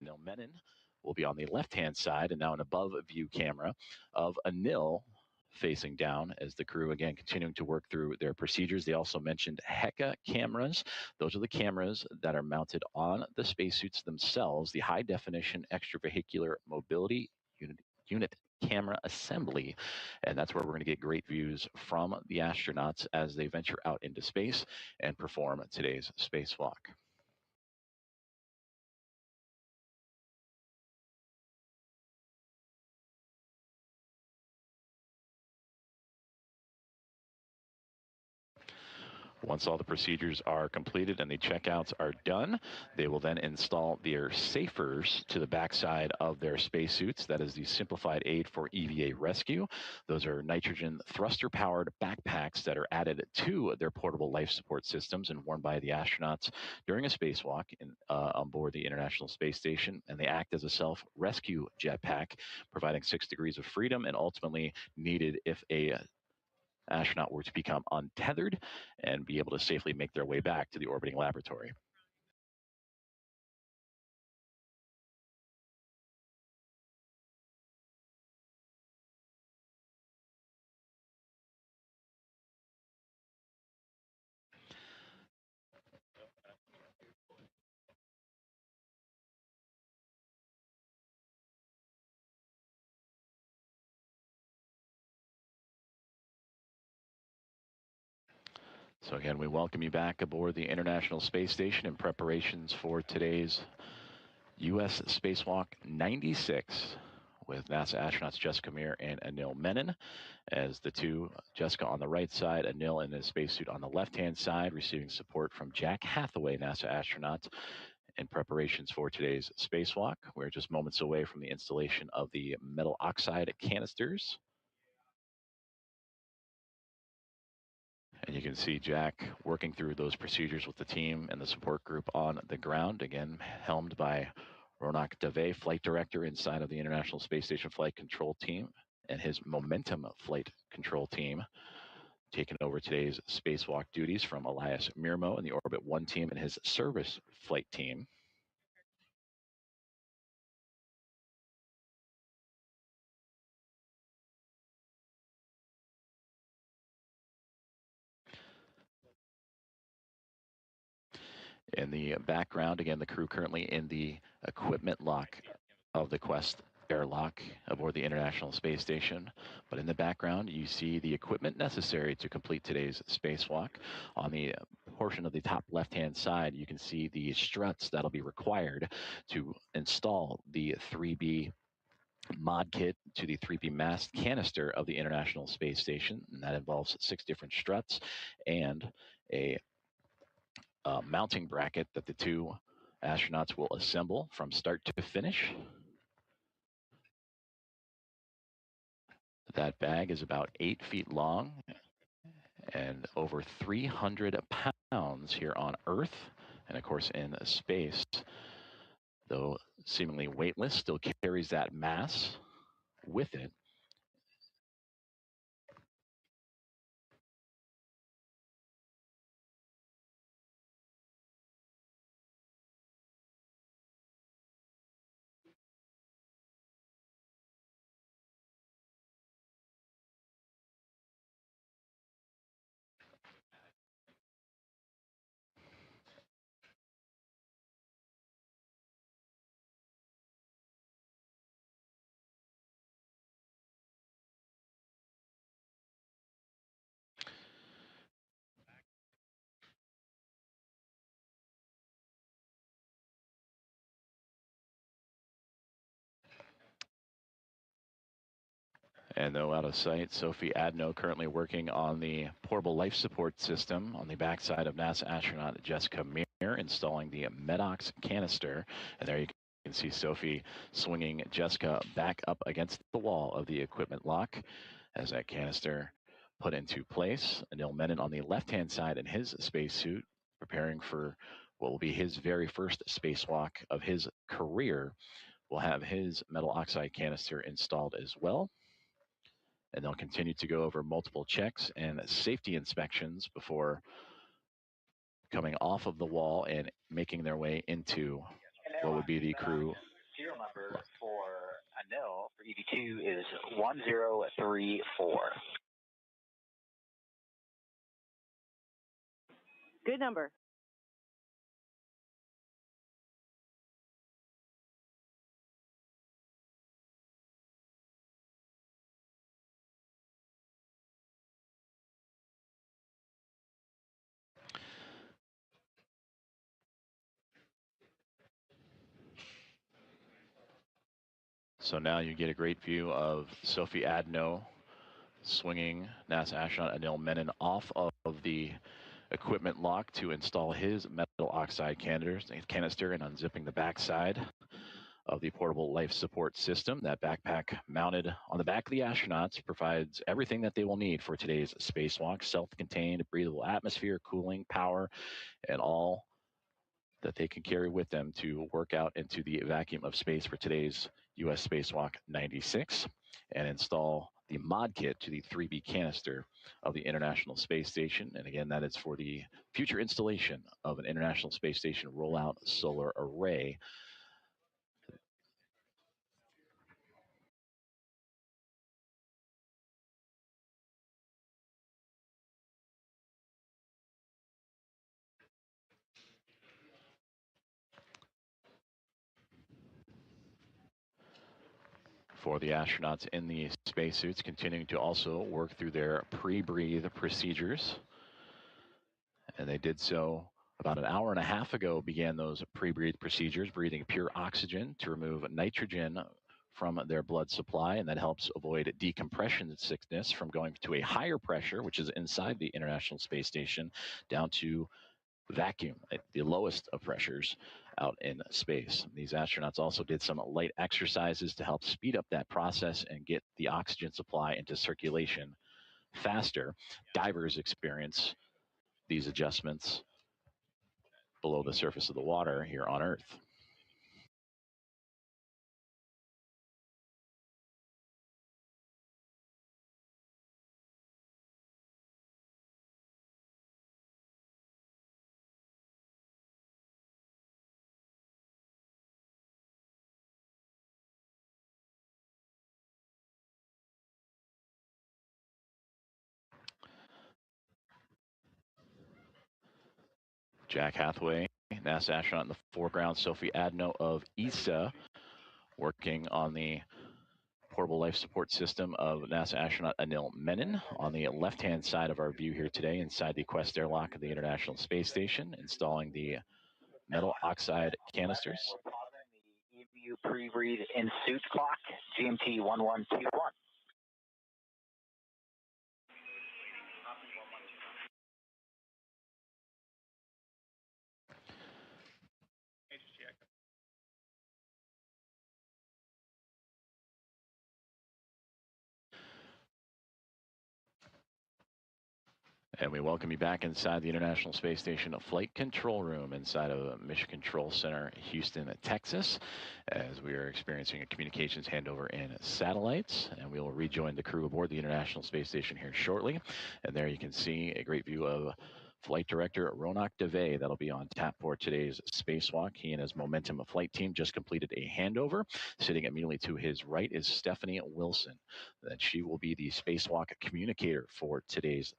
Anil Menon will be on the left-hand side, and now an above view camera of Anil facing down as the crew again continuing to work through their procedures. They also mentioned HECA cameras. Those are the cameras that are mounted on the spacesuits themselves, the high definition extravehicular mobility unit camera assembly. And that's where we're going to get great views from the astronauts as they venture out into space and perform today's spacewalk. Once all the procedures are completed and the checkouts are done, they will then install their safers to the backside of their spacesuits. That is the simplified aid for EVA rescue. Those are nitrogen thruster-powered backpacks that are added to their portable life support systems and worn by the astronauts during a spacewalk on board the International Space Station. And they act as a self-rescue jetpack, providing 6 degrees of freedom and ultimately needed if a astronaut were to become untethered and be able to safely make their way back to the orbiting laboratory. So again, we welcome you back aboard the International Space Station in preparations for today's U.S. Spacewalk 96 with NASA astronauts Jessica Meir and Anil Menon as the two, Jessica on the right side, Anil in his spacesuit on the left-hand side, receiving support from Jack Hathaway, NASA astronaut, in preparations for today's spacewalk. We're just moments away from the installation of the metal oxide canisters. And you can see Jack working through those procedures with the team and the support group on the ground, again, helmed by Ronak Dave, flight director inside of the International Space Station Flight Control Team, and his Momentum Flight Control Team, taking over today's spacewalk duties from Elias Mirmo and the Orbit 1 team and his service flight team. In the background, again, the crew currently in the equipment lock of the Quest airlock aboard the International Space Station. But in the background, you see the equipment necessary to complete today's spacewalk. On the portion of the top left-hand side, you can see the struts that'll be required to install the 3B mod kit to the 3P mast canister of the International Space Station. And that involves 6 different struts and a mounting bracket that the two astronauts will assemble from start to finish. That bag is about 8 feet long and over 300 pounds here on Earth. And of course, in space, though seemingly weightless, still carries that mass with it. And though out of sight, Sophie Adno currently working on the portable life support system on the backside of NASA astronaut Jessica Meir, installing the Medox canister. And there you can see Sophie swinging Jessica back up against the wall of the equipment lock as that canister put into place. Anil Menon on the left-hand side in his spacesuit, preparing for what will be his very first spacewalk of his career, will have his metal oxide canister installed as well. And they'll continue to go over multiple checks and safety inspections before coming off of the wall and making their way into what would be the crew 2 is 1034. Good number. So now you get a great view of Sophie Adno swinging NASA astronaut Anil Menon off of the equipment lock to install his metal oxide canister and unzipping the backside of the portable life support system. That backpack mounted on the back of the astronauts provides everything that they will need for today's spacewalk: self-contained, breathable atmosphere, cooling, power, and all that they can carry with them to work out into the vacuum of space for today's U.S. Spacewalk 96 and install the mod kit to the 3B canister of the International Space Station. And again, that is for the future installation of an International Space Station rollout solar array. For the astronauts in the spacesuits, continuing to also work through their pre-breathe procedures. And they did so about an hour and a half ago, began those pre-breathe procedures, breathing pure oxygen to remove nitrogen from their blood supply, and that helps avoid decompression sickness from going to a higher pressure, which is inside the International Space Station, down to vacuum at the lowest of pressures out in space. These astronauts also did some light exercises to help speed up that process and get the oxygen supply into circulation faster. Divers experience these adjustments below the surface of the water here on Earth. Jack Hathaway, NASA astronaut in the foreground. Sophie Adno of ESA working on the portable life support system of NASA astronaut Anil Menon on the left-hand side of our view here today inside the Quest airlock of the International Space Station, installing the metal oxide canisters. The EVU pre-breathe in suit clock, GMT 1121. And we welcome you back inside the International Space Station Flight Control Room inside of Mission Control Center, Houston, Texas, as we are experiencing a communications handover in satellites. And we will rejoin the crew aboard the International Space Station here shortly. And there you can see a great view of Flight Director Ronak Dave. That'll be on tap for today's spacewalk. He and his Momentum flight team just completed a handover. Sitting immediately to his right is Stephanie Wilson. That she will be the spacewalk communicator for today's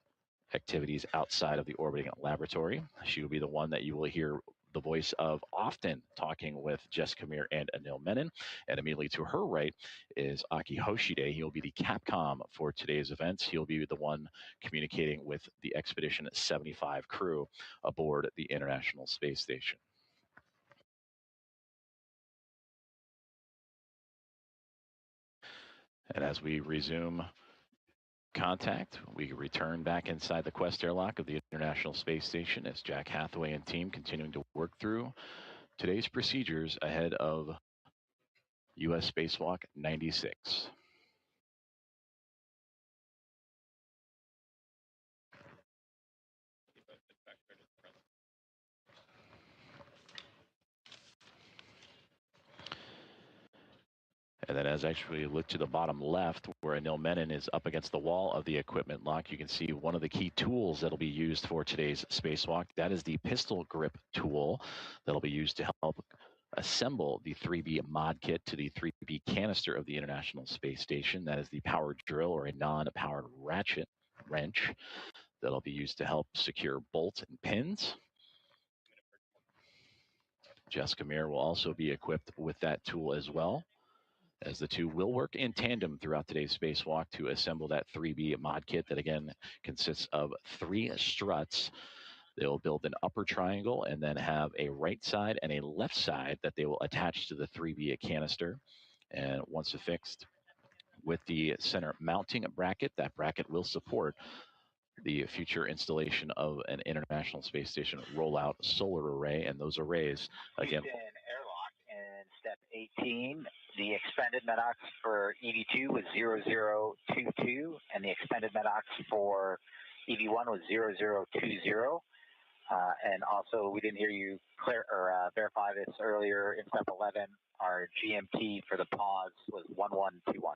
activities outside of the orbiting laboratory. She will be the one that you will hear the voice of often talking with Jessica Meir and Anil Menon. And immediately to her right is Aki Hoshide. He'll be the Capcom for today's events. He'll be the one communicating with the Expedition 75 crew aboard the International Space Station. And as we resume contact, we return back inside the Quest airlock of the International Space Station as Jack Hathaway and team continuing to work through today's procedures ahead of U.S. Spacewalk 96. And then as I actually look to the bottom left where Anil Menon is up against the wall of the equipment lock, you can see one of the key tools that'll be used for today's spacewalk. That is the pistol grip tool that'll be used to help assemble the 3B mod kit to the 3B canister of the International Space Station. That is the powered drill or a non-powered ratchet wrench that'll be used to help secure bolts and pins. Jessica Meir will also be equipped with that tool as well, as the two will work in tandem throughout today's spacewalk to assemble that 3B mod kit that again consists of 3 struts. They'll build an upper triangle and then have a right side and a left side that they will attach to the 3B canister. And once affixed with the center mounting bracket, that bracket will support the future installation of an International Space Station rollout solar array. And those arrays, again, airlock in step 18. The expended MEDOX for EV2 was 0022, and the expended MEDOX for EV1 was 0020. And also, we didn't hear you verify this earlier in step 11. Our GMT for the pause was 1121.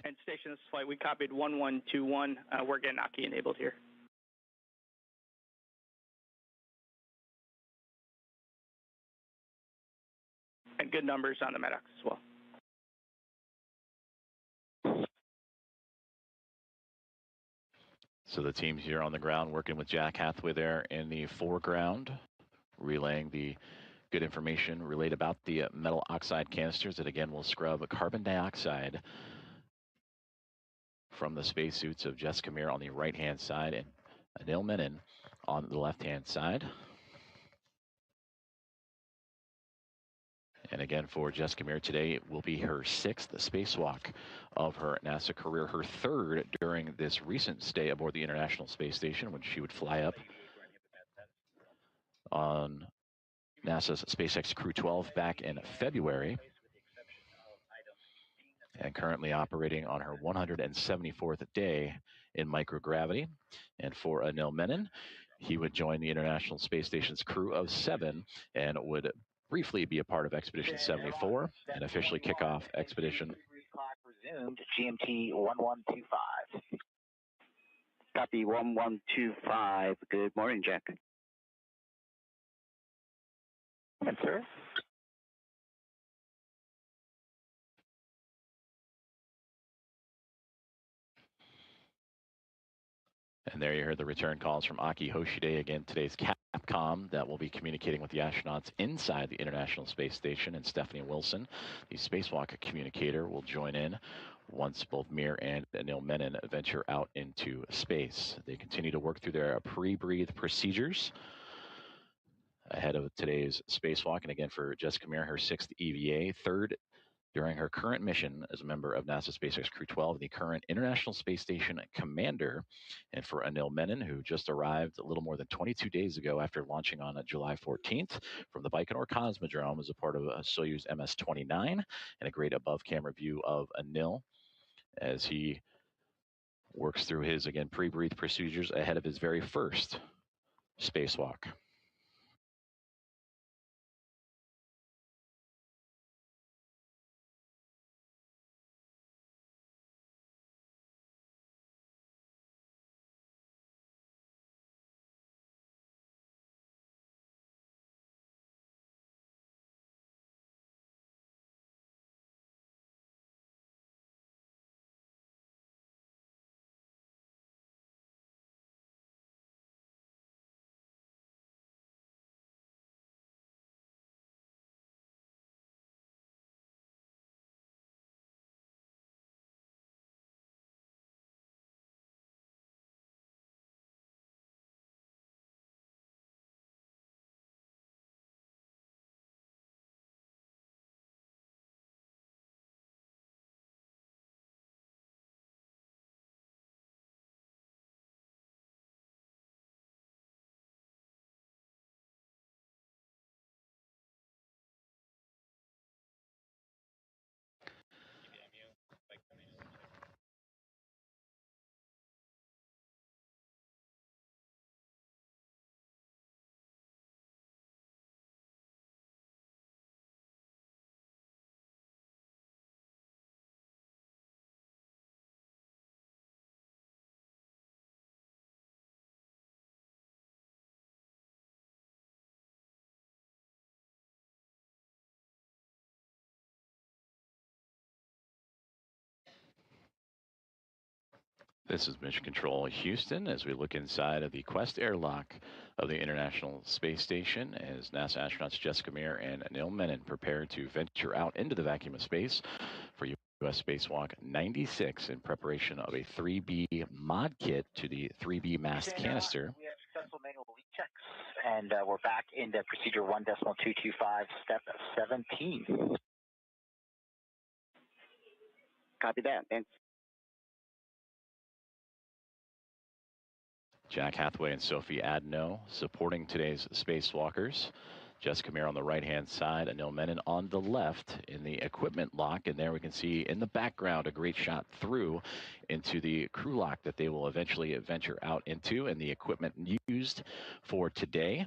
And station, this is flight. We copied 1121. We're getting Aki enabled here. And good numbers on the MEDOX as well. So the teams here on the ground working with Jack Hathaway there in the foreground, relaying the good information relayed about the metal oxide canisters that again will scrub carbon dioxide from the spacesuits of Jessica Meir on the right-hand side and Anil Menon on the left-hand side. And again, for Jessica Meir today, it will be her 6th spacewalk of her NASA career, her 3rd during this recent stay aboard the International Space Station when she would fly up on NASA's SpaceX Crew 12 back in February, and currently operating on her 174th day in microgravity. And for Anil Menon, he would join the International Space Station's crew of 7 and would briefly be a part of Expedition 74 and officially kick off Expedition. Clock resumed, GMT 1125. Copy 1125. Good morning, Jack. Yes, sir. And there you heard the return calls from Aki Hoshide, again, today's Capcom that will be communicating with the astronauts inside the International Space Station, and Stephanie Wilson, the spacewalk communicator, will join in once both Meir and Anil Menon venture out into space. They continue to work through their pre-breathe procedures ahead of today's spacewalk. And again, for Jessica Meir, her 6th EVA, 3rd during her current mission as a member of NASA SpaceX Crew 12, the current International Space Station commander. And for Anil Menon, who just arrived a little more than 22 days ago after launching on July 14th from the Baikonur Cosmodrome as a part of a Soyuz MS-29, and a great above-camera view of Anil as he works through his, again, pre-breathe procedures ahead of his very first spacewalk. This is Mission Control Houston as we look inside of the Quest airlock of the International Space Station as NASA astronauts Jessica Meir and Anil Menon prepare to venture out into the vacuum of space for U.S. Spacewalk 96 in preparation of a 3B mod kit to the 3B mass canister. We have successful manual leak checks, and we're back into procedure 1.225, step 17. Copy that. Thanks. Jack Hathaway and Sophie Adno supporting today's spacewalkers. Jessica Meir on the right-hand side, Anil Menon on the left in the equipment lock. And there we can see in the background a great shot through into the crew lock that they will eventually venture out into, and the equipment used for today.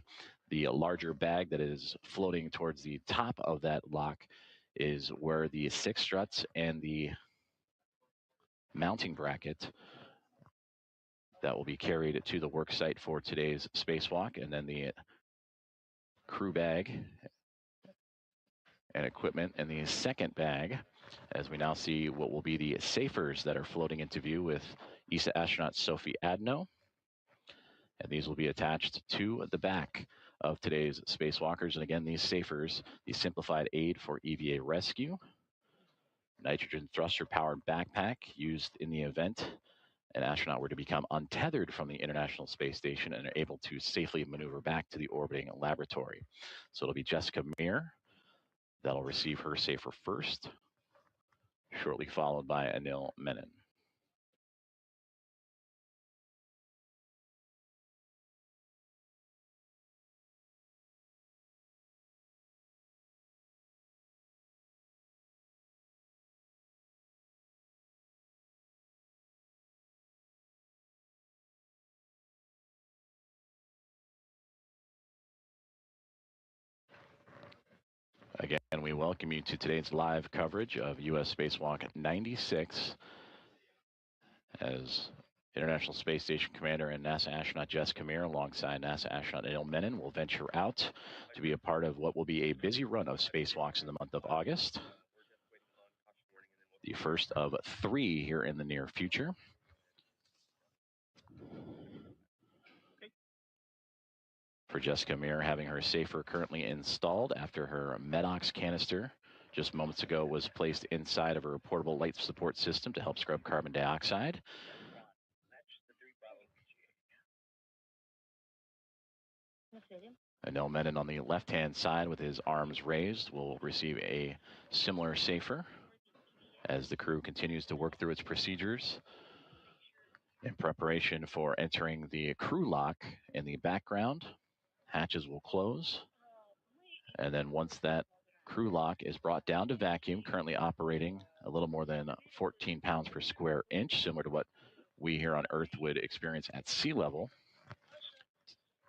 The larger bag that is floating towards the top of that lock is where the 6 struts and the mounting bracket that will be carried to the work site for today's spacewalk, and then the crew bag and equipment in the second bag, as we now see what will be the safers that are floating into view with ESA astronaut Sophie Adno. And these will be attached to the back of today's spacewalkers. And again, these safers, the simplified aid for EVA rescue, nitrogen thruster powered backpack used in the event an astronaut were to become untethered from the International Space Station and are able to safely maneuver back to the orbiting laboratory. So it'll be Jessica Meir that'll receive her safer first, shortly followed by Anil Menon. Again, we welcome you to today's live coverage of U.S. Spacewalk 96 as International Space Station Commander and NASA astronaut Jessica Meir alongside NASA astronaut Anil Menon will venture out to be a part of what will be a busy run of spacewalks in the month of August. The first of 3 here in the near future. For Jessica Meir, having her safer currently installed after her MEDOX canister just moments ago was placed inside of her portable light support system to help scrub carbon dioxide. Anil Menon on the left-hand side with his arms raised will receive a similar safer as the crew continues to work through its procedures in preparation for entering the crew lock in the background. Hatches will close, and then once that crew lock is brought down to vacuum, currently operating a little more than 14 pounds per square inch, similar to what we here on Earth would experience at sea level,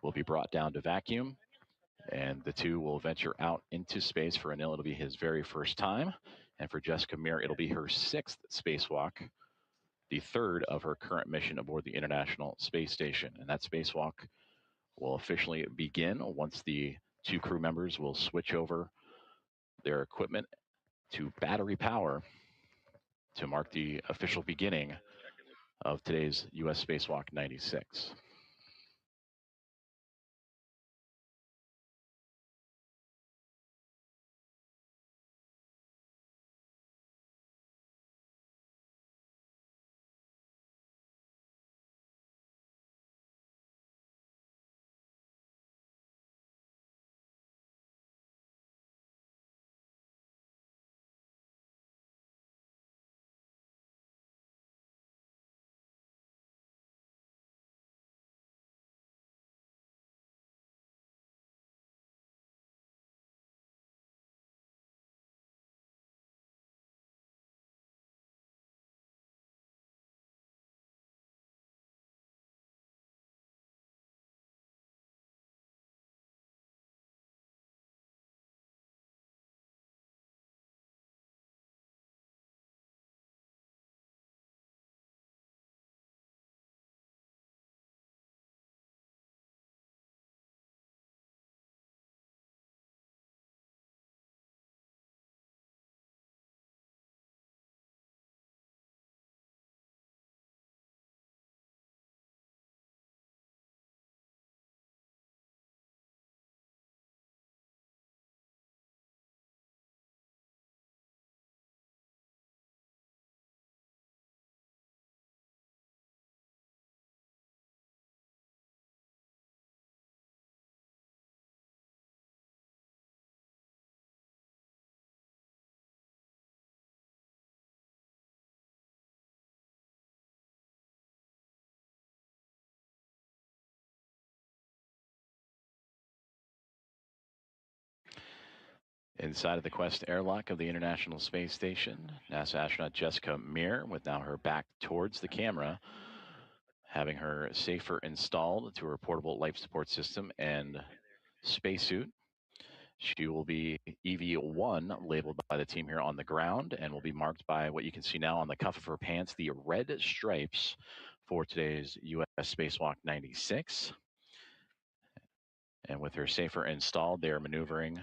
will be brought down to vacuum, and the two will venture out into space. For Anil, it'll be his very first time, and for Jessica Meir, it'll be her 6th spacewalk, the 3rd of her current mission aboard the International Space Station. And that spacewalk will officially begin once the 2 crew members will switch over their equipment to battery power to mark the official beginning of today's U.S. Spacewalk 96. Inside of the Quest airlock of the International Space Station, NASA astronaut Jessica Meir, with now her back towards the camera, having her safer installed to her portable life support system and spacesuit. She will be EV1 labeled by the team here on the ground and will be marked by what you can see now on the cuff of her pants, the red stripes for today's U.S. Spacewalk 96. And with her safer installed, they are maneuvering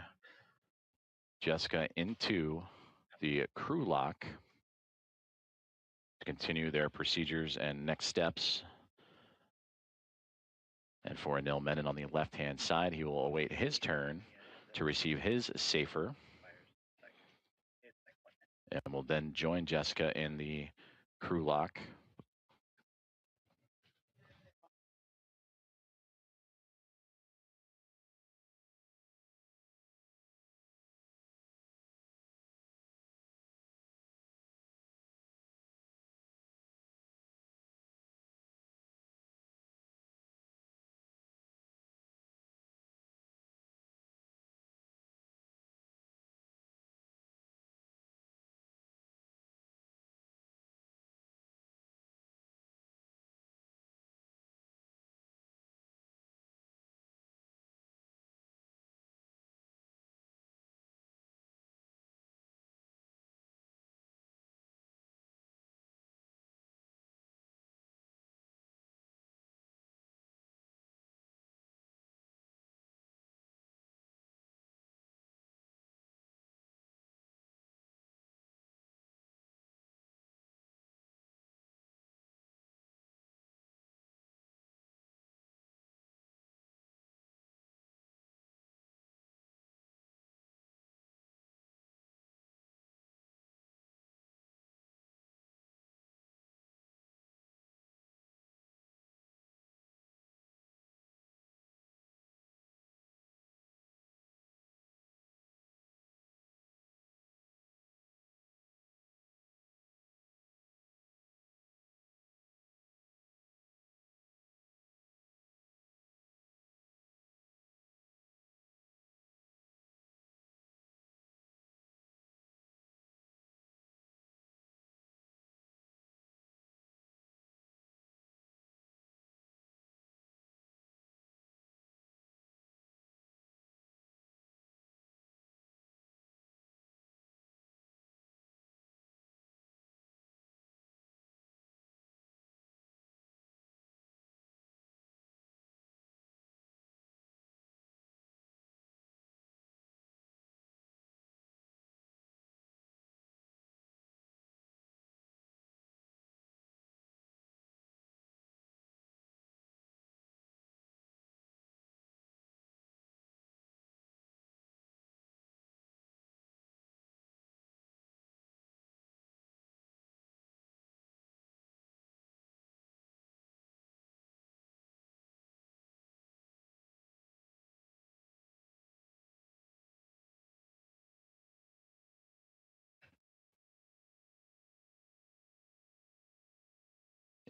Jessica into the crew lock to continue their procedures and next steps. And for Anil Menon on the left-hand side, he will await his turn to receive his safer. And will then join Jessica in the crew lock.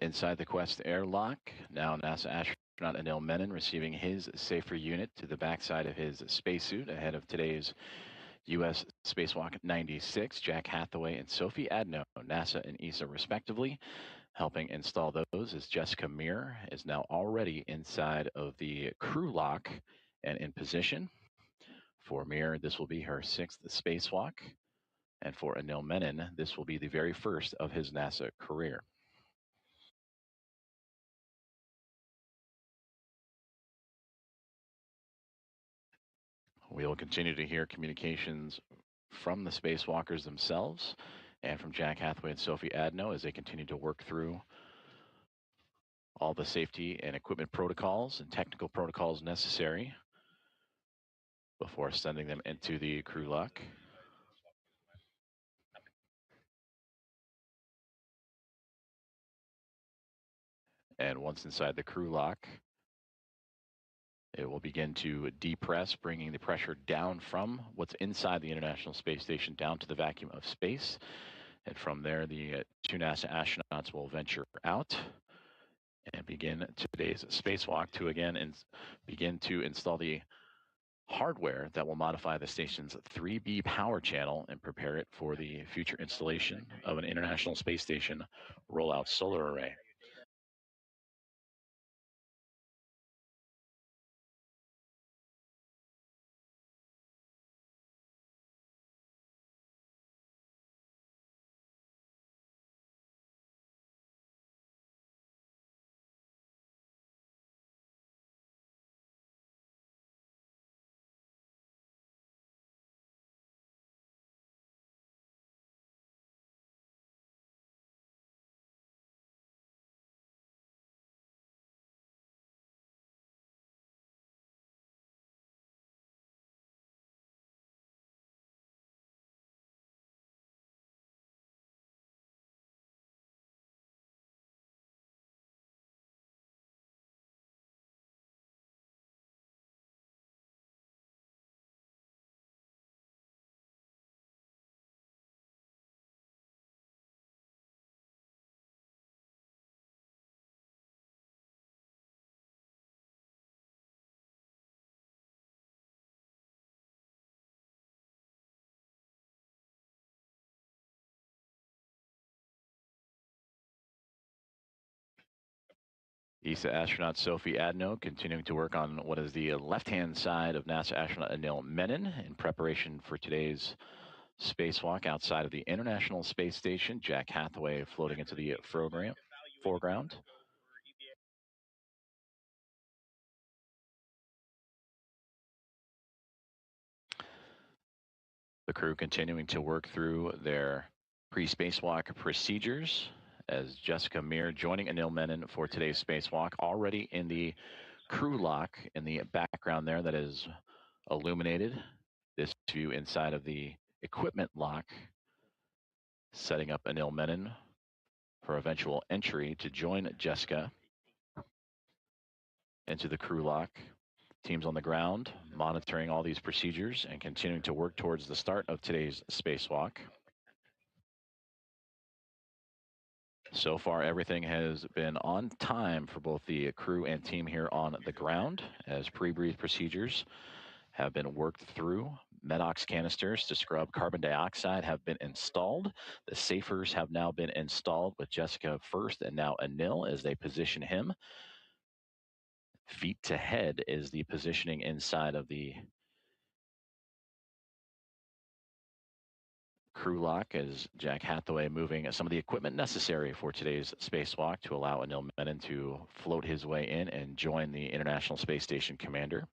Inside the Quest airlock, now NASA astronaut Anil Menon receiving his safer unit to the backside of his spacesuit ahead of today's U.S. Spacewalk 96. Jack Hathaway and Sophie Adno, NASA and ESA respectively, helping install those as Jessica Meir is now already inside of the crew lock and in position. For Meir, this will be her 6th spacewalk. And for Anil Menon, this will be the very first of his NASA career. We will continue to hear communications from the spacewalkers themselves and from Jack Hathaway and Sophie Adno as they continue to work through all the safety and equipment protocols and technical protocols necessary before sending them into the crew lock. And once inside the crew lock, it will begin to depress, bringing the pressure down from what's inside the International Space Station down to the vacuum of space. And from there, the 2 NASA astronauts will venture out and begin today's spacewalk to again begin to install the hardware that will modify the station's 3B power channel and prepare it for the future installation of an International Space Station rollout solar array. ESA astronaut Sophie Adno continuing to work on what is the left-hand side of NASA astronaut Anil Menon in preparation for today's spacewalk outside of the International Space Station. Jack Hathaway floating into the foreground. The crew continuing to work through their pre-spacewalk procedures as Jessica Meir joining Anil Menon for today's spacewalk, already in the crew lock in the background there that is illuminated. This view inside of the equipment lock, setting up Anil Menon for eventual entry to join Jessica into the crew lock. Teams on the ground monitoring all these procedures and continuing to work towards the start of today's spacewalk. So far, everything has been on time for both the crew and team here on the ground as pre-breathe procedures have been worked through. Medox canisters to scrub carbon dioxide have been installed. The safers have now been installed with Jessica first and now Anil as they position him. Feet to head is the positioning inside of the crew lock as Jack Hathaway moving some of the equipment necessary for today's spacewalk to allow Anil Menon to float his way in and join the International Space Station commander.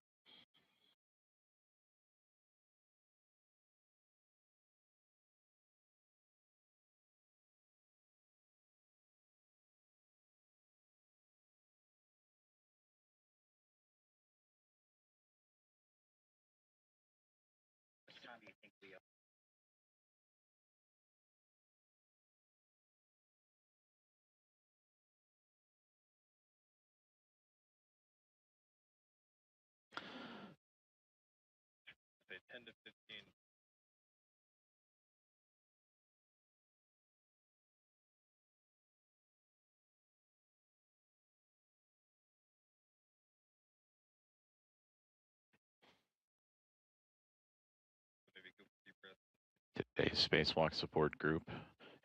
Today's spacewalk support group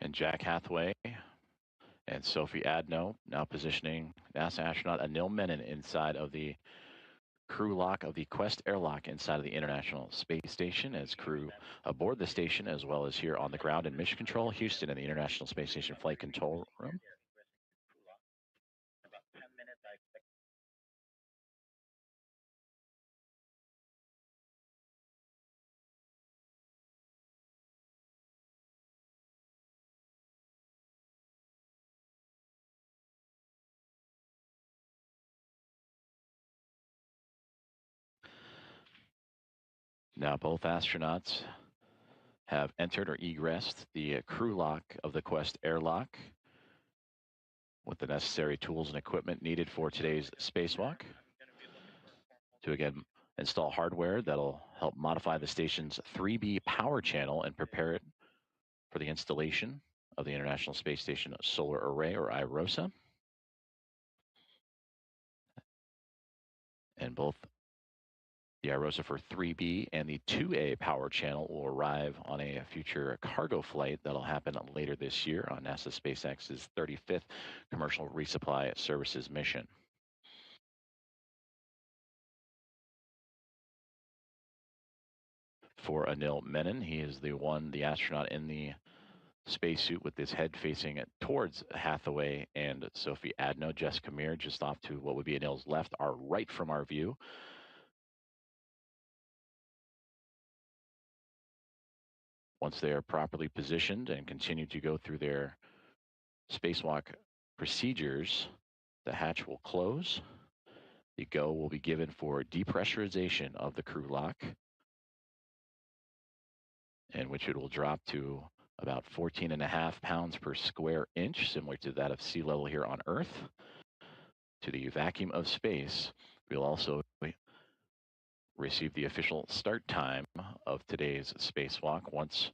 and Jack Hathaway and Sophie Adno now positioning NASA astronaut Anil Menon inside of the crew lock of the Quest airlock inside of the International Space Station as crew aboard the station as well as here on the ground in Mission Control Houston in the International Space Station Flight Control Room. Now both astronauts have entered or egressed the crew lock of the Quest airlock with the necessary tools and equipment needed for today's spacewalk to again install hardware that'll help modify the station's 3B power channel and prepare it for the installation of the International Space Station Solar Array or IROSA. And both The Aerosopher 3B and the 2A power channel will arrive on a future cargo flight that'll happen later this year on NASA SpaceX's 35th commercial resupply services mission. For Anil Menon, he is the astronaut in the spacesuit with his head facing towards Hathaway and Sophie Adno. Jessica Meir just off to what would be Anil's left, are right from our view. Once they are properly positioned and continue to go through their spacewalk procedures, the hatch will close. The go will be given for depressurization of the crew lock, in which it will drop to about 14.5 pounds per square inch, similar to that of sea level here on Earth. To the vacuum of space, we'll also receive the official start time of today's spacewalk once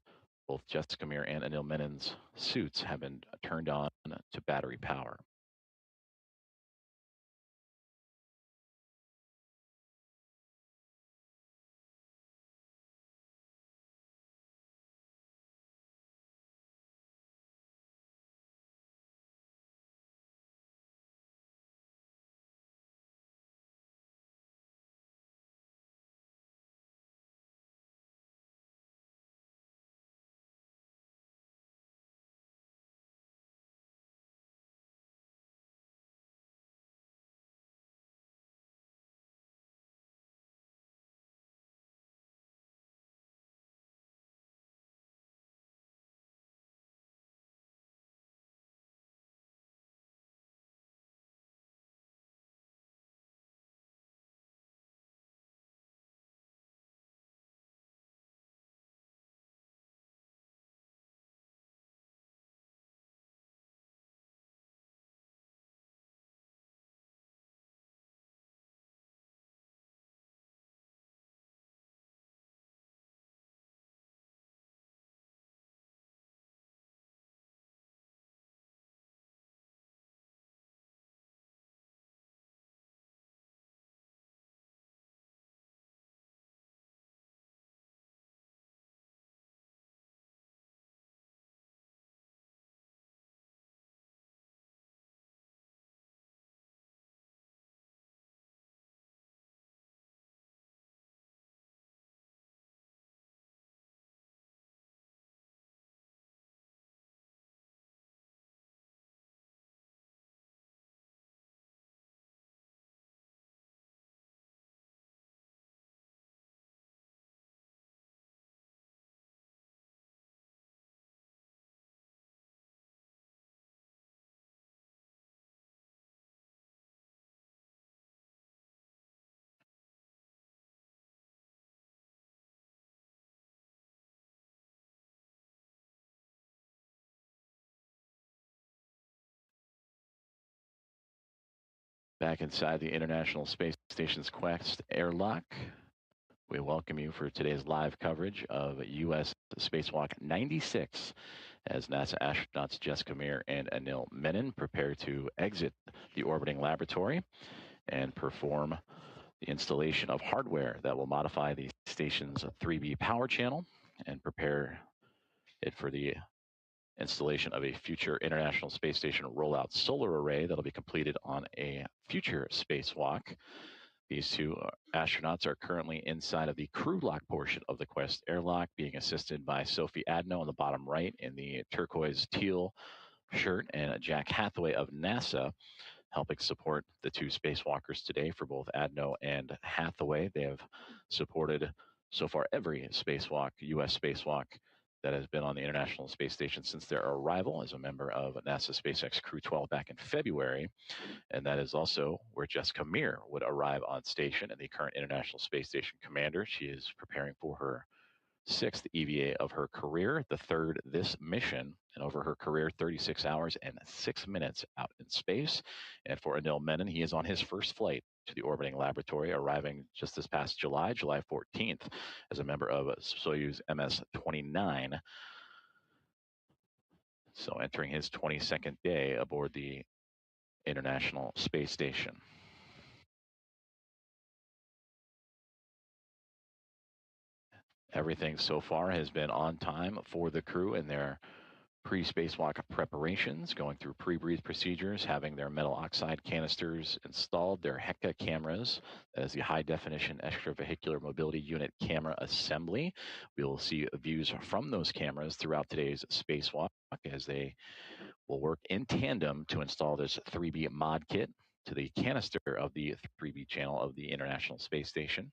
both Jessica Meir and Anil Menon's suits have been turned on to battery power. Back inside the International Space Station's Quest airlock, we welcome you for today's live coverage of U.S. Spacewalk 96 as NASA astronauts Jessica Meir and Anil Menon prepare to exit the orbiting laboratory and perform the installation of hardware that will modify the station's 3B power channel and prepare it for the installation of a future International Space Station rollout solar array that'll be completed on a future spacewalk. These two astronauts are currently inside of the crew lock portion of the Quest airlock, being assisted by Sophie Adno on the bottom right in the turquoise teal shirt, and Jack Hathaway of NASA helping support the two spacewalkers today. For both Adno and Hathaway, they have supported so far every spacewalk, U.S. spacewalk, that has been on the International Space Station since their arrival as a member of NASA SpaceX Crew 12 back in February. And that is also where Jessica Meir would arrive on station, and the current International Space Station commander. She is preparing for her 6th EVA of her career, the 3rd this mission, and over her career, 36 hours and 6 minutes out in space. And for Anil Menon, he is on his first flight to the orbiting laboratory, arriving just this past July 14th, as a member of Soyuz MS-29. So entering his 22nd day aboard the International Space Station. Everything so far has been on time for the crew in their pre-spacewalk preparations, going through pre-breathe procedures, having their metal oxide canisters installed, their HECA cameras, that is the high definition extravehicular mobility unit camera assembly. We will see views from those cameras throughout today's spacewalk as they will work in tandem to install this 3B mod kit to the canister of the 3B channel of the International Space Station.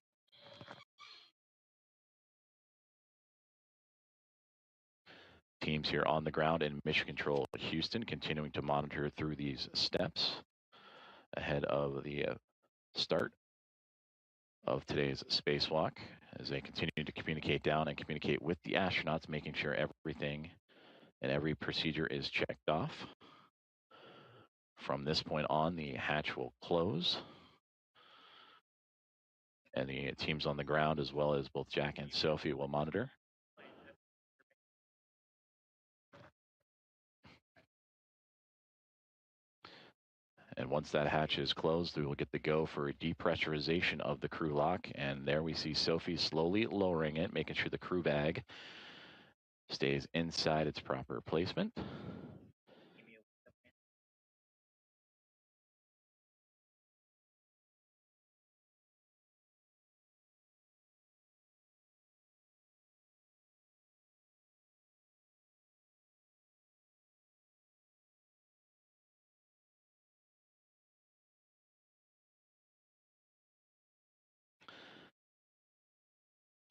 Teams here on the ground in Mission Control Houston continuing to monitor through these steps ahead of the start of today's spacewalk as they continue to communicate down and communicate with the astronauts, making sure everything and every procedure is checked off. From this point on, the hatch will close and the teams on the ground, as well as both Jack and Sophie, will monitor. And once that hatch is closed, we will get the go for a depressurization of the crew lock. And there we see Sophie slowly lowering it, making sure the crew bag stays inside its proper placement.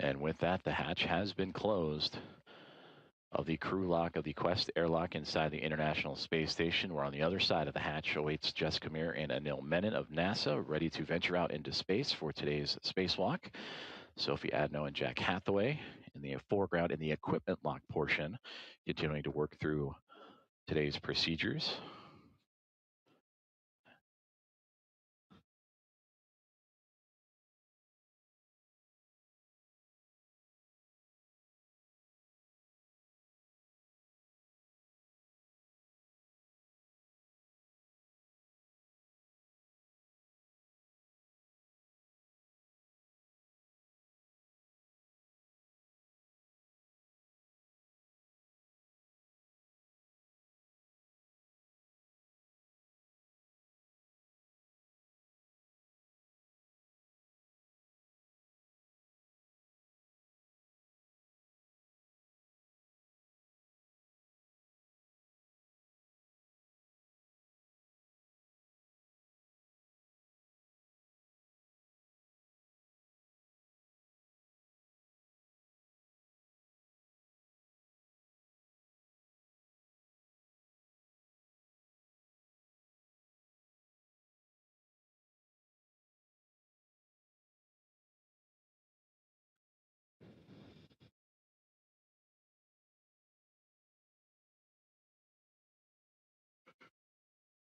And with that, the hatch has been closed of the crew lock of the Quest airlock inside the International Space Station. We're on the other side of the hatch awaits Jessica Meir and Anil Menon of NASA, ready to venture out into space for today's spacewalk. Sophie Adno and Jack Hathaway in the foreground in the equipment lock portion, continuing to work through today's procedures.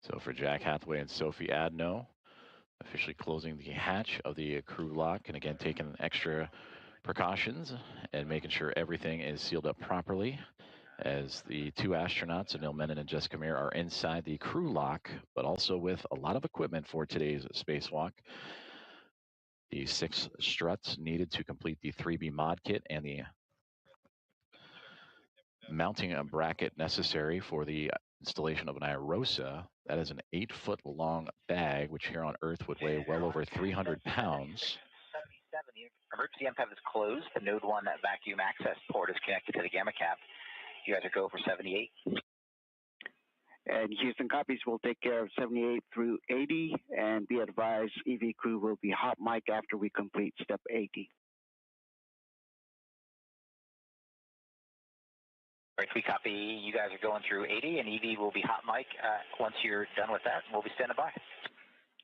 So for Jack Hathaway and Sophie Adno, officially closing the hatch of the crew lock, and again taking extra precautions and making sure everything is sealed up properly as the two astronauts, Anil Menon and Jessica Meir, are inside the crew lock, but also with a lot of equipment for today's spacewalk. The 6 struts needed to complete the 3B mod kit and the mounting a bracket necessary for the installation of an IROSA. That is an 8-foot long bag, which here on Earth would weigh well over 300 pounds. 77, the emergency MPAP is closed. The node 1 vacuum access port is connected to the gamma cap. You guys are go for 78. And Houston copies will take care of 78 through 80, and be advised, EV crew will be hot mic after we complete step 80. All right, we copy. You guys are going through 80, and EV will be hot mic once you're done with that. We'll be standing by.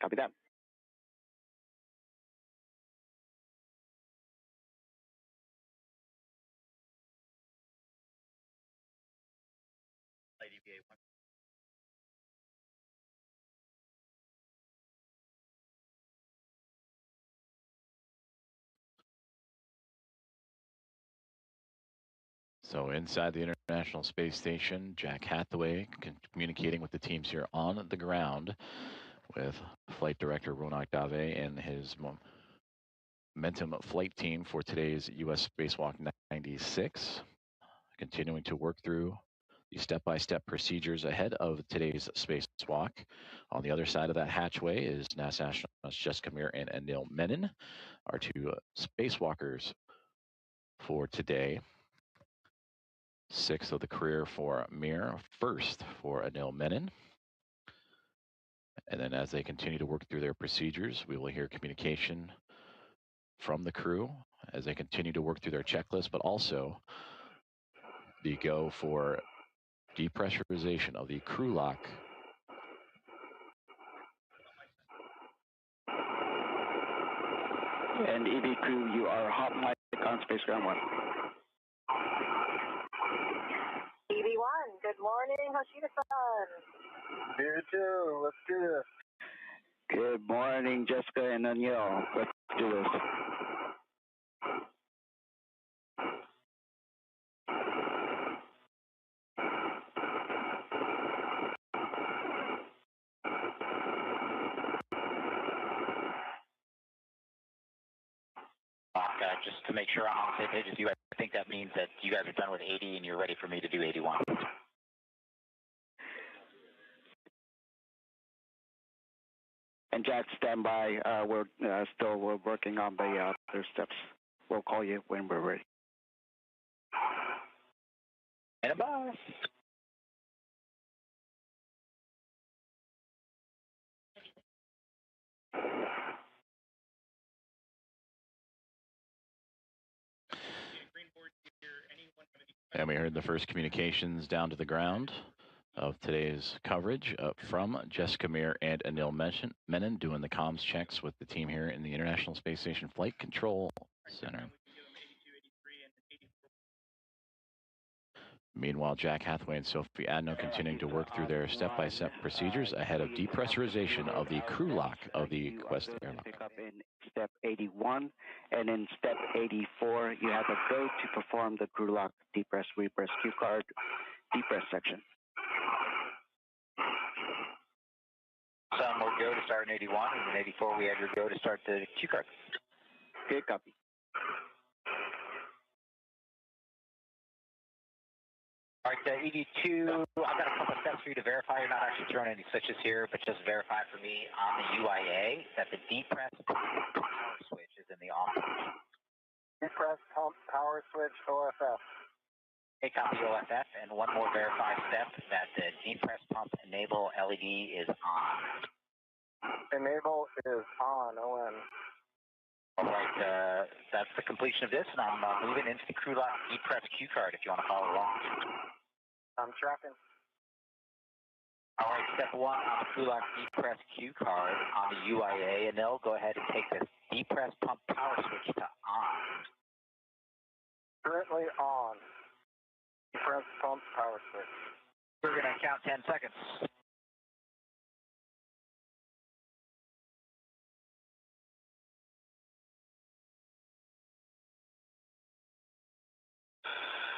Copy that. So inside the International Space Station, Jack Hathaway communicating with the teams here on the ground with Flight Director Ronak Dave and his Momentum flight team for today's U.S. Spacewalk 96, continuing to work through the step-by-step procedures ahead of today's spacewalk. On the other side of that hatchway is NASA astronauts Jessica Meir and Anil Menon, our two spacewalkers for today. Sixth of the career for Meir, first for Anil Menon. And then as they continue to work through their procedures, we will hear communication from the crew as they continue to work through their checklist, but also the go for depressurization of the crew lock. And EV crew, you are hot mic on Space Ground 1. EV1, good morning, Hoshida-san. Here too, let's do this. Good morning, Jessica and Anil. Let's do this. Just to make sure I'm on the same page with you, I think that means that you guys are done with 80 and you're ready for me to do 81. And Jack, stand by. We're working on the other steps. We'll call you when we're ready. And bye. And we heard the first communications down to the ground of today's coverage from Jessica Meir and Anil Menon doing the comms checks with the team here in the International Space Station Flight Control Center. Meanwhile, Jack Hathaway and Sophie Adno continuing to work through their step-by-step procedures ahead of depressurization of the crew lock of the Quest airlock. Pick up in step 81, and in step 84, you have a go to perform the crew lock depress, repress cue card, depress section. Some will go to start in 81, and in 84 we have your go to start the cue card. Okay, copy. All right, ED2, I've got a couple of steps for you to verify. You're not actually throwing any switches here, but just verify for me on the UIA that the depress power switch is in the on position. Depress pump power switch OFF. Okay, copy OFF, and one more verified step that the depress pump enable LED is on. Enable is on, ON. All right, that's the completion of this, and I'm moving into the crew lock depress cue card if you want to follow along. I'm tracking. All right, step 1 on the crew lock depress cue card on the UIA, and they'll go ahead and take the depress pump power switch to on. Currently on. Depress pump power switch. We're going to count 10 seconds.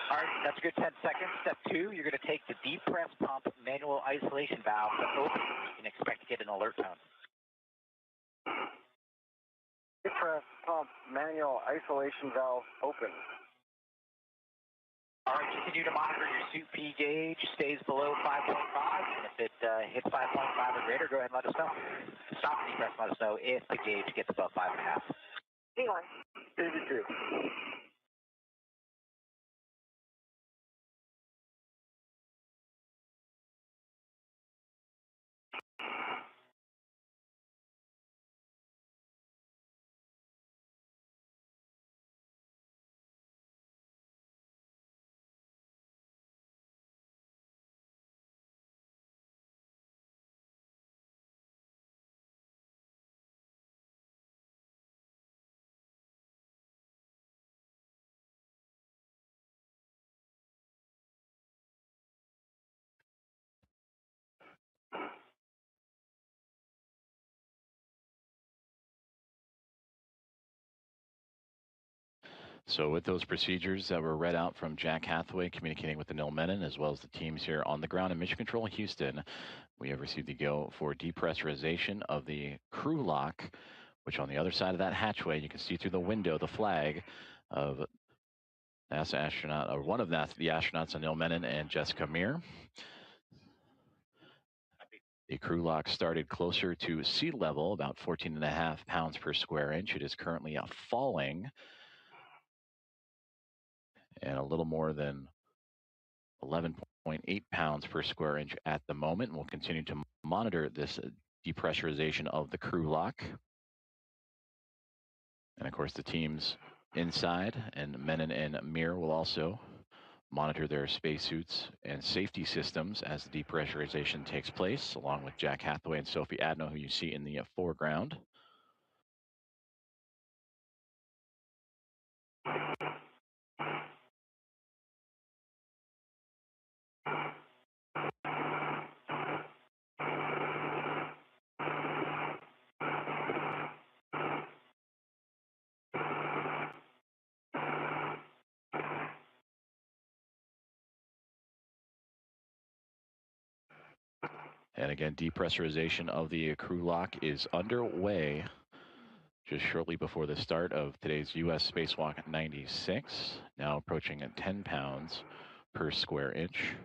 All right, that's a good 10 seconds. Step 2, you're going to take the depress pump manual isolation valve to open. You can expect to get an alert tone. Depress pump manual isolation valve open. All right, continue to monitor your suit P gauge. Stays below 5.5, and if it hits 5.5 or greater, go ahead and let us know. Stop the depress and let us know if the gauge gets above 5.5. V1. 82. So with those procedures that were read out from Jack Hathaway communicating with Anil Menon, as well as the teams here on the ground in Mission Control Houston, we have received the go for depressurization of the crew lock which on the other side of that hatchway, you can see through the window the flag of NASA astronaut, or one of the astronauts, Anil Menon and Jessica Meir. The crew lock started closer to sea level, about 14.5 pounds per square inch. It is currently falling, and a little more than 11.8 pounds per square inch at the moment. We'll continue to monitor this depressurization of the crew lock. And of course, the teams inside and Menon and Meir will also monitor their spacesuits and safety systems as the depressurization takes place, along with Jack Hathaway and Sophie Adno, who you see in the foreground. And again, depressurization of the crew lock is underway just shortly before the start of today's U.S. Spacewalk 96, now approaching 10 pounds per square inch.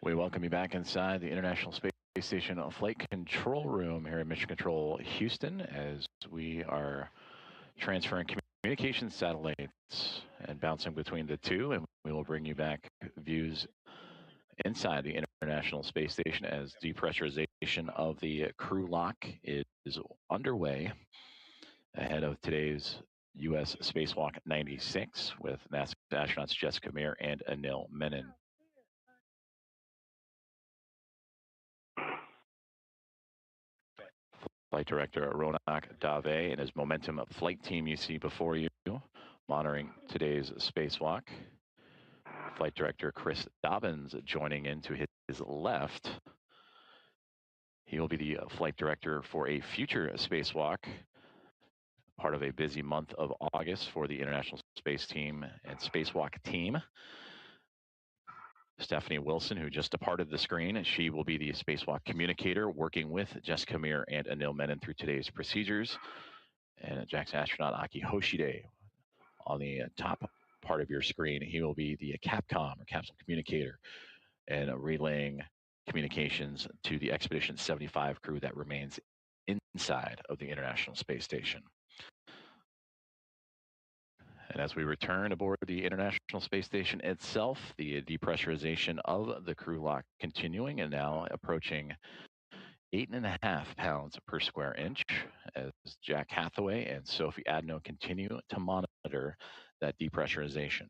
We welcome you back inside the International Space Station Flight Control Room here at Mission Control Houston, as we are transferring communication satellites and bouncing between the two, and we will bring you back views inside the International Space Station as depressurization of the crew lock is underway ahead of today's U.S. Spacewalk 96 with NASA astronauts Jessica Meir and Anil Menon. Flight Director Ronak Dave and his Momentum flight team you see before you, monitoring today's spacewalk. Flight Director Chris Dobbins joining in to his left. He will be the flight director for a future spacewalk, part of a busy month of August for the International Space Team and Spacewalk team. Stephanie Wilson, who just departed the screen, and she will be the spacewalk communicator working with Jessica Meir and Anil Menon through today's procedures. And Jack's astronaut Aki Hoshide on the top part of your screen. He will be the CAPCOM or capsule communicator and relaying communications to the Expedition 75 crew that remains inside of the International Space Station. And as we return aboard the International Space Station itself, the depressurization of the crew lock continuing and now approaching 8.5 pounds per square inch as Jack Hathaway and Sophie Adno continue to monitor that depressurization.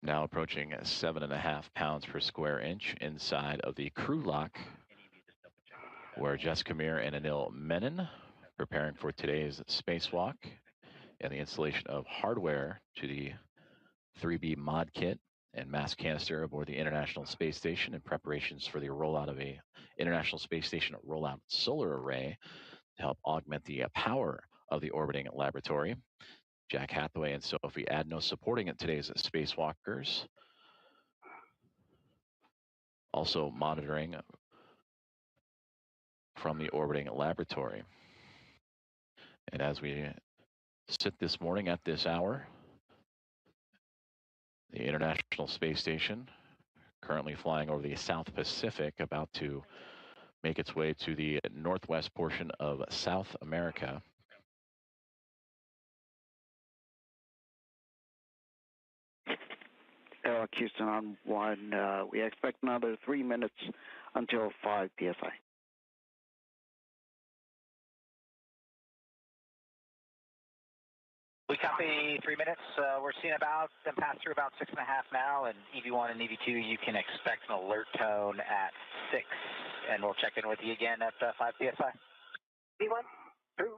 Now approaching 7.5 pounds per square inch inside of the crew lock, where Jessica Meir and Anil Menon preparing for today's spacewalk and the installation of hardware to the 3B mod kit and mass canister aboard the International Space Station in preparations for the rollout of a International Space Station rollout solar array to help augment the power of the orbiting laboratory. Jack Hathaway and Sophie Adno supporting today's spacewalkers. Also monitoring from the orbiting laboratory. And as we sit this morning at this hour, the International Space Station currently flying over the South Pacific, about to make its way to the northwest portion of South America. Eric Houston on 1. We expect another 3 minutes until 5 PSI. We copy 3 minutes. We're seeing about them pass through about 6.5 now, and EV1 and EV2, you can expect an alert tone at 6, and we'll check in with you again at 5 PSI. EV1, through.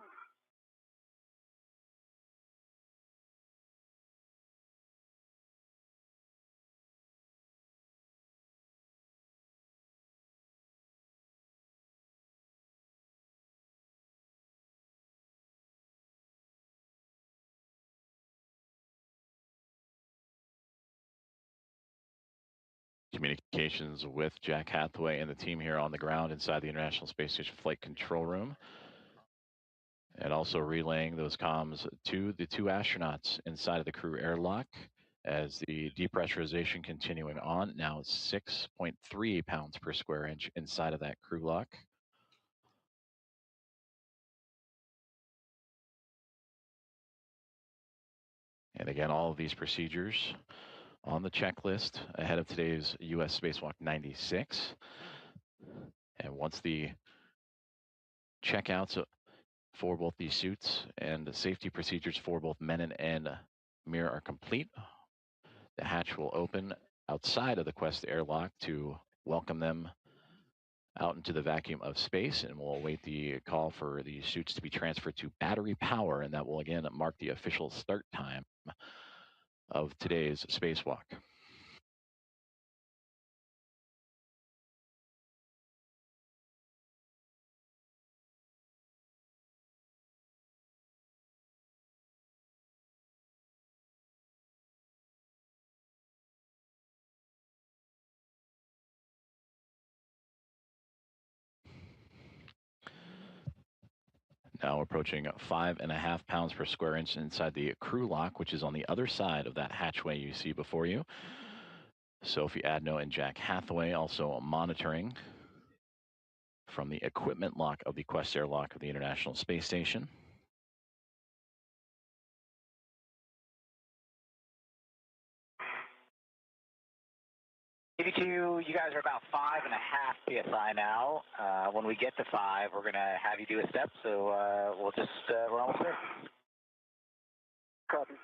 Communications with Jack Hathaway and the team here on the ground inside the International Space Station Flight Control Room. And also relaying those comms to the 2 astronauts inside of the crew airlock as the depressurization continuing on. Now it's 6.3 pounds per square inch inside of that crew lock. And again, all of these procedures on the checklist ahead of today's U.S. Spacewalk 96. And once the checkouts for both these suits and the safety procedures for both Menon and Mir are complete, the hatch will open outside of the Quest airlock to welcome them out into the vacuum of space, and we'll await the call for the suits to be transferred to battery power, and that will again mark the official start time of today's spacewalk. Now approaching 5.5 pounds per square inch inside the crew lock, which is on the other side of that hatchway you see before you. Sophie Adno and Jack Hathaway also monitoring from the equipment lock of the Quest airlock of the International Space Station. EV2, you guys are about 5.5 PSI now. When we get to 5, we're going to have you do a step, so we'll just, we're almost there. Copy.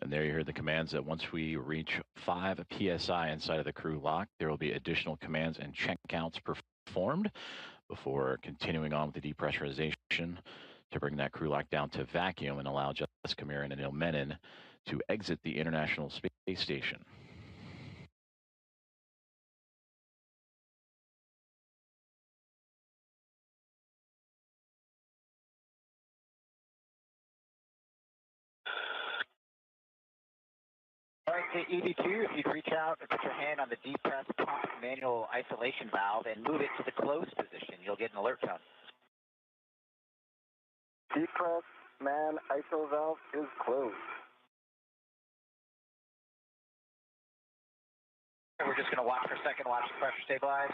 And there you hear the commands that once we reach 5 PSI inside of the crew lock, there will be additional commands and checkouts performed before continuing on with the depressurization to bring that crew lock down to vacuum and allow Jessica Meir and Anil Menon to exit the International Space Station. All right, to EV2, if you'd reach out and put your hand on the depress pump manual isolation valve and move it to the closed position, you'll get an alert tone. Depress man ISO valve is closed. We're just going to watch for a second, watch the pressure stabilize.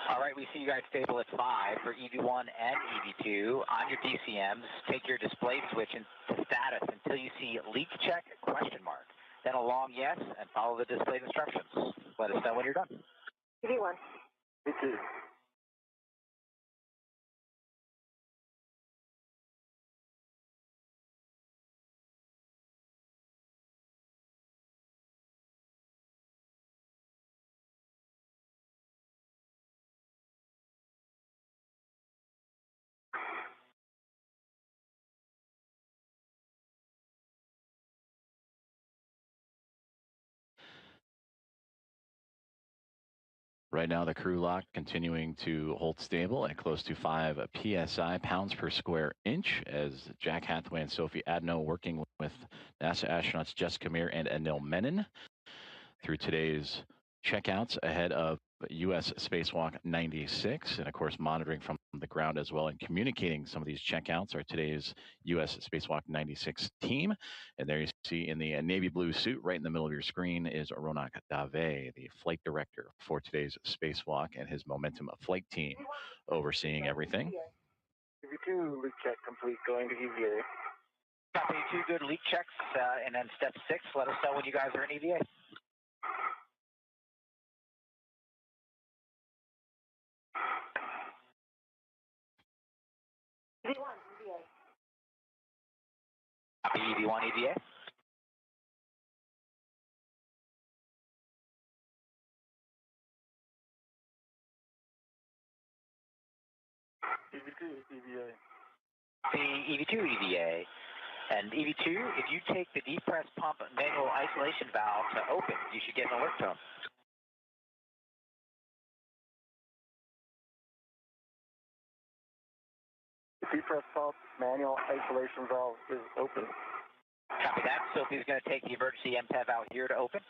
All right, we see you guys stable at 5 for EV1 and EV2. On your DCMs, take your display switch into status until you see leak check ? Then a long yes and follow the displayed instructions. Let us know when you're done. EV1. EV2. Right now, the crew lock continuing to hold stable at close to 5 psi, pounds per square inch, as Jack Hathaway and Sophie Adno working with NASA astronauts Jessica Meir and Anil Menon through today's checkouts ahead of U.S. Spacewalk 96, and of course monitoring from the ground as well and communicating some of these checkouts are today's U.S. Spacewalk 96 team. And there you see in the navy blue suit right in the middle of your screen is Ronak Dave, the flight director for today's spacewalk, and his Momentum flight team overseeing everything. EV2, leak check complete, going to EVA. Copy, 2 good leak checks, and then step 6, let us know when you guys are in EVA. EV1, EVA. Copy, EV1, EVA. EV2, EVA. Copy, EV2, EVA. And EV2, if you take the depress pump manual isolation valve to open, you should get an alert tone. Depress pump manual isolation valve is open. Copy that. Sophie's going to take the emergency MPEV out here to open.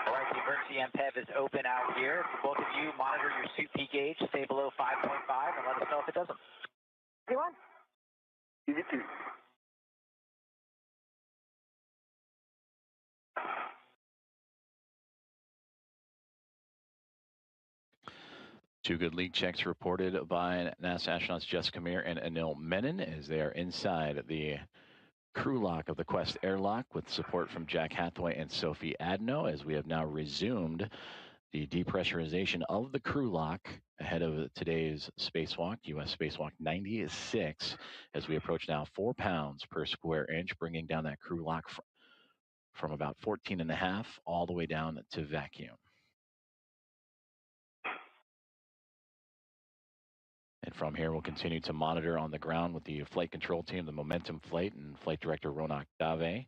All right, the emergency MPEV is open out here. Both of you monitor your suit P gauge, stay below 5.5, and let us know if it doesn't. EV1. EV2. Two good leak checks reported by NASA astronauts Jessica Meir and Anil Menon as they are inside the crew lock of the Quest airlock with support from Jack Hathaway and Sophie Adno, as we have now resumed the depressurization of the crew lock ahead of today's spacewalk, U.S. Spacewalk 96, as we approach now 4 pounds per square inch, bringing down that crew lock from about 14.5 all the way down to vacuum. And from here, we'll continue to monitor on the ground with the flight control team, the Momentum Flight, and Flight Director Ronak Dave.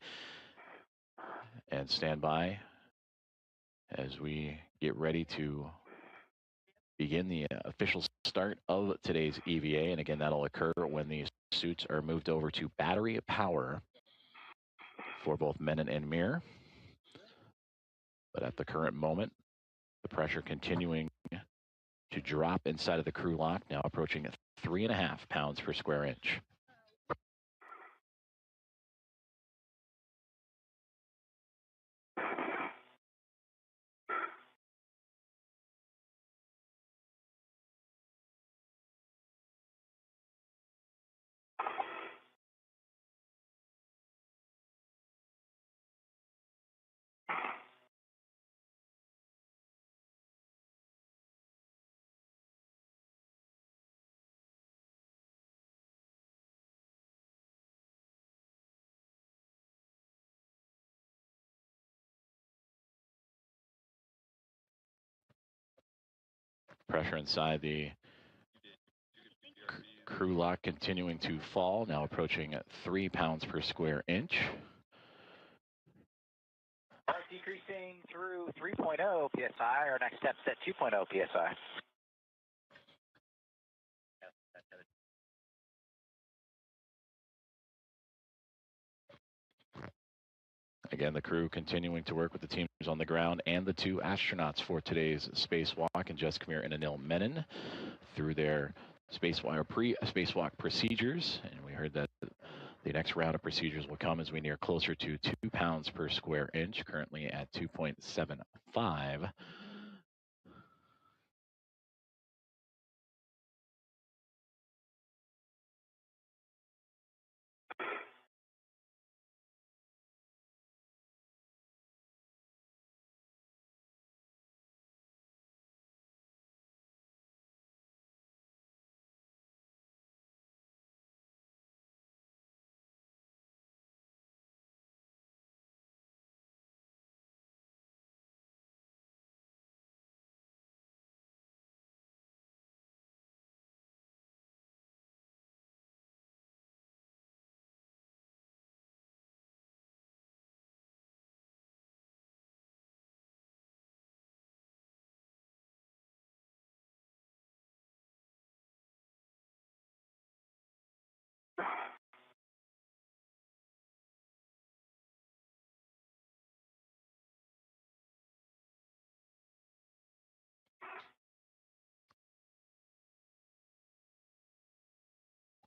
And stand by as we get ready to begin the official start of today's EVA. And again, that'll occur when these suits are moved over to battery power for both Menon and Meir. But at the current moment, the pressure continuing to drop inside of the crew lock, now approaching 3.5 pounds per square inch. Pressure inside the crew lock continuing to fall, now approaching 3 pounds per square inch. All right, decreasing through 3.0 psi. Our next step's at 2.0 psi. Again, the crew continuing to work with the teams on the ground and the 2 astronauts for today's spacewalk, and Jessica Meir and Anil Menon through their pre-spacewalk procedures. And we heard that the next round of procedures will come as we near closer to 2 pounds per square inch, currently at 2.75.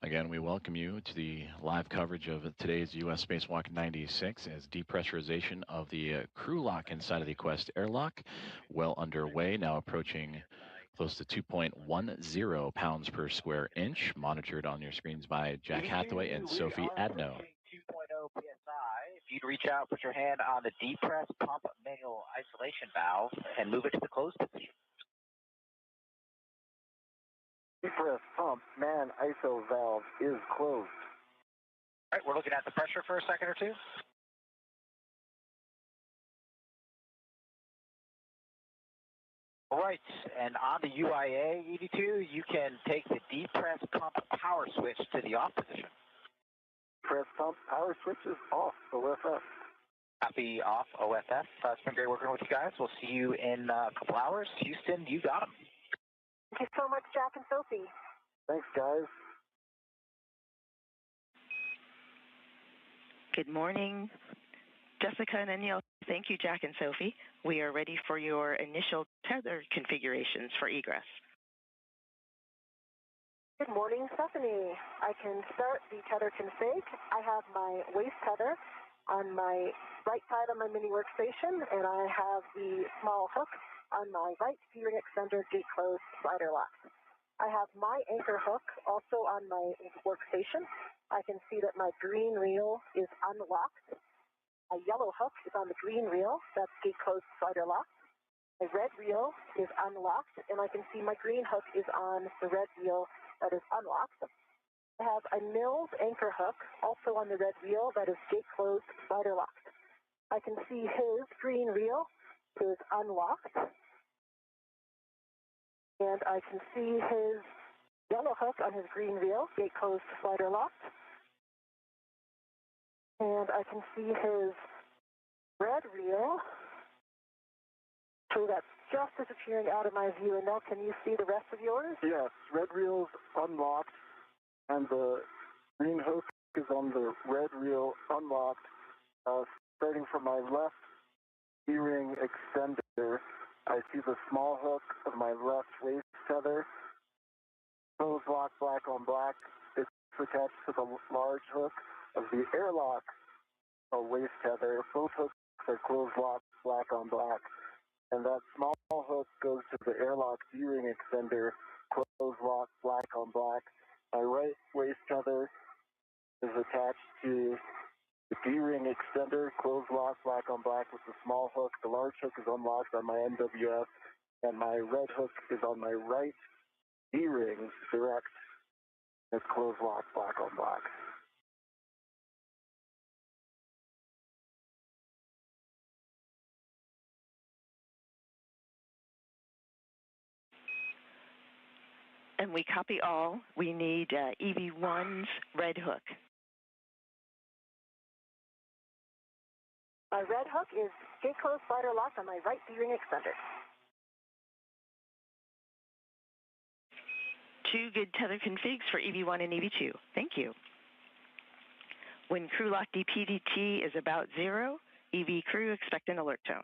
Again, we welcome you to the live coverage of today's U.S. Spacewalk 96 as depressurization of the crew lock inside of the Quest airlock well underway, now approaching close to 2.10 pounds per square inch, monitored on your screens by Jack Hathaway and Sophie Adno. 2.0 PSI. If you'd reach out, put your hand on the depress pump manual isolation valve and move it to the closed position. Depress pump man ISO valve is closed. All right, we're looking at the pressure for a second or two. All right, and on the UIA EV2, you can take the depress pump power switch to the off position. Press pump power switch is off, OFF. Copy off, OFF. It's been great working with you guys. We'll see you in a couple hours. Houston, you got them. Thank you so much, Jack and Sophie. Thanks, guys. Good morning, Jessica and Anil. Thank you, Jack and Sophie. We are ready for your initial tether configurations for egress. Good morning, Stephanie. I can start the tether config. I have my waist tether on my right side of my mini workstation, and I have the small hook on my right steering extender gate closed slider lock. I have my anchor hook also on my workstation. I can see that my green reel is unlocked. A yellow hook is on the green reel, that's gate closed slider lock. My red reel is unlocked, and I can see my green hook is on the red reel that is unlocked. I have a Mills anchor hook also on the red reel that is gate closed slider locked. I can see his green reel is unlocked, and I can see his yellow hook on his green reel, gate closed slider locked. And I can see his red reel. So that's just disappearing out of my view. And now can you see the rest of yours? Yes, red reel's unlocked, and the green hook is on the red reel unlocked. Starting from my left steering extender, I see the small hook of my left waist tether. Closed lock, black on black. It's attached to the large hook of the airlock waist tether. Both hooks are closed lock, black on black. And that small hook goes to the airlock steering extender, closed lock, black on black. My right waist tether is attached to the D-ring extender, closed lock, black on black with the small hook. The large hook is unlocked on my NWF, and my red hook is on my right D-ring direct. It's closed lock, black on black. And we copy all. We need EV1's red hook. My red hook is gate closed slider lock on my right D-ring extender. Two good tether configs for EV1 and EV2. Thank you. When crew lock DPDT is about 0, EV crew expect an alert tone.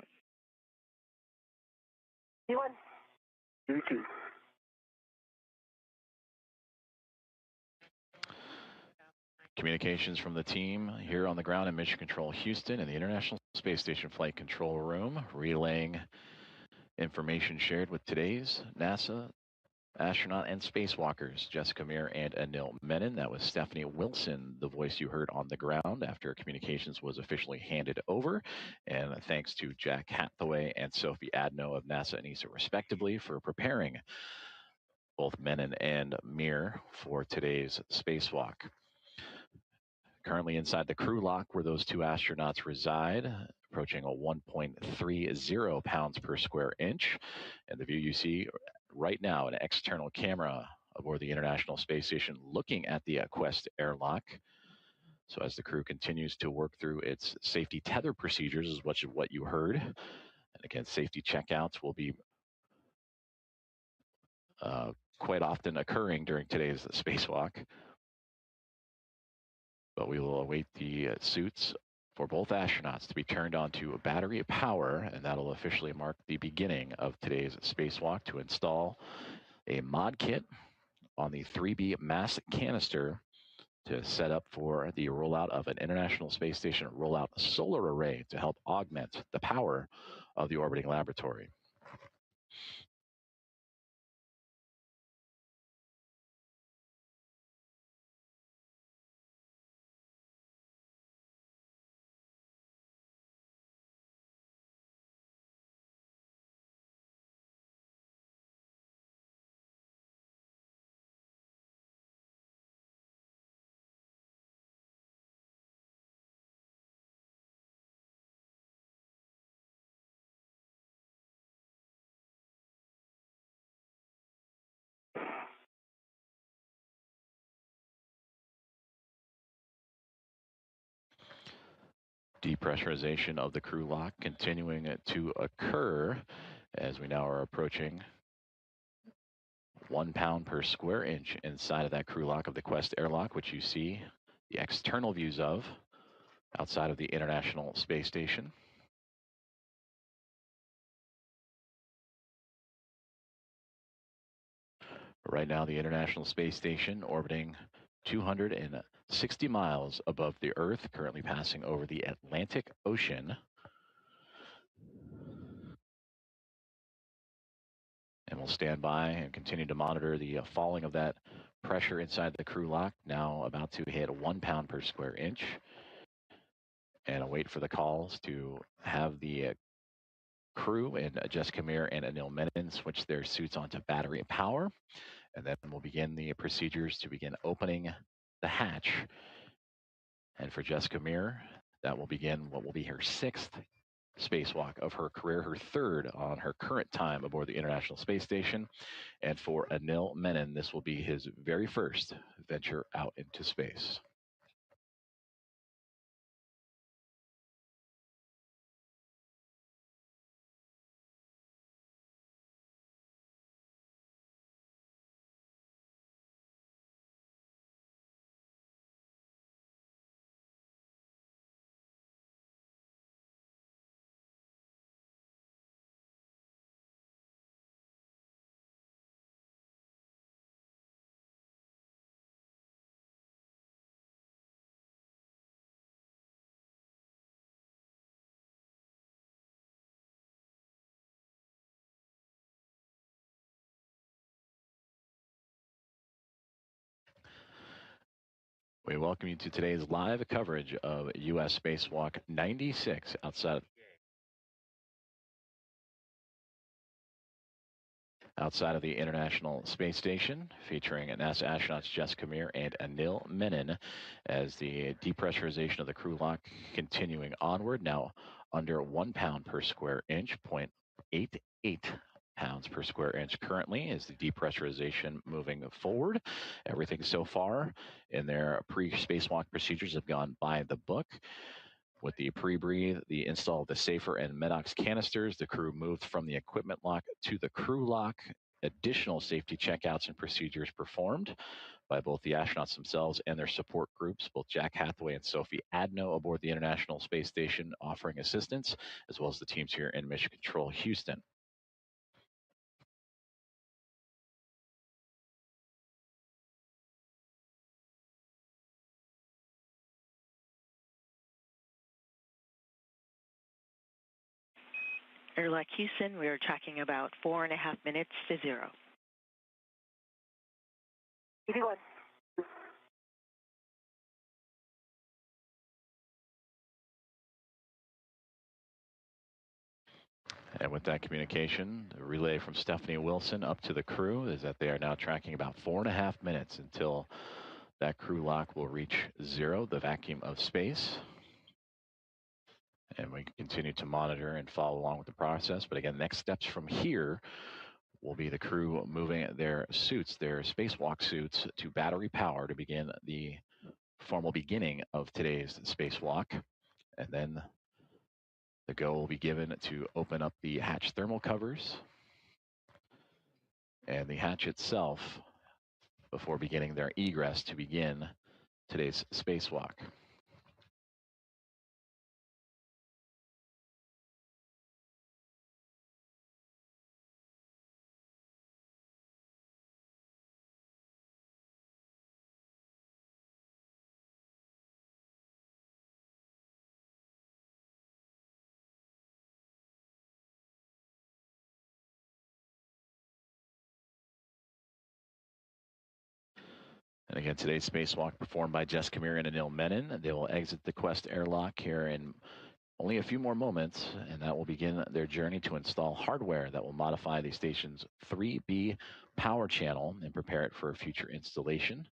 EV1. EV2. Communications from the team here on the ground in Mission Control Houston in the International Space Station Flight Control Room, relaying information shared with today's NASA astronaut and spacewalkers, Jessica Meir and Anil Menon. That was Stephanie Wilson, the voice you heard on the ground after communications was officially handed over. And thanks to Jack Hathaway and Sophie Adno of NASA and ESA, respectively, for preparing both Menon and Meir for today's spacewalk. Currently inside the crew lock where those two astronauts reside, approaching a 1.30 pounds per square inch. And the view you see right now, an external camera aboard the International Space Station looking at the Quest airlock. So as the crew continues to work through its safety tether procedures is what you heard. And again, safety checkouts will be quite often occurring during today's spacewalk. But we will await the suits for both astronauts to be turned on to battery power, and that'll officially mark the beginning of today's spacewalk to install a mod kit on the 3B mass canister to set up for the rollout of an International Space Station rollout solar array to help augment the power of the orbiting laboratory. Depressurization of the crew lock continuing to occur as we now are approaching 1 pound per square inch inside of that crew lock of the Quest airlock, which you see the external views of outside of the International Space Station. Right now, the International Space Station orbiting 260 miles above the Earth, currently passing over the Atlantic Ocean. And we'll stand by and continue to monitor the falling of that pressure inside the crew lock, now about to hit 1 pound per square inch. And I'll wait for the calls to have the crew and Jessica Meir and Anil Menon switch their suits onto battery power. And then we'll begin the procedures to begin opening the hatch. And for Jessica Meir, that will begin what will be her 6th spacewalk of her career, her 3rd on her current time aboard the International Space Station. And for Anil Menon, this will be his very first venture out into space. We welcome you to today's live coverage of U.S. Spacewalk 96 outside of the International Space Station, featuring NASA astronauts Jessica Meir and Anil Menon as the depressurization of the crew lock continuing onward, now under 1 pound per square inch, 0.88 pounds per square inch currently is the depressurization moving forward. Everything so far in their pre-spacewalk procedures have gone by the book. With the pre-breathe, the install of the safer and Medox canisters, the crew moved from the equipment lock to the crew lock. Additional safety checkouts and procedures performed by both the astronauts themselves and their support groups, both Jack Hathaway and Sophie Adno aboard the International Space Station offering assistance, as well as the teams here in Mission Control Houston. Airlock Houston, we are tracking about 4.5 minutes to 0. EV1. And with that communication, the relay from Stephanie Wilson up to the crew is that they are now tracking about 4.5 minutes until that crew lock will reach 0, the vacuum of space. And we continue to monitor and follow along with the process. But again, next steps from here will be the crew moving their suits, their spacewalk suits, to battery power to begin the formal beginning of today's spacewalk. And then the go will be given to open up the hatch thermal covers and the hatch itself before beginning their egress to begin today's spacewalk. And again, today's spacewalk performed by Jess Kamir and Anil Menon. They will exit the Quest airlock here in only a few more moments, and that will begin their journey to install hardware that will modify the station's 3B power channel and prepare it for future installation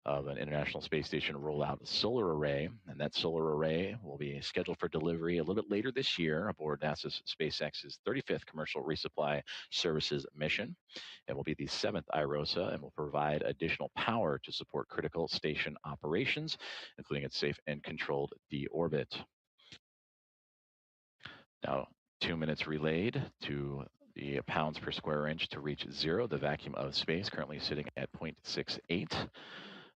of an International Space Station rollout solar array. And that solar array will be scheduled for delivery a little bit later this year aboard NASA's SpaceX's 35th commercial resupply services mission. It will be the 7th IROSA and will provide additional power to support critical station operations, including its safe and controlled deorbit. Now, 2 minutes relayed to the pounds per square inch to reach zero. The vacuum of space currently sitting at 0.68.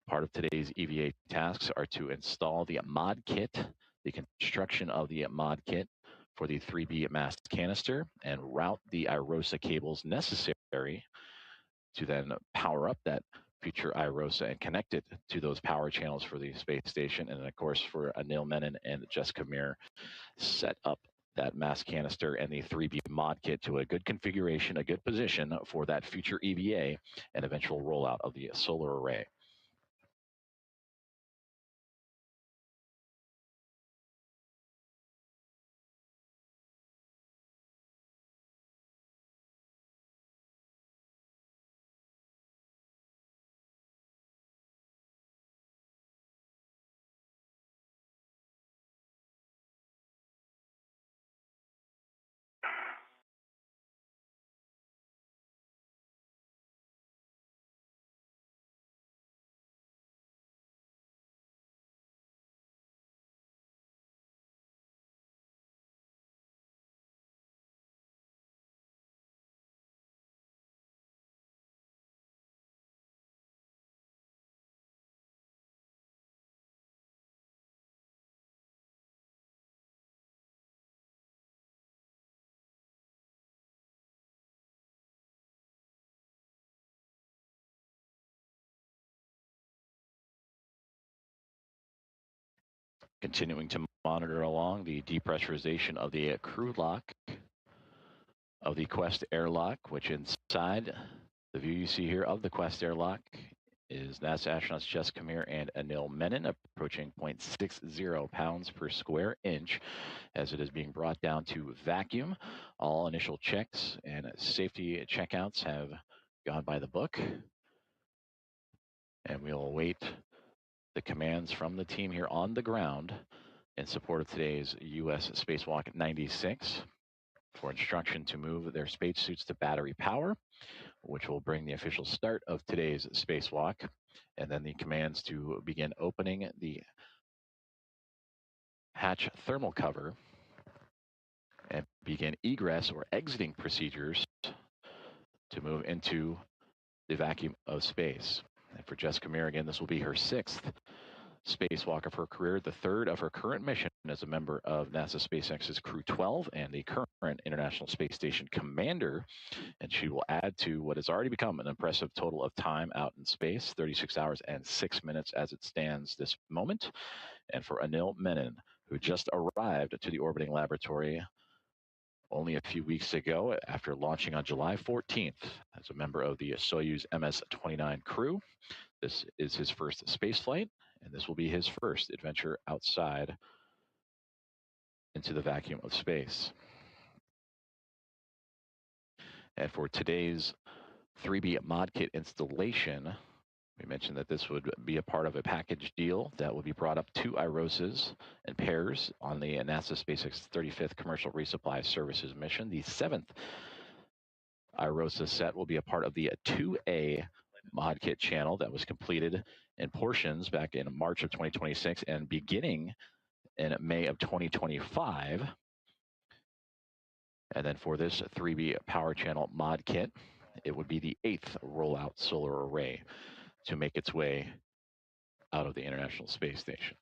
Part of today's EVA tasks are to install the mod kit, the construction of the mod kit for the 3B mast canister, and route the IROSA cables necessary to then power up that future IROSA and connect it to those power channels for the space station. And then, of course, for Anil Menon and Jess Kamir, set up that mast canister and the 3B mod kit to a good configuration, a good position for that future EVA and eventual rollout of the solar array. Continuing to monitor along the depressurization of the crew lock of the Quest airlock, which inside the view you see here of the Quest airlock is NASA astronauts Jess Kamir and Anil Menon, approaching 0.60 pounds per square inch as it is being brought down to vacuum. All initial checks and safety checkouts have gone by the book, and we'll await the commands from the team here on the ground in support of today's U.S. Spacewalk 96 for instruction to move their spacesuits to battery power, which will bring the official start of today's spacewalk, and then the commands to begin opening the hatch thermal cover and begin egress or exiting procedures to move into the vacuum of space. And for Jess Kamir, again, this will be her 6th spacewalk of her career, the 3rd of her current mission as a member of NASA SpaceX's Crew 12 and the current International Space Station commander. And she will add to what has already become an impressive total of time out in space, 36 hours and 6 minutes as it stands this moment. And for Anil Menon, who just arrived to the orbiting laboratory only a few weeks ago after launching on July 14th as a member of the Soyuz MS-29 crew. This is his first space flight, and this will be his first adventure outside into the vacuum of space. And for today's 3B mod kit installation, we mentioned that this would be a part of a package deal that would be brought up to IROSAs and pairs on the NASA SpaceX 35th Commercial Resupply Services mission. The 7th IROSA set will be a part of the 2A mod kit channel that was completed in portions back in March of 2026 and beginning in May of 2025. And then for this 3B power channel mod kit, it would be the 8th rollout solar array to make its way out of the International Space Station.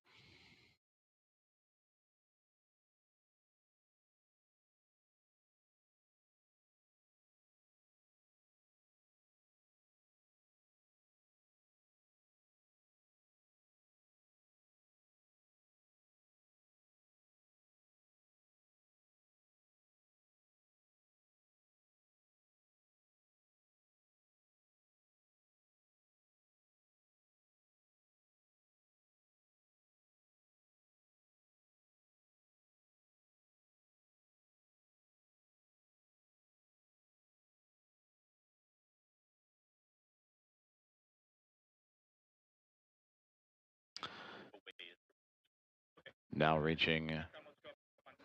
Now reaching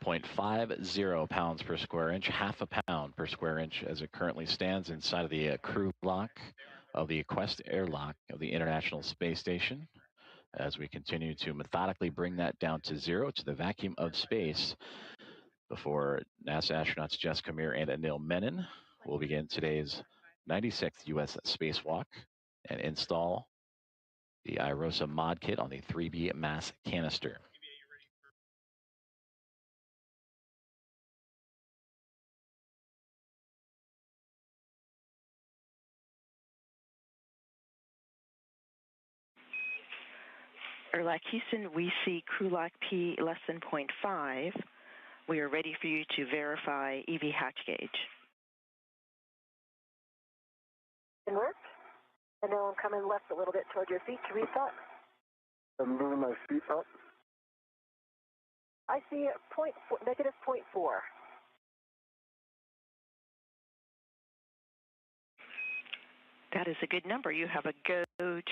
0.50 pounds per square inch, half a pound per square inch as it currently stands inside of the crew lock of the Quest airlock of the International Space Station. As we continue to methodically bring that down to zero, to the vacuum of space, before NASA astronauts Jess Kamir and Anil Menon will begin today's 96th U.S. spacewalk and install the IROSA mod kit on the 3B mass canister. Airlock Houston, we see crew lock P less than 0.5. We are ready for you to verify EV hatch gauge. Can work. And now I'm coming left a little bit toward your feet to reset. I'm moving my feet up. I see negative 0.4. That is a good number. You have a go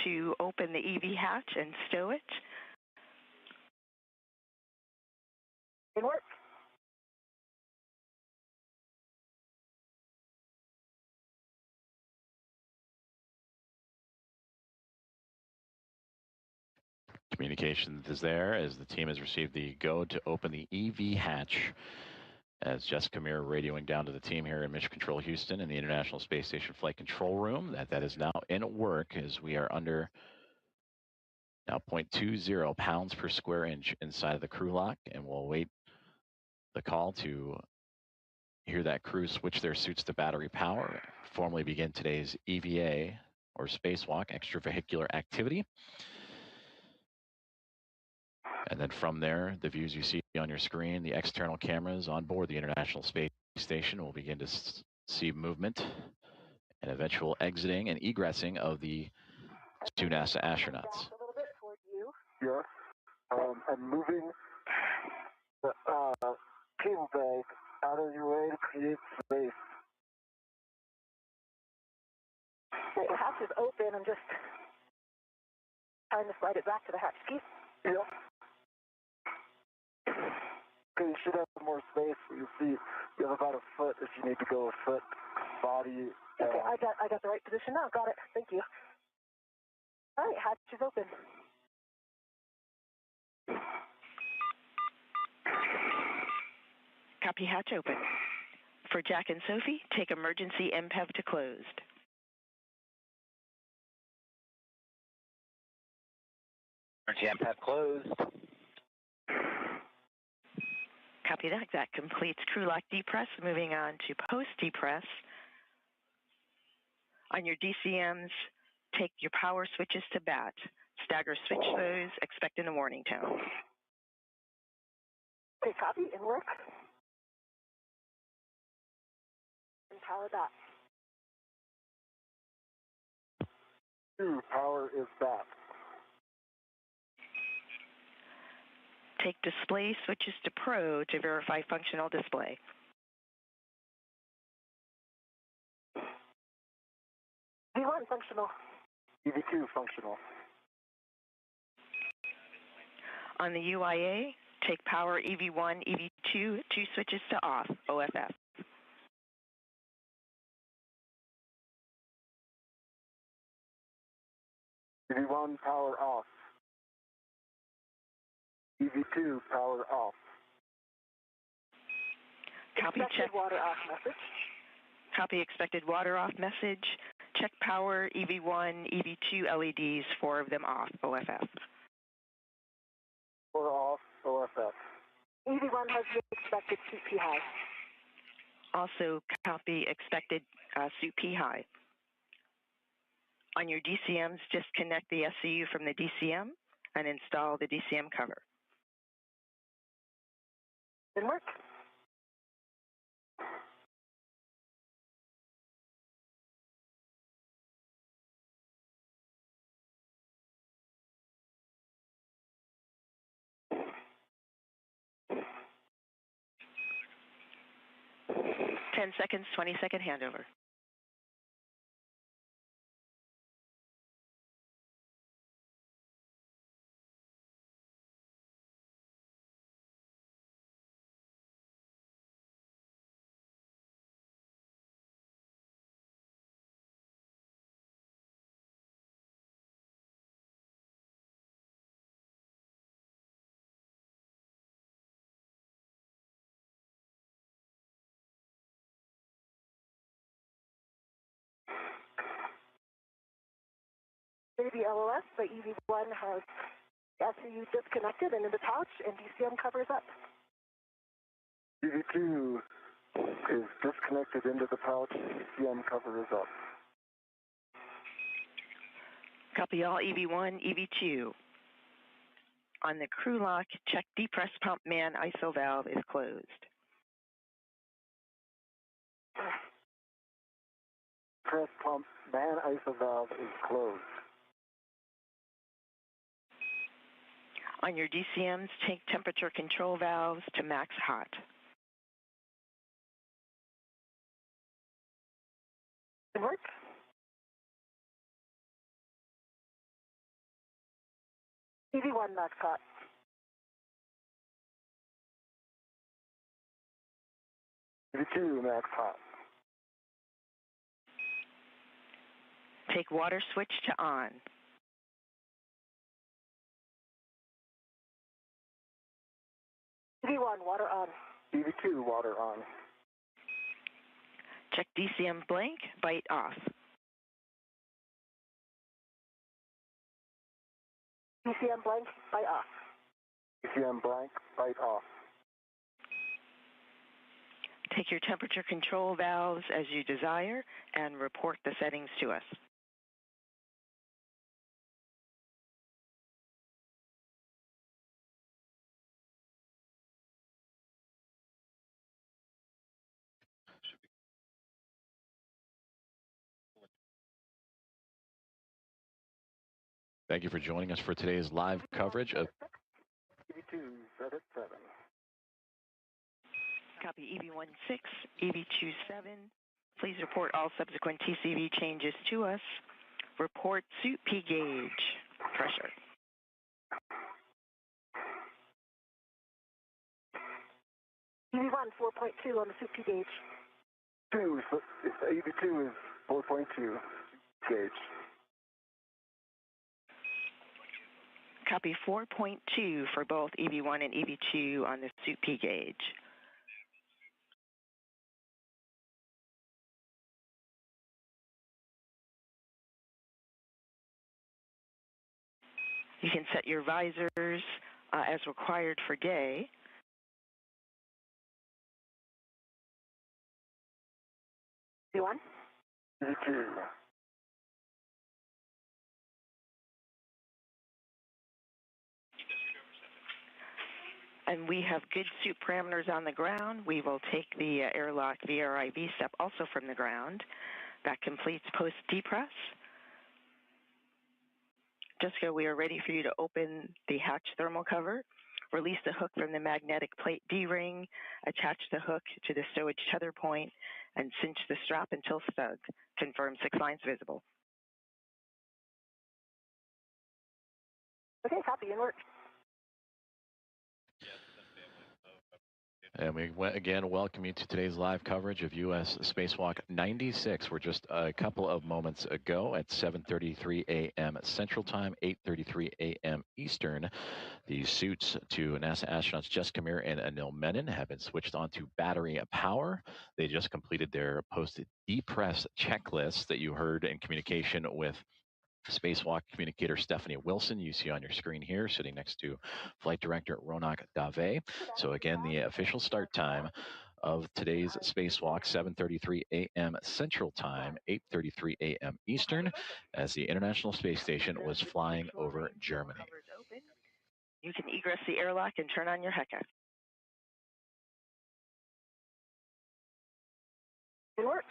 to open the EV hatch and stow it. Can work. Communication is there as the team has received the go to open the EV hatch. As Jess Kamir radioing down to the team here in Mission Control Houston in the International Space Station Flight Control Room. That is now in work as we are under now 0.20 pounds per square inch inside of the crew lock, and we'll wait the call to hear that crew switch their suits to battery power, formally begin today's EVA or spacewalk, extravehicular activity. And then from there, the views you see on your screen, the external cameras on board the International Space Station will begin to see movement and eventual exiting and egressing of the two NASA astronauts. A little bit toward you. Yes. I'm moving the cable bag out of your way to create space. The hatch is open. I'm just trying to slide it back to the hatch key. Yep. Okay, you should have more space for your feet. You have about a foot if you need to go a foot. Body. Okay, I got the right position now. Got it. Thank you. All right, hatch is open. Copy, hatch open. For Jack and Sophie, take emergency MPEV to closed. Emergency MPEV closed. Copy that. That completes crew lock depress. Moving on to post depress. On your DCMs, take your power switches to bat. Stagger switch those. Expect in a warning tone. Okay, copy and work. And power back. 2, power is back. Take display switches to pro to verify functional display. V1 functional. EV2 functional. On the UIA, take power EV1, EV2, 2 switches to off, OFF. EV1 power off. EV2 power off. Copy, Expected check. water off message. Copy expected water off message. Check power EV1, EV2 LEDs, 4 of them off, OFF. 4 off, OFF. EV1 has the expected CP high. Also copy expected suit P high. On your DCMs, just connect the SCU from the DCM and install the DCM cover. Good work. Ten seconds, 20-second handover. the LOS, but EV1 has SCU disconnected and in the pouch, and DCM covers up. EV2 is disconnected into the pouch, DCM cover is up. Copy all EV1, EV2. On the crew lock, check depress pump man ISO valve is closed. Press pump man ISO valve is closed. On your DCMs, take temperature control valves to max hot. Good work. EV1 max hot. EV2 max hot. Take water switch to on. EV1 water on. EV2 water on. Check DCM blank, bite off. DCM blank, bite off. DCM blank, bite off. Take your temperature control valves as you desire and report the settings to us. Thank you for joining us for today's live coverage of EV2 set at 7. Copy EV16, EV27. Please report all subsequent TCV changes to us. Report suit P gauge pressure. EV1 4.2 on the suit P gauge. EV2 is 4.2 gauge. Copy 4.2 for both EV1 and EV2 on the suit P gauge. You can set your visors as required for day. EV1. EV2. And we have good suit parameters on the ground. We will take the airlock VRIV step also from the ground. That completes post-depress. Jessica, we are ready for you to open the hatch thermal cover. Release the hook from the magnetic plate D-ring, attach the hook to the stowage tether point, and cinch the strap until snug. Confirm 6 lines visible. Okay, copy and work. And we again welcome you to today's live coverage of U.S. Spacewalk 96. We're just a couple of moments ago at 7:33 a.m. Central Time, 8:33 a.m. Eastern. The suits to NASA astronauts Jessica Meir and Anil Menon have been switched on to battery power. They just completed their post-depress checklist that you heard in communication with Spacewalk communicator Stephanie Wilson, you see on your screen here, sitting next to Flight Director Ronak Dave. So again, the official start time of today's Spacewalk, 7:33 a.m. Central Time, 8:33 a.m. Eastern, as the International Space Station was flying over Germany. You can egress the airlock and turn on your HECA. Good work.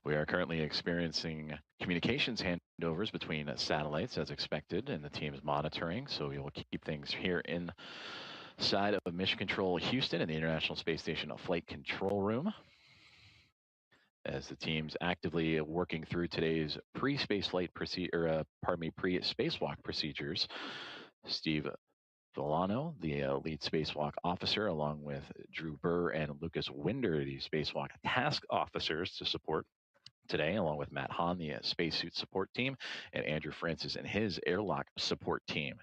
We are currently experiencing communications handovers between satellites as expected, and the team is monitoring, so we will keep things here inside of Mission Control Houston in the International Space Station Flight Control Room, as the team's actively working through today's pre-spacewalk procedures. Steve Villano, the lead spacewalk officer, along with Drew Burr and Lucas Winder, the spacewalk task officers to support today, along with Matt Hahn, the spacesuit support team, and Andrew Francis and his airlock support team.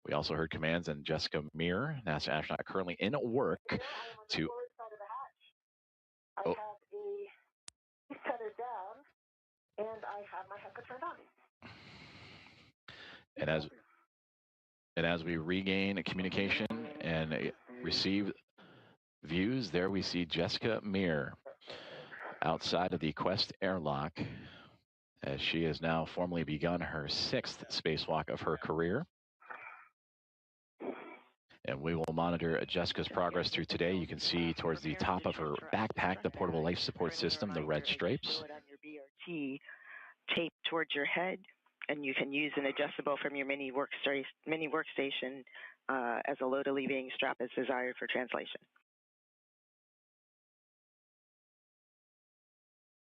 We also heard commands on Jessica Meir, NASA astronaut currently in work to... I have a tether down. And I have my HECA turned on. And as we regain communication and receive views, there we see Jessica Meir outside of the Quest airlock as she has now formally begun her 6th spacewalk of her career. And we will monitor Jessica's progress through today. You can see towards the top of her backpack, the portable life support system, the red stripes. On your BRT, tape towards your head, and you can use an adjustable from your mini workstation as a load alleviating strap as desired for translation.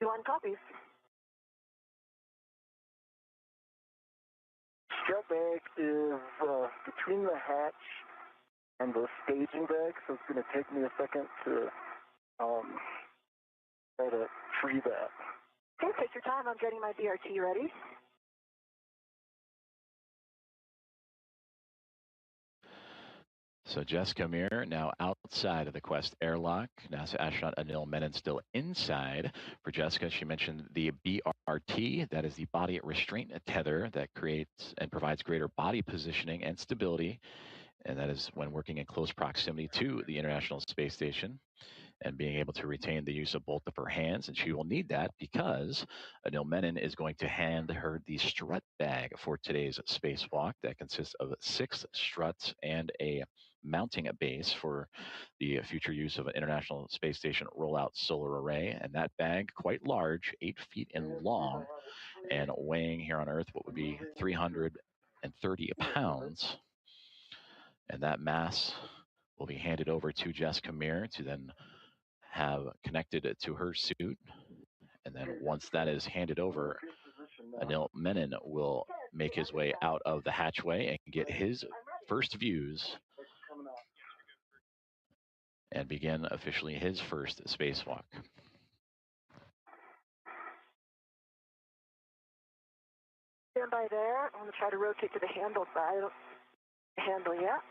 You want copies? Strap bag is between the hatch and the staging bag, so it's going to take me a second to try to free that. Okay, take your time. I'm getting my BRT ready. So Jessica Meir now outside of the Quest airlock. NASA astronaut Anil Menon still inside. For Jessica, she mentioned the BRT. That is the body restraint tether that creates and provides greater body positioning and stability. And that is when working in close proximity to the International Space Station and being able to retain the use of both of her hands. And she will need that because Anil Menon is going to hand her the strut bag for today's spacewalk that consists of 6 struts and a mounting base for the future use of an International Space Station rollout solar array. And that bag, quite large, 8 feet in long, and weighing here on Earth what would be 330 pounds. And that mass will be handed over to Jessica Meir to then have connected to her suit. And then once that is handed over, Anil Menon will make his way out of the hatchway and get his first views and begin officially his first spacewalk. Stand by there. I'm going to try to rotate to the handle side. I don't the handle yet.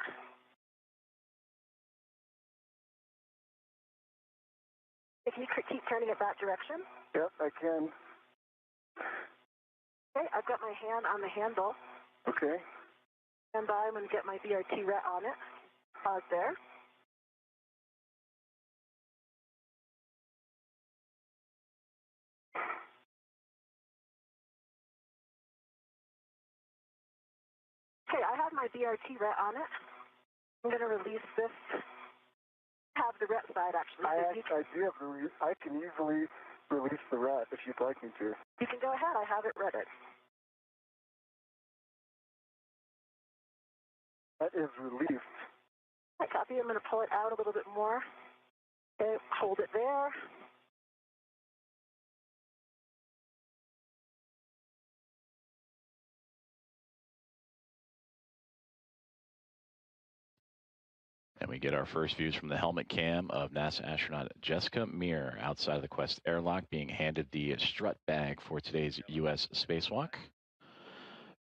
If you could keep turning it that direction. Yep, I can. Okay, I've got my hand on the handle. Okay. Stand by. I'm going to get my BRT ret on it. Pause there. Okay, I have my BRT ret on it. I'm going to release this. Have the ret side actually. I do have I can easily release the ret if you'd like me to. You can go ahead. I have it retted. That is released. I copy. I'm going to pull it out a little bit more. Okay, hold it there. And we get our first views from the helmet cam of NASA astronaut Jessica Meir outside of the Quest airlock being handed the strut bag for today's U.S. spacewalk.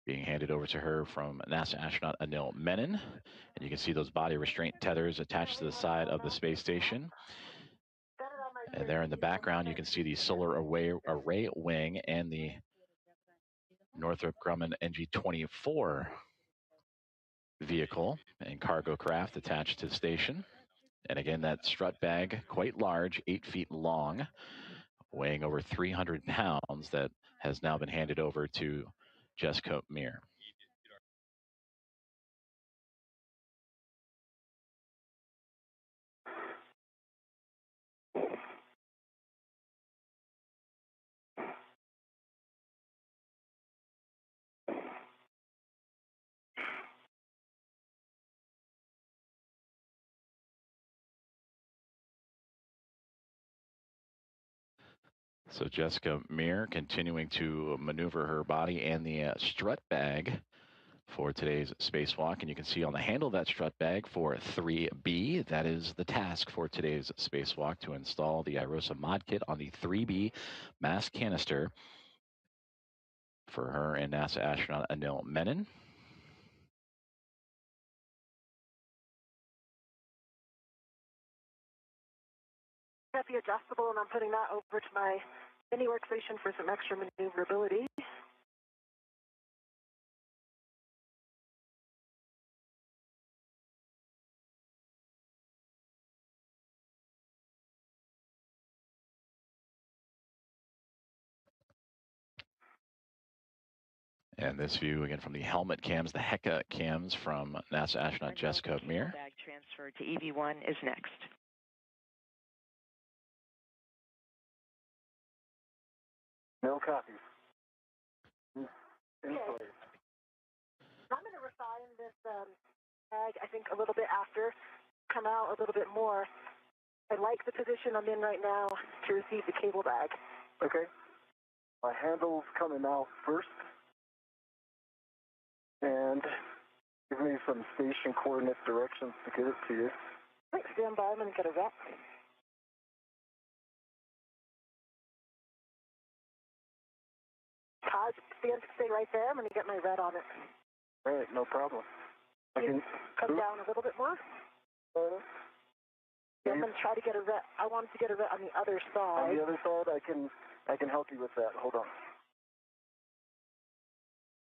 Being handed over to her from NASA astronaut Anil Menon. And you can see those body restraint tethers attached to the side of the space station. And there in the background, you can see the solar array wing and the Northrop Grumman NG-24 vehicle and cargo craft attached to the station. And again, that strut bag, quite large, 8 feet long, weighing over 300 pounds, that has now been handed over to Jessica Meir. So Jessica Meir continuing to maneuver her body and the strut bag for today's spacewalk. And you can see on the handle of that strut bag for 3B, that is the task for today's spacewalk, to install the IROSA mod kit on the 3B mass canister for her and NASA astronaut Anil Menon. Got the adjustable, and I'm putting that over to my mini workstation for some extra maneuverability. And this view again from the helmet cams, the HECA cams from NASA astronaut Jessica Meir. Bag transfer to EV1 is next. No copies. In Okay. place. I'm going to refine this bag, I think, a little bit after, come out a little bit more. I like the position I'm in right now to receive the cable bag. Okay. My handle's coming out first. And give me some station coordinate directions to get it to you. Right, stand by, I'm going to get a rep. Todd, stay right there. I'm going to get my red on it. All right, no problem. I Can can you come down a little bit more? Yeah, I'm going to try to get a red. I wanted to get a red on the other side. On the other side, I can help you with that. Hold on.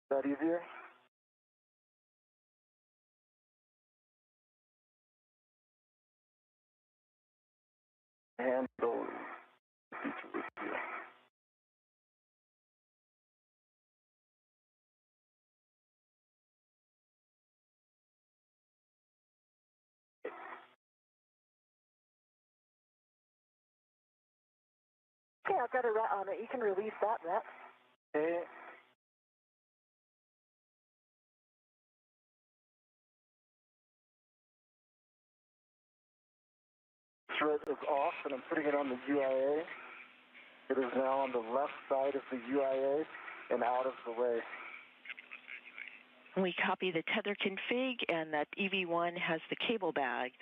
Is that easier? Handle. Okay, I've got a ret on it. You can release that ret. Okay. Thread is off, and I'm putting it on the UIA. It is now on the left side of the UIA and out of the way. We copy the tether config, and that EV1 has the cable bag.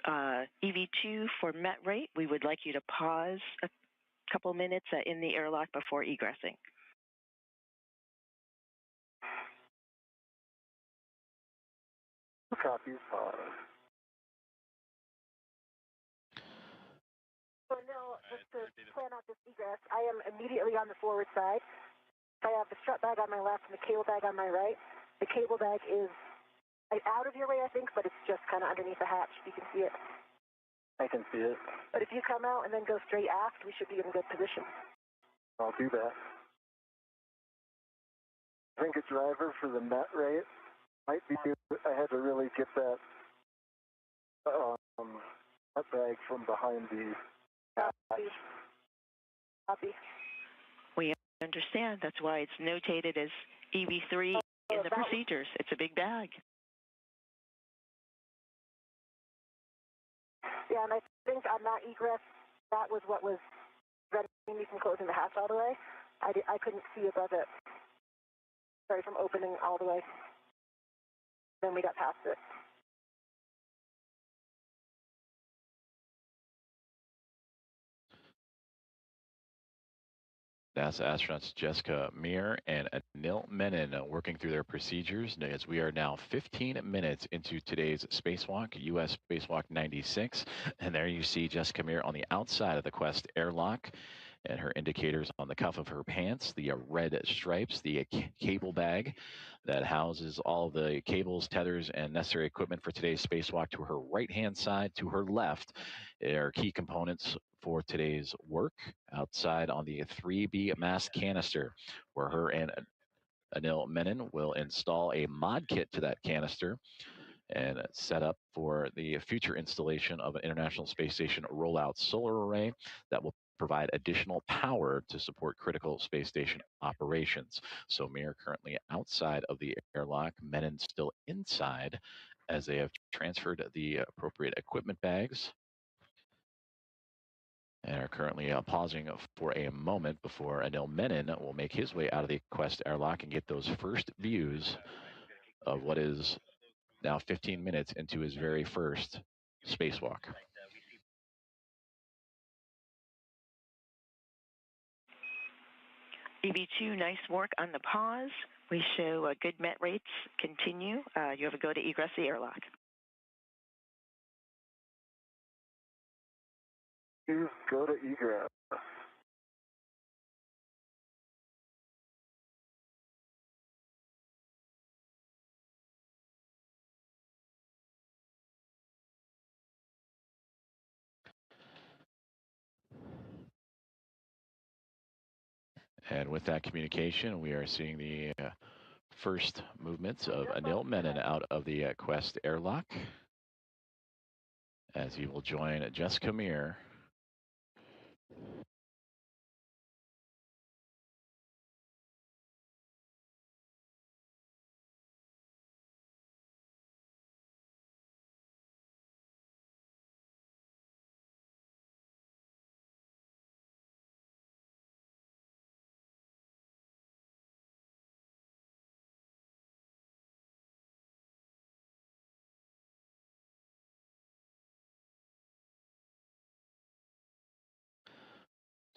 EV2 for met rate, we would like you to pause a couple minutes in the airlock before egressing. Copies. So no, just to plan out this egress, I am immediately on the forward side. I have the strut bag on my left and the cable bag on my right. The cable bag is out of your way, I think, but it's just kind of underneath the hatch. You can see it. I can see it. But if you come out and then go straight aft, we should be in good position. I'll do that. I think a driver for the net rate might be. I had to really get that net bag from behind the hatch. Copy. We understand. That's why it's notated as EV3 in the procedures. It's a big bag. Yeah, and I think on that egress, that was what was preventing me from closing the hatch all the way. I couldn't see above it. Sorry, from opening all the way. Then we got past it. NASA astronauts Jessica Meir and Anil Menon working through their procedures as we are now 15 minutes into today's spacewalk, U.S. Spacewalk 96. And there you see Jessica Meir on the outside of the Quest airlock and her indicators on the cuff of her pants, the red stripes, the cable bag that houses all the cables, tethers, and necessary equipment for today's spacewalk. To her right-hand side, to her left, are key components for today's work. Outside on the 3B mast canister, where her and Anil Menon will install a mod kit to that canister and set up for the future installation of an International Space Station rollout solar array that will provide additional power to support critical space station operations. So Meir currently outside of the airlock, Menon still inside as they have transferred the appropriate equipment bags and are currently pausing for a moment before Anil Menon will make his way out of the Quest airlock and get those first views of what is now 15 minutes into his very first spacewalk. EV2, nice work on the pause. We show good met rates continue. You have a go to egress the airlock. Please go to egress. And with that communication, we are seeing the first movements of Anil Menon out of the Quest airlock as he will join Jessica Meir.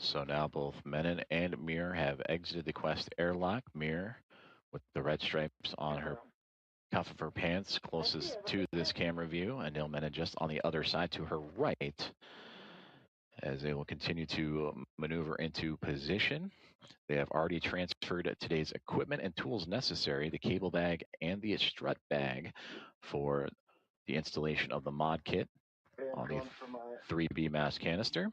So now both Menon and Meir have exited the Quest airlock. Meir with the red stripes on her cuff of her pants closest to this camera view. Anil Menon just on the other side to her right as they will continue to maneuver into position. They have already transferred today's equipment and tools necessary, the cable bag and the strut bag for the installation of the mod kit on the 3B mass canister.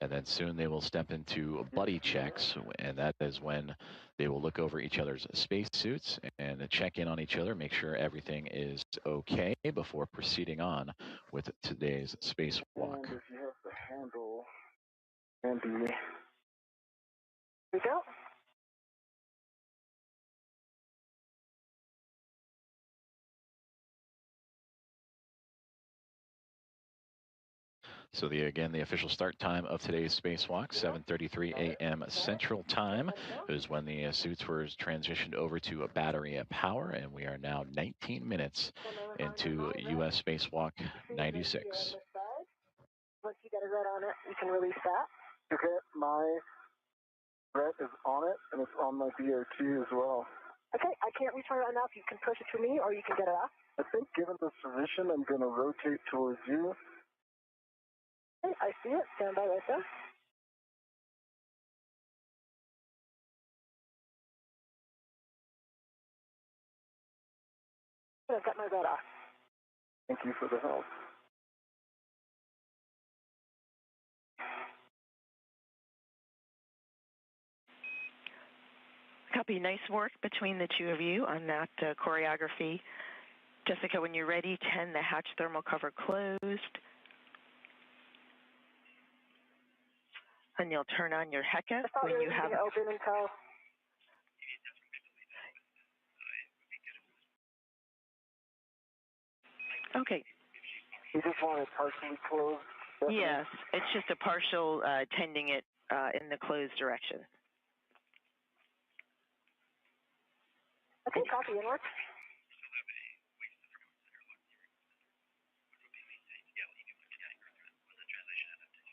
And then soon they will step into buddy checks, and that is when they will look over each other's spacesuits and check in on each other, make sure everything is okay before proceeding on with today's spacewalk. And if you have the handle, Andy. Here we go. So the official start time of today's spacewalk, 7:33 a.m. Central Time, is when the suits were transitioned over to a battery power, and we are now 19 minutes into U.S. Spacewalk 96. Once you get a red on it, you can release that. Okay, my red is on it, and it's on my BRT as well. Okay, I can't return it enough. You can push it to me, or you can get it off. I think given this position, I'm going to rotate towards you. Okay, I see it. Stand by right there. I've got my red off. Thank you for the help. Copy. Nice work between the two of you on that choreography. Jessica, when you're ready, 10, the hatch thermal cover closed. And you'll turn on your HECA when you have... Open until... Okay. You just want it partially closed? Definitely. Yes, it's just a partial tending it in the closed direction. Okay, copy, inward.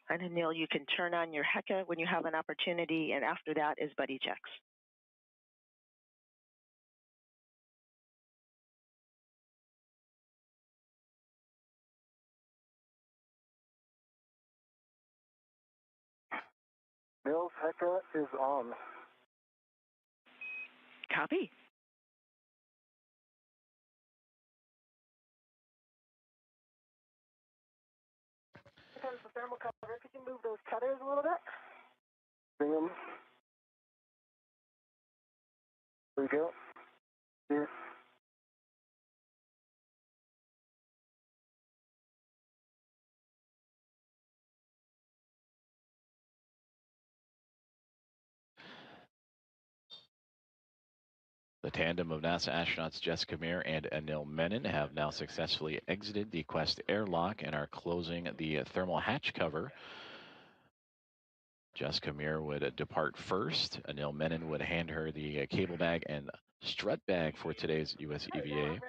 And Anil, you can turn on your HECA when you have an opportunity, and after that is buddy checks. Bill's HECA is on. Copy. Here comes the thermal cover. If you can move those tethers a little bit. Bring them. There we go. Here. The tandem of NASA astronauts Jessica Meir and Anil Menon have now successfully exited the Quest airlock and are closing the thermal hatch cover. Jessica Meir would depart first. Anil Menon would hand her the cable bag and strut bag for today's US EVA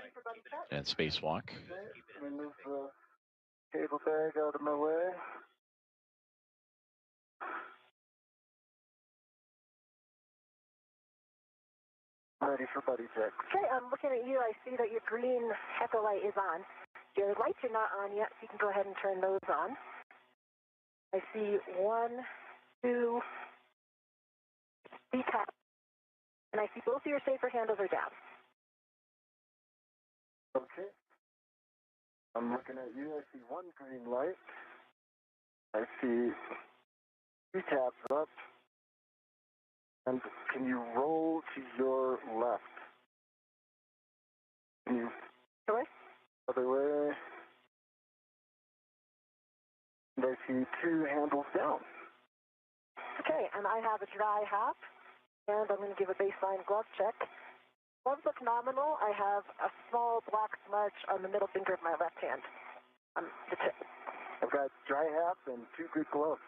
and spacewalk. Okay, let me move the cable bag out of my way. Ready for buddy check. Okay, I'm looking at you. I see that your green HECA light is on. Your lights are not on yet, so you can go ahead and turn those on. I see 1, 2, 3 taps, and I see both of your safer handles are down. Okay. I'm looking at you. I see one green light. I see 2 tabs up. And can you roll to your left? Can you? Sorry? Other way. And I see 2 handles down. Okay, and I have a dry half, and I'm going to give a baseline glove check. Gloves look nominal. I have a small black smudge on the middle finger of my left hand, on the tip. I've got dry half and 2 good gloves.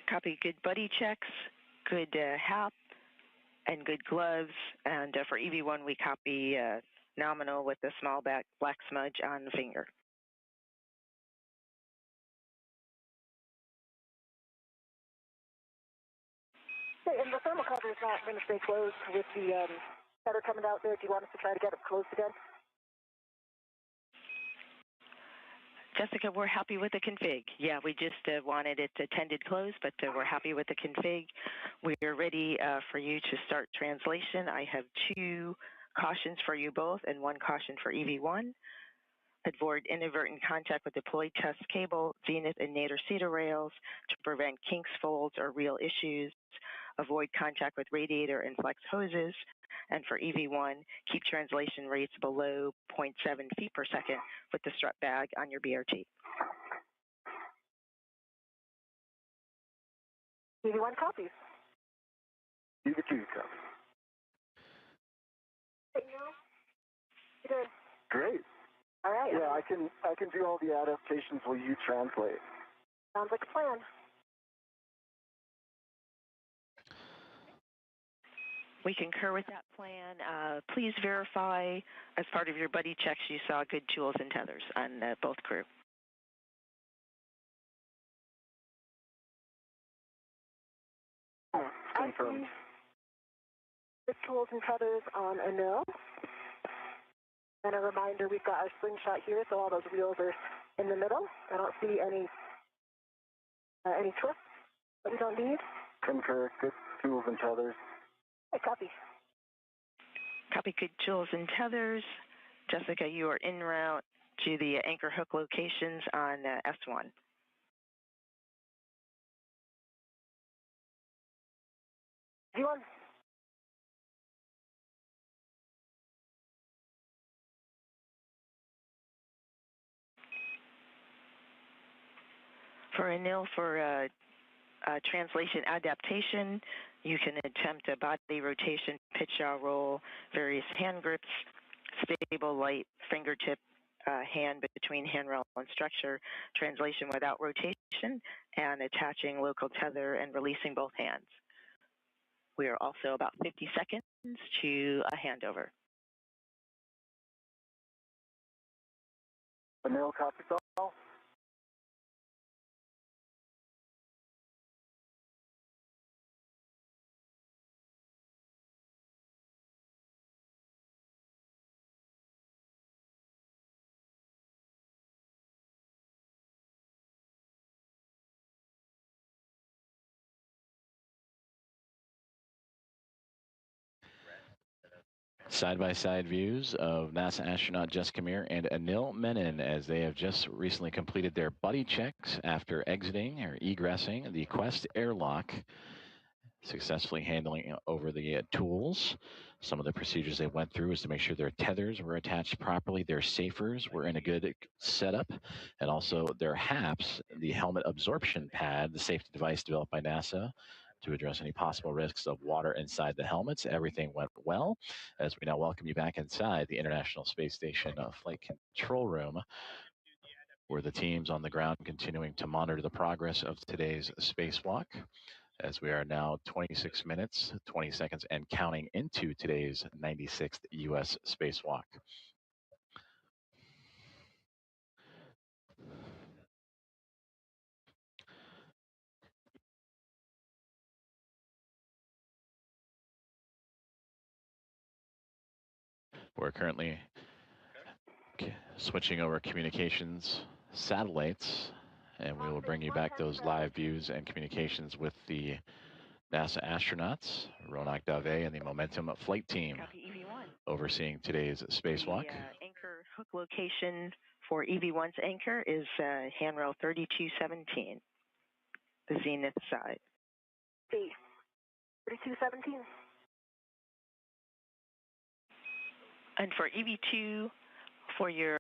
Copy. Good buddy checks, good hap, and good gloves. And for EV1, we copy nominal with the small black smudge on the finger. Okay, and the thermal cover is not going to stay closed with the tether coming out there. Do you want us to try to get it closed again? Jessica, we're happy with the config. Yeah, we just wanted it tended closed, but we're happy with the config. We're ready for you to start translation. I have 2 cautions for you both and 1 caution for EV1. Avoid inadvertent contact with deployed test cable, zenith and nadir cedar rails to prevent kinks, folds, or real issues. Avoid contact with radiator and flex hoses. And for EV1, keep translation rates below 0.7 feet per second with the strut bag on your BRT. EV1 copies. EV2 copies. Hey, Neil? You doing? Great. All right. Yeah, I can do all the adaptations while you translate. Sounds like a plan. We concur with that plan. Please verify as part of your buddy checks you saw good tools and tethers on both crew. Confirmed. The tools and tethers on Anil. And a reminder, we've got our slingshot here, so all those wheels are in the middle. I don't see any twists that we don't need. Concur. Good tools and tethers. Hey, copy. Copy. Good tools and tethers. Jessica, you are en route to the anchor hook locations on S1. V1. For Anil, for translation adaptation, you can attempt a body rotation, pitch yaw roll, various hand grips, stable light fingertip hand between handrail and structure, translation without rotation, and attaching local tether and releasing both hands. We are also about 50 seconds to a handover. Anil copies all. Side-by-side views of NASA astronaut Jessica Meir and Anil Menon as they have just recently completed their buddy checks after exiting or egressing the Quest airlock, successfully handling over the tools. Some of the procedures they went through is to make sure their tethers were attached properly, their safers were in a good setup, and also their HAPS, the helmet absorption pad, the safety device developed by NASA to address any possible risks of water inside the helmets. Everything went well as we now welcome you back inside the International Space Station Flight Control Room, where the teams on the ground continuing to monitor the progress of today's spacewalk, as we are now 26 minutes, 20 seconds, and counting into today's 96th U.S. spacewalk. We're currently switching over communications satellites, and we will bring you back those live views and communications with the NASA astronauts, Ronak Dave and the Momentum flight team overseeing today's spacewalk. The anchor hook location For EV1's anchor is handrail 3217, the zenith side. B, 3217. And for EV2, for your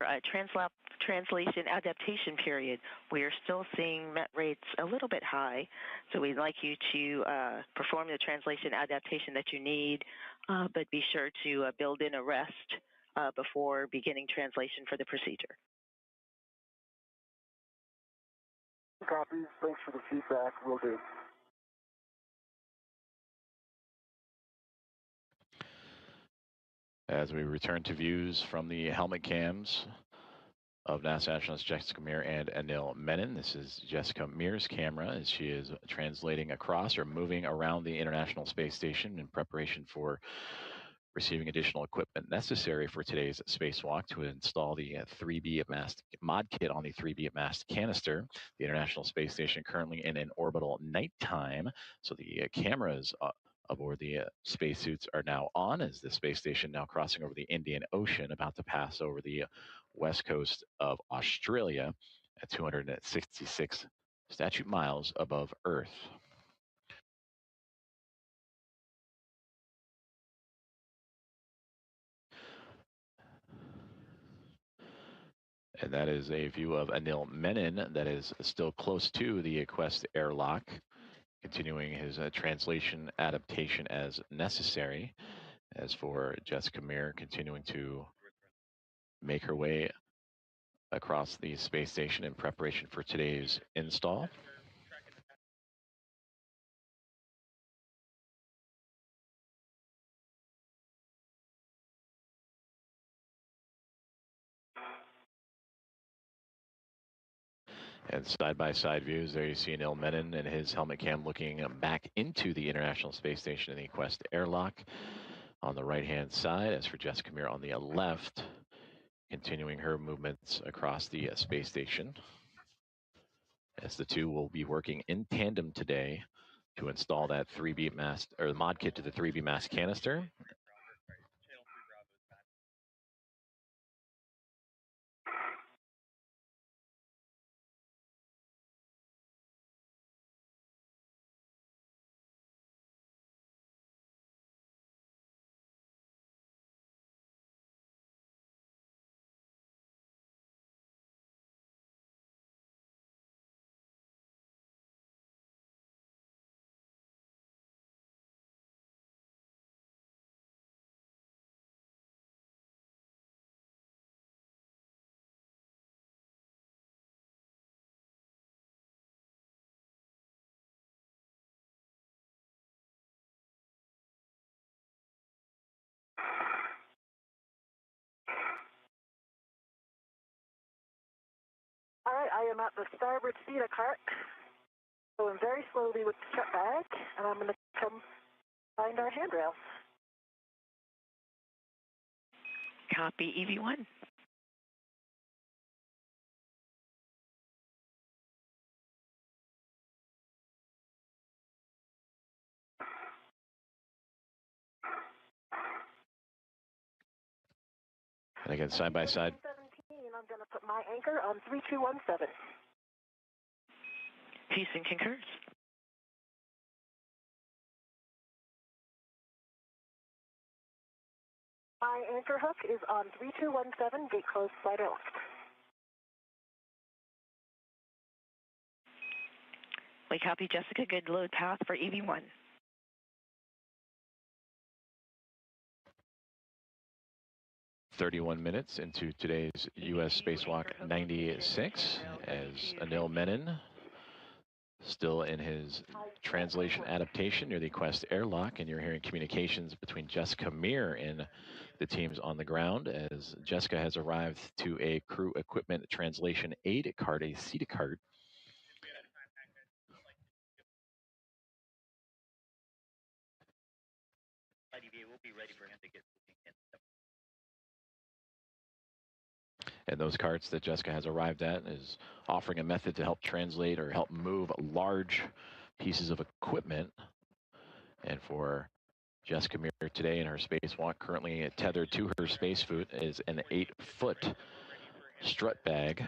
translation adaptation period, we are still seeing met rates a little bit high. So we'd like you to perform the translation adaptation that you need, but be sure to build in a rest before beginning translation for the procedure. Copies. Thanks for the feedback. Will do. As we return to views from the helmet cams of NASA astronauts Jessica Meir and Anil Menon. This is Jessica Meir's camera as she is translating across or moving around the International Space Station in preparation for receiving additional equipment necessary for today's spacewalk to install the 3B mast mod kit on the 3B mast canister. The International Space Station currently in an orbital nighttime, so the cameras aboard the spacesuits are now on as the space station now crossing over the Indian Ocean, about to pass over the west coast of Australia at 266 statute miles above Earth. And that is a view of Anil Menon that is still close to the Quest airlock, continuing his translation adaptation as necessary. As for Jessica Meir, continuing to make her way across the space station in preparation for today's install. And side-by-side views, there you see Anil Menon and his helmet cam looking back into the International Space Station in the Quest airlock on the right-hand side. As for Jessica Meir on the left, continuing her movements across the space station, as the two will be working in tandem today to install that 3B mast, or the mod kit to the 3B mast canister. All right, I am at the starboard seat of cart, going very slowly with the strap bag, and I'm going to come find our handrails. Copy, EV1. And again, side by side. 17, I'm going to put my anchor on 3217. Houston concurs. My anchor hook is on 3217, gate closed, slider left. We copy, Jessica. Good load path for EV1. "31 minutes into today's U.S. Spacewalk 96, as Anil Menon, still in his translation adaptation near the Quest airlock, and you're hearing communications between Jessica Meir and the teams on the ground as Jessica has arrived to a crew equipment translation aid cart, a seat cart. And those carts that Jessica has arrived at is offering a method to help translate or help move large pieces of equipment. And for Jessica Meir today in her spacewalk, currently tethered to her spacesuit, is an 8-foot strut bag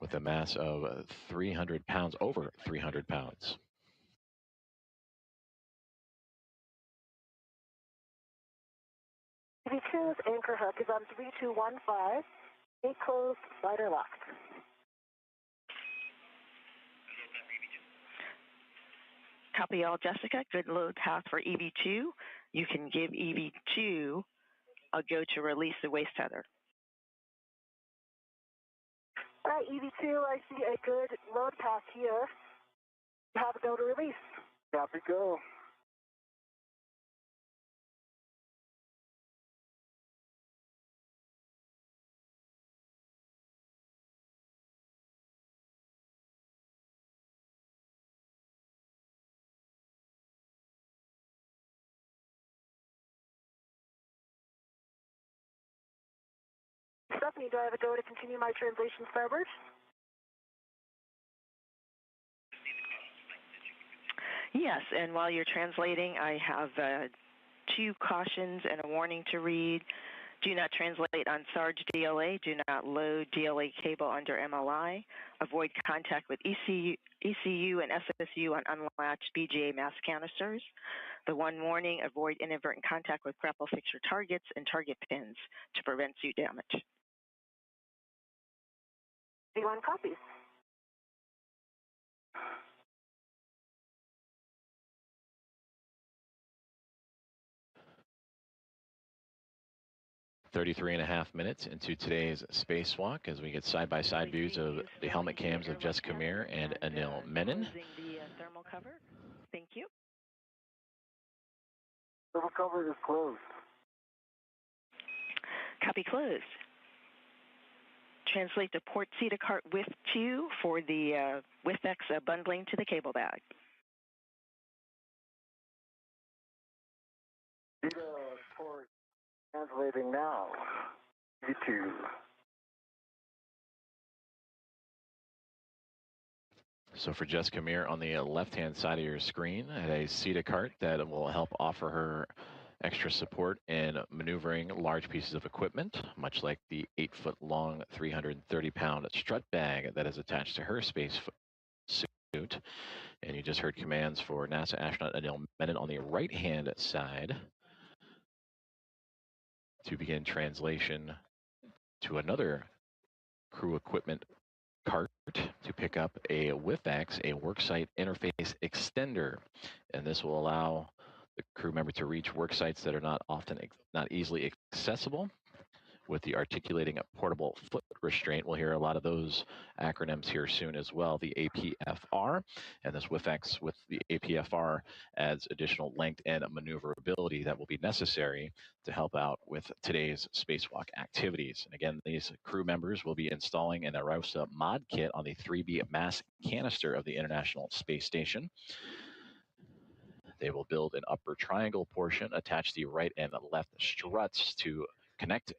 with a mass of 300 pounds, over 300 pounds. EV2's anchor hook is on 3215. Gate closed, slider locked. Copy all, Jessica. Good load path for EV2. You can give EV2 a go to release the waist tether. All right, EV2, I see a good load path here. You have a go to release. Copy, go. Stephanie, do I have a go to continue my translation starboard? Yes, and while you're translating, I have 2 cautions and a warning to read. Do not translate on SARG DLA. Do not load DLA cable under MLI. Avoid contact with ECU and SSU on unlatched BGA mass canisters. The one warning, avoid inadvertent contact with grapple fixture targets and target pins to prevent suit damage. V1 copies. 33.5 minutes into today's spacewalk as we get side-by-side views of the helmet cams of Jessica Meir and Anil Menon. The thermal cover. Thank you. Thermal cover is closed. Copy closed. Translate to port CETA cart with 2 for the WIFX bundling to the cable bag. CETA port translating now. E2. So for Jessica Meir on the left-hand side of your screen, at a CETA cart that will help offer her extra support in maneuvering large pieces of equipment, much like the 8-foot-long, 330-pound strut bag that is attached to her space suit. And you just heard commands for NASA astronaut Anil Menon on the right-hand side to begin translation to another crew equipment cart to pick up a WIFX, a worksite interface extender, and this will allow the crew member to reach work sites that are not easily accessible with the articulating portable foot restraint. We'll hear a lot of those acronyms here soon as well. The APFR, and this WIFX with the APFR adds additional length and maneuverability that will be necessary to help out with today's spacewalk activities. And again, these crew members will be installing an AROSA mod kit on the 3B mass canister of the International Space Station. They will build an upper triangle portion, attach the right and left struts to connect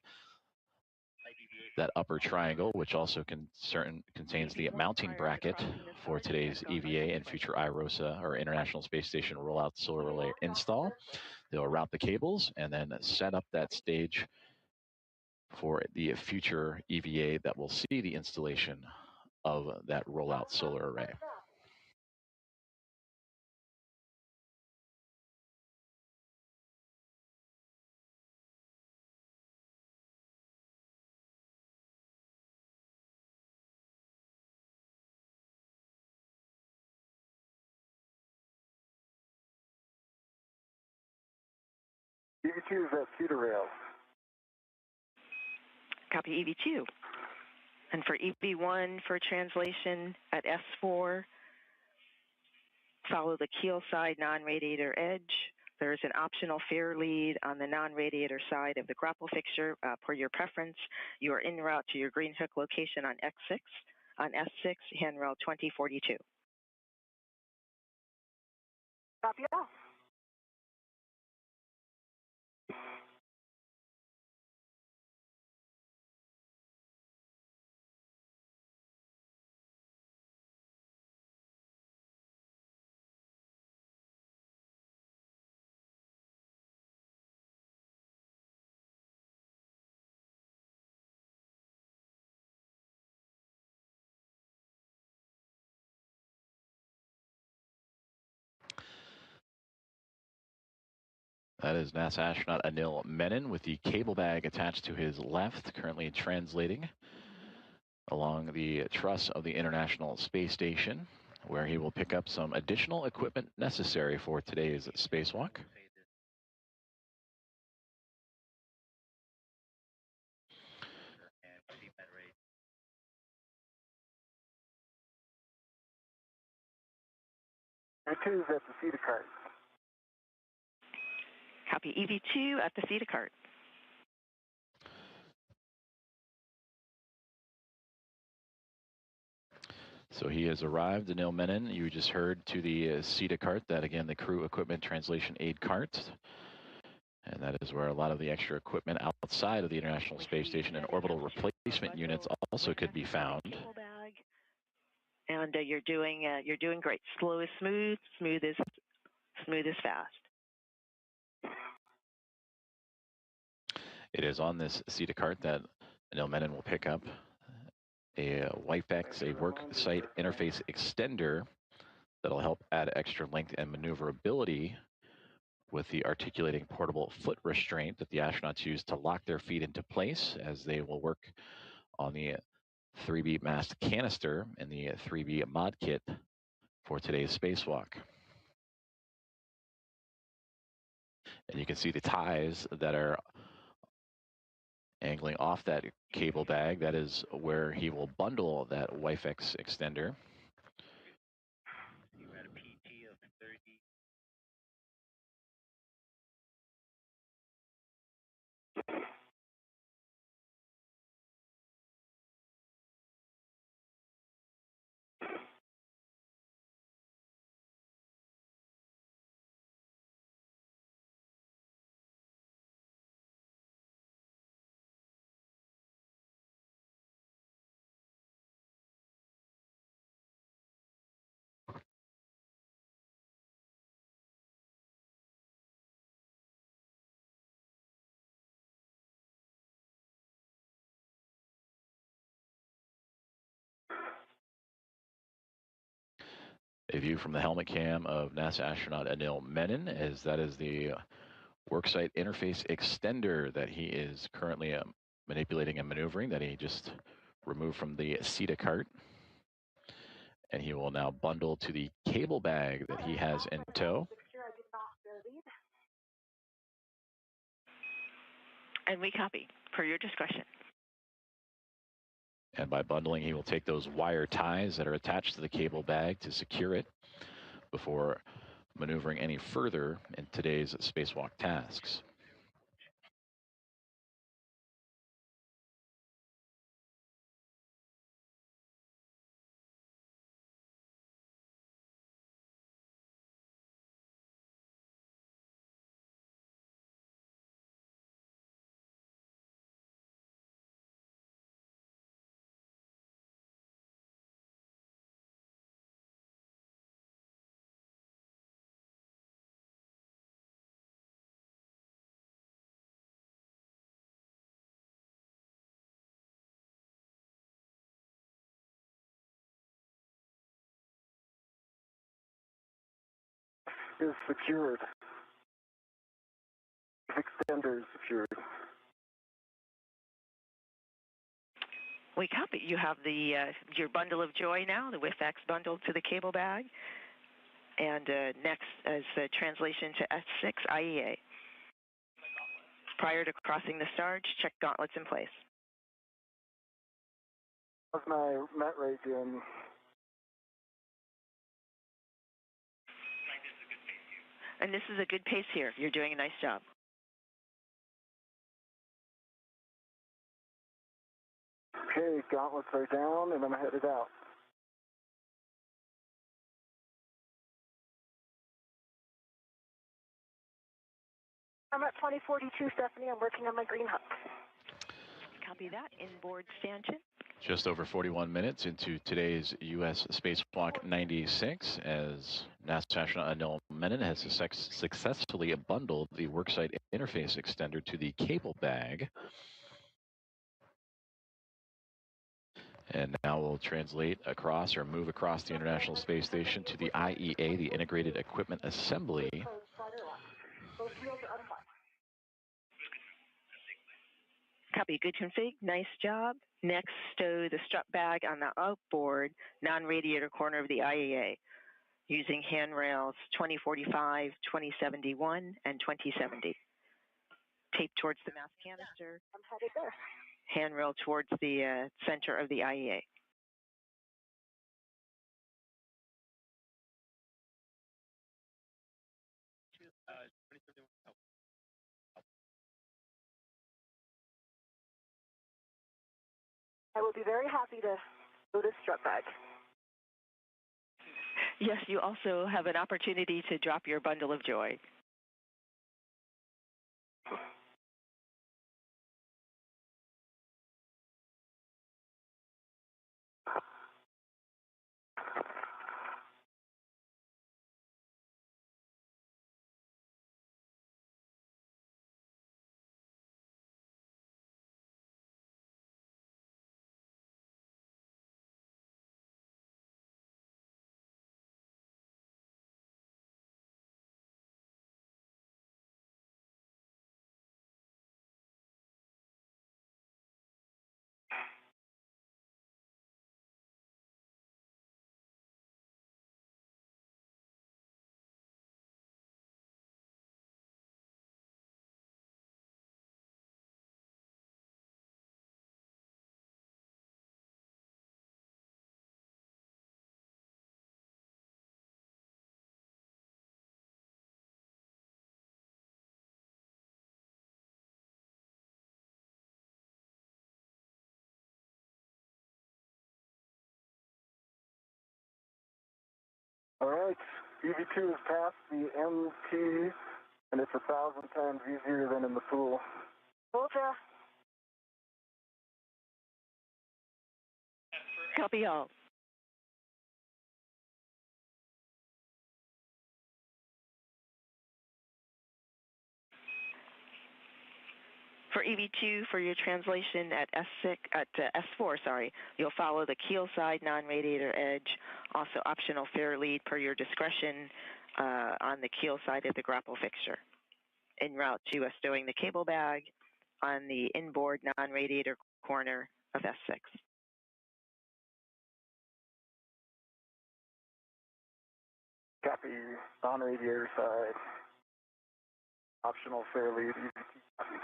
that upper triangle, which also contains the mounting bracket for today's EVA and future IROSA, or International Space Station Rollout Solar Relay install. They'll route the cables and then set up that stage for the future EVA that will see the installation of that rollout solar array. EV2 is at CETA rail. Copy EV2. And for EV1 for translation at S4, follow the keel side non-radiator edge. There is an optional fare lead on the non-radiator side of the grapple fixture per your preference. You are en route to your green hook location on X6, on S6, handrail 2042. Copy all. That is NASA astronaut Anil Menon with the cable bag attached to his left, currently translating along the truss of the International Space Station, where he will pick up some additional equipment necessary for today's spacewalk. EV2 is at the feeder cart. Copy EV2 at the feeder cart. So he has arrived, Anil Menon. You just heard to the CETA cart, that again, the crew equipment translation aid cart. And that is where a lot of the extra equipment outside of the International Space Station and orbital replacement units also could be found. And you're doing great. Slow is smooth, smooth is fast. It is on this CETA cart that Anil Menon will pick up a WIFEX, a work site interface extender that'll help add extra length and maneuverability with the articulating portable foot restraint that the astronauts use to lock their feet into place as they will work on the 3B mast canister and the 3B mod kit for today's spacewalk. And you can see the ties that are angling off that cable bag. That is where he will bundle that WIFEX extender. A view from the helmet cam of NASA astronaut Anil Menon, as that is the worksite interface extender that he is currently manipulating and maneuvering, that he just removed from the CETA cart. And he will now bundle to the cable bag that he has in tow. And we copy, per your discretion. And by bundling, he will take those wire ties that are attached to the cable bag to secure it before maneuvering any further in today's spacewalk tasks. Is secured. Extender is secured. We copy. You have the your bundle of joy now, the WIFEX bundle to the cable bag. And next is the translation to S6 IEA. Prior to crossing the Sarge, check gauntlets in place. How's my met rate doing? And this is a good pace here. You're doing a nice job. Okay, gauntlets are down, and I'm headed out. I'm at 2042, Stephanie. I'm working on my green hub. Copy that. Inboard stanchion. Just over 41 minutes into today's U.S. Spacewalk 96, as NASA astronaut Anil Menon has successfully bundled the worksite interface extender to the cable bag. And now we'll translate across or move across the International Space Station to the IEA, the Integrated Equipment Assembly. Those wheels are unlocked. Copy. Good config. Nice job. Next, stow the strap bag on the outboard non-radiator corner of the IAA using handrails 2045, 2071, and 2070. Tape towards the mass canister. I'm headed there. Handrail towards the center of the IAA. I will be very happy to do this strap bag. Yes, you also have an opportunity to drop your bundle of joy. All right, EV2 has passed the MT, and it's 1,000 times easier than in the pool. Roger. Copy all. For EV2, for your translation at S4, you'll follow the keel side non-radiator edge. Also optional fair lead per your discretion on the keel side of the grapple fixture. En route to stowing the cable bag on the inboard non-radiator corner of S6. Copy, non-radiator side. Optional fair lead, EV2 copy.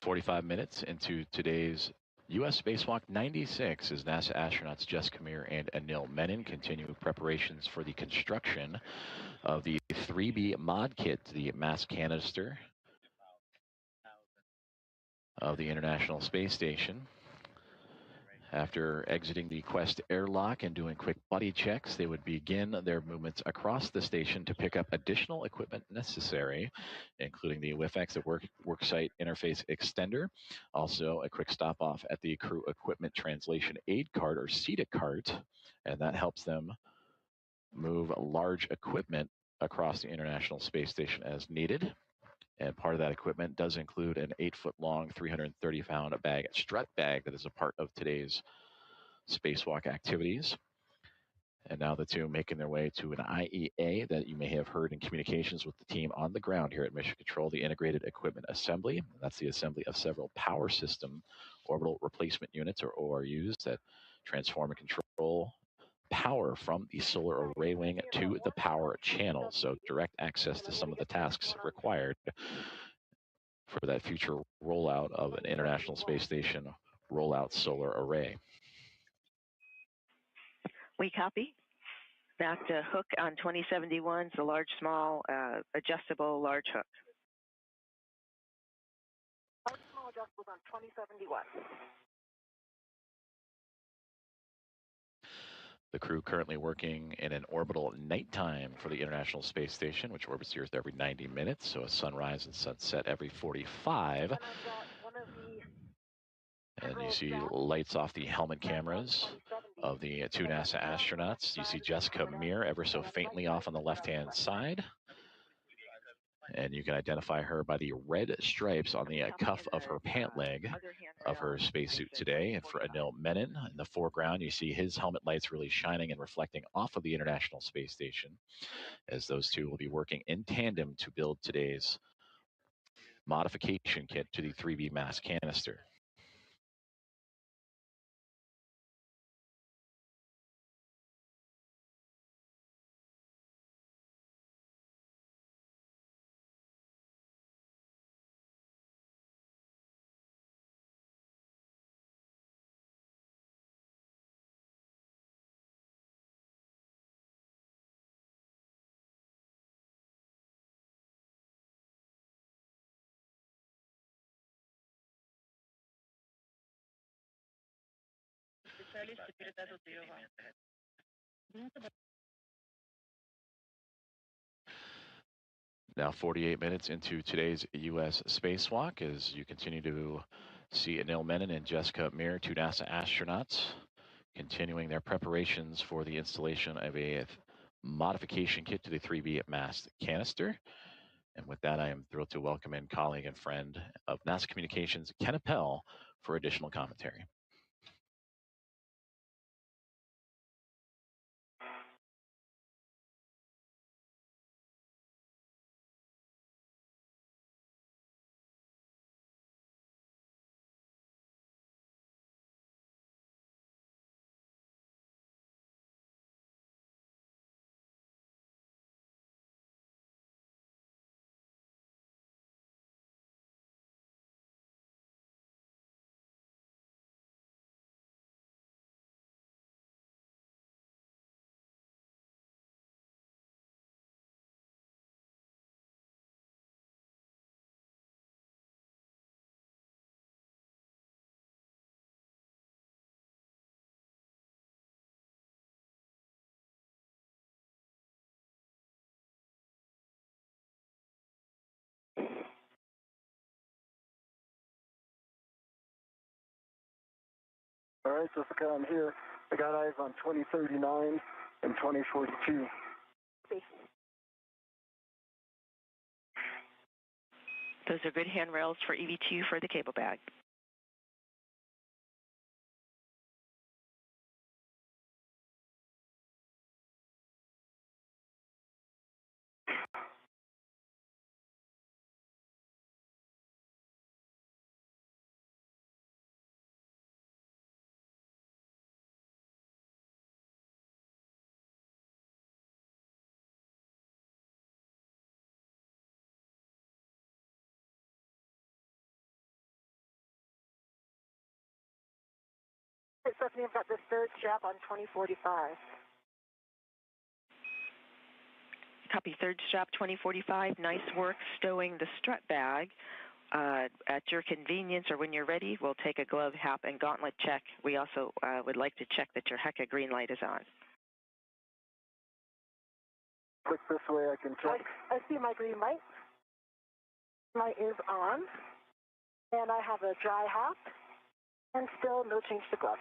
"45 minutes into today's U.S. Spacewalk 96 as NASA astronauts Jess Kamir and Anil Menon continue preparations for the construction of the 3B mod kit, the mass canister of the International Space Station. After exiting the Quest airlock and doing quick buddy checks, they would begin their movements across the station to pick up additional equipment necessary, including the WIFX, the worksite interface extender, also a quick stop off at the crew equipment translation aid cart or CETA cart, and that helps them move large equipment across the International Space Station as needed. And part of that equipment does include an 8-foot-long, 330-pound strut bag that is a part of today's spacewalk activities. And now the two making their way to an IEA that you may have heard in communications with the team on the ground here at Mission Control, the Integrated Equipment Assembly. That's the assembly of several power system orbital replacement units, or ORUs, that transform and control power from the solar array wing to the power channel. So direct access to some of the tasks required for that future rollout of an International Space Station rollout solar array. We copy. That hook on 2071 is a large, small, adjustable large hook. Large, small adjustables on 2071. The crew currently working in an orbital nighttime for the International Space Station, which orbits the Earth every 90 minutes, so a sunrise and sunset every 45. And you see lights off the helmet cameras of the two NASA astronauts. You see Jessica Meir ever so faintly off on the left-hand side. And you can identify her by the red stripes on the cuff of her pant leg of her spacesuit today. And for Anil Menon in the foreground, you see his helmet lights really shining and reflecting off of the International Space Station, as those two will be working in tandem to build today's modification kit to the 3B mass canister. Now 48 minutes into today's U.S. spacewalk, as you continue to see Anil Menon and Jessica Meir, two NASA astronauts, continuing their preparations for the installation of a modification kit to the 3B mast canister. And with that, I am thrilled to welcome in colleague and friend of NASA Communications, Ken Appel, for additional commentary. All right, Jessica, I'm here. I got eyes on 2039 and 2042. Those are good handrails for EV2 for the cable bag. Hey, Stephanie, I've got this third strap on 2045. Copy third strap 2045. Nice work stowing the strut bag. At your convenience or when you're ready, we'll take a glove, hap, and gauntlet check. We also would like to check that your HECA green light is on. Click this way, I can check. I see my green light. Light is on. And I have a dry hap. And still no change to gloves.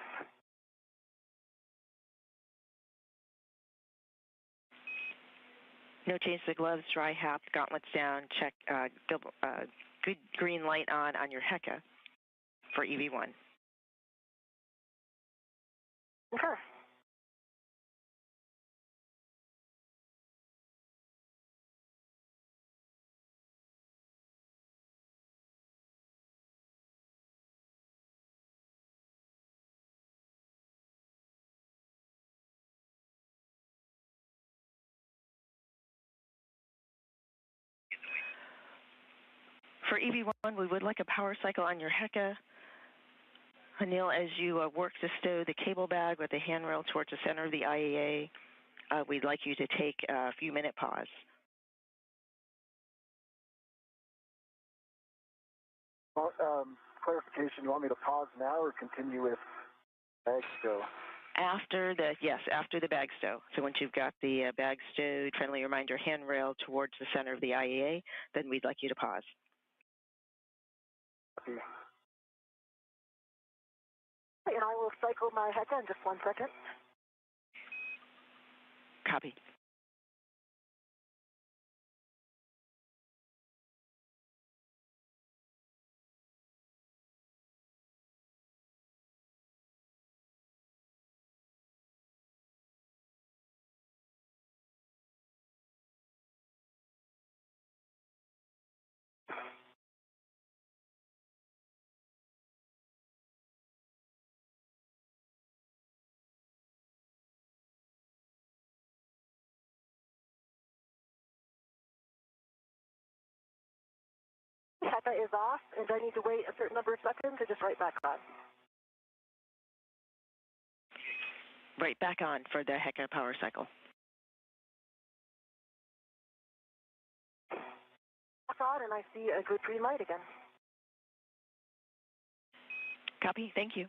No change to gloves, dry hap, gauntlets down, check, good green light on your HECA for EV1. Okay. For EV1, we would like a power cycle on your HECA. Anil, as you work to stow the cable bag with the handrail towards the center of the IAA, we'd like you to take a few minute pause. Clarification, you want me to pause now or continue with bag stow? After the bag stow. So once you've got the bag stowed, friendly reminder handrail towards the center of the IAA, then we'd like you to pause. Okay. And I will cycle my HECA in just 1 second. Copy. HECA is off, and I need to wait a certain number of seconds to just right back on. Right back on for the HECA power cycle. Back on, and I see a good green light again. Copy. Thank you.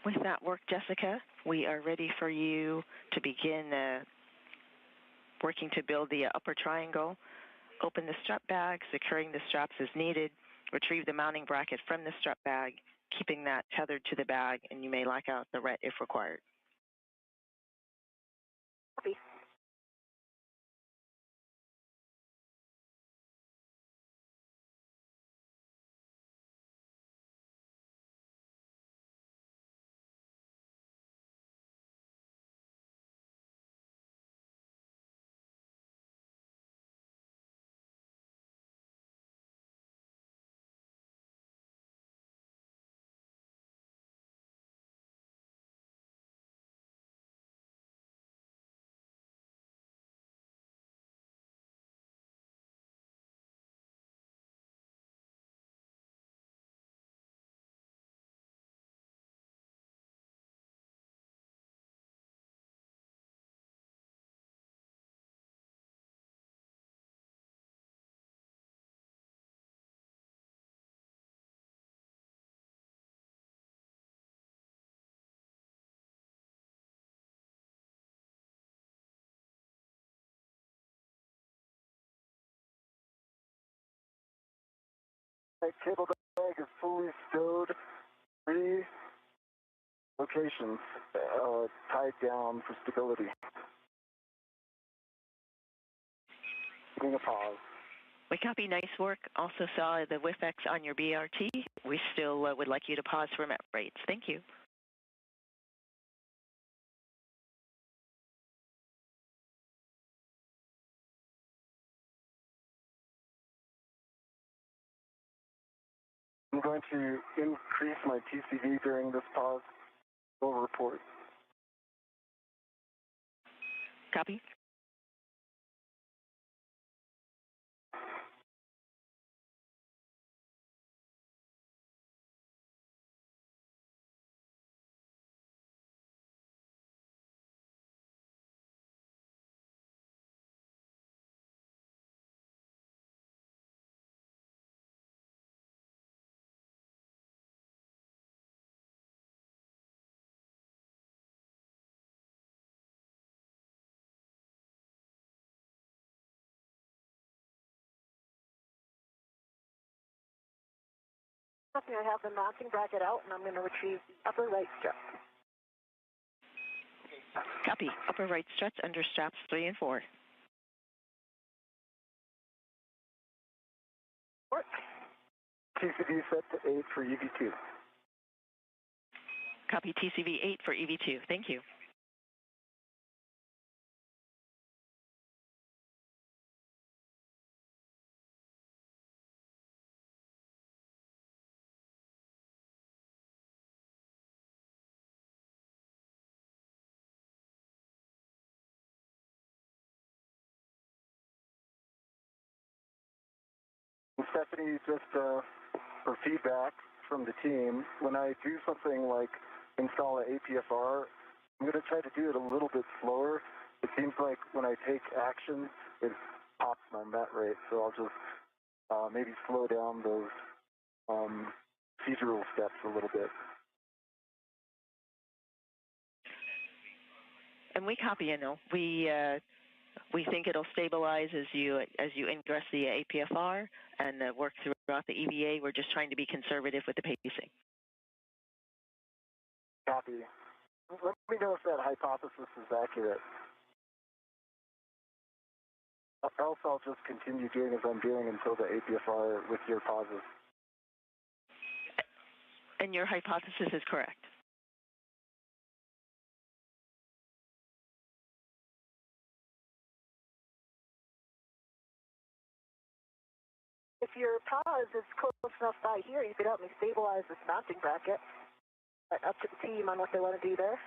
With that work, Jessica, we are ready for you to begin working to build the upper triangle. Open the strap bag, securing the straps as needed. Retrieve the mounting bracket from the strap bag, keeping that tethered to the bag, and you may lock out the ret if required. Copy. My cable bag is fully stowed. 3 locations tied down for stability. Taking a pause. We copy. Nice work. Also saw the WIFX on your BRT. We still would like you to pause for MET rates. Thank you. I'm going to increase my TCV during this pause. We'll report. Copy. I have the mounting bracket out, and I'm going to retrieve the upper right strap. Copy. Upper right struts under straps 3 and 4. Work. TCV set to 8 for EV2. Copy. TCV 8 for EV2. Thank you. Stephanie, just for feedback from the team, when I do something like install an APFR, I'm going to try to do it a little bit slower. It seems like when I take action, it pops my met rate, so I'll just maybe slow down those procedural steps a little bit. And we copy, you know. We think it'll stabilize as you ingress the APFR and work throughout the EVA. We're just trying to be conservative with the pacing. Copy. Let me know if that hypothesis is accurate. Else I'll just continue doing as I'm doing until the APFR with your pauses. And your hypothesis is correct. If your pause is close enough by here, you could help me stabilize this mounting bracket. Up to the team on what they want to do there.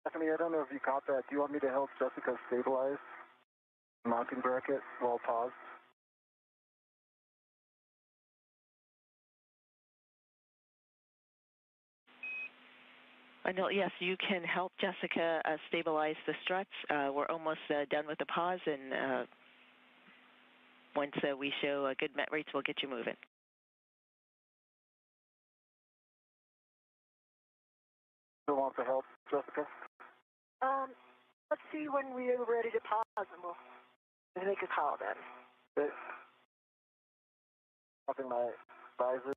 Stephanie, I don't know if you caught that. Do you want me to help Jessica stabilize the mounting bracket while paused? I know, yes, you can help Jessica stabilize the struts. We're almost done with the pause, and once we show good met rates, we'll get you moving. Still want the help, Jessica? Let's see when we're ready to pause, and we'll make a call then. Okay. Popping my visor.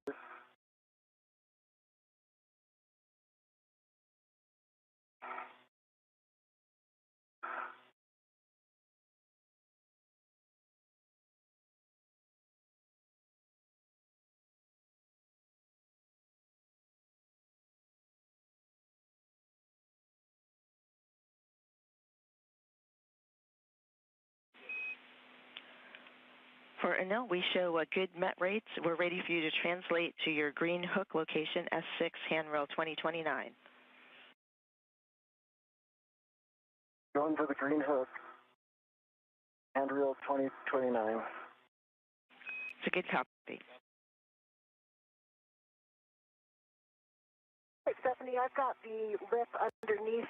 For Anil, we show good met rates. We're ready for you to translate to your green hook location, S6, handrail 2029. Going to the green hook, handrail 2029. It's a good copy. Hey, Stephanie, I've got the lip underneath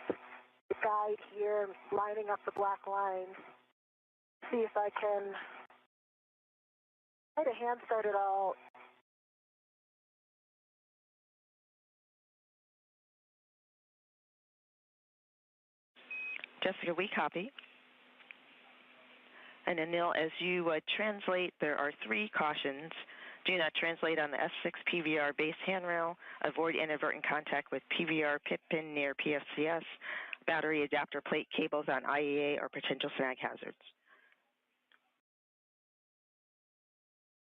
the guide here, lining up the black lines. See if I can try to hand start it all. Jessica, we copy. And Anil, as you translate, there are 3 cautions. Do not translate on the S6 PVR base handrail. Avoid inadvertent contact with PVR pit pin near PFCS. Battery adapter plate cables on IEA or potential snag hazards.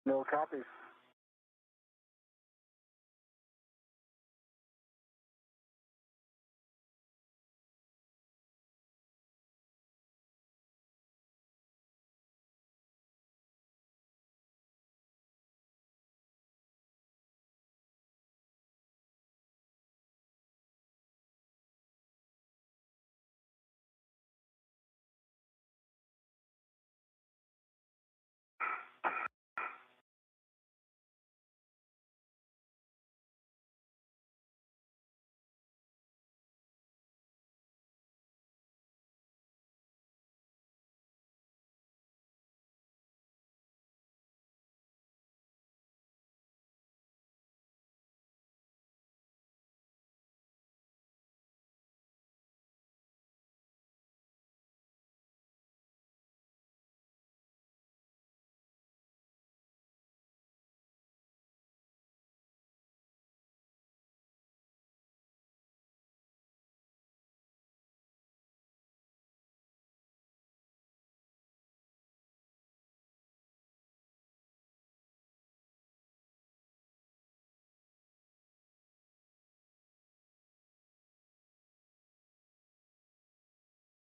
No copies.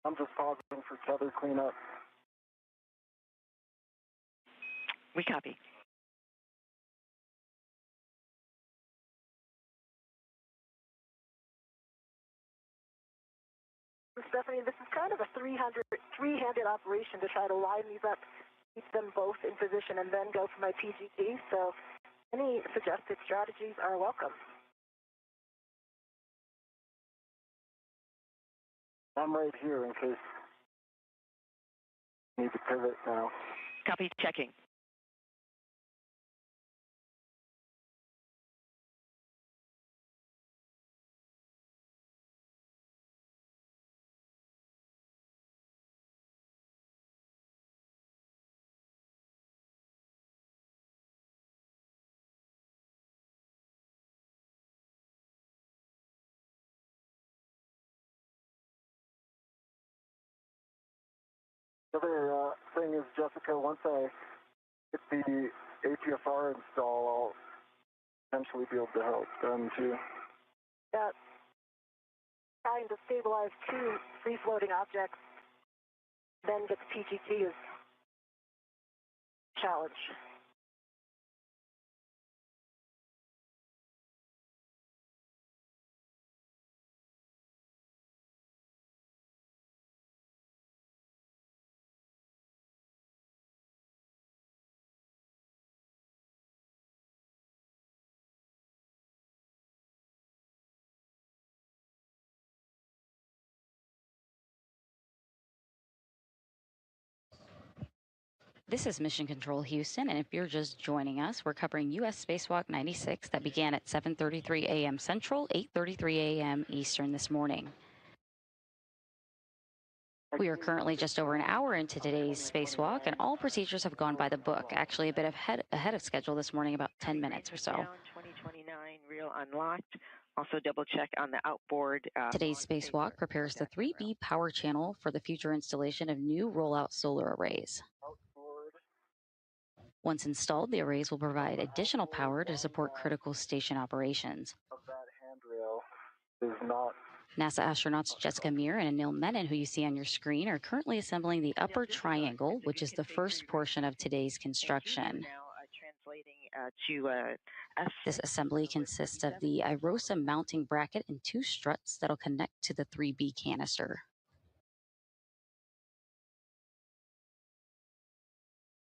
I'm just pausing for tether cleanup. We copy. Stephanie, this is kind of a three-handed operation to try to line these up, keep them both in position, and then go for my PGT. So any suggested strategies are welcome. I'm right here in case you need to pivot now. Copy, checking. The other thing is, Jessica, once I get the ATFR install, I'll eventually be able to help them too. Yeah, trying to stabilize two free-floating objects, then get the PGT is a challenge. This is Mission Control Houston, and if you're just joining us, we're covering U.S. Spacewalk 96 that began at 7:33 a.m. Central, 8:33 a.m. Eastern this morning. We are currently just over an hour into today's spacewalk, and all procedures have gone by the book. Actually, a bit ahead of schedule this morning, about 10 minutes or so. 2029 reel unlocked. Also double check on the outboard. Today's spacewalk prepares the 3B power channel for the future installation of new rollout solar arrays. Once installed, the arrays will provide additional power to support critical station operations. Of that handrail is not. NASA astronauts Jessica Meir and Anil Menon, who you see on your screen, are currently assembling the upper triangle, which is the first portion of today's construction. This assembly consists of the IROSA mounting bracket and two struts that'll connect to the 3B canister.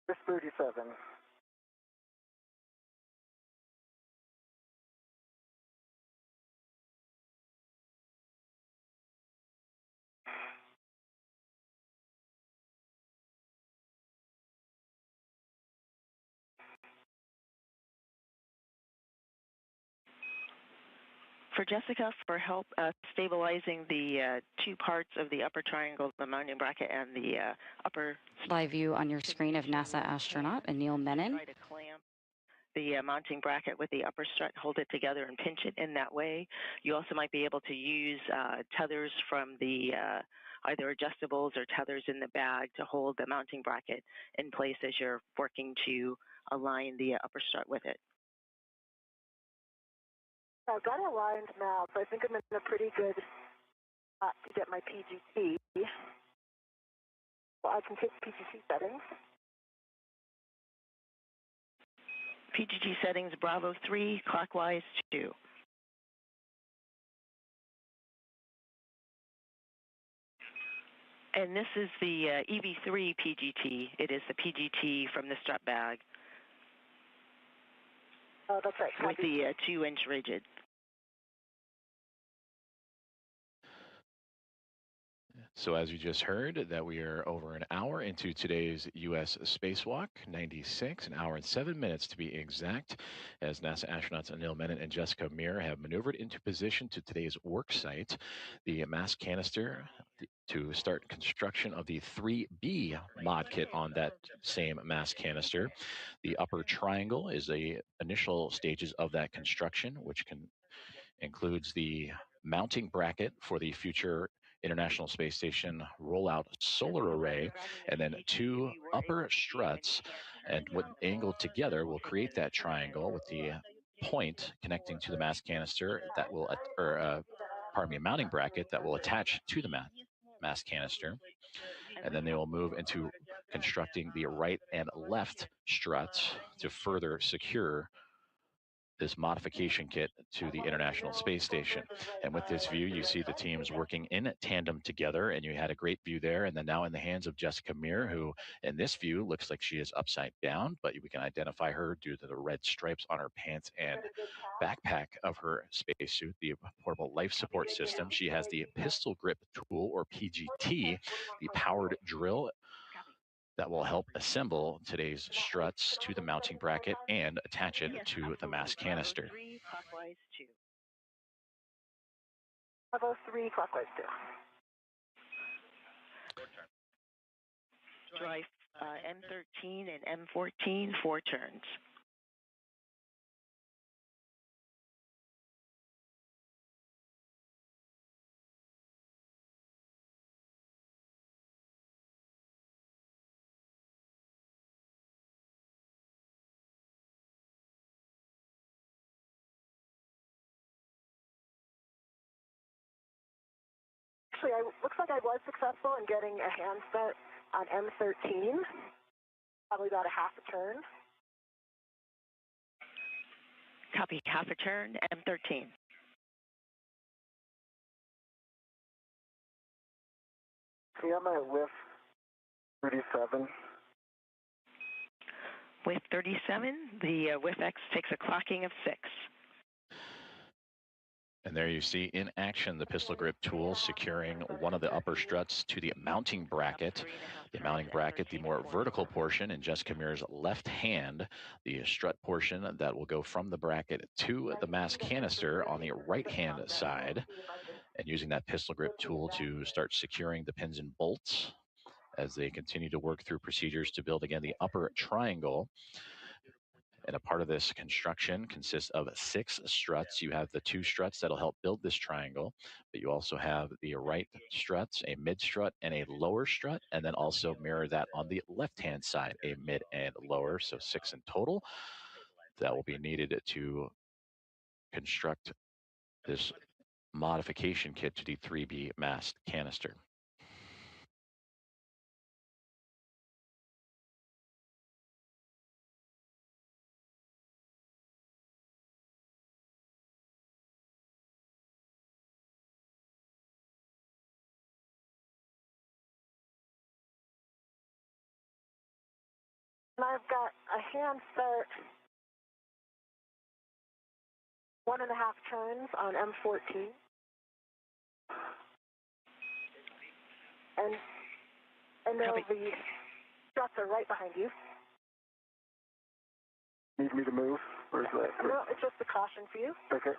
This 37. For Jessica, for help stabilizing the two parts of the upper triangle, the mounting bracket and the upper... Live view on your screen of NASA astronaut Anil Menon. Try to clamp the mounting bracket with the upper strut, hold it together and pinch it in that way. You also might be able to use tethers from the either adjustables or tethers in the bag to hold the mounting bracket in place as you're working to align the upper strut with it. I've got it aligned now, so I think I'm in a pretty good spot to get my PGT. Well, I can take PGT settings. PGT settings, Bravo 3, clockwise 2. And this is the EV3 PGT. It is the PGT from the strut bag. Oh, that's right. With the 2-inch rigid. So as you just heard, that we are over an hour into today's U.S. Spacewalk 96, an hour and 7 minutes to be exact, as NASA astronauts Anil Menon and Jessica Meir have maneuvered into position to today's work site, the mass canister, to start construction of the 3B mod kit on that same mass canister. The upper triangle is the initial stages of that construction, which includes the mounting bracket for the future International Space Station rollout solar array, and then two upper struts, and when angled together will create that triangle with the point connecting to the mass canister that will, a mounting bracket that will attach to the mass canister. And then they will move into constructing the right and left struts to further secure this modification kit to the International Space Station. And with this view, you see the teams working in tandem together, and you had a great view there. And then now in the hands of Jessica Meir, who in this view looks like she is upside down, but we can identify her due to the red stripes on her pants and backpack of her spacesuit, the portable life support system. She has the pistol grip tool, or PGT, the powered drill that will help assemble today's struts to the mounting bracket and attach it to the mass canister. 3 clockwise 2. Bravo 3 clockwise 2. Drive M13 and M14, 4 turns. Actually, looks like I was successful in getting a hand start on M13, probably about a half a turn. Copy, half a turn, M13. See, I'm at whiff 37. With 37, the WIF-X takes a clocking of 6. And there you see in action the pistol grip tool securing one of the upper struts to the mounting bracket. The mounting bracket, the more vertical portion in Jessica Meir's left hand, the strut portion that will go from the bracket to the mass canister on the right hand side. And using that pistol grip tool to start securing the pins and bolts as they continue to work through procedures to build again the upper triangle. And a part of this construction consists of 6 struts. You have the 2 struts that'll help build this triangle, but you also have the right struts, a mid strut and a lower strut, and then also mirror that on the left-hand side, a mid and lower, so 6 in total. That will be needed to construct this modification kit to the 3B mast canister. And I've got a hand start, 1.5 turns on M14. And then the struts are right behind you. Need me to move? Or is that? No, it's just a caution for you. Okay.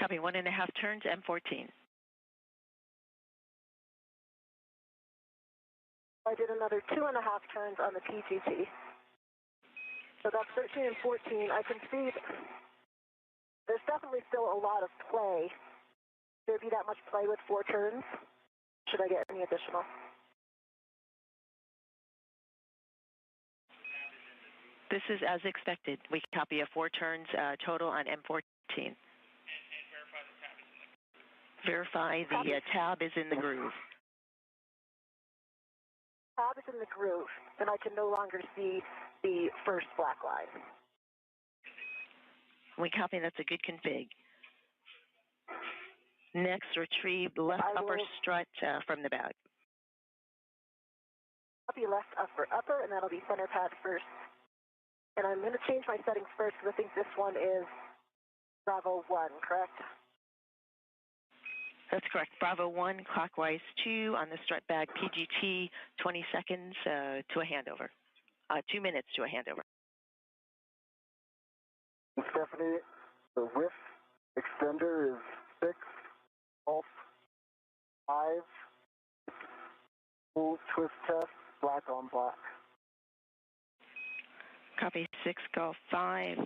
Copy, 1.5 turns, M14. I did another 2.5 turns on the PGT. So that's 13 and 14. I can see there's definitely still a lot of play. There'd be that much play with 4 turns. Should I get any additional? This is as expected. We copy a 4 turns total on M14. And verify the tab is in the groove. Tab is in the groove, and I can no longer see the first black line. We copy, that's a good config. Next, retrieve the left upper strut from the bag. Copy left upper, and that'll be center pad first. And I'm going to change my settings first because I think this one is Bravo 1, correct? That's correct. Bravo 1, clockwise 2 on the strut bag PGT, 20 seconds to a handover. 2 minutes to a handover. Stephanie, the whiff extender is 6, off, 5, full twist test, black on black. Copy 6, Golf 5.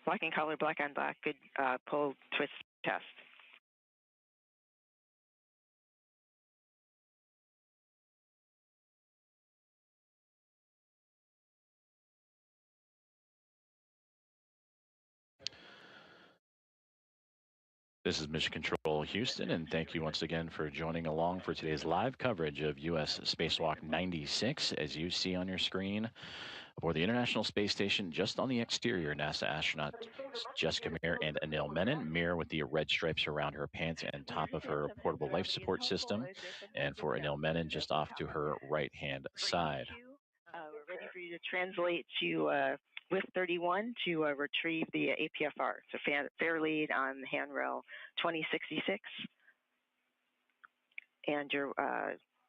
Black and color, black on black. Good pull twist test. This is Mission Control Houston, and thank you once again for joining along for today's live coverage of U.S. Spacewalk 96. As you see on your screen, aboard the International Space Station, just on the exterior, NASA astronauts Jessica Meir and Anil Menon. Meir with the red stripes around her pants and top of her portable life support system, and for Anil Menon, just off to her right-hand side. We're ready for you to translate to with 31 to retrieve the APFR. So fair lead on handrail 2066. And you're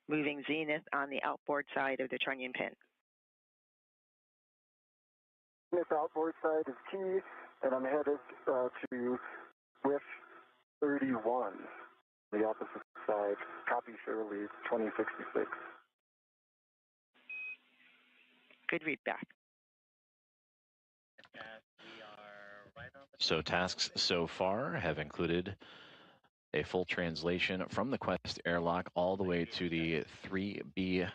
moving zenith on the outboard side of the trunnion pin. Zenith outboard side is T, and I'm headed to with 31, the opposite side. Copy, fair lead 2066. Good read back. So tasks so far have included a full translation from the Quest airlock all the way to the 3B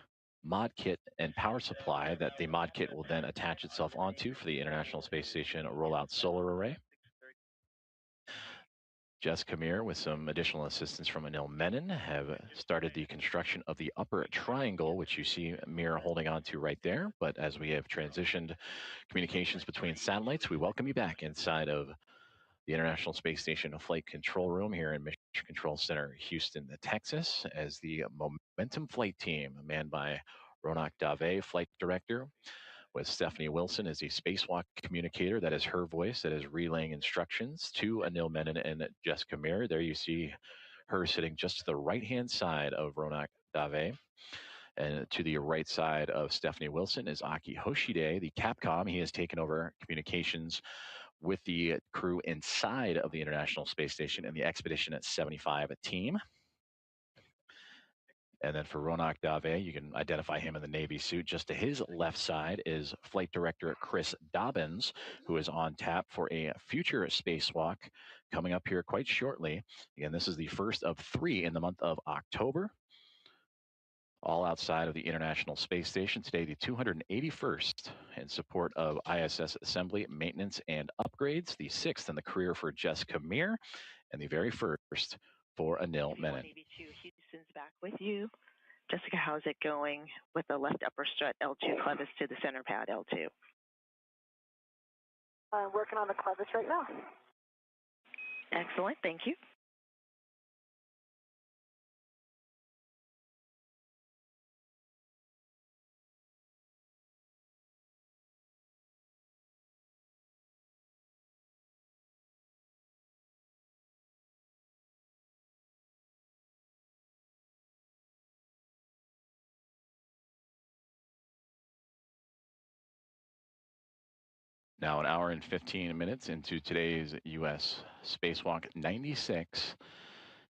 mod kit and power supply that the mod kit will then attach itself onto for the International Space Station rollout solar array. Jessica Meir, with some additional assistance from Anil Menon, have started the construction of the upper triangle, which you see Meir holding on to right there. But as we have transitioned communications between satellites, we welcome you back inside of the International Space Station Flight Control Room here in Mission Control Center, Houston, Texas, as the Momentum Flight Team, manned by Ronak Dave, Flight Director, with Stephanie Wilson as the spacewalk communicator. That is her voice that is relaying instructions to Anil Menon and Jessica Meir. There you see her sitting just to the right-hand side of Ronak Dave. And to the right side of Stephanie Wilson is Aki Hoshide, the Capcom. He has taken over communications with the crew inside of the International Space Station and the Expedition at 75 team. And then for Ronak Dave, you can identify him in the Navy suit. Just to his left side is Flight Director Chris Dobbins, who is on tap for a future spacewalk coming up here quite shortly. Again, this is the first of 3 in the month of October, all outside of the International Space Station. Today, the 281st in support of ISS assembly, maintenance, and upgrades. The 6th in the career for Jessica Meir, and the very first for Anil Menon. Houston's back with you. Jessica, how's it going with the left upper strut L2 clevis to the center pad L2? I'm working on the clevis right now. Excellent, thank you. Now, an hour and 15 minutes into today's U.S. Spacewalk 96,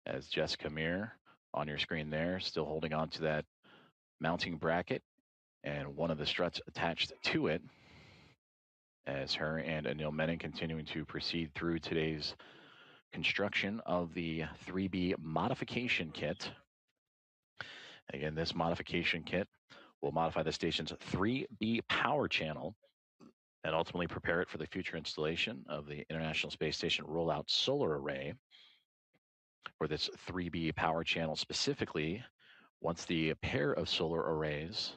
as Jessica Meir on your screen there, still holding on to that mounting bracket and one of the struts attached to it, as her and Anil Menon continuing to proceed through today's construction of the 3B modification kit. Again, this modification kit will modify the station's 3B power channel and ultimately prepare it for the future installation of the International Space Station rollout solar array. For this 3B power channel specifically, once the pair of solar arrays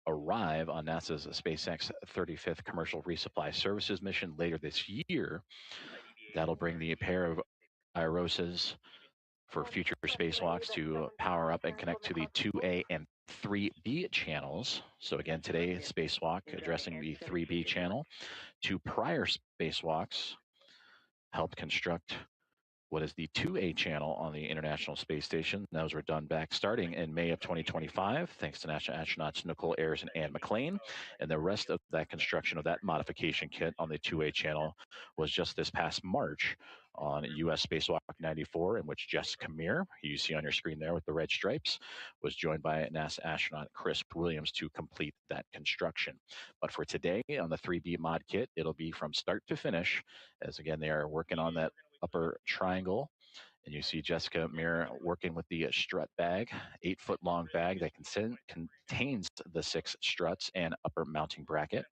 arrive on NASA's SpaceX 35th Commercial Resupply Services mission later this year, that'll bring the pair of IROSAs for future spacewalks to power up and connect to the 2A and 3B channels. So again, today, spacewalk addressing the 3B channel. 2 prior spacewalks helped construct what is the 2A channel on the International Space Station. Those were done back starting in May of 2025, thanks to NASA astronauts Nicole Ayers and Ann McLean. And the rest of that construction of that modification kit on the 2A channel was just this past March on U.S. Spacewalk 94, in which Jessica Meir, who you see on your screen there with the red stripes, was joined by NASA astronaut Chris Williams to complete that construction. But for today on the 3B mod kit, it'll be from start to finish, as again, they are working on that upper triangle. And you see Jessica Meir working with the strut bag, 8-foot long bag that contains the 6 struts and upper mounting bracket.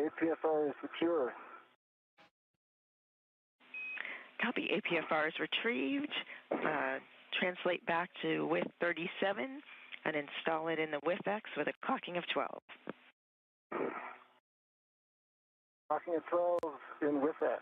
APFR is secure. Copy. APFR is retrieved. Translate back to width 37 and install it in the WIFX with a clocking of 12. Clocking at 12 in WIFX.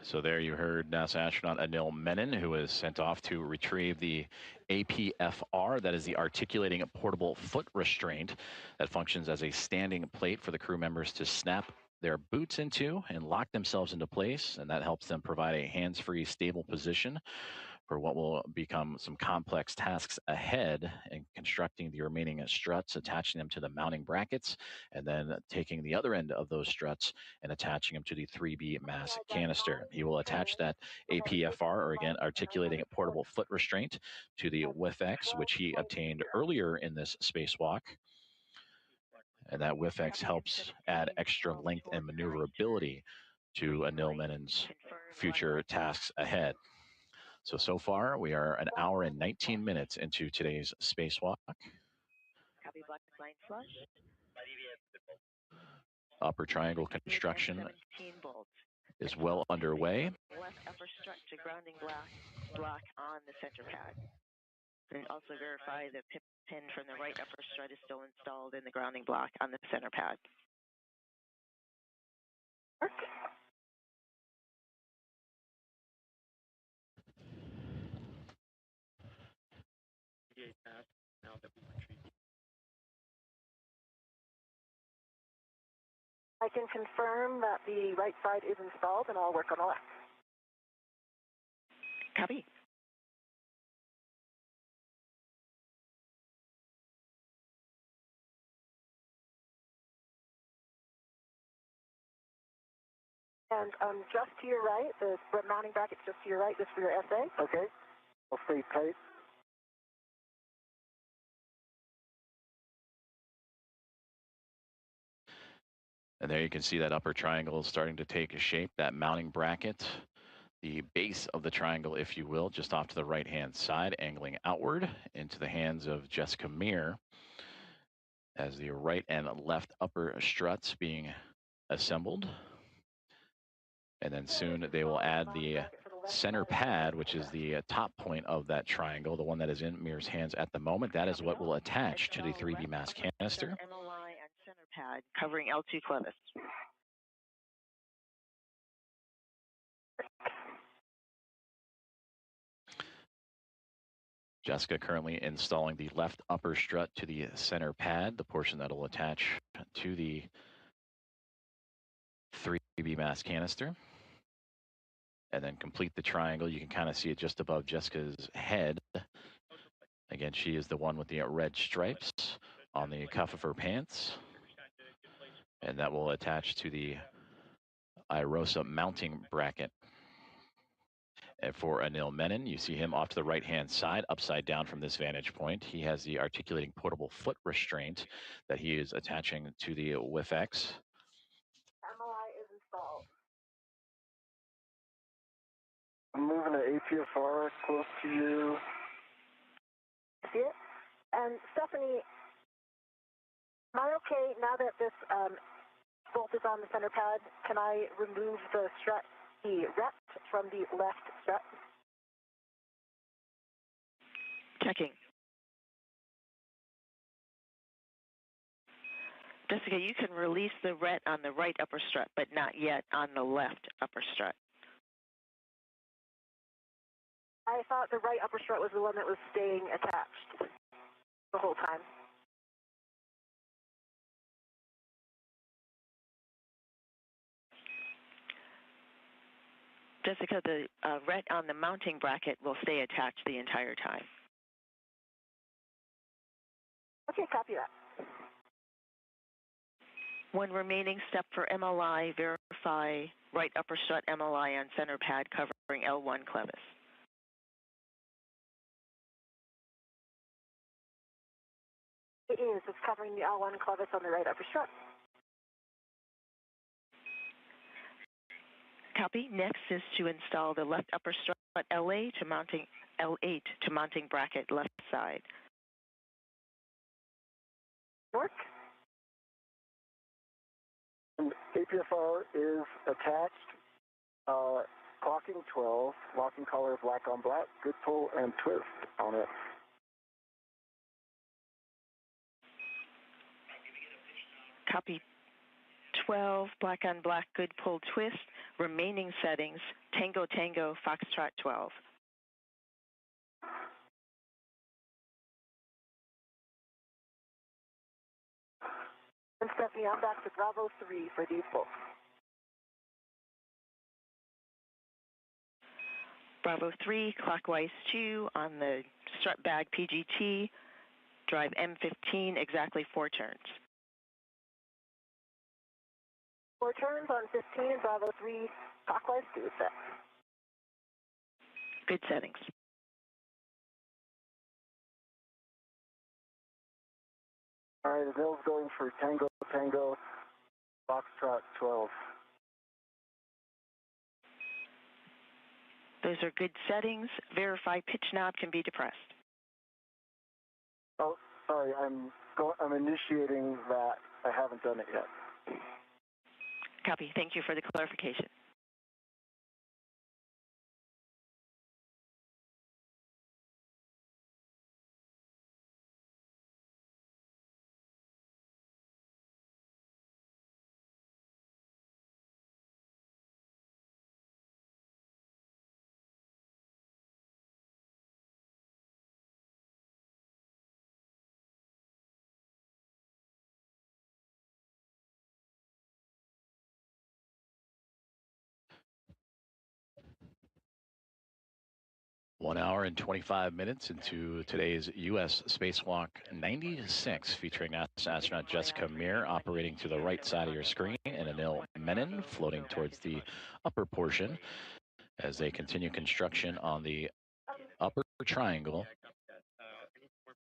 So there you heard NASA astronaut Anil Menon, who was sent off to retrieve the APFR, that is the articulating portable foot restraint that functions as a standing plate for the crew members to snap their boots into and lock themselves into place, and that helps them provide a hands-free, stable position for what will become some complex tasks ahead in constructing the remaining struts, attaching them to the mounting brackets, and then taking the other end of those struts and attaching them to the 3B mass canister. He will attach that APFR, or again, articulating portable foot restraint, to the WIFX, which he obtained earlier in this spacewalk. And that WIFX helps add extra length and maneuverability to Anil Menon's future tasks ahead. So far, we are an hour and 19 minutes into today's spacewalk. Copy. Black line flush. Upper triangle construction is well underway. Left upper strut to grounding block on the center pad. And also verify the pin from the right upper strut is still installed in the grounding block on the center pad. I can confirm that the right side is installed, and I'll work on the left. Copy. And just to your right, the mounting bracket's just to your right, just for your SA. Okay. I'll stay tight. And there you can see that upper triangle is starting to take shape, that mounting bracket, the base of the triangle, if you will, just off to the right-hand side, angling outward into the hands of Jessica Meir, as the right and left upper struts being assembled. And then soon they will add the center pad, which is the top point of that triangle, the one that is in Meir's hands at the moment. That is what will attach to the 3B mass canister. MLI and center pad covering L2 clevis. Jessica currently installing the left upper strut to the center pad, the portion that will attach to the 3B mass canister. And then complete the triangle. You can kind of see it just above Jessica's head. Again, she is the one with the red stripes on the cuff of her pants. And that will attach to the IROSA mounting bracket. And for Anil Menon, you see him off to the right-hand side, upside down from this vantage point. He has the articulating portable foot restraint that he is attaching to the WIFX. MLI is installed. I'm moving to APFR close to you. See it? And Stephanie, am I okay now that this bolt is on the center pad? Can I remove the strut, the rect from the left strut? Checking. Jessica, you can release the ret on the right upper strut, but not yet on the left upper strut. I thought the right upper strut was the one that was staying attached the whole time. Jessica, the ret on the mounting bracket will stay attached the entire time. Okay, copy that. One remaining step for MLI, verify right upper strut MLI on center pad covering L1 clevis. It is. It's covering the L1 clevis on the right upper strut. Copy. Next is to install the left upper strut L8 to mounting bracket left side. Work. And APFR is attached. Clocking 12, locking color black on black, good pull and twist on it. Copy 12, black on black, good pull twist. Remaining settings, Tango Tango, Foxtrot 12. And Stephanie, I'm back to Bravo 3 for these folks. Bravo 3, clockwise 2 on the strut bag PGT, drive M15, exactly 4 turns. 4 turns on 15, Bravo 3, clockwise 2 set. Good settings. All right, Adele's going for Tango Tango, Foxtrot 12. Those are good settings. Verify pitch knob can be depressed. Oh, sorry, I'm initiating that. I haven't done it yet. Copy. Thank you for the clarification. One hour and 25 minutes into today's U.S. Spacewalk 96, featuring NASA astronaut Jessica Meir operating to the right side of your screen, and Anil Menon floating towards the upper portion as they continue construction on the upper triangle.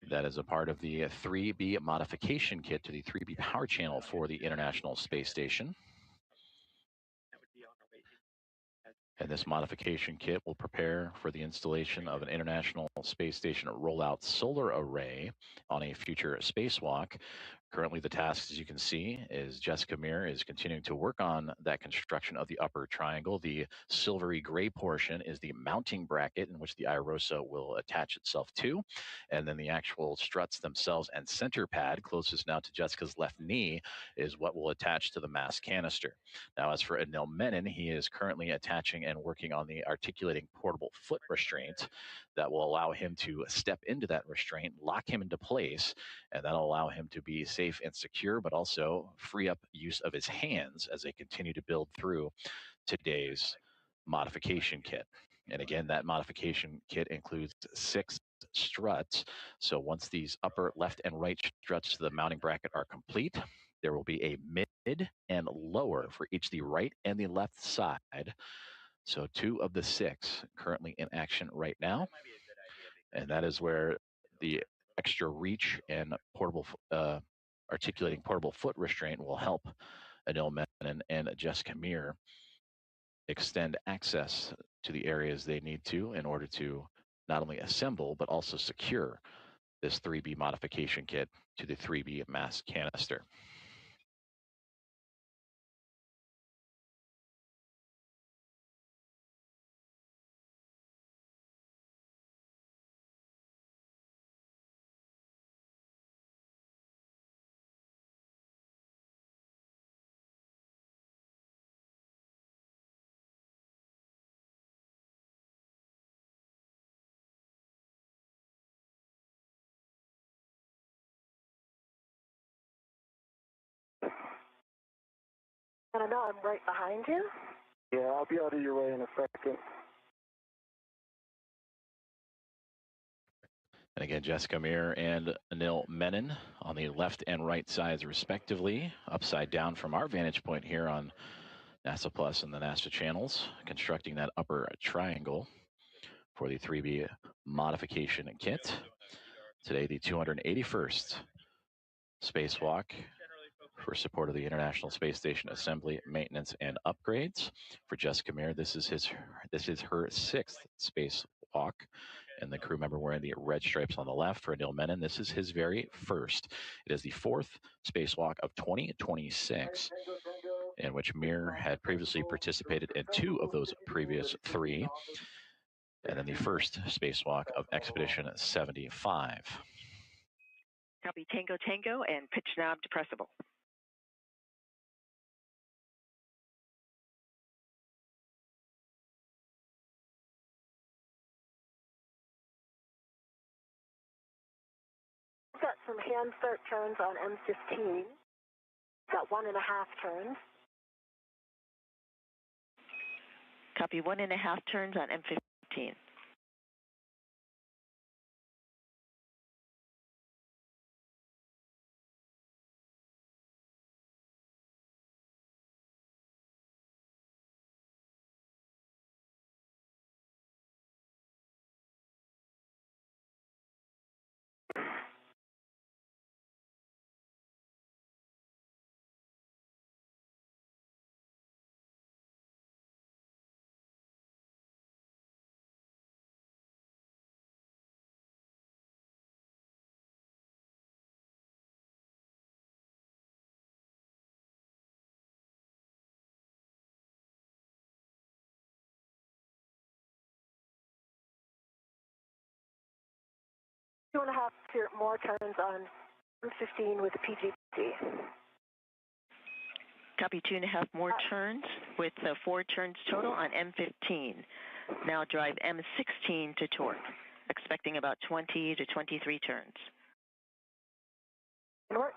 That is a part of the 3B modification kit to the 3B power channel for the International Space Station. And this modification kit will prepare for the installation of an International Space Station rollout solar array on a future spacewalk. Currently, the task, as you can see, is Jessica Meir is continuing to work on that construction of the upper triangle. The silvery gray portion is the mounting bracket in which the IROSA will attach itself to. And then the actual struts themselves and center pad, closest now to Jessica's left knee, is what will attach to the mass canister. Now, as for Anil Menon, he is currently attaching and working on the articulating portable foot restraint that will allow him to step into that restraint, lock him into place, and that'll allow him to be safe and secure, but also free up use of his hands as they continue to build through today's modification kit. And again, that modification kit includes 6 struts. So once these upper left and right struts to the mounting bracket are complete, there will be a mid and lower for each the right and the left side. So 2 of the 6 currently in action right now. And that is where the extra reach and portable articulating portable foot restraint will help Anil Menon and Jessica Meir extend access to the areas they need to in order to not only assemble but also secure this 3B modification kit to the 3B mass canister. And I know I'm right behind you. Yeah, I'll be out of your way in a second. And again, Jessica Meir and Anil Menon on the left and right sides, respectively, upside down from our vantage point here on NASA Plus and the NASA channels, constructing that upper triangle for the 3B modification kit. Today, the 281st spacewalk for support of the International Space Station assembly, maintenance, and upgrades. For Jessica Meir, this is her 6th spacewalk, and the crew member wearing the red stripes on the left for Neil Menon. This is his very first. It is the fourth spacewalk of 2026, in which Mir had previously participated in 2 of those previous 3, and then the first spacewalk of Expedition 75. Copy Tango Tango and pitch knob depressible. Got some hand start turns on M15. Got 1.5 turns. Copy 1.5 turns on M15. Two and a half more turns on M15 with the PGT. Copy 2.5 more turns with 4 turns total on M15. Now drive M16 to torque, expecting about 20 to 23 turns. Work.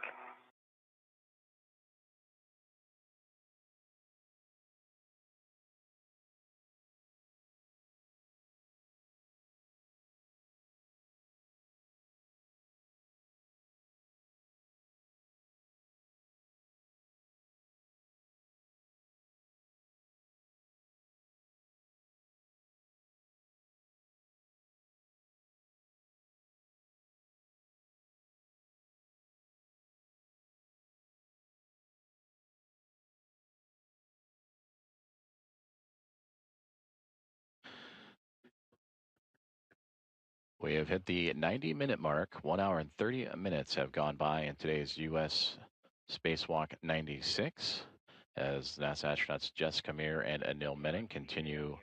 We have hit the 90-minute mark. 1 hour and 30 minutes have gone by in today's U.S. Spacewalk 96, as NASA astronauts Jess Camir and Anil Menon continue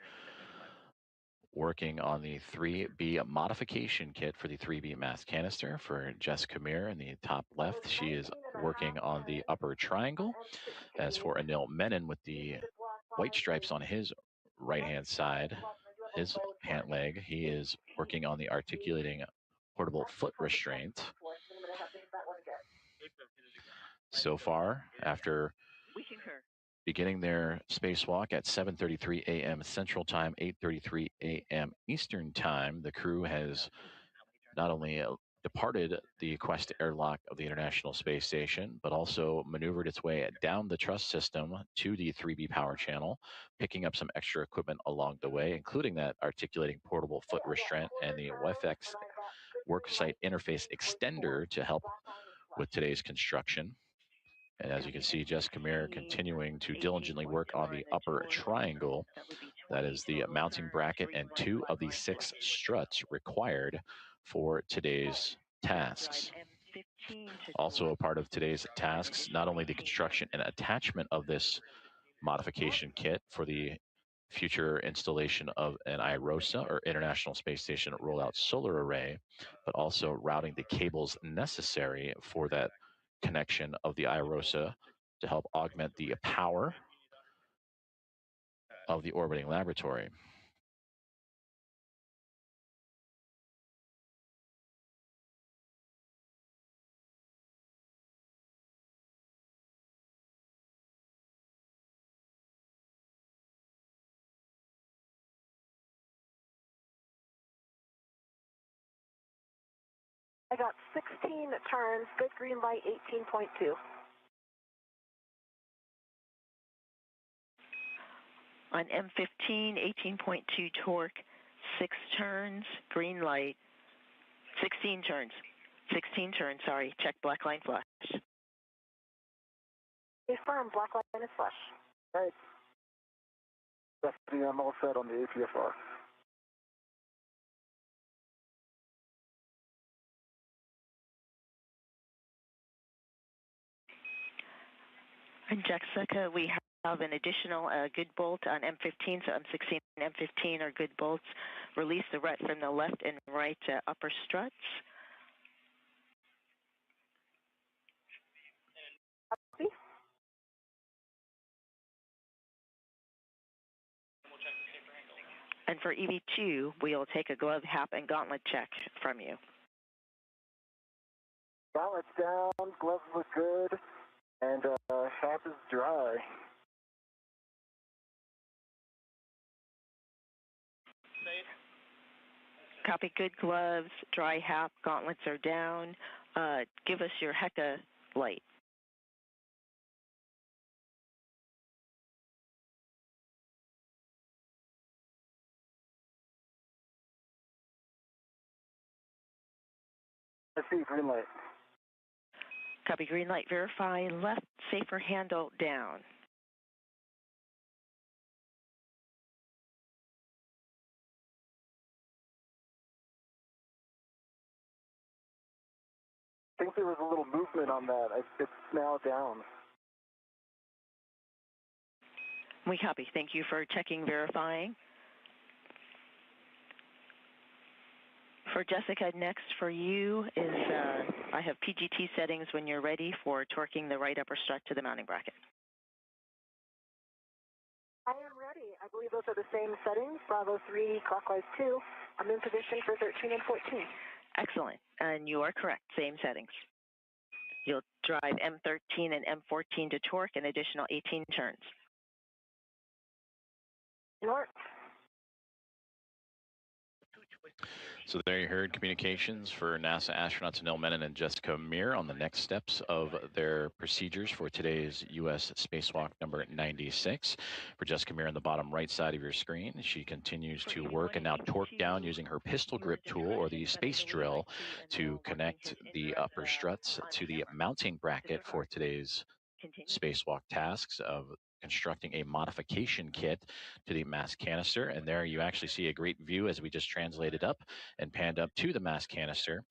working on the 3B modification kit for the 3B mass canister. For Jess Camir in the top left, she is working on the upper triangle. As for Anil Menon, with the white stripes on his right-hand side, his pant leg, he is working on the articulating portable foot restraint. So far, after beginning their spacewalk at 7:33 a.m. Central Time, 8:33 a.m. Eastern Time, the crew has not only departed the Quest airlock of the International Space Station, but also maneuvered its way down the truss system to the 3B power channel, picking up some extra equipment along the way, including that articulating portable foot restraint and the WFX worksite interface extender to help with today's construction. And as you can see, Jess Camir continuing to diligently work on the upper triangle. That is the mounting bracket and 2 of the 6 struts required for today's tasks. Also a part of today's tasks, not only the construction and attachment of this modification kit for the future installation of an IROSA, or International Space Station Rollout Solar Array, but also routing the cables necessary for that connection of the IROSA to help augment the power of the orbiting laboratory. I got 16 turns, good green light, 18.2. On M15, 18.2 torque, 6 turns, green light, 16 turns. 16 turns, sorry. Check black line flush. Confirm, black line is flush. Right. Stephanie, I'm all set on the APFR. And Jessica, we have an additional good bolt on M15, so M16 and M15 are good bolts. Release the rut from the left and right upper struts. And for EV2, we'll take a glove, hap, and gauntlet check from you. Gauntlet's down, gloves look good, and hap is dry. Copy, good gloves, dry hap, gauntlets are down. Give us your HECA light. I see green light. Copy, green light, verify, left safer handle down. I think there was a little movement on that. It's now down. We copy. Thank you for checking, verifying. For Jessica, next for you is I have PGT settings when you're ready for torquing the right upper strut to the mounting bracket. I am ready. I believe those are the same settings, Bravo 3, clockwise 2. I'm in position for 13 and 14. Excellent. And you are correct. Same settings. You'll drive M13 and M14 to torque an additional 18 turns. North. So there you heard communications for NASA astronauts Neil Menon and Jessica Meir on the next steps of their procedures for today's U.S. Spacewalk number 96. For Jessica Meir on the bottom right side of your screen, she continues to work and now torque down using her pistol grip tool or the space drill to connect the upper struts to the mounting bracket for today's spacewalk tasks of constructing a modification kit to the mass canister. And there you actually see a great view as we just translated up and panned up to the mass canister.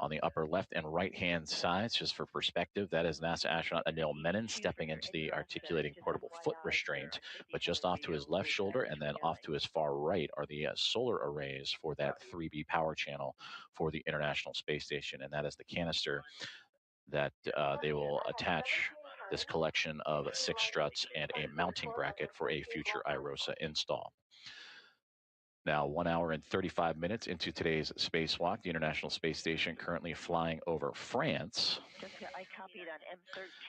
On the upper left and right hand sides, just for perspective, that is NASA astronaut Neil Menon stepping into the articulating portable foot restraint, but just off to his left shoulder and then off to his far right are the solar arrays for that 3B power channel for the International Space Station. And that is the canister that they will attach this collection of 6 struts and a mounting bracket for a future IROSA install. Now, 1 hour and 35 minutes into today's spacewalk, the International Space Station currently flying over France. Jessica, I copied on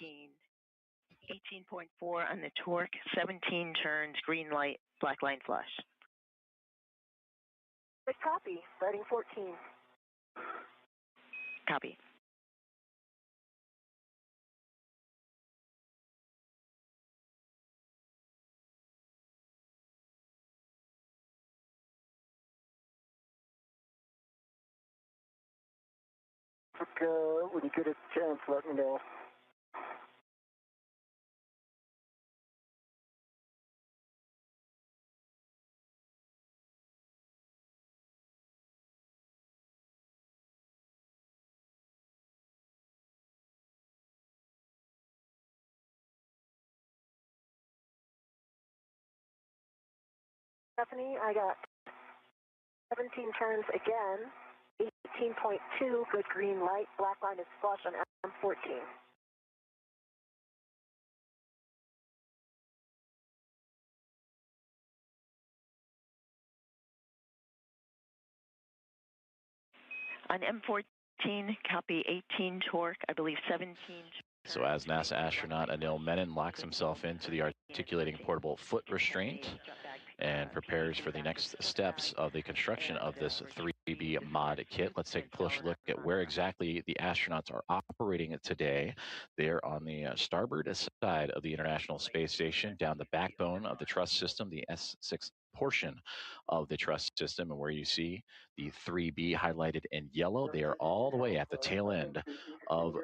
M13, 18.4 on the torque, 17 turns, green light, black line flash. Good copy, starting 14. Copy. When you get a chance, let me know. Stephanie, I got 17 turns again, 18.2, good green light, black line is flush on M14. On M14, copy 18 torque, I believe 17. So as NASA astronaut Neil Menon locks himself into the articulating portable foot restraint and prepares for the next steps of the construction of this 3B mod kit, let's take a closer look at where exactly the astronauts are operating today. They're on the starboard side of the International Space Station, down the backbone of the truss system, the S6 portion of the truss system, and where you see the 3B highlighted in yellow, they are all the way at the tail end of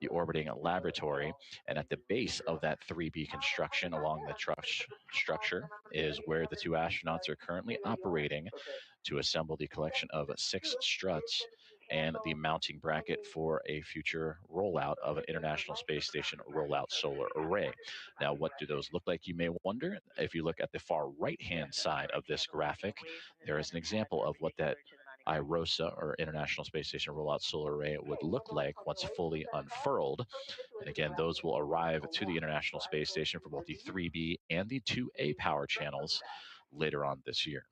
the orbiting laboratory. And at the base of that 3B construction along the truss structure is where the 2 astronauts are currently operating to assemble the collection of 6 struts and the mounting bracket for a future rollout of an International Space Station rollout solar array. Now, what do those look like, you may wonder? If you look at the far right-hand side of this graphic, there is an example of what that IROSA, or International Space Station Rollout Solar Array, would look like once fully unfurled. And again, those will arrive to the International Space Station for both the 3B and the 2A power channels later on this year.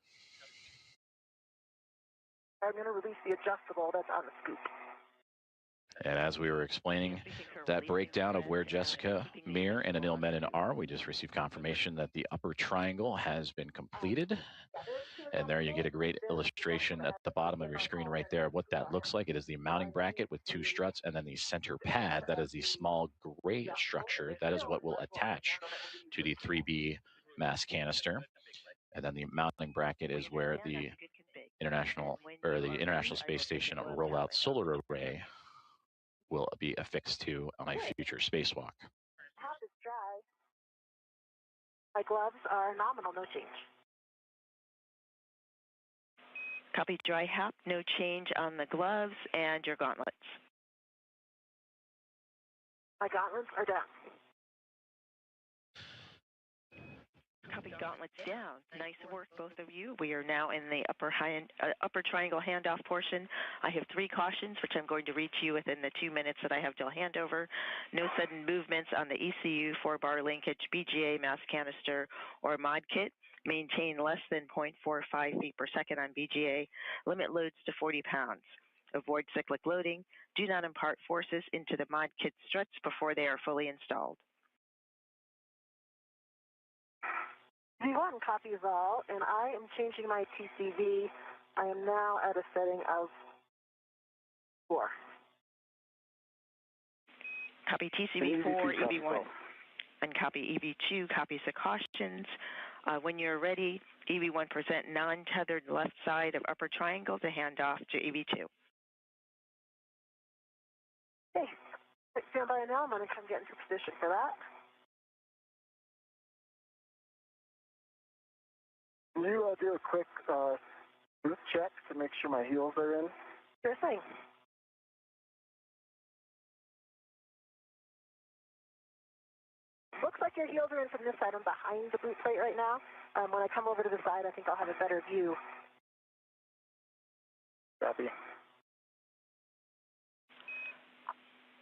I'm going to release the adjustable that's on the scoop. And as we were explaining that breakdown of where Jessica Meir and Anil Menon are, we just received confirmation that the upper triangle has been completed. And there you get a great illustration at the bottom of your screen right there of what that looks like. It is the mounting bracket with 2 struts, and then the center pad, that is the small gray structure. That is what will attach to the 3B mass canister. And then the mounting bracket is where the International Space Station rollout solar array will be affixed to on a future spacewalk. Half is dry. My gloves are nominal, no change. Copy dry hap, no change on the gloves and your gauntlets. My gauntlets are down. Copy gauntlets down. Nice work, both of you. We are now in the upper triangle handoff portion. I have 3 cautions, which I'm going to read to you within the 2 minutes that I have till handover. No sudden movements on the ECU 4-bar linkage, BGA, mass canister, or mod kit. Maintain less than 0.45 feet per second on BGA. Limit loads to 40 pounds. Avoid cyclic loading. Do not impart forces into the mod kit struts before they are fully installed. V1 copies all, and I am changing my TCV. I am now at a setting of 4. Copy TCV 4, EV1. And copy EV2, copies the cautions. When you're ready, EV1 present non-tethered left side of upper triangle to hand off to EV2. Okay, stand by now. I'm going to come get into position for that. Can you do a quick boot check to make sure my heels are in? Sure thing. Looks like your heels are in from this side. I'm behind the boot plate right now. When I come over to the side, I think I'll have a better view. Copy.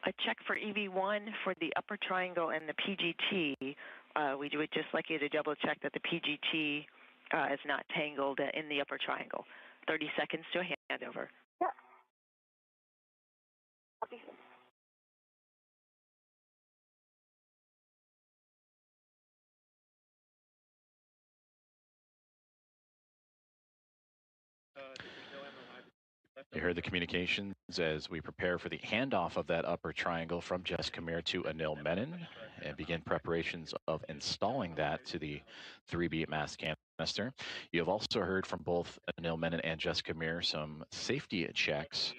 A check for EV1 for the upper triangle and the PGT. We would just like you to double check that the PGT is not tangled in the upper triangle. 30 seconds to a handover. Yeah. Copy. You heard the communications as we prepare for the handoff of that upper triangle from Jessica Meir to Anil Menon and begin preparations of installing that to the 3B mass canister. You have also heard from both Anil Menon and Jessica Meir some safety checks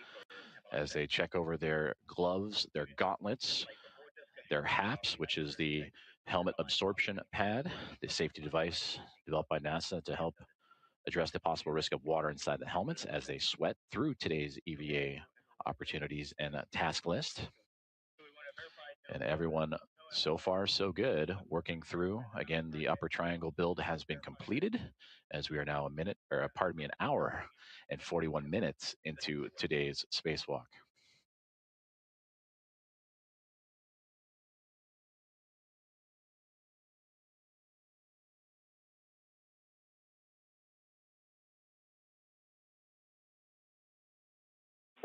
as they check over their gloves, their gauntlets, their HAPS, which is the helmet absorption pad, the safety device developed by NASA to help address the possible risk of water inside the helmets as they sweat through today's EVA opportunities and task list. And everyone, so far, so good, working through. Again, the upper triangle build has been completed as we are now an hour and 41 minutes into today's spacewalk.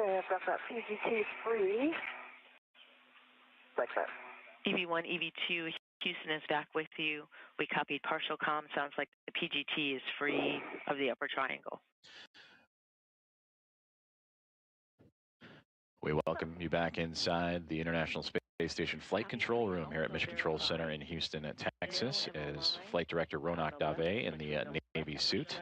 Okay, I've got that PGT free. Like that. EV1, EV2, Houston is back with you. We copied partial comm. Sounds like the PGT is free of the upper triangle. We welcome you back inside the International Space Station Flight Control Room here at Mission Control Center in Houston, Texas, as Flight Director Ronak Dave in the Navy suit,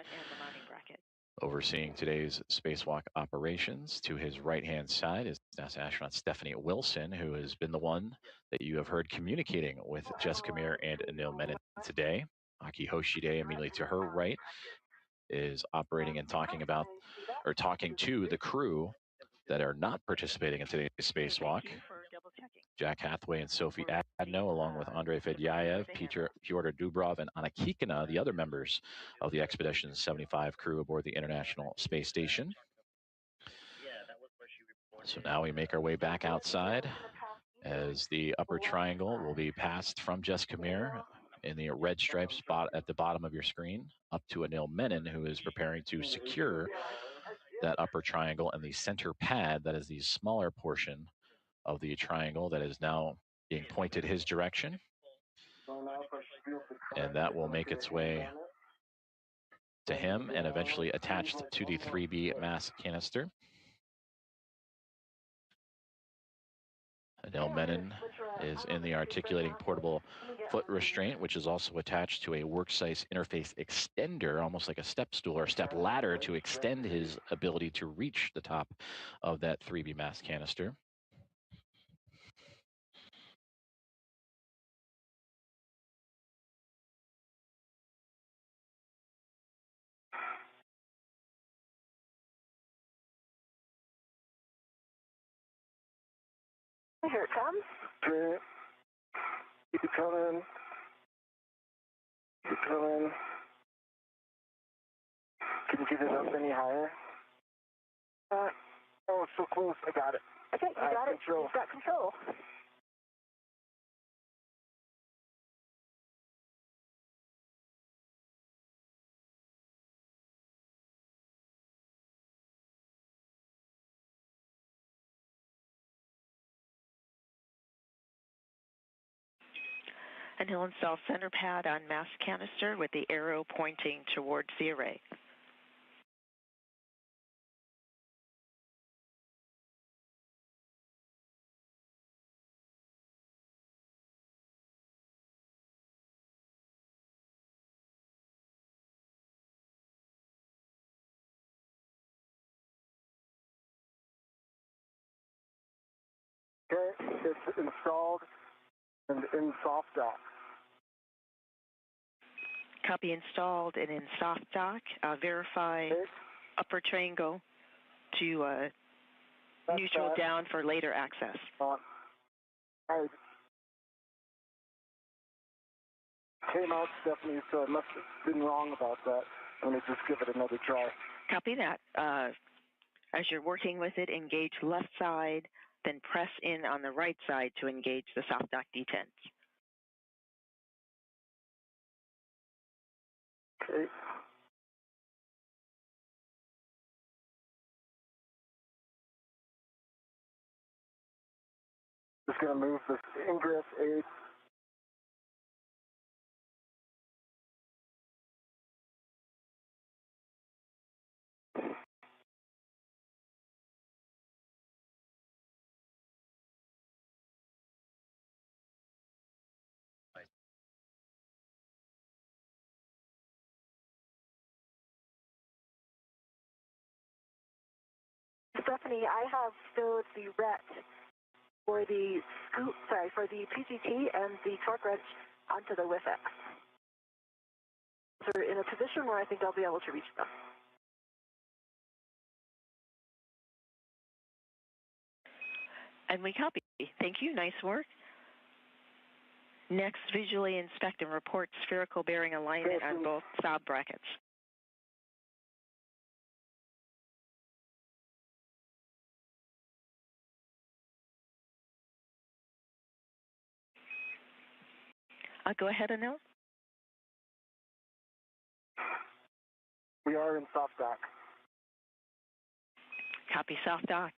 overseeing today's spacewalk operations. To his right-hand side is NASA astronaut Stephanie Wilson, who has been the one that you have heard communicating with Jessica Meir and Anil Menon today. Aki Hoshide, immediately to her right, is operating and talking to the crew that are not participating in today's spacewalk. Jack Hathaway and Sophie Adno, along with Andrei Fedyaev, Pyotr Dubrov, and Anna Kikina, the other members of the Expedition 75 crew aboard the International Space Station. So now we make our way back outside as the upper triangle will be passed from Jessica Meir in the red stripes spot at the bottom of your screen up to Anil Menon, who is preparing to secure that upper triangle and the center pad, that is the smaller portion of the triangle that is now being pointed his direction. And that will make its way to him and eventually attached to the 3B mass canister. Anil Menon is in the articulating portable foot restraint, which is also attached to a workspace interface extender, almost like a step stool or step ladder, to extend his ability to reach the top of that 3B mass canister. Here it comes. Great. Keep coming. Keep coming. Can you get it up any higher? Oh, so close. I got it. Okay, you got it. Control. You've got control. And he'll install center pad on mass canister with the arrow pointing towards the array. Okay, it's installed and in soft dock. Copy installed and in soft dock. Verify upper triangle to neutral down for later access. I came out, Stephanie, so I must have been wrong about that. Let me just give it another try. Copy that. As you're working with it, engage left side, then press in on the right side to engage the soft dock detents. Okay. Just going to move this ingress aid. Stephanie, I have stowed the ret for the scoop, for the PGT and the torque wrench onto the WIFX. So in a position where I think I'll be able to reach them. And we copy. Thank you. Nice work. Next, visually inspect and report spherical bearing alignment on both sob brackets. Go ahead, Anil. We are in soft dock. Copy soft dock.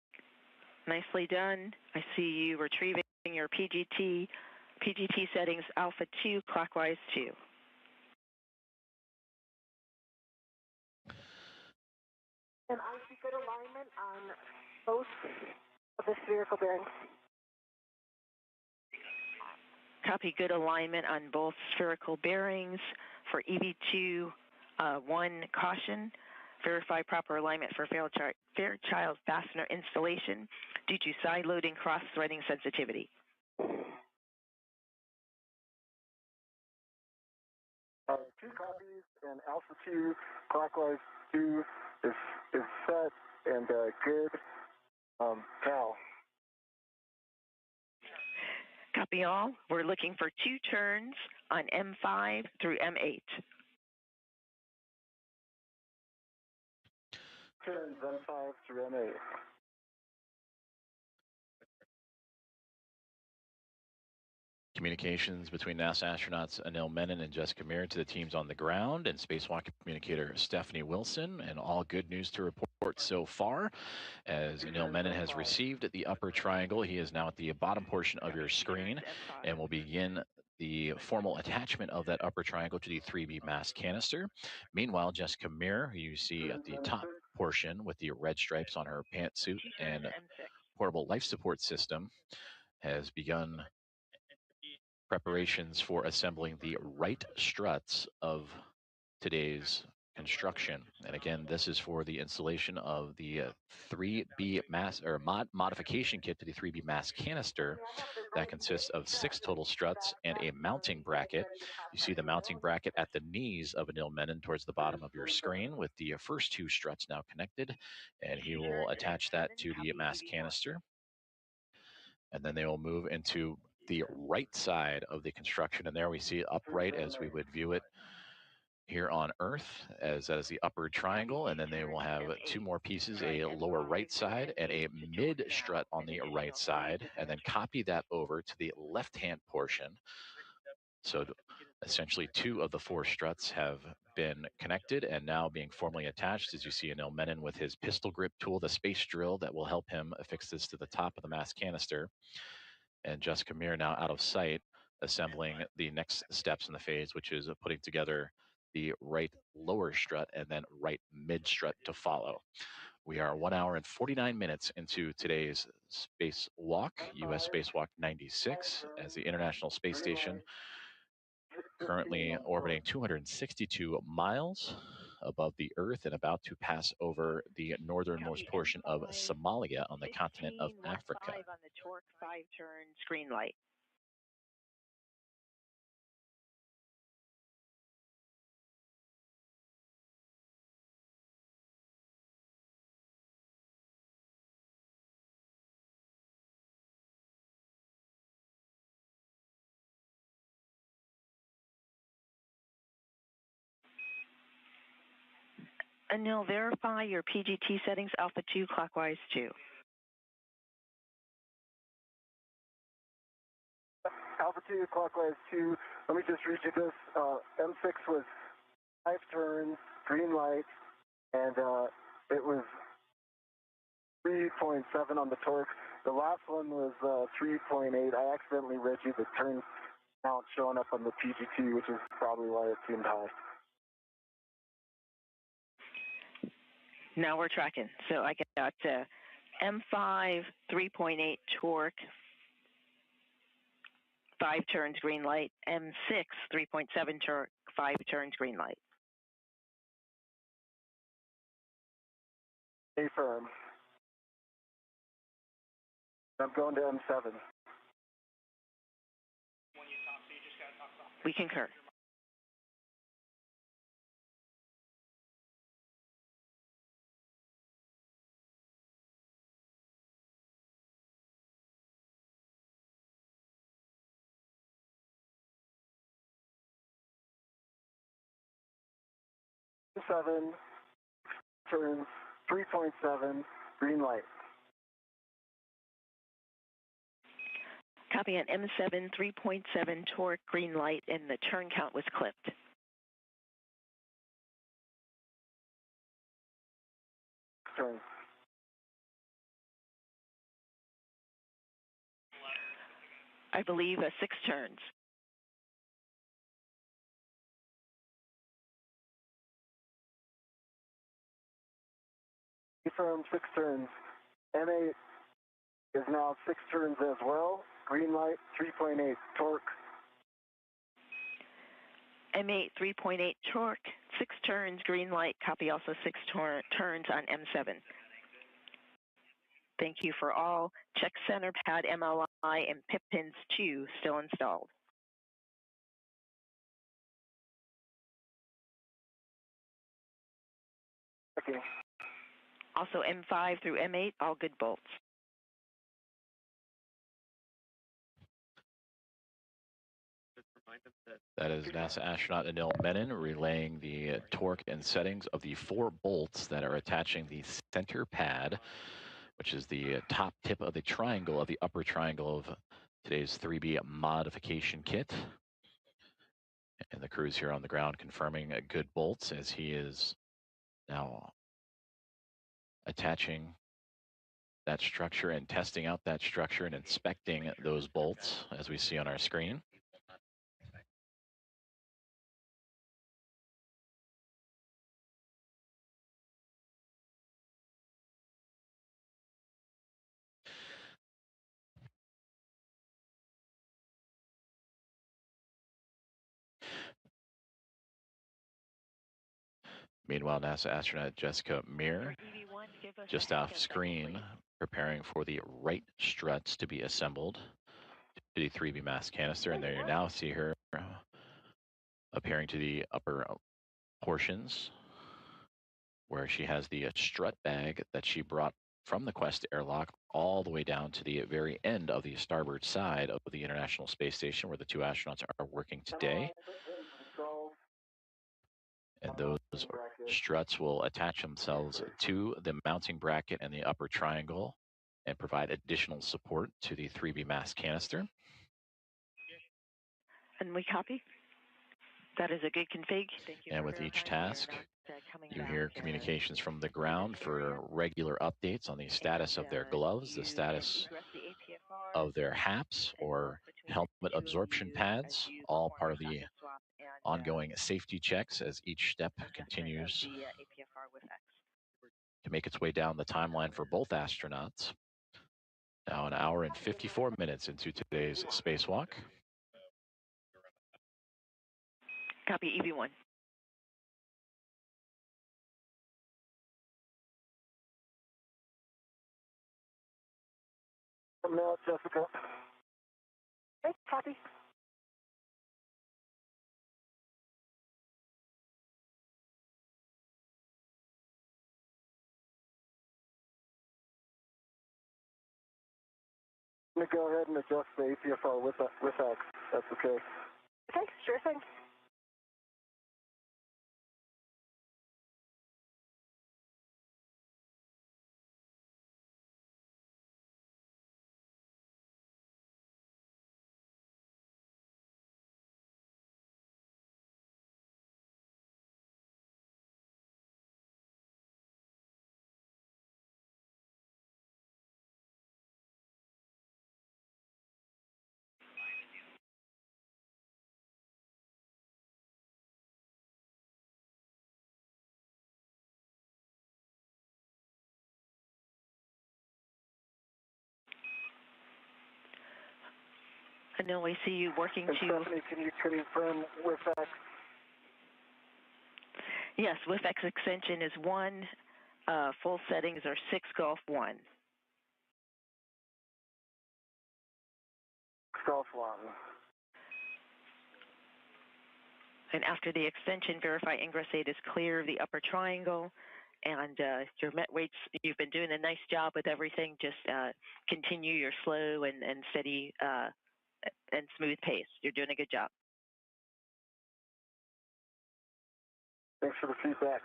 Nicely done. I see you retrieving your PGT settings alpha 2, clockwise 2. And I see good alignment on both of the spherical bearings. Copy good alignment on both spherical bearings. For EV2, 1, caution. Verify proper alignment for Fairchild fastener installation due to side loading cross-threading sensitivity. Two copies and alpha 2, clockwise 2 is set and good. Cal. Copy all. We're looking for 2 turns on M5 through M8. Turns M5 through M8. Communications between NASA astronauts Anil Menon and Jessica Meir to the teams on the ground, and Spacewalk communicator Stephanie Wilson. And all good news to report so far, as Anil Menon has received the upper triangle. He is now at the bottom portion of your screen, and will begin the formal attachment of that upper triangle to the 3B mass canister. Meanwhile, Jessica Meir, who you see at the top portion with the red stripes on her pantsuit and portable life support system, has begun preparations for assembling the right struts of today's construction. And again, this is for the installation of the 3B mass or modification kit to the 3B mass canister that consists of 6 total struts and a mounting bracket. You see the mounting bracket at the knees of Anil Menon towards the bottom of your screen, with the first 2 struts now connected, and he will attach that to the mass canister. And then they will move into the right side of the construction, and there we see it upright as we would view it here on Earth, as that is the upper triangle. And then they will have 2 more pieces, a lower right side and a mid strut on the right side, and then copy that over to the left-hand portion. So essentially 2 of the 4 struts have been connected and now being formally attached, as you see Anil Menon with his pistol grip tool, the space drill that will help him affix this to the top of the mass canister. And Jessica Meir now out of sight, assembling the next steps in the phase, which is putting together the right lower strut and then right mid strut to follow. We are 1 hour and 49 minutes into today's spacewalk, US Spacewalk 96, as the International Space Station currently orbiting 262 miles above the Earth and about to pass over the northernmost portion of Somalia on the continent of Africa. 15, 1-5 on the torque, 5 turns, green light. Anil, verify your PGT settings, Alpha 2, clockwise 2. Alpha 2, clockwise 2. Let me just read you this. M6 was 5 turns, green light, and it was 3.7 on the torque. The last one was 3.8. I accidentally read you the turn count showing up on the PGT, which is probably why it seemed high. Now we're tracking. So I got M5, 3.8 torque, 5 turns, green light. M6, 3.7 torque, 5 turns, green light. Stay firm. I'm going to M7. We concur. M7, turns, 3.7, green light. Copy on M7, 3.7 torque, green light, and the turn count was clipped. Turn. I believe 6 turns. Confirm 6 turns. M8 is now 6 turns as well. Green light, 3.8 torque. M8, 3.8 torque, 6 turns, green light. Copy also 6 turns on M7. Thank you for all. Check center pad MLI and PIP pins 2 still installed. Okay. Also M5 through M8, all good bolts. That is NASA astronaut Anil Menon relaying the torque and settings of the 4 bolts that are attaching the center pad, which is the top tip of the triangle, of the upper triangle of today's 3B modification kit. And the crew's here on the ground confirming good bolts as he is now attaching that structure and testing out that structure and inspecting those bolts as we see on our screen. Meanwhile, NASA astronaut Jessica Meir, just off screen, preparing for the right struts to be assembled to the 3B mass canister. And there you now see her appearing to the upper portions where she has the strut bag that she brought from the Quest airlock all the way down to the very end of the starboard side of the International Space Station where the 2 astronauts are working today. And those struts will attach themselves to the mounting bracket and the upper triangle and provide additional support to the 3B mass canister. And we copy. That is a good config. Thank you. And with each task, you hear communications from the ground for regular updates on the status of their gloves, the status of their HAPs or helmet absorption pads, all part of the ongoing safety checks as each step continues to make its way down the timeline for both astronauts. Now an hour and 54 minutes into today's spacewalk. Copy EV1. Now, Jessica. Okay, copy. I'm going to go ahead and adjust the APFR with X. That's okay. Okay, sure thing. I know I see you working And to... Stephanie, can you confirm with X? Yes, with X extension is 1. Full settings are 6 Golf 1. Golf 1. And after the extension, verify ingress 8 is clear of the upper triangle. And your met weights, you've been doing a nice job with everything. Just continue your slow and steady and smooth pace. You're doing a good job. Thanks for the feedback.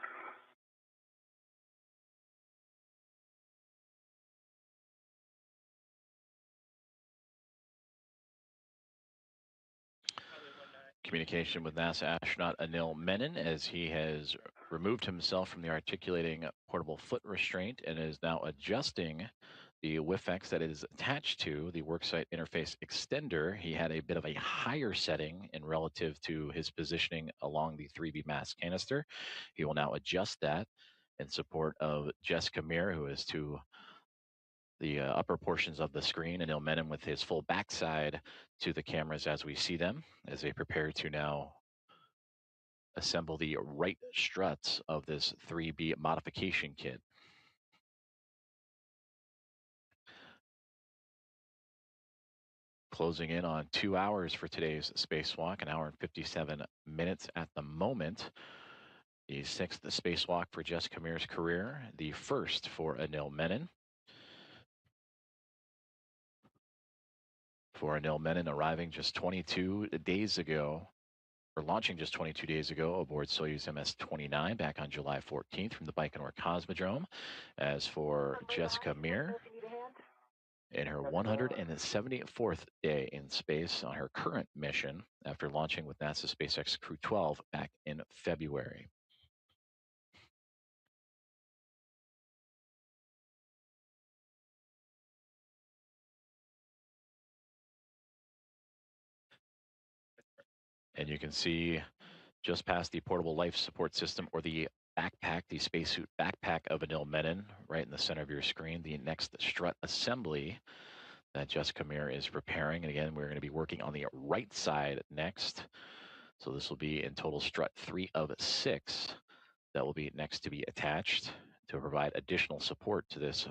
Communication with NASA astronaut Anil Menon as he has removed himself from the articulating portable foot restraint and is now adjusting the WIFX that is attached to the worksite interface extender. He had a bit of a higher setting in relative to his positioning along the 3B mass canister. He will now adjust that in support of Jessica Meir, who is to the upper portions of the screen, and Anil Menon with his full backside to the cameras as we see them, as they prepare to now assemble the right struts of this 3B modification kit. Closing in on 2 hours for today's spacewalk, an hour and 57 minutes at the moment. The 6th spacewalk for Jessica Meir's career, the first for Anil Menon. For Anil Menon arriving just 22 days ago launching just 22 days ago aboard Soyuz MS-29 back on July 14th from the Baikonur Cosmodrome. As for Jessica Meir, in her 174th day in space on her current mission after launching with NASA SpaceX Crew 12 back in February. And you can see just past the portable life support system, or the backpack, the spacesuit backpack of Anil Menon, right in the center of your screen, the next strut assembly that Jessica Meir is repairing. And again, we're going to be working on the right side next. So this will be in total strut 3 of 6 that will be next to be attached to provide additional support to this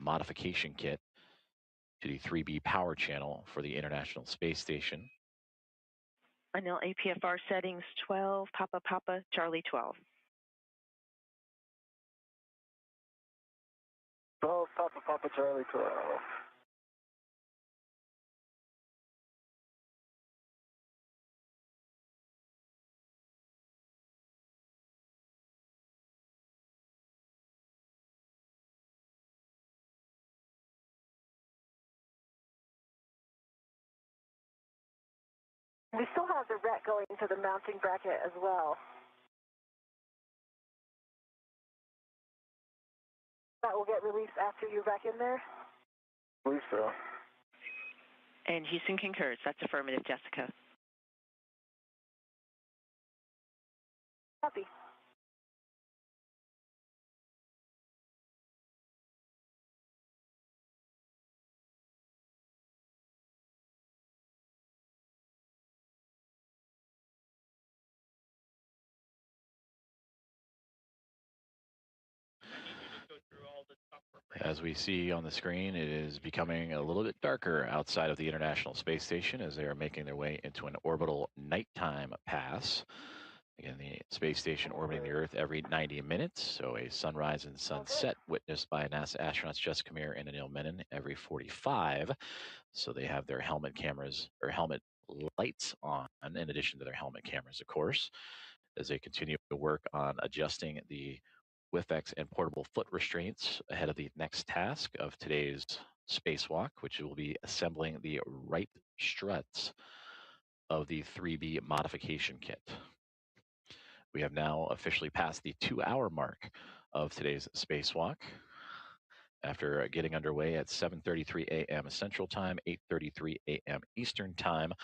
modification kit to the 3B power channel for the International Space Station. Anil, APFR settings 12, Papa Papa, Charlie 12. 12, Papa Papa, Charlie 12. We still have the ret going to the mounting bracket as well. That will get released after you're back in there? I believe so. And Houston concurs. That's affirmative, Jessica. Copy. As we see on the screen, it is becoming a little bit darker outside of the International Space Station as they are making their way into an orbital nighttime pass. Again, the space station orbiting the Earth every 90 minutes, so a sunrise and sunset witnessed by NASA astronauts Jessica Meir and Anil Menon every 45. So they have their helmet cameras, or helmet lights on, in addition to their helmet cameras, of course, as they continue to work on adjusting the WIFX and portable foot restraints ahead of the next task of today's spacewalk, which will be assembling the right struts of the 3B modification kit. We have now officially passed the 2-hour mark of today's spacewalk. After getting underway at 7:33 a.m. Central Time, 8:33 a.m. Eastern Time.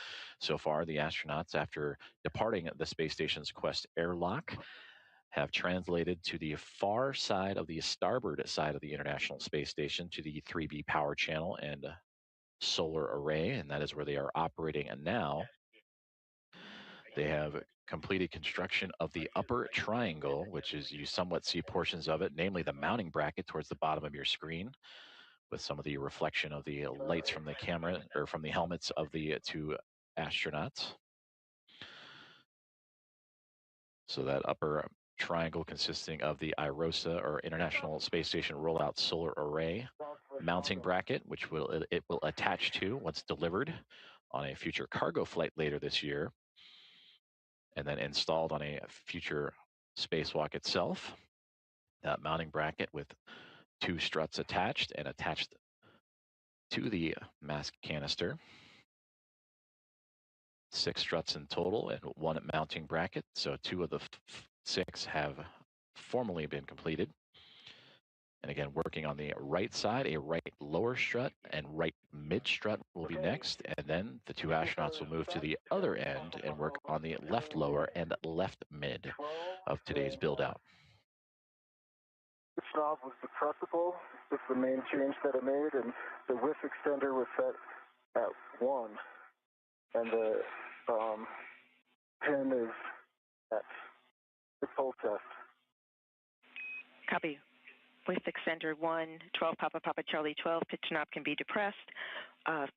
So far, the astronauts, after departing the space station's Quest airlock, have translated to the far side of the starboard side of the International Space Station to the 3B power channel and solar array, and that is where they are operating now. They have completed construction of the upper triangle, which is, you somewhat see portions of it, namely the mounting bracket towards the bottom of your screen, with some of the reflection of the lights from the camera, or from the helmets of the 2 astronauts. So that upper triangle consisting of the IROSA, or International Space Station Rollout Solar Array mounting bracket, which it will attach to once delivered on a future cargo flight later this year, and then installed on a future spacewalk itself. That mounting bracket with 2 struts attached and attached to the mask canister. 6 struts in total and 1 mounting bracket. So 2 of the 6 have formally been completed. And again, working on the right side, a right lower strut and right mid strut will be next. And then the 2 astronauts will move to the other end and work on the left lower and left mid of today's build out. This knob was depressible. This is the main change that I made, and the width extender was set at 1. And the pin is at the full test. Copy. With extender 1, 12 Papa Papa Charlie 12, pitch knob can be depressed.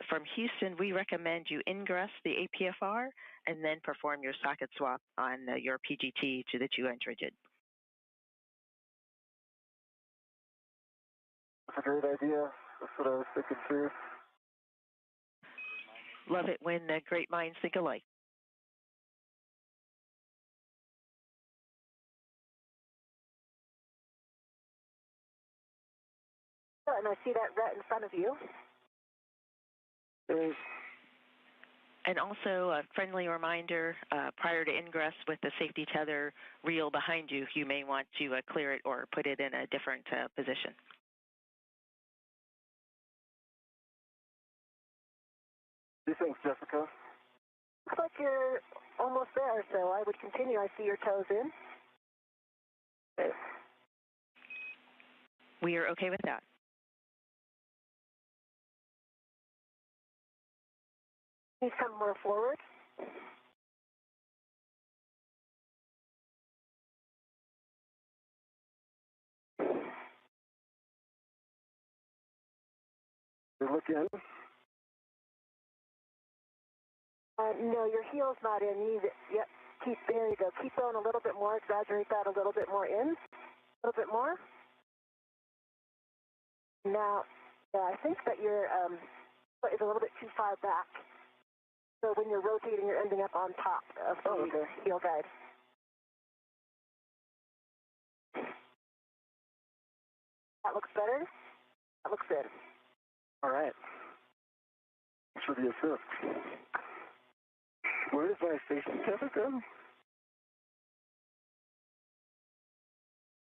From Houston, we recommend you ingress the APFR and then perform your socket swap on your PGT to the 200 rigid. That's a great idea. That's what I was thinking too. Love it when great minds think alike. and I see that ret in front of you. And also a friendly reminder, prior to ingress with the safety tether reel behind you, you may want to clear it or put it in a different position. Thanks, Jessica. Looks like you're almost there, so I would continue. I see your toes in. Okay. We are okay with that. Please come more forward. Look in. No, your heel's not in. You need it. Yep. There you go. Keep going a little bit more. Exaggerate that a little bit more in. A little bit more. Now, yeah, I think that your foot is a little bit too far back. So when you're rotating, you're ending up on top of the heel guide. That looks better. That looks good. All right. Thanks for the assist. Where does my safety tether go?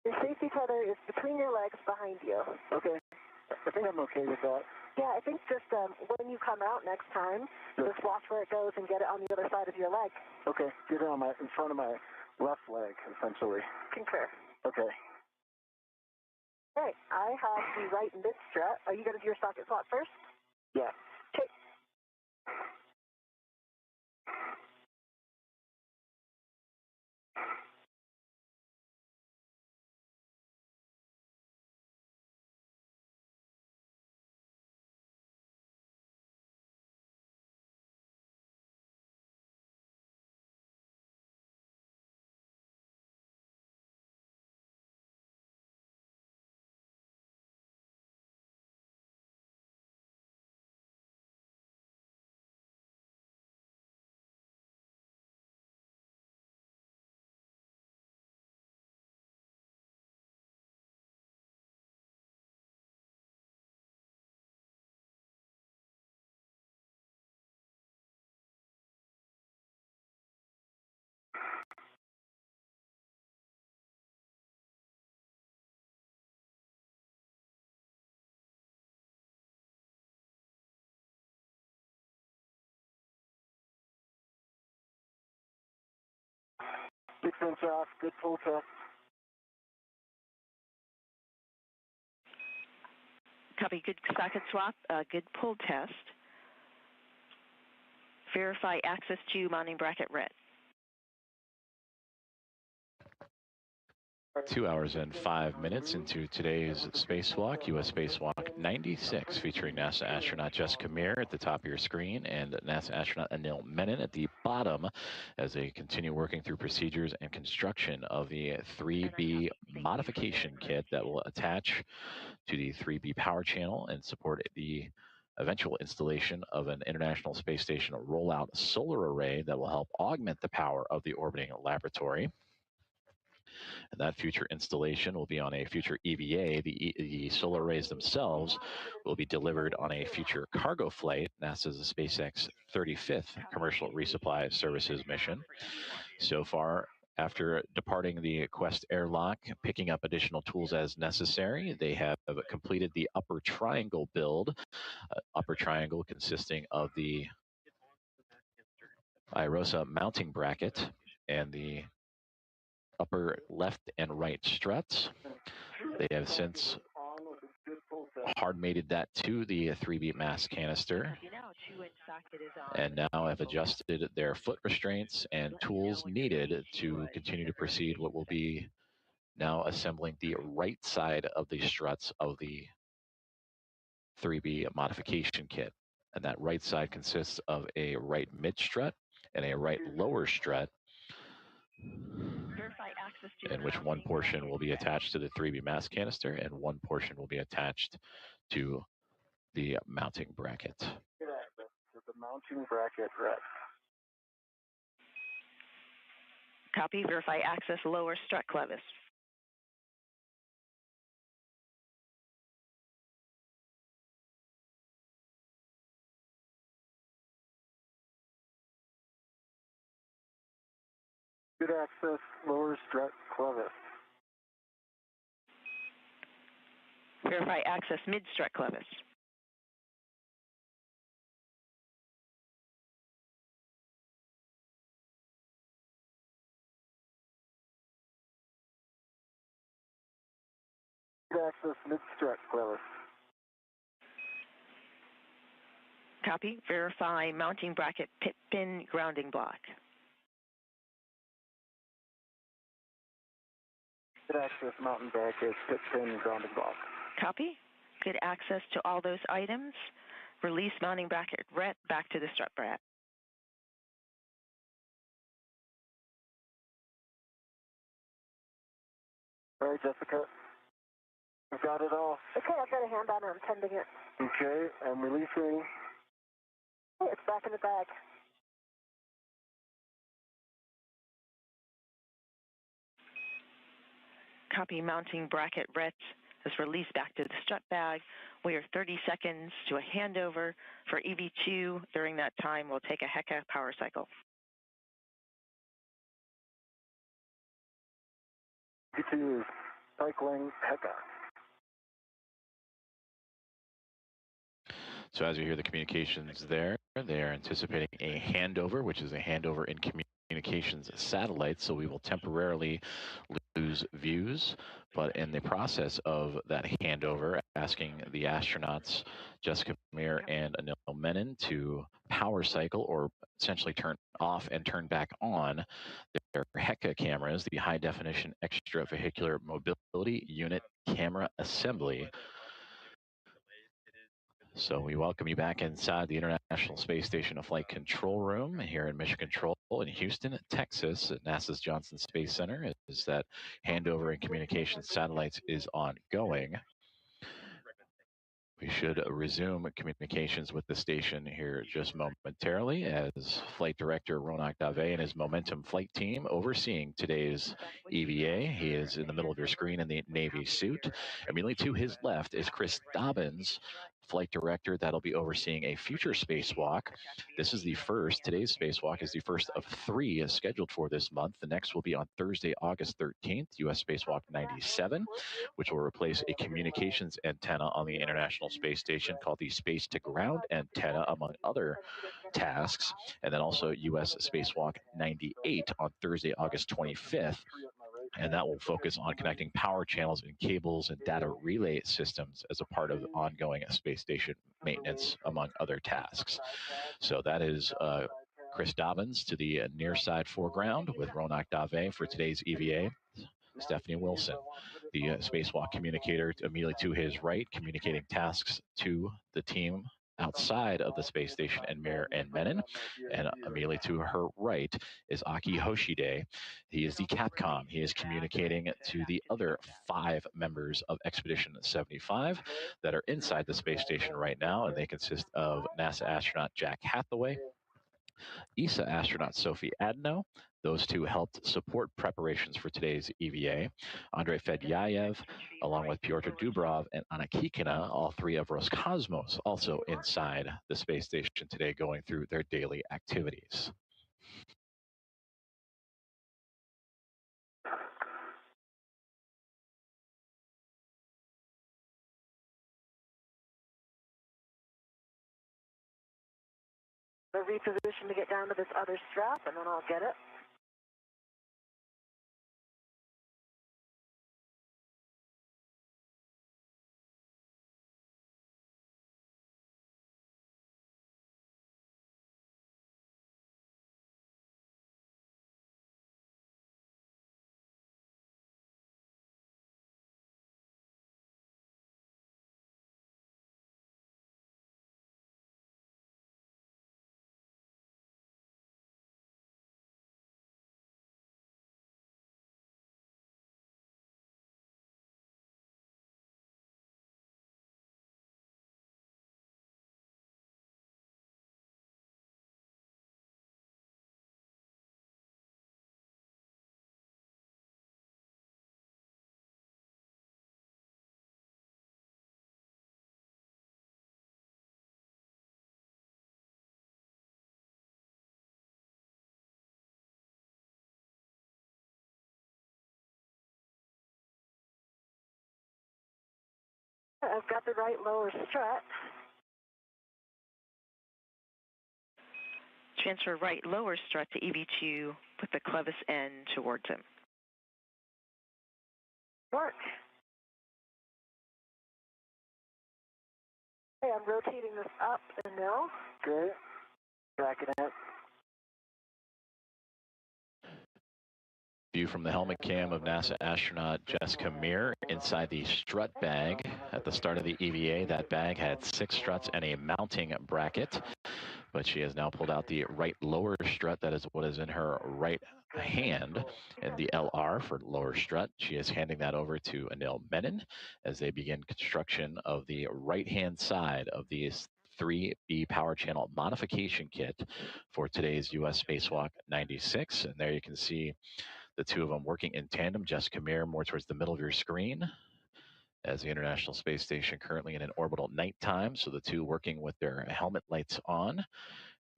Your safety tether is between your legs behind you. Okay. I think I'm okay with that. Yeah, I think just when you come out next time, just watch where it goes and get it on the other side of your leg. Okay. Get it on in front of my left leg, essentially. Concur. Okay. All right. I have the right mid strut. Are you going to do your socket swap first? Yeah. Okay. Big inch off. Good pull test. Copy. Good socket swap. Good pull test. Verify access to mounting bracket ret. 2 hours and 5 minutes into today's Spacewalk, U.S. Spacewalk 96, featuring NASA astronaut Jessica Meir at the top of your screen and NASA astronaut Anil Menon at the bottom as they continue working through procedures and construction of the 3B modification kit that will attach to the 3B power channel and support the eventual installation of an International Space Station rollout solar array that will help augment the power of the orbiting laboratory. And that future installation will be on a future EVA. The solar arrays themselves will be delivered on a future cargo flight, NASA's SpaceX 35th Commercial Resupply Services mission. So far, after departing the Quest airlock, picking up additional tools as necessary, they have completed the upper triangle build. Upper triangle consisting of the IROSA mounting bracket and the upper left and right struts. They have since hard-mated that to the 3B mass canister and now have adjusted their foot restraints and tools needed to continue to proceed what will be now assembling the right side of the struts of the 3B modification kit. And that right side consists of a right mid strut and a right lower strut, in which one portion will be attached to the 3B mass canister and one portion will be attached to the mounting bracket. The mounting bracket, right. Copy. Verify access lower strut clevis. Good access, lower strut clevis. Verify access mid-strut clevis. Good access mid-strut clevis. Copy. Verify mounting bracket pit pin grounding block. Good access mountain bracket pit pin grounding block. Copy. Good access to all those items. Release mounting bracket ret back to the strut bracket. All right, Jessica. We've got it all. Okay, I've got a hand on it. I'm tending it. Okay, I'm releasing. Okay, it's back in the bag. Copy. Mounting bracket ret is released back to the strut bag. We are 30 seconds to a handover for EV2. During that time, we'll take a HECA power cycle. EV2 is cycling HECA. So as you hear the communications there, they are anticipating a handover, which is a handover in communications satellite. So we will temporarily lose views, but in the process of that handover, asking the astronauts Jessica Meir and Anil Menon to power cycle or essentially turn off and turn back on their HECA cameras, the high definition extravehicular mobility unit camera assembly. So we welcome you back inside the International Space Station Flight Control Room here in Mission Control in Houston, Texas at NASA's Johnson Space Center. Is that handover and communications satellites is ongoing. We should resume communications with the station here just momentarily as Flight Director Ronak Dave and his Momentum flight team overseeing today's EVA. He is in the middle of your screen in the Navy suit. Immediately to his left is Chris Dobbins, Flight Director that'll be overseeing a future spacewalk. This is the first, today's spacewalk is the first of 3 scheduled for this month. The next will be on Thursday, August 13th, US Spacewalk 97, which will replace a communications antenna on the International Space Station called the Space to Ground antenna, among other tasks. And then also US Spacewalk 98 on Thursday, August 25th. And that will focus on connecting power channels and cables and data relay systems as a part of ongoing space station maintenance, among other tasks. So that is Chris Dobbins to the near side foreground with Ronak Dave for today's EVA. Stephanie Wilson, the spacewalk communicator, immediately to his right, communicating tasks to the team outside of the space station and Meir and Menon. And immediately to her right is Aki Hoshide. He is the Capcom. He is communicating to the other 5 members of Expedition 75 that are inside the space station right now, and they consist of NASA astronaut Jack Hathaway, ESA astronaut Sophie Adno. Those 2 helped support preparations for today's EVA. Andrei Fedyayev, along with Pyotr Dubrov and Anna Kikina, all 3 of Roscosmos, also inside the space station today going through their daily activities. I'll reposition to get down to this other strap, and then I'll get it. I've got the right lower strut. Transfer right lower strut to EV2 with the clevis end towards him. Work. Okay, I'm rotating this up and now. Okay. Tracking it. View from the helmet cam of NASA astronaut Jessica Meir inside the strut bag. At the start of the EVA, that bag had 6 struts and a mounting bracket, but she has now pulled out the right lower strut. That is what is in her right hand, and the LR for lower strut. She is handing that over to Anil Menon as they begin construction of the right-hand side of the 3B power channel modification kit for today's U.S. Spacewalk 96. And there you can see the two of them working in tandem. Jessica Meir more towards the middle of your screen, as the International Space Station currently in an orbital nighttime. So the two working with their helmet lights on.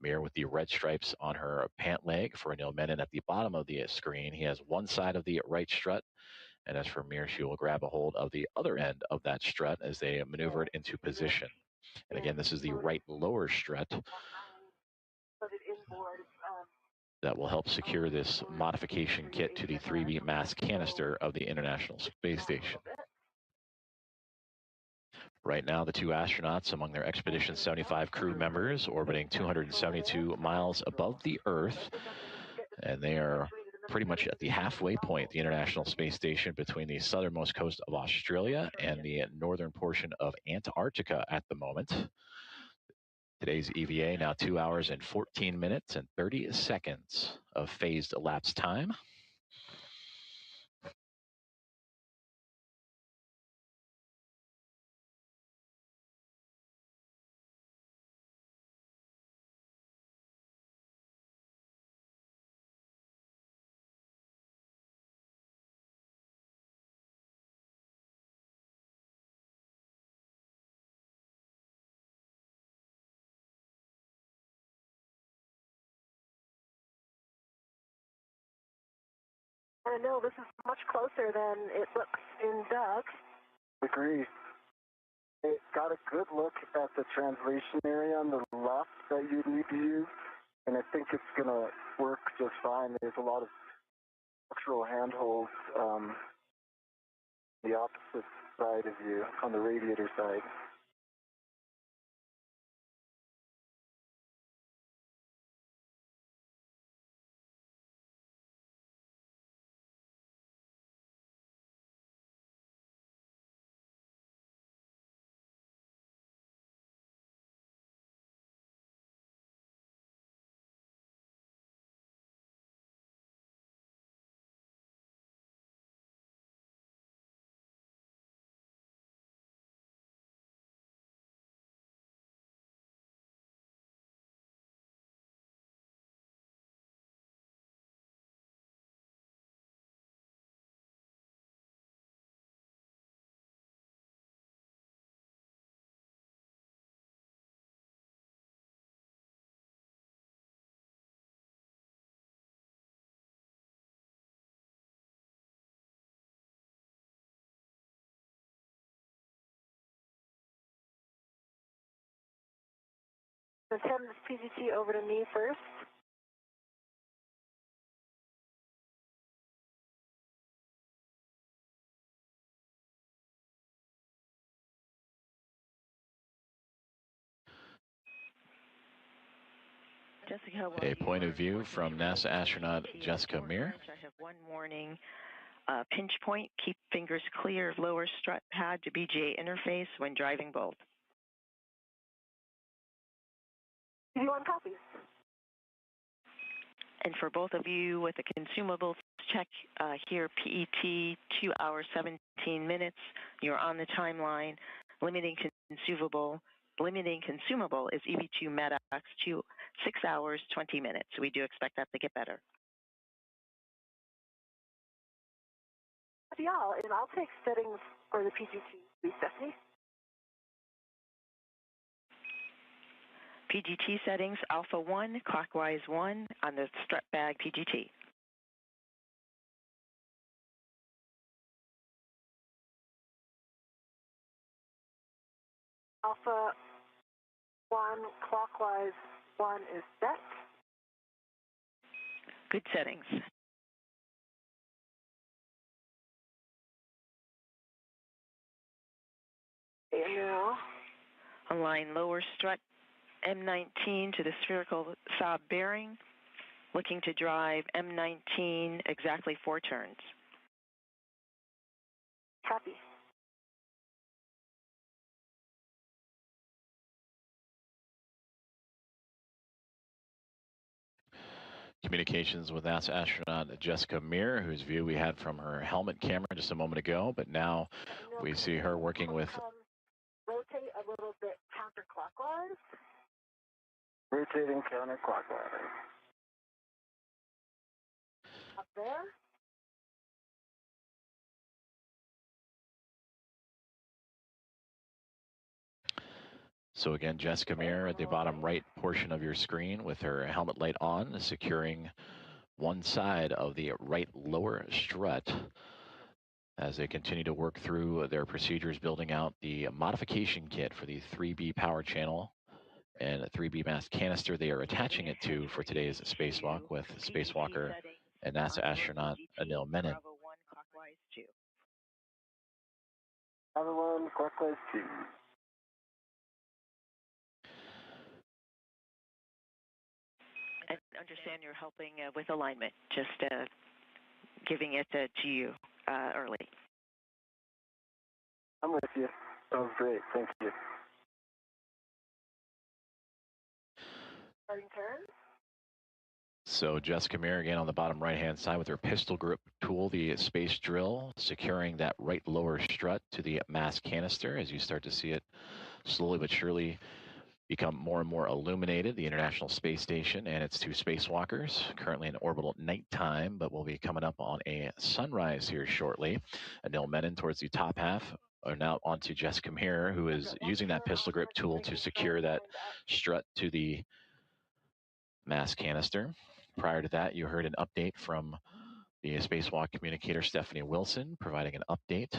Meir with the red stripes on her pant leg. For Anil Menon at the bottom of the screen, he has one side of the right strut. And as for Meir, she will grab a hold of the other end of that strut as they maneuver it into position. And again, this is the right lower strut that will help secure this modification kit to the 3B mass canister of the International Space Station. Right now, the two astronauts among their Expedition 75 crew members orbiting 272 miles above the Earth, and they are pretty much at the halfway point, the International Space Station, between the southernmost coast of Australia and the northern portion of Antarctica at the moment. Today's EVA now 2 hours and 14 minutes and 30 seconds of phased elapsed time. I know this is much closer than it looks in Doug. Agree. It got a good look at the translation area on the left that you need to use, and I think it's going to work just fine. There's a lot of structural handholds the opposite side of you, on the radiator side. Let's hand this PGT over to me first. Jessica, A point of view from NASA astronaut Jessica Meir. I have one warning. Pinch point, keep fingers clear of lower strut pad to BGA interface when driving both. You want copies? And for both of you with the consumables, check here, PET, 2 hours, 17 minutes. You're on the timeline. Limiting consumable is EV2 MEDOX, 6 hours, 20 minutes. We do expect that to get better. Y'all, and I'll take settings for the PGT, Stephanie. PGT settings, alpha 1, clockwise 1 on the strut bag PGT. Alpha 1 clockwise 1 is set. Good settings. And now, Align lower strut M19 to the spherical Saab bearing. Looking to drive M19 exactly 4 turns. copy. Communications with NASA astronaut Jessica Meir, whose view we had from her helmet camera just a moment ago, but now we see her working with... Rotate a little bit counterclockwise. Rotating counterclockwise. Up there. So again, Jessica Meir at the bottom right portion of your screen with her helmet light on, securing one side of the right lower strut as they continue to work through their procedures, building out the modification kit for the 3B power channel and a 3B mass canister they are attaching it to for today's spacewalk with spacewalker and NASA astronaut Anil Menon. Bravo 1 clockwise 2. I understand you're helping with alignment, just giving it to you early. I'm with you. Sounds great. Thank you. Starting turn. So Jessica Meir again on the bottom right-hand side with her pistol grip tool, the space drill, securing that right lower strut to the mass canister as you start to see it slowly but surely become more and more illuminated, the International Space Station and its 2 spacewalkers, currently in orbital at nighttime, but will be coming up on a sunrise here shortly. Anil Menon towards the top half, or now onto Jessica Meir, who is using that pistol grip tool to secure that strut to the mass canister. Prior to that, you heard an update from the spacewalk communicator, Stephanie Wilson, providing an update.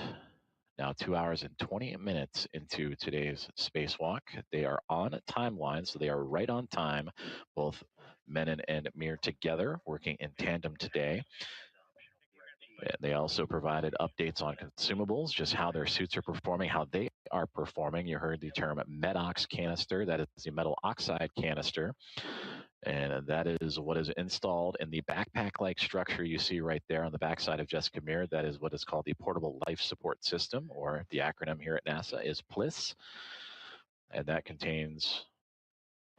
Now 2 hours and 20 minutes into today's spacewalk. They are on a timeline, so they are right on time, both Menon and Meir together, working in tandem today. And they also provided updates on consumables, just how their suits are performing, how they are performing. You heard the term MEDOX canister. That is the metal oxide canister. And that is what is installed in the backpack-like structure you see right there on the backside of Jessica Meir. That is what is called the Portable Life Support System, or the acronym here at NASA is PLIS. And that contains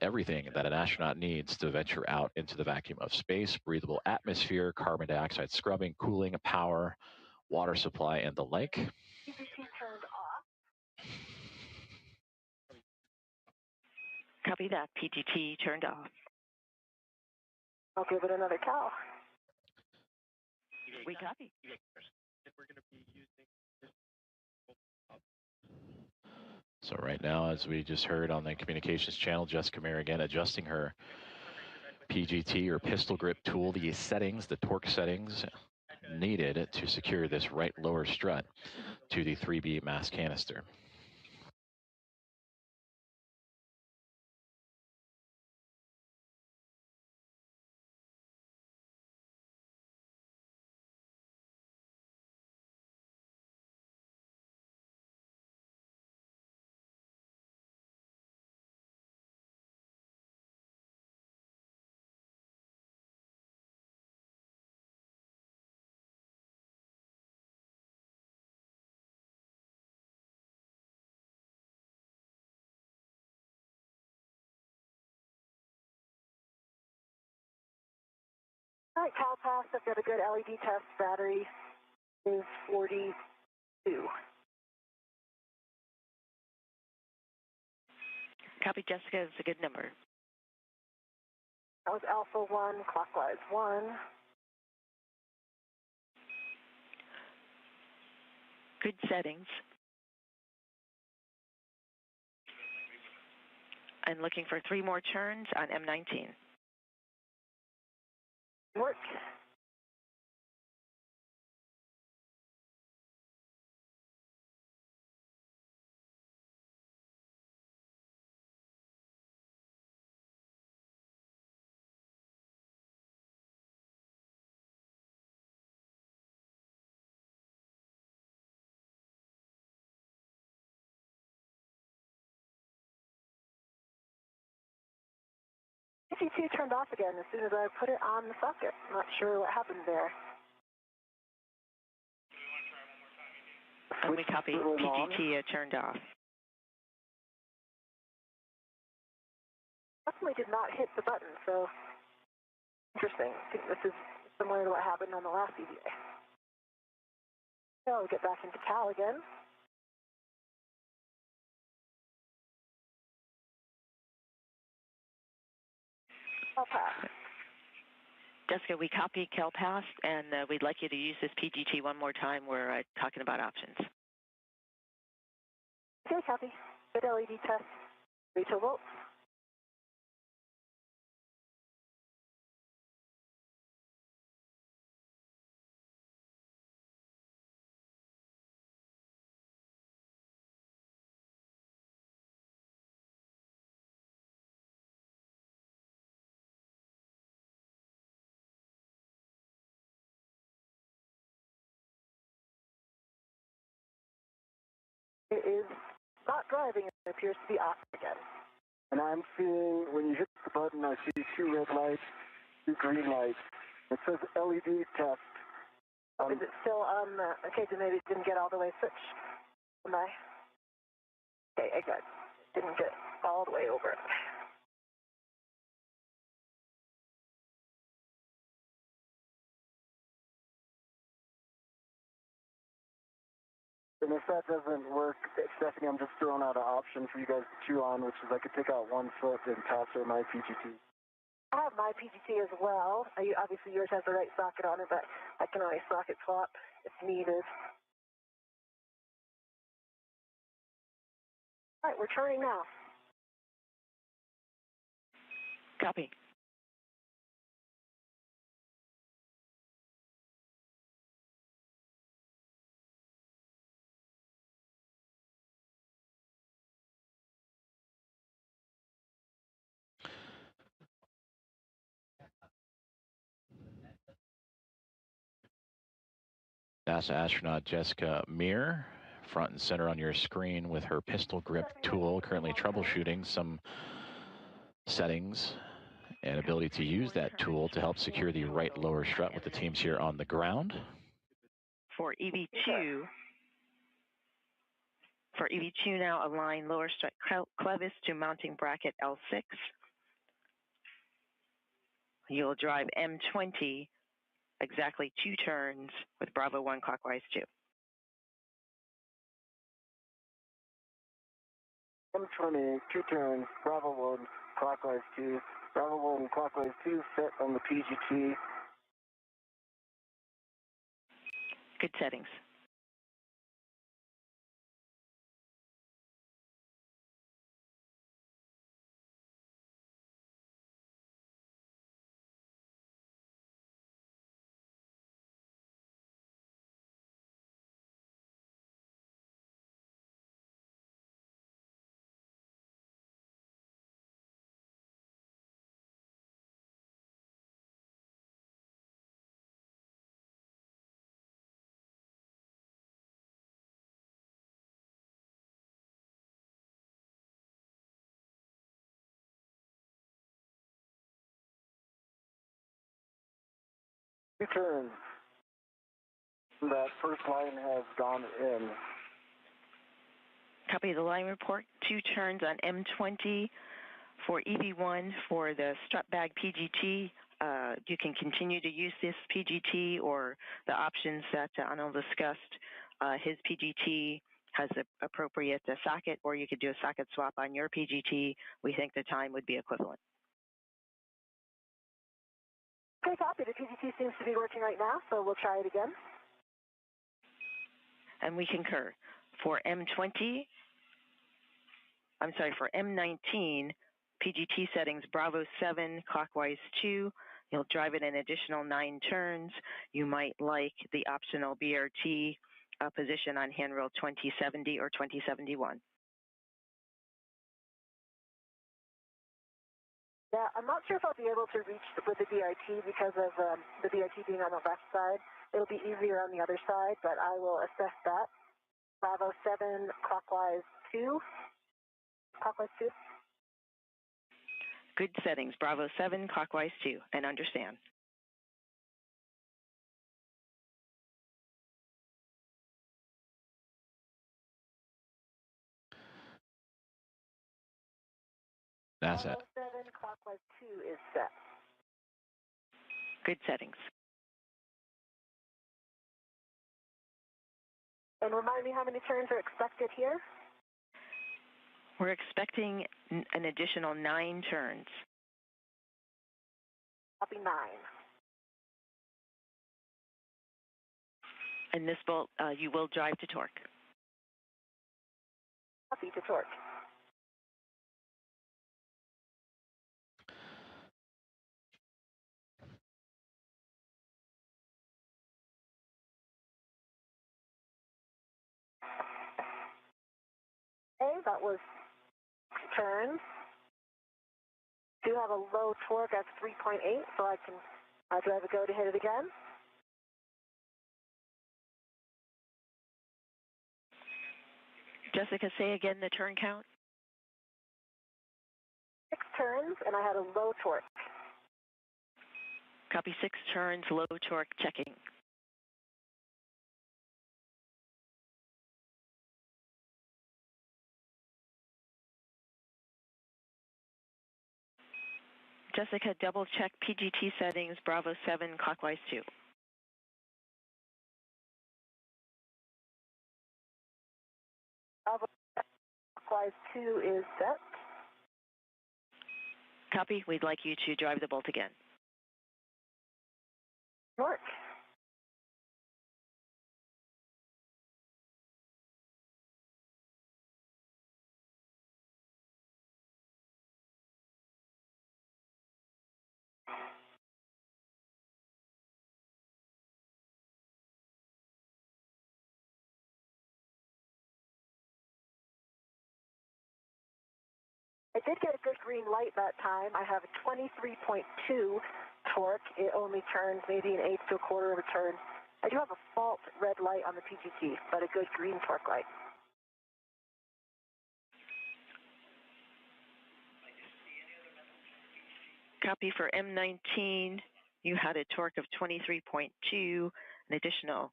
everything that an astronaut needs to venture out into the vacuum of space: breathable atmosphere, carbon dioxide scrubbing, cooling, power, water supply, and the like. PGT turned off. Copy that. PGT turned off. I'll give it another cow. We copy. So right now, as we just heard on the communications channel, Jessica Meir again adjusting her PGT or pistol grip tool, the settings, the torque settings needed to secure this right lower strut to the 3B mass canister. All right, cow pass. I've got a good LED test. Battery is 42. Copy, Jessica. Is a good number. That was Alpha 1 clockwise 1. Good settings. I'm looking for 3 more turns on M19. Work. PGT turned off again as soon as I put it on the socket. I'm not sure what happened there. And we copy PGT turned off. Definitely did not hit the button, so interesting. I think this is similar to what happened on the last EVA. So I'll get back into Cal again. Cal pass. Jessica, we copy CalPass, and we'd like you to use this PGT one more time. We're talking about options. Okay, copy. Good LED test. 3 volts. It is not driving. It appears to be off again. And I'm seeing, when you hit the button, I see 2 red lights, 2 green lights. It says LED test. Is it still on the, okay, then maybe it didn't get all the way switched. Am I? Okay, I got, didn't get all the way over it. And if that doesn't work, Stephanie, I'm just throwing out an option for you guys to chew on, which is I could take out 1 foot and toss her my PGT. I have my PGT as well. Obviously, yours has the right socket on it, but I can always socket swap if needed. All right, we're turning now. Copy. NASA astronaut Jessica Meir, front and center on your screen with her pistol grip tool, currently troubleshooting some settings and ability to use that tool to help secure the right lower strut with the teams here on the ground. For EV2 now, align lower strut clevis to mounting bracket L6. You'll drive M20 exactly 2 turns with Bravo 1 clockwise 2. M20, 2 turns, Bravo 1, clockwise 2. Bravo 1, clockwise 2, set on the PGT. Good settings. Turns. That first line has gone in. Copy the line report. 2 turns on M20 for EV1 for the strut bag PGT. You can continue to use this PGT or the options that Anil discussed. His PGT has the appropriate socket, or you could do a socket swap on your PGT. We think the time would be equivalent. Okay, copy. The PGT seems to be working right now, so we'll try it again. And we concur. For M20, for M19, PGT settings, Bravo 7, clockwise 2. You'll drive it an additional 9 turns. You might like the optional BRT position on handrail 2070 or 2071. Yeah, I'm not sure if I'll be able to reach with the BRT because of the BRT being on the left side. It'll be easier on the other side, but I will assess that. Bravo 7, clockwise 2. Clockwise 2. Good settings, Bravo 7, clockwise 2, and understand. NASA. Bravo 7, clockwise 2 is set. Good settings. And remind me how many turns are expected here? We're expecting an additional 9 turns. Copy 9. And this bolt, you will drive to torque. Copy to torque. Okay, that was turns. Do have a low torque at 3.8, so I can do I have a go to hit it again? Jessica, say again the turn count. 6 turns, and I had a low torque. Copy 6 turns, low torque, checking. Jessica, double check PGT settings, Bravo 7, clockwise 2. Bravo clockwise 2 is set. Copy, we'd like you to drive the bolt again. Torque. I did get a good green light that time. I have a 23.2 torque. It only turns maybe an eighth to a quarter of a turn. I do have a fault red light on the PGT, but a good green torque light. Copy for M19, you had a torque of 23.2, an additional,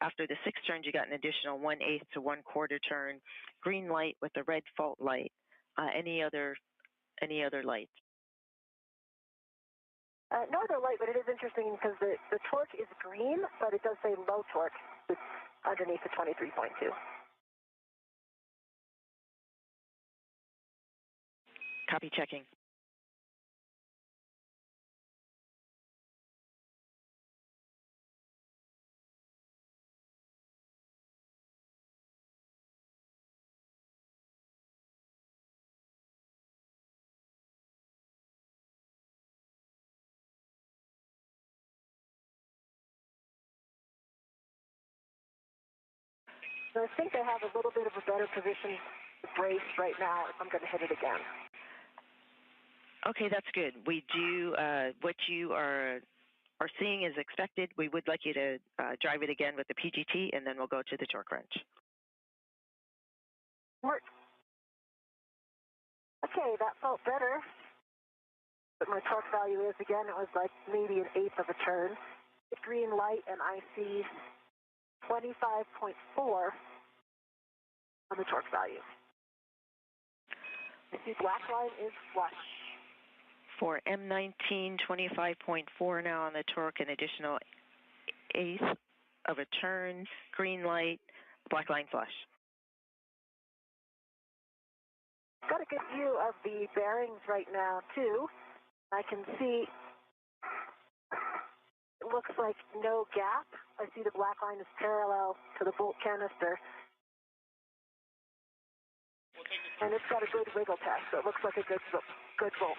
after the 6 turns, you got an additional 1/8 to 1/4 turn, green light with the red fault light. Any other lights? No other light, but it is interesting because the torque is green, but it does say low torque underneath the 23.2. Copy, checking. So I think I have a little bit of a better position to brace right now if I'm going to hit it again. Okay, that's good. We do what you are seeing is expected. We would like you to drive it again with the PGT, and then we'll go to the torque wrench. Work. Okay, that felt better. But my torque value is, again, it was like maybe an eighth of a turn. It's green light, and I see 25.4 on the torque value. I see black line is flush. For M19, 25.4 now on the torque, an additional eighth of a turn, green light, black line flush. Got a good view of the bearings right now, too. I can see it looks like no gap. I see the black line is parallel to the bolt canister. And it's got a good wiggle test, so it looks like a good bolt.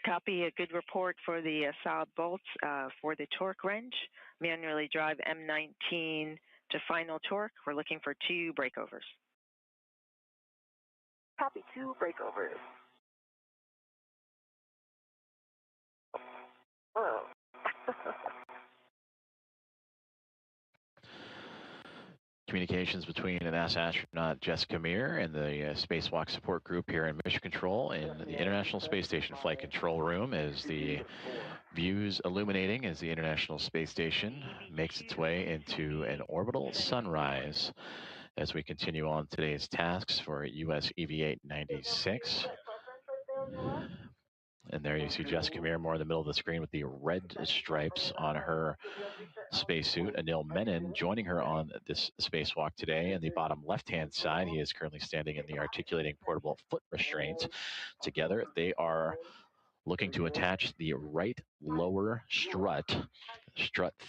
Copy, a good report for the solid bolts for the torque wrench. Manually drive M19 to final torque. We're looking for 2 breakovers. Copy, 2 breakovers. Oh. communications between the NASA astronaut Jessica Meir and the Spacewalk support group here in Mission Control in the International Space Station Flight Control Room as the views illuminating as the International Space Station makes its way into an orbital sunrise as we continue on today's tasks for US EV-896. And there you see Jessica Meir more in the middle of the screen with the red stripes on her spacesuit. Anil Menon joining her on this spacewalk today. In the bottom left-hand side, he is currently standing in the articulating portable foot restraints. Together, they are looking to attach the right lower strut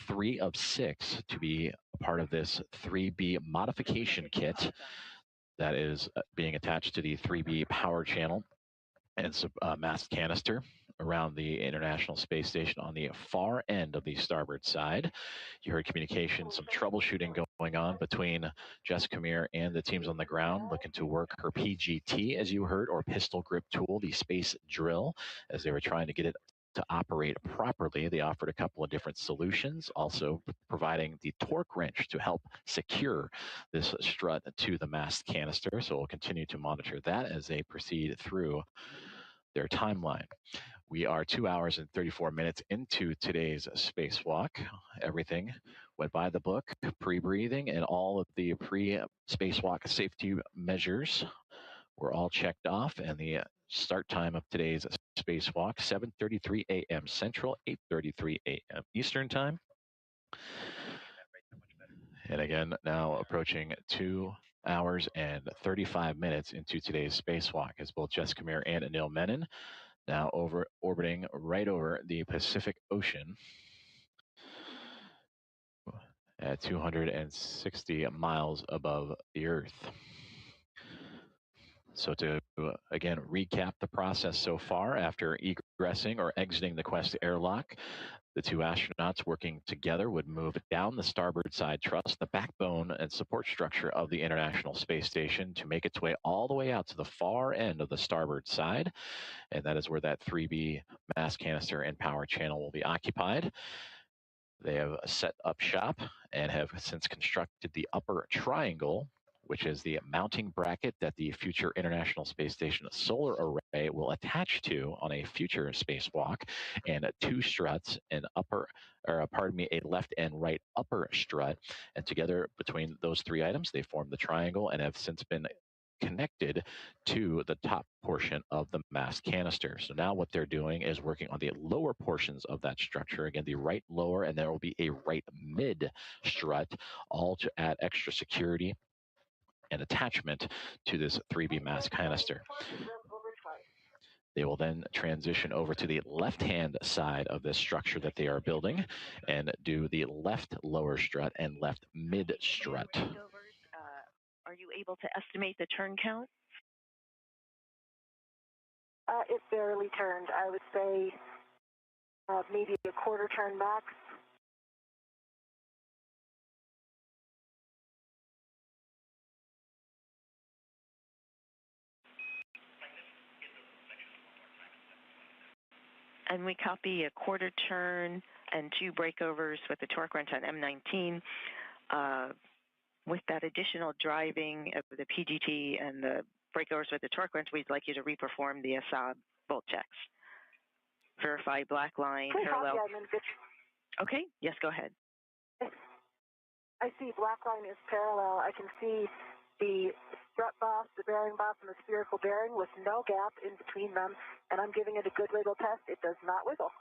3 of 6, to be a part of this 3B modification kit that is being attached to the 3B power channel and mast canister around the International Space Station on the far end of the starboard side. You heard communication, some troubleshooting going on between Jessica Meir and the teams on the ground, looking to work her PGT, as you heard, or pistol grip tool, the space drill, as they were trying to get it to operate properly. They offered a couple of different solutions, also providing the torque wrench to help secure this strut to the mast canister. So we'll continue to monitor that as they proceed through their timeline. We are 2 hours and 34 minutes into today's spacewalk. Everything went by the book, pre-breathing, and all of the pre-spacewalk safety measures were all checked off, and the start time of today's spacewalk, 7:33 a.m. Central, 8:33 a.m. Eastern Time. And again, now approaching 2 hours and 35 minutes into today's spacewalk, as both Jessica Meir and Anil Menon now orbiting right over the Pacific Ocean at 260 miles above the Earth. So to, again, recap the process so far, after egressing or exiting the Quest airlock, the two astronauts working together would move down the starboard side truss, the backbone and support structure of the International Space Station, to make its way all the way out to the far end of the starboard side. And that is where that 3B mast canister and power channel will be occupied. They have set up shop and have since constructed the upper triangle, which is the mounting bracket that the future International Space Station solar array will attach to on a future spacewalk, and 2 struts, a left and right upper strut. And together between those 3 items, they form the triangle and have since been connected to the top portion of the mast canister. So now what they're doing is working on the lower portions of that structure. Again, the right lower, and there will be a right mid strut, all to add extra security and attachment to this 3B mast canister. They will then transition over to the left-hand side of this structure that they are building and do the left lower strut and left mid strut. Are you able to estimate the turn count? It barely turned. I would say maybe a quarter turn max. And we copy a quarter turn and 2 breakovers with the torque wrench on M19. With that additional driving of the PGT and the breakovers with the torque wrench, we'd like you to reperform the Assad bolt checks. Verify black line parallel. Okay, yes, go ahead. I see black line is parallel. I can see the strut boss, the bearing boss, and the spherical bearing with no gap in between them, and I'm giving it a good wiggle test. It does not wiggle.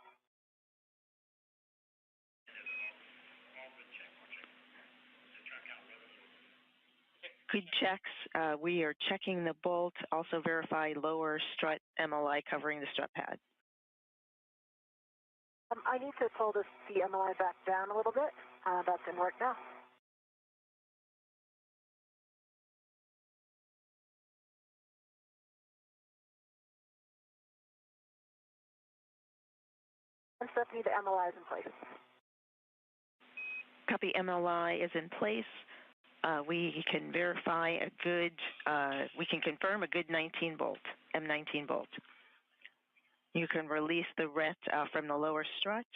Good checks. We are checking the bolt. Also verify lower strut MLI covering the strut pad. I need to pull the MLI back down a little bit. That's in work now. And Stephanie, the MLI is in place. Copy, MLI is in place. We can verify a good, we can confirm a good 19 bolt, M19 bolt. You can release the RET from the lower strut.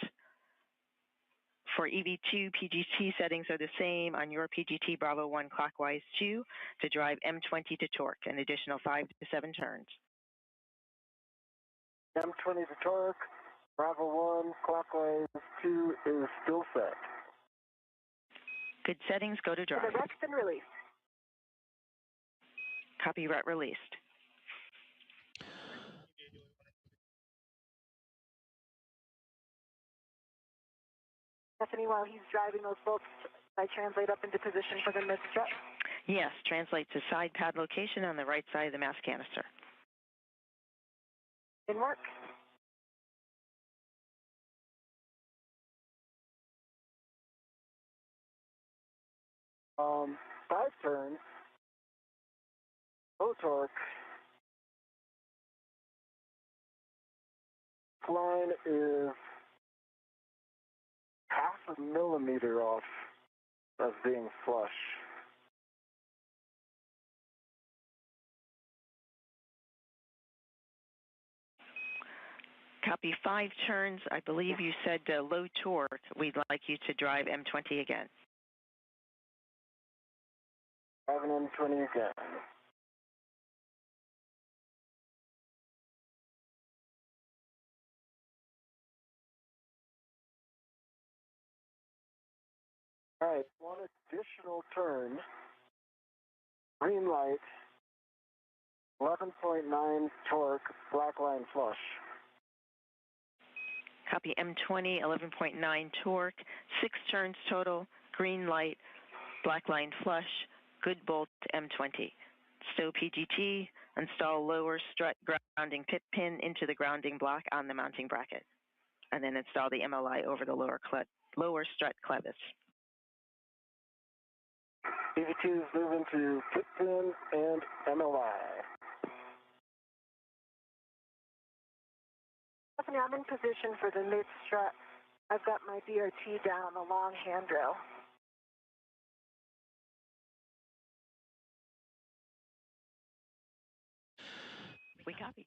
For EV2, PGT settings are the same on your PGT Bravo 1 clockwise 2 to drive M20 to torque, an additional 5 to 7 turns. M20 to torque, Bravo 1, clockwise 2 is still set. Good settings, go to drive. The ret's been released. Copy, ret released. Stephanie, while he's driving those bolts, I translate up into position for the mid-strut? Yes, translate to side pad location on the right side of the mass canister. In work. Five turns, low torque, line is half a millimeter off of being flush. Copy, 5 turns. I believe you said low torque. We'd like you to drive M20 again. Driving M20 again. All right, one additional turn. Green light, 11.9 torque, black line flush. Copy, M20, 11.9 torque, 6 turns total, green light, black line flush, good bolt M20. Stow PGT, install lower strut grounding pit pin into the grounding block on the mounting bracket, and then install the MLI over the lower strut clevis. EV2 is moving to pit pin and MLI. Stephanie, I'm in position for the mid-strut. I've got my DRT down, the long handrail. We copy.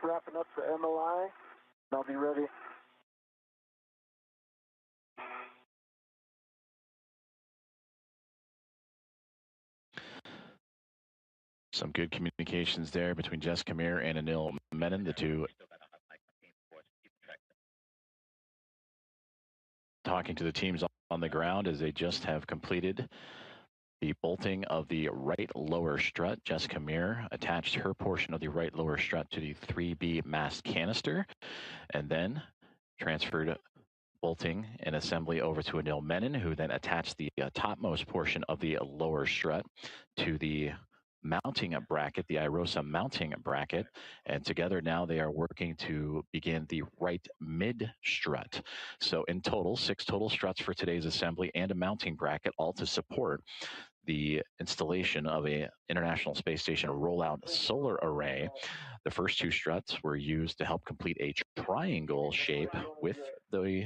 Wrapping up the MLI, and I'll be ready. Some good communications there between Jessica Meir and Anil Menon, the two talking to the teams on the ground as they just have completed the bolting of the right lower strut. Jessica Meir attached her portion of the right lower strut to the 3B mast canister and then transferred bolting and assembly over to Anil Menon, who then attached the topmost portion of the lower strut to the mounting bracket, the IROSA mounting bracket, and together now they are working to begin the right mid strut. So in total, 6 total struts for today's assembly and a mounting bracket, all to support the installation of a International Space Station rollout solar array. The first 2 struts were used to help complete a triangle shape with the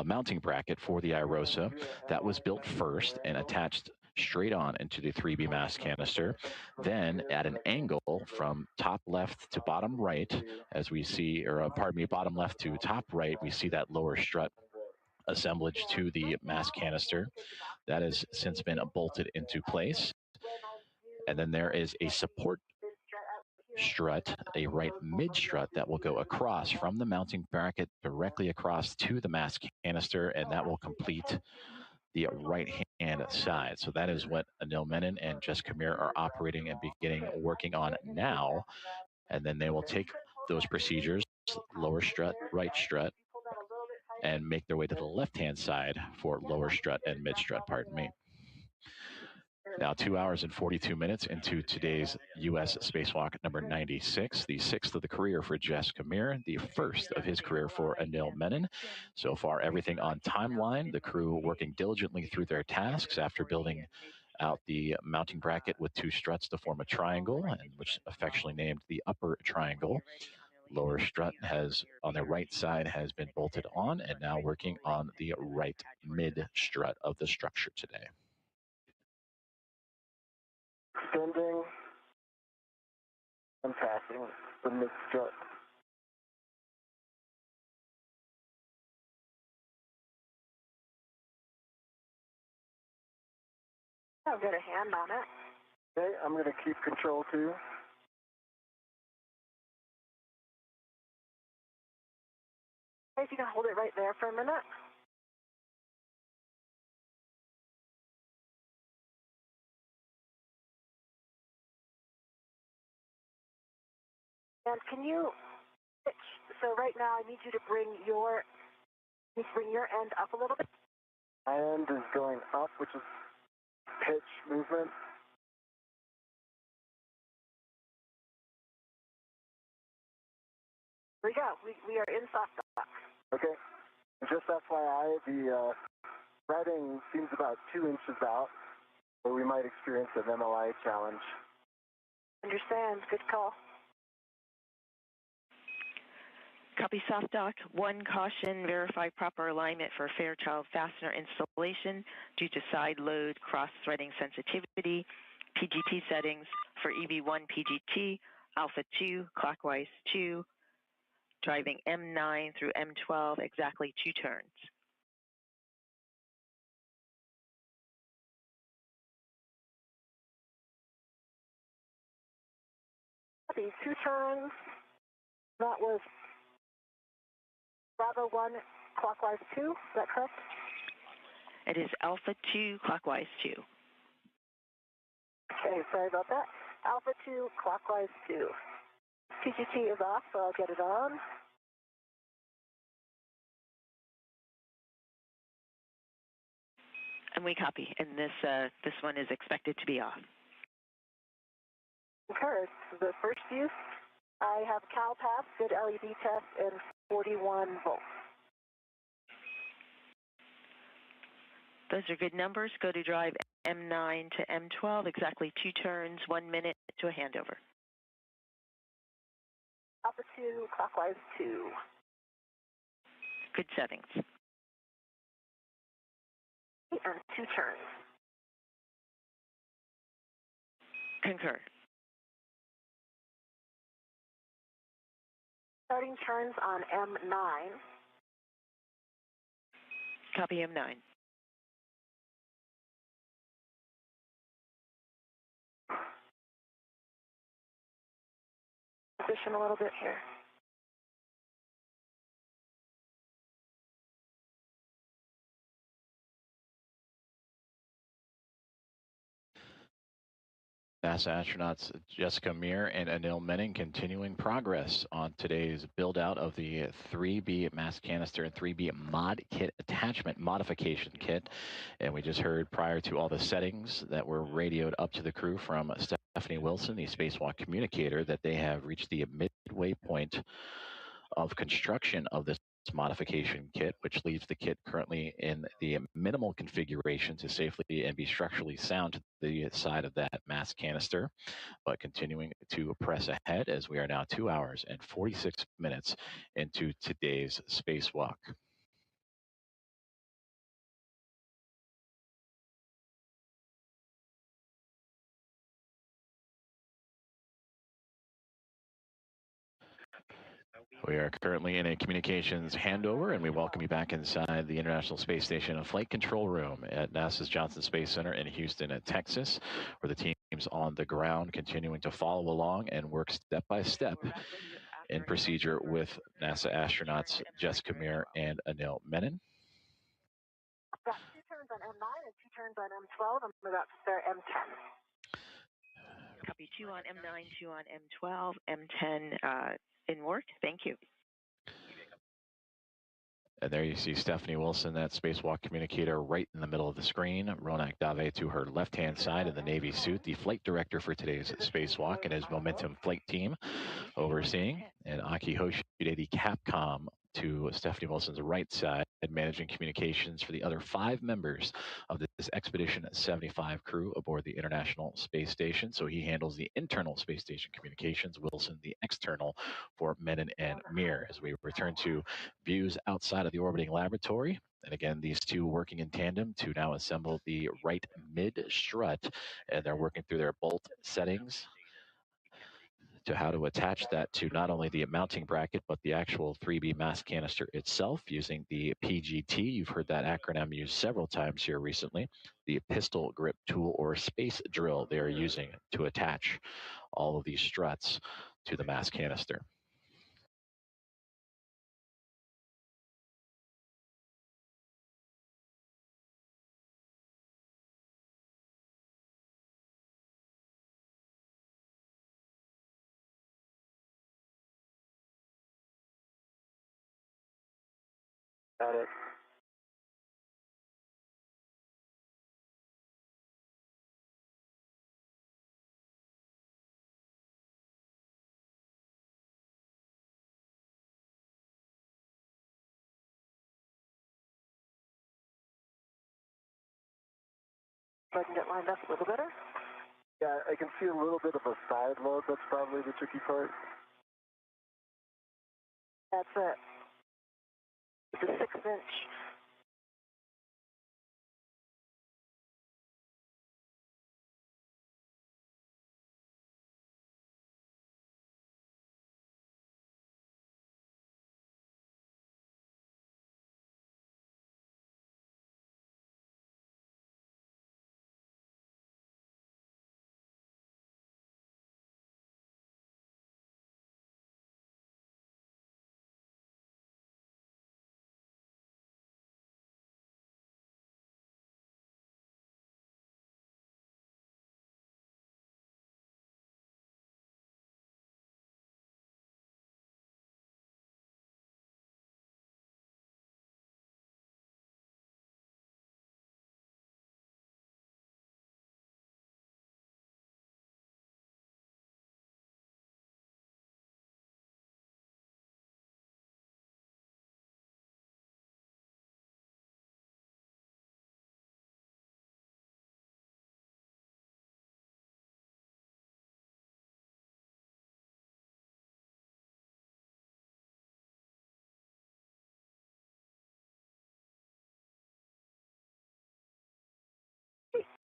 mounting bracket for the IROSA. That was built first and attached straight on into the 3B mast canister. Then at an angle from top left to bottom right, as we see, or pardon me, bottom left to top right, we see that lower strut assemblage to the mast canister. That has since been bolted into place. And then there is a support strut, a right mid strut that will go across from the mounting bracket directly across to the mast canister, and that will complete the right hand side. So that is what Anil Menon and Jessica Meir are operating and beginning working on now. And then they will take those procedures, lower strut, right strut, and make their way to the left hand side for lower strut and mid strut, pardon me. Now 2 hours and 42 minutes into today's U.S. Spacewalk number 96, the 6th of the career for Jessica Meir, the 1st of his career for Anil Menon. So far, everything on timeline, the crew working diligently through their tasks after building out the mounting bracket with 2 struts to form a triangle, and which affectionately named the upper triangle. Lower strut has on the right side has been bolted on and now working on the right mid strut of the structure today. Extending and passing the mid strut. I've got a hand on it. Okay, I'm going to keep control too. If you can hold it right there for a minute. And can you pitch? So right now I need you to bring your end up a little bit. My end is going up, which is pitch movement. Here we go. We are in soft dock. Okay. Just FYI, the threading seems about 2 inches out, so we might experience an MLI challenge. Understand. Good call. Copy soft dock. One caution, verify proper alignment for Fairchild fastener installation due to side load cross-threading sensitivity. PGT settings for EV1 PGT, Alpha 2, clockwise 2, driving M9 through M12, exactly 2 turns. Copy. 2 turns. That was Bravo 1, clockwise 2, is that correct? It is Alpha 2, clockwise 2. Okay, sorry about that. Alpha 2, clockwise 2. PGT is off, so I'll get it on. And we copy, and this one is expected to be off. Concur. The first use, I have CalPath, good LED test, and 41 volts. Those are good numbers. Go to drive M9 to M12, exactly 2 turns, 1 minute to a handover. Alpha 2, clockwise 2. Good settings. And 2 turns. Concur. Starting turns on M9. Copy M9. Position a little bit here. NASA astronauts Jessica Meir and Anil Menon continuing progress on today's build out of the 3B mass canister and 3B mod kit attachment modification kit. And we just heard prior to all the settings that were radioed up to the crew from Stephanie Wilson, the Spacewalk communicator, that they have reached the midway point of construction of this modification kit, which leaves the kit currently in the minimal configuration to safely and be structurally sound to the side of that mass canister, but continuing to press ahead as we are now 2 hours and 46 minutes into today's spacewalk. We are currently in a communications handover, and we welcome you back inside the International Space Station and Flight Control Room at NASA's Johnson Space Center in Houston, Texas, where the team's on the ground continuing to follow along and work step by step in procedure with NASA astronauts Jessica Meir and Anil Menon. I've got 2 turns on M9 and 2 turns on M12. I'm about to start M10. Copy 2 on M9, 2 on M12, M10 in work. Thank you. And there you see Stephanie Wilson, that spacewalk communicator, right in the middle of the screen. Ronak Dave to her left-hand side in the Navy suit, the flight director for today's spacewalk and his Momentum flight team overseeing. And Aki Hoshide, the Capcom to Stephanie Wilson's right side, managing communications for the other 5 members of this Expedition 75 crew aboard the International Space Station. So he handles the internal space station communications, Wilson the external for Menon and Mir. As we return to views outside of the orbiting laboratory, and again, these two working in tandem to now assemble the right mid strut, and they're working through their bolt settings to how to attach that to not only the mounting bracket, but the actual 3B mass canister itself using the PGT. You've heard that acronym used several times here recently. The pistol grip tool or space drill they are using to attach all of these struts to the mass canister. Got it. So I can get lined up a little better. Yeah, I can see a little bit of a side load. That's probably the tricky part. That's it. It's a 6-inch.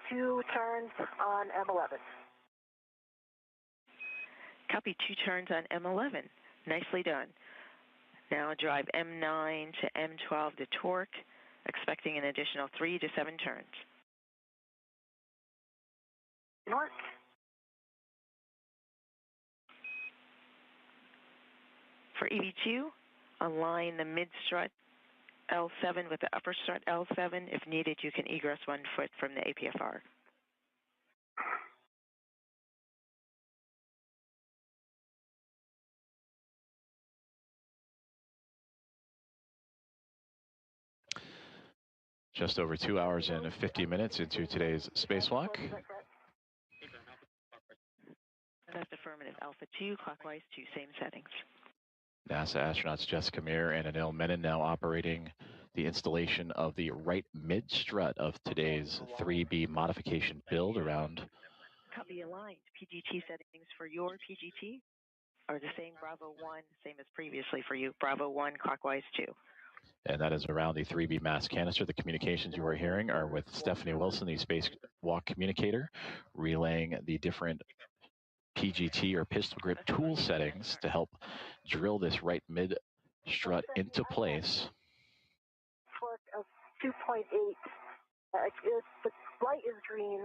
Two turns on M11. Copy, 2 turns on M11. Nicely done. Now drive M9 to M12 to torque, expecting an additional 3 to 7 turns. North. For EV2, align the mid strut L7 with the upper strut L7. If needed, you can egress 1 foot from the APFR. Just over 2 hours and 50 minutes into today's spacewalk. That's affirmative. Alpha 2, clockwise 2, same settings. NASA astronauts Jessica Meir and Anil Menon now operating the installation of the right mid strut of today's 3B modification build around. Copy, aligned. PGT settings for your PGT are the same. Bravo 1, same as previously for you. Bravo 1, clockwise 2. And that is around the 3B mass canister. The communications you are hearing are with Stephanie Wilson, the spacewalk communicator, relaying the different PGT or pistol grip tool settings to help drill this right mid strut into place. Torque of 2.8. The light is green.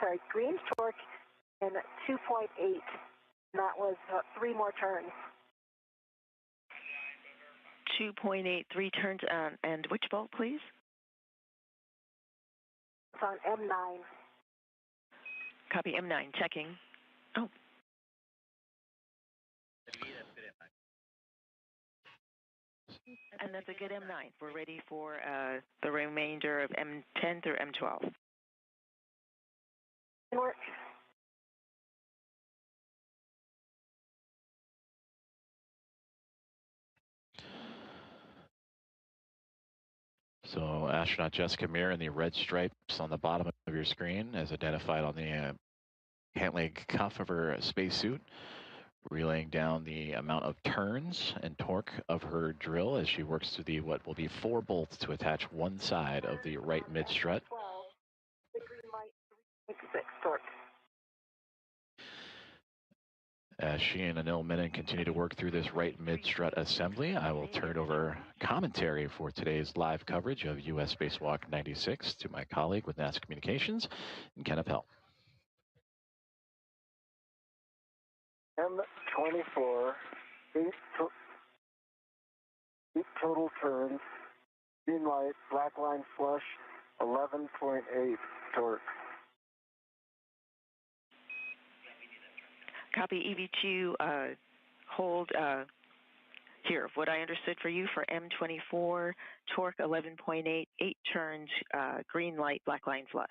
Sorry, green torque and 2.8. And that was 3 more turns. 2.8, 3 turns on. And which bolt, please? It's on M9. Copy, M9, checking. Oh. And that's a good M9. We're ready for the remainder of M10 through M12. Work. So astronaut Jessica Meir in the red stripes on the bottom of your screen as identified on the pant leg cuff of her spacesuit, relaying down the amount of turns and torque of her drill as she works through the what will be 4 bolts to attach one side of the right mid strut. 12, the green light, 3.6 torque. As she and Anil Menon continue to work through this right mid-strut assembly, I will turn over commentary for today's live coverage of U.S. Spacewalk 96 to my colleague with NASA Communications, Ken Appel. M24, eight total turns, green light, black line flush, 11.8 torque. Copy EV2, hold here. What I understood for you for M24, torque 11.8, 8 turns, green light, black line flush.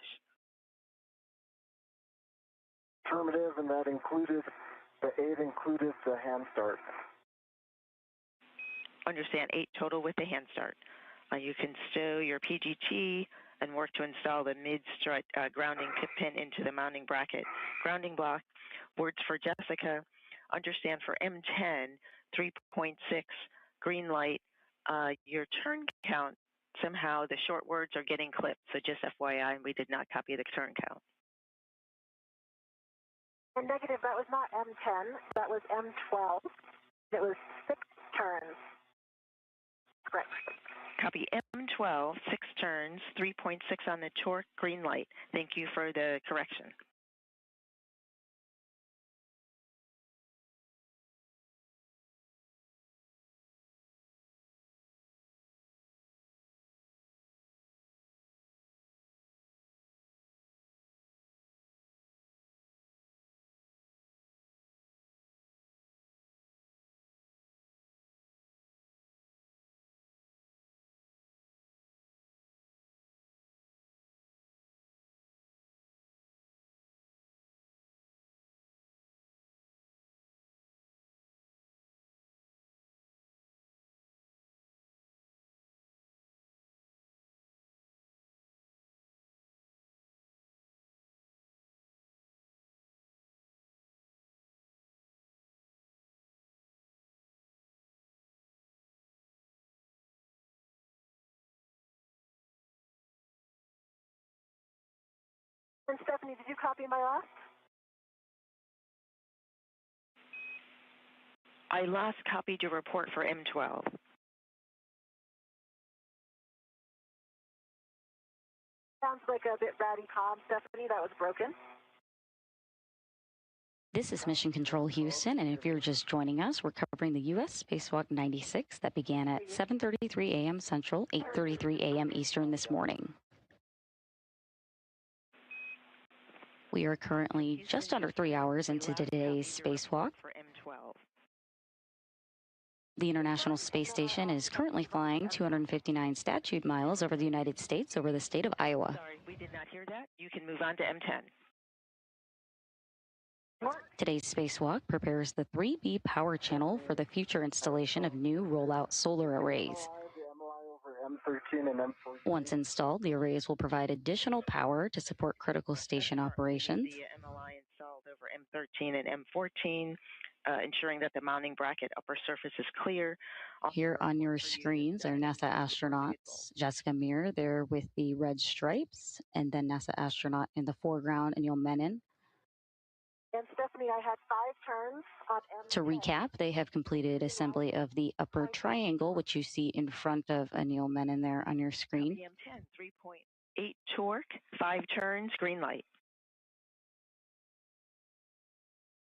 Affirmative, and that included, the 8 included the hand start. Understand, 8 total with the hand start. You can stow your PGT and work to install the mid-strut grounding tip pin into the mounting bracket. Grounding block, words for Jessica, understand for M10, 3.6, green light. Your turn count, somehow the short words are getting clipped, so just FYI, we did not copy the turn count. And negative, that was not M10, that was M12. It was 6 turns. Correct. Copy M12, 6 turns, 3.6 on the torque, green light. Thank you for the correction. And Stephanie, did you copy my last? I last copied your report for M12. Sounds like a bit ratty comm, Stephanie. That was broken. This is Mission Control Houston, and if you're just joining us, we're covering the U.S. Spacewalk 96 that began at 7:33 a.m. Central, 8:33 a.m. Eastern this morning. We are currently just under 3 hours into today's spacewalk. The International Space Station is currently flying 259 statute miles over the United States over the state of Iowa. Sorry, we did not hear that. You can move on to M10. Today's spacewalk prepares the 3B power channel for the future installation of new rollout solar arrays. Once installed, the arrays will provide additional power to support critical station operations. The MLI installed over M13 and M14, ensuring that the mounting bracket upper surface is clear. Here on your screens are NASA astronauts Jessica Meir there with the red stripes, and then NASA astronaut in the foreground, Anil Menon. And Stephanie, I had 5 turns on M10. To recap, they have completed assembly of the upper triangle, which you see in front of Anil Menon there on your screen. M10, 3.8 torque, 5 turns, green light.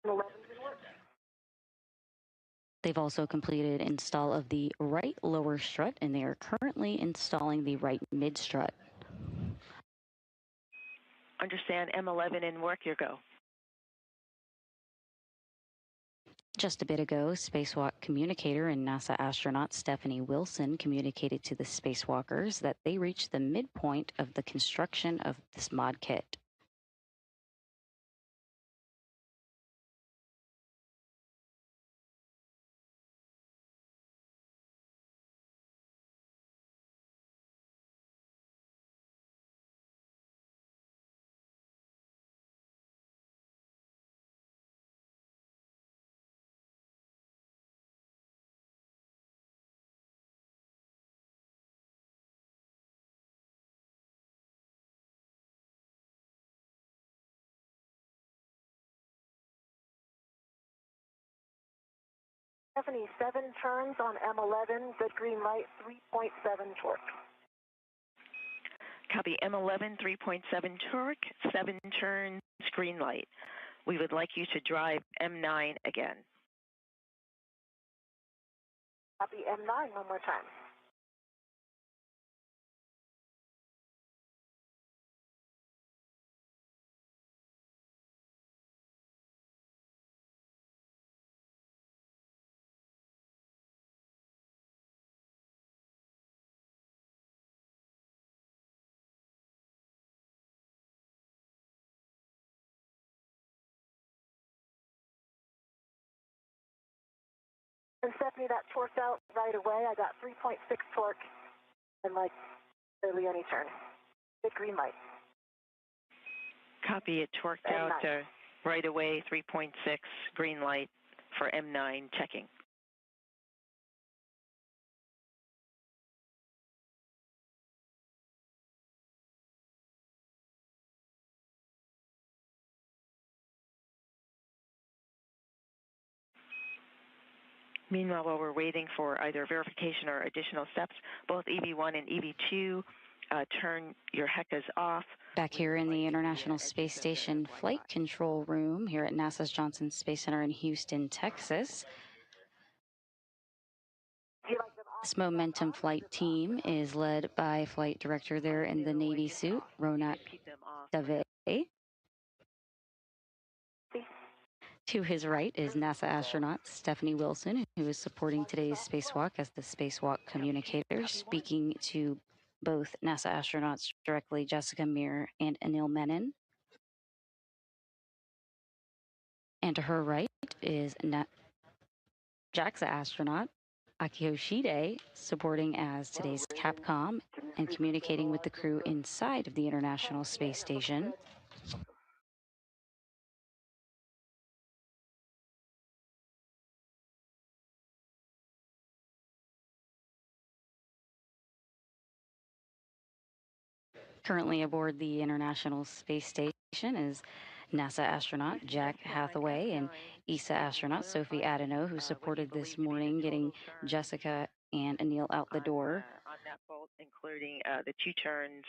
11 didn't work. They've also completed install of the right lower strut, and they are currently installing the right mid strut. Understand M11 in work, your go. Just a bit ago, spacewalk communicator and NASA astronaut Stephanie Wilson communicated to the spacewalkers that they reached the midpoint of the construction of this mod kit. Stephanie, 7 turns on M11, good green light, 3.7 torque. Copy M11, 3.7 torque, 7 turns, green light. We would like you to drive M9 again. Copy M9 one more time. And Stephanie, that torqued out right away. I got 3.6 torque and like barely any turn. Big green light. Copy, it torqued M9. out right away, 3.6, green light for M9 checking. Meanwhile, while we're waiting for either verification or additional steps, both EV1 and EV2 turn your HECAs off. Back here in the International Space Station Flight Control Room here at NASA's Johnson Space Center in Houston, Texas. This Momentum flight team is led by Flight Director there in the Navy suit, Ronak Dave. To his right is NASA astronaut Stephanie Wilson, who is supporting today's spacewalk as the spacewalk communicator, speaking to both NASA astronauts directly, Jessica Meir and Anil Menon. And to her right is JAXA astronaut Akio Shide, supporting as today's Capcom and communicating with the crew inside of the International Space Station. Currently aboard the International Space Station is NASA astronaut Jack Hathaway and ESA astronaut Sophie Adeno, who supported this morning getting Jessica and Anil out the door. On that bolt, including the 2 turns.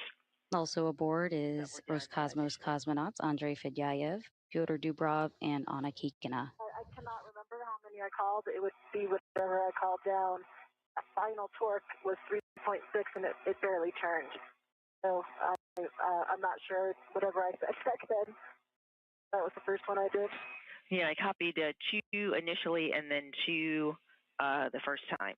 Also aboard is Roscosmos cosmonauts Andrei Fedyayev, Pyotr Dubrov, and Anna Kikina. I cannot remember how many I called. It would be whatever I called down. A final torque was 3.6 and it barely turned. So I'm not sure. Whatever I said back then, that was the first one I did. Yeah, I copied 2 initially and then 2 the first time.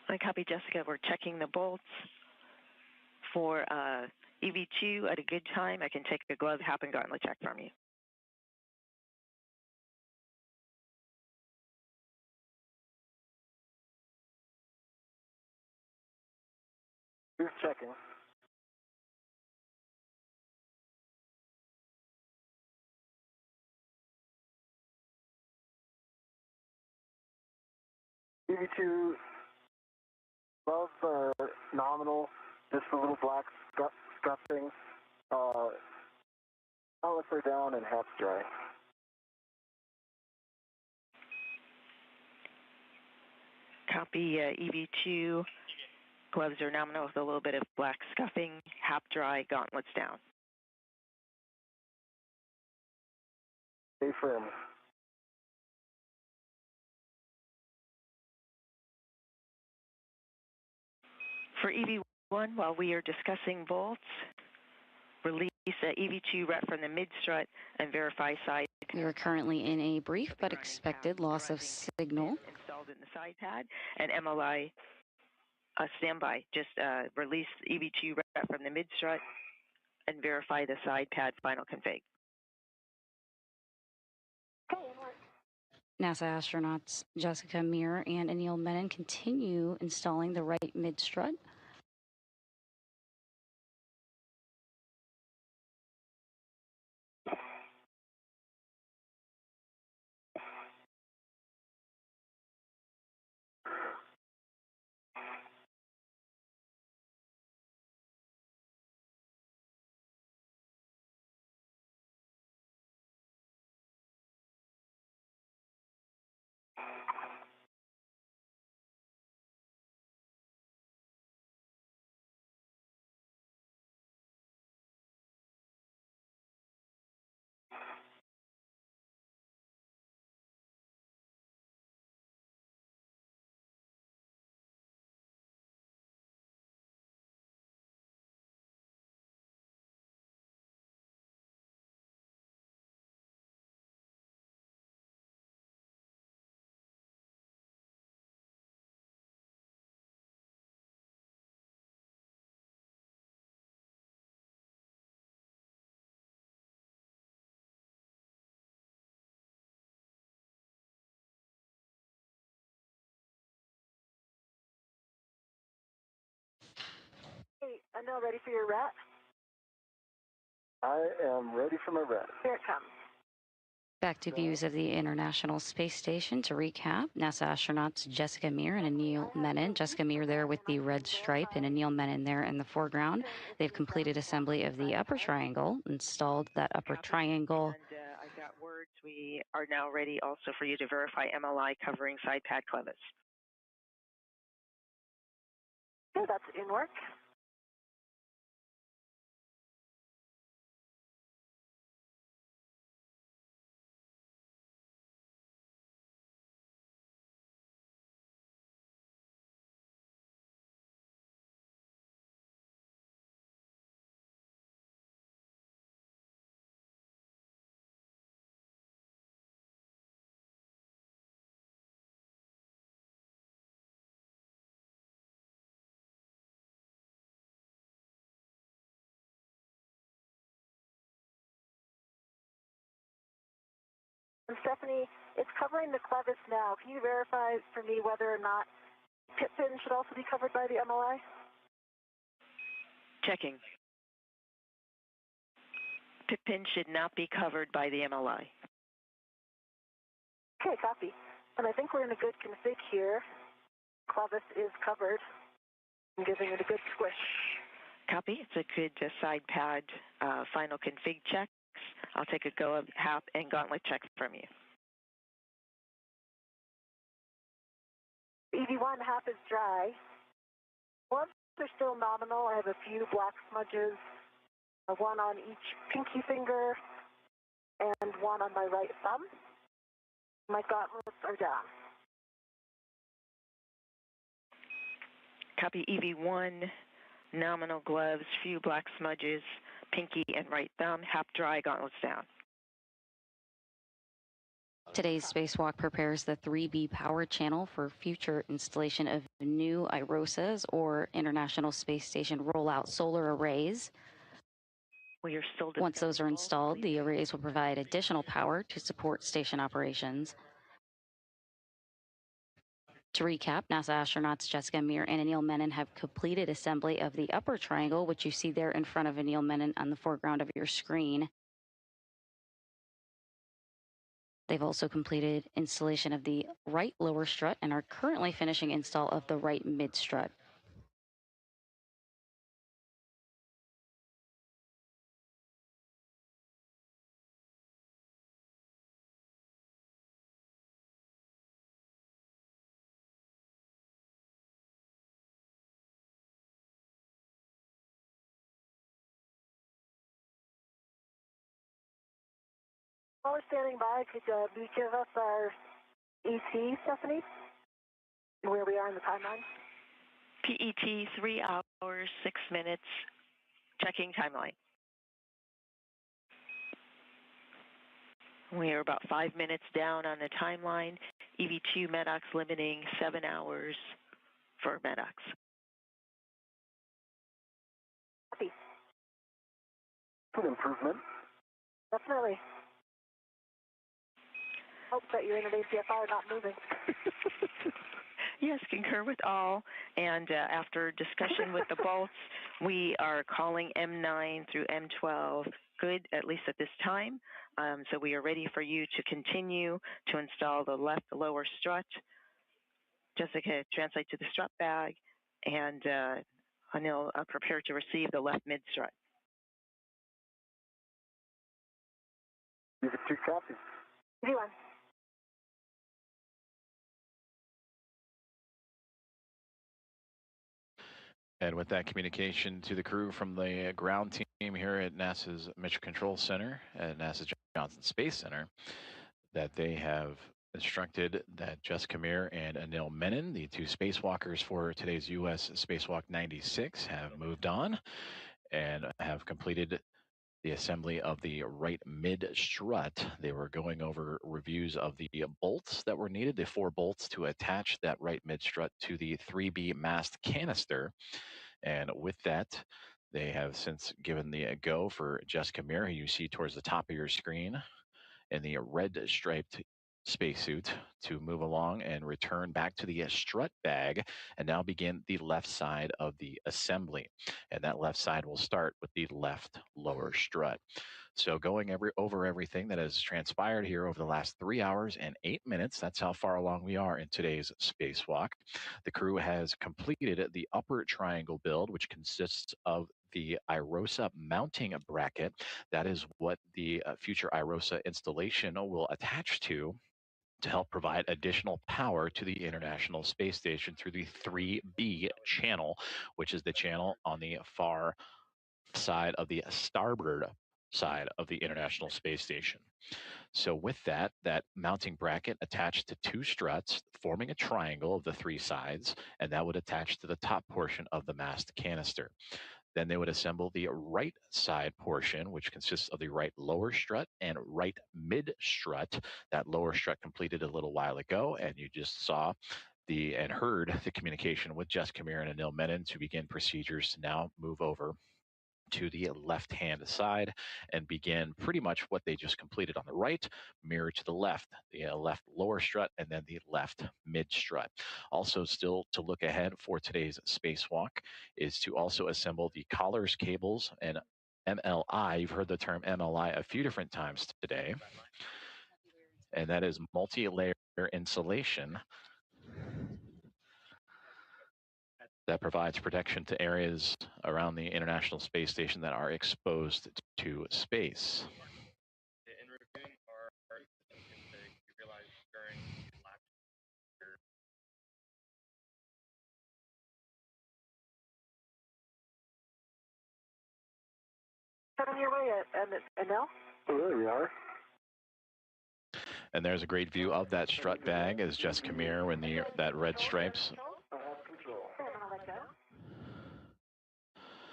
I copied Jessica. We're checking the bolts for EV2 at a good time. I can take a glove, hap, and gauntlet check from you. Who's checking? EV2 above nominal, just a little black scuffing. Outlets are down and half dry. Copy EV2. Gloves are nominal with a little bit of black scuffing. Hap dry, gauntlets down. Stay firm. For EV1, while we are discussing bolts, release EV2 rep from the mid-strut and verify side. We are currently in a brief but expected loss of signal. Installed in the side pad, and MLI standby. Just release EV2 rep from the mid-strut and verify the side pad final config. NASA astronauts Jessica Meir and Anil Menon continue installing the right mid-strut. I know, ready for your rat? I am ready for my rat. Here it comes. Back to views of the International Space Station. To recap, NASA astronauts Jessica Meir and Anil Menon. Jessica Meir there with the red stripe and Anil Menon there in the foreground. They've completed assembly of the upper triangle, installed that upper triangle. And I got words. We are now ready also for you to verify MLI covering side pad clevis. Okay, that's in work. And Stephanie, it's covering the clevis now. Can you verify for me whether or not pit pin should also be covered by the MLI? Checking. Pit pin should not be covered by the MLI. Okay, copy. And I think we're in a good config here. Clevis is covered. I'm giving it a good squish. Copy. It's a good side pad final config checks. I'll take a go of HAP and gauntlet check from you. EV1 half is dry. Gloves are still nominal. I have a few black smudges, one on each pinky finger and one on my right thumb. My gauntlets are down. Copy. EV1, nominal gloves, few black smudges, pinky and right thumb, HAP dry, gauntlets down. Today's spacewalk prepares the 3B power channel for future installation of new IROSAs, or International Space Station Rollout Solar Arrays. We are still Once those are installed, the arrays will provide additional power to support station operations. To recap, NASA astronauts Jessica Meir and Anil Menon have completed assembly of the upper triangle, which you see there in front of Anil Menon on the foreground of your screen. They've also completed installation of the right lower strut and are currently finishing install of the right mid strut. While we're standing by, could you give us our ET, Stephanie? Where we are in the timeline? PET 3 hours, 6 minutes, checking timeline. We are about 5 minutes down on the timeline. EV2 MEDOX limiting 7 hours for MEDOX. Copy. Good improvement. Definitely. Hope that you're in an ACFR not moving. Yes, concur with all. And after discussion with the bolts, we are calling M9 through M12 good, at least at this time. So we are ready for you to continue to install the left lower strut. Jessica, translate to the strut bag, and Anil, prepare to receive the left mid strut. EV2 copy. EV1. And with that communication to the crew from the ground team here at NASA's Mission Control Center at NASA's Johnson Space Center, that they have instructed that Jessica Meir and Anil Menon, the two spacewalkers for today's U.S. Spacewalk 96, have moved on and have completed the assembly of the right mid strut. They were going over reviews of the bolts that were needed, the 4 bolts to attach that right mid strut to the 3B mast canister. And with that, they have since given the go for Jessica Meir, who you see towards the top of your screen in the red striped spacesuit to move along and return back to the strut bag and now begin the left side of the assembly. And that left side will start with the left lower strut. So going over everything that has transpired here over the last 3 hours and 8 minutes, that's how far along we are in today's spacewalk. The crew has completed the upper triangle build, which consists of the IROSA mounting bracket. That is what the future IROSA installation will attach to help provide additional power to the International Space Station through the 3B channel, which is the channel on the far side of the starboard side of the International Space Station. So with that mounting bracket attached to 2 struts, forming a triangle of the 3 sides, and that would attach to the top portion of the mast canister. Then they would assemble the right side portion, which consists of the right lower strut and right mid strut. That lower strut completed a little while ago, and you just saw and heard the communication with Jessica Mir and Anil Menon to begin procedures to now move over to the left-hand side and begin pretty much what they just completed on the right, mirror to the left lower strut, and then the left mid strut. Also, still to look ahead for today's spacewalk is to also assemble the collars, cables, and MLI. You've heard the term MLI a few different times today, and that is multi-layer insulation that provides protection to areas around the International Space Station that are exposed to space. In reviewing our systems, you realize during last year. Head on your way, Anil. Oh, there we are. And there's a great view of that strut bag as Jessica Mir in that red stripes. I have control. And I'll let go.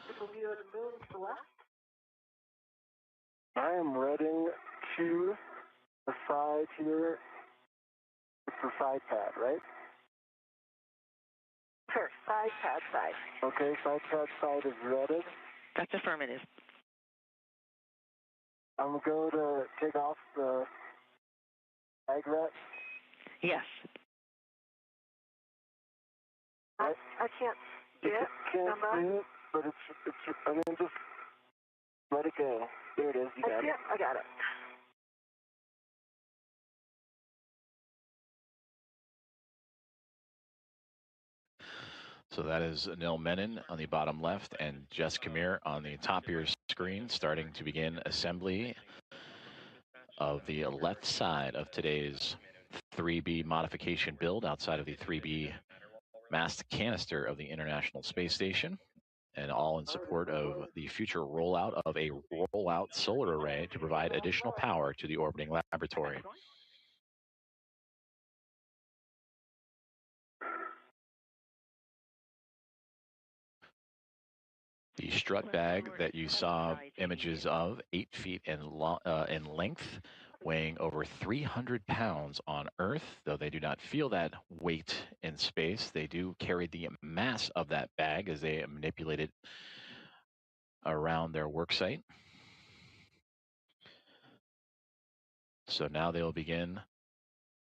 This will be the moon to the left. I am reading to the side here. It's the side pad, right? Sure, side pad side. Okay, side pad side is readed. That's affirmative. I'm going to take off the bag rat. Yes. I can't see it. Can't see it, but it's, I mean, just let it go. There it is, you got it. I got it. So that is Anil Menon on the bottom left and Jessica Mir on the top of your screen, starting to begin assembly of the left side of today's 3B modification build outside of the 3B mast canister of the International Space Station, and all in support of the future rollout of a rollout solar array to provide additional power to the orbiting laboratory. The strut bag that you saw images of, 8 feet in length, weighing over 300 pounds on Earth. Though they do not feel that weight in space, they do carry the mass of that bag as they manipulate it around their work site. So now they'll begin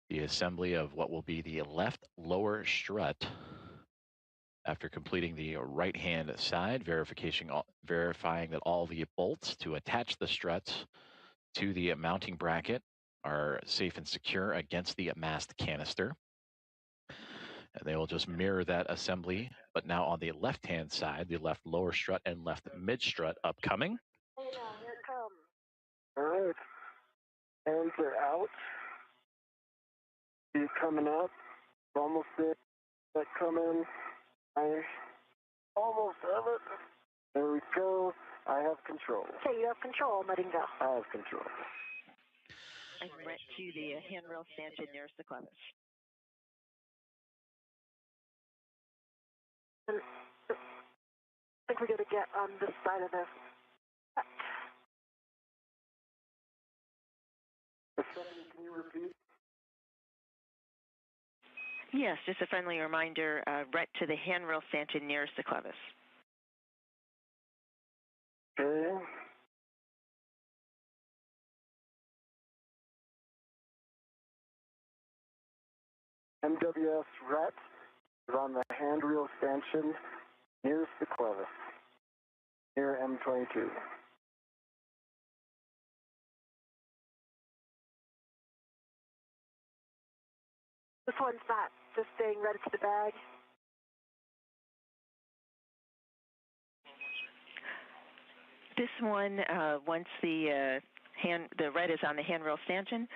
the assembly of what will be the left lower strut. After completing the right-hand side, verifying that all the bolts to attach the struts to the mounting bracket are safe and secure against the mast canister. And they will just mirror that assembly, but now on the left-hand side, the left lower strut and left mid strut upcoming. Hey now, here it comes. All right. Hands are out. He's coming up. Almost there. That coming. I almost have it. There we go. I have control. Okay, you have control. I'm letting go. I have control. I'm right to the handrail stanchion nearest the clevis. And I think we're going to get on this side of this. Stephanie, can you repeat? Yes, just a friendly reminder, right to the handrail stanchion nearest the clevis. Okay. MWS Rhett is on the handrail stanchion nearest the clevis, near M22. This one's not just staying right to the bag. This one, once the red is on the handrail stanchion,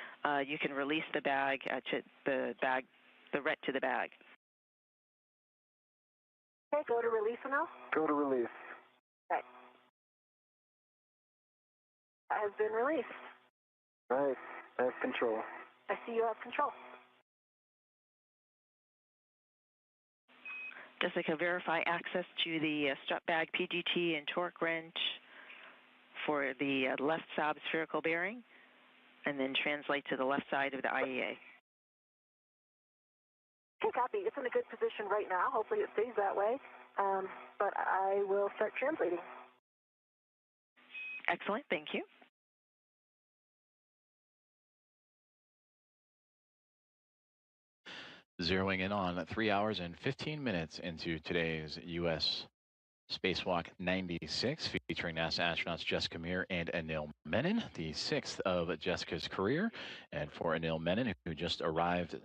you can release the bag to the red to the bag. Okay, go to release now. Go to release. Okay. That has been released. Right, I have control. I see you have control. Jessica, verify access to the strut bag PGT and torque wrench for the left sob spherical bearing, and then translate to the left side of the IEA. Okay, copy. It's in a good position right now. Hopefully it stays that way, but I will start translating. Excellent, thank you. Zeroing in on 3 hours and 15 minutes into today's U.S. Spacewalk 96, featuring NASA astronauts Jessica Meir and Anil Menon, the sixth of Jessica's career. And for Anil Menon, who just arrived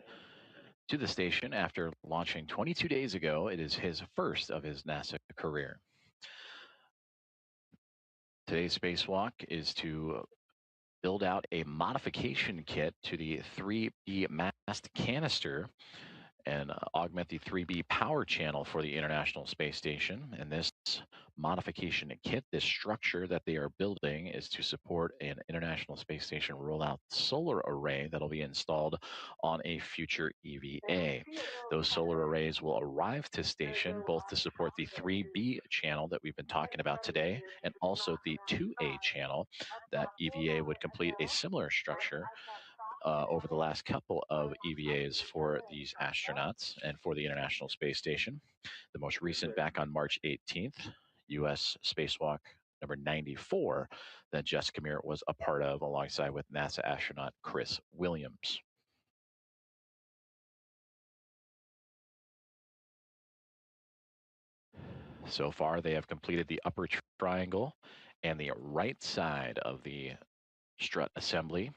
to the station after launching 22 days ago, it is his first of his NASA career. Today's spacewalk is to build out a modification kit to the 3B mast canister and augment the 3B power channel for the International Space Station. And this modification kit, this structure that they are building, is to support an International Space Station rollout solar array that'll be installed on a future EVA. Those solar arrays will arrive to station both to support the 3B channel that we've been talking about today, and also the 2A channel that EVA would complete a similar structure over the last couple of EVAs for these astronauts and for the International Space Station. The most recent back on March 18th, U.S. Spacewalk number 94, that Jessica Meir was a part of alongside with NASA astronaut Chris Williams. So far, they have completed the upper triangle and the right side of the strut assembly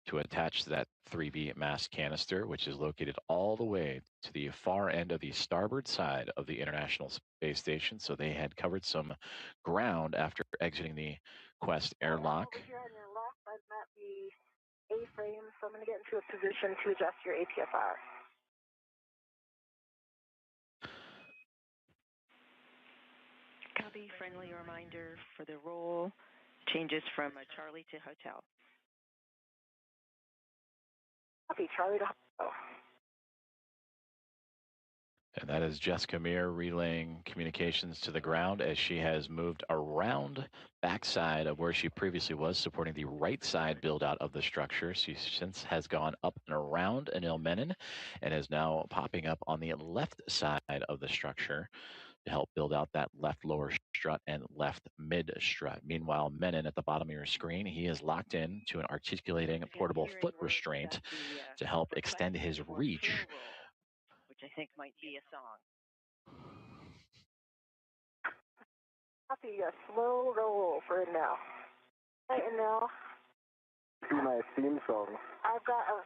to attach that 3B mast canister, which is located all the way to the far end of the starboard side of the International Space Station. So they had covered some ground after exiting the Quest airlock. Over here on your left, I'm at the A-frame, so I'm going to get into a position to adjust your APFR. Copy, friendly reminder for the roll changes from Charlie to Hotel. Copy, Charlie to Hotel. And that is Jessica Meir relaying communications to the ground as she has moved around backside of where she previously was, supporting the right side build out of the structure. She since has gone up and around Anil Menon and is now popping up on the left side of the structure to help build out that left lower strut and left mid strut. Meanwhile, Menon at the bottom of your screen, he is locked in to an articulating portable foot restraint to help extend his reach, which I think might be a song. Copy, a slow roll for now. Right, and now. Be my theme song. I've got a.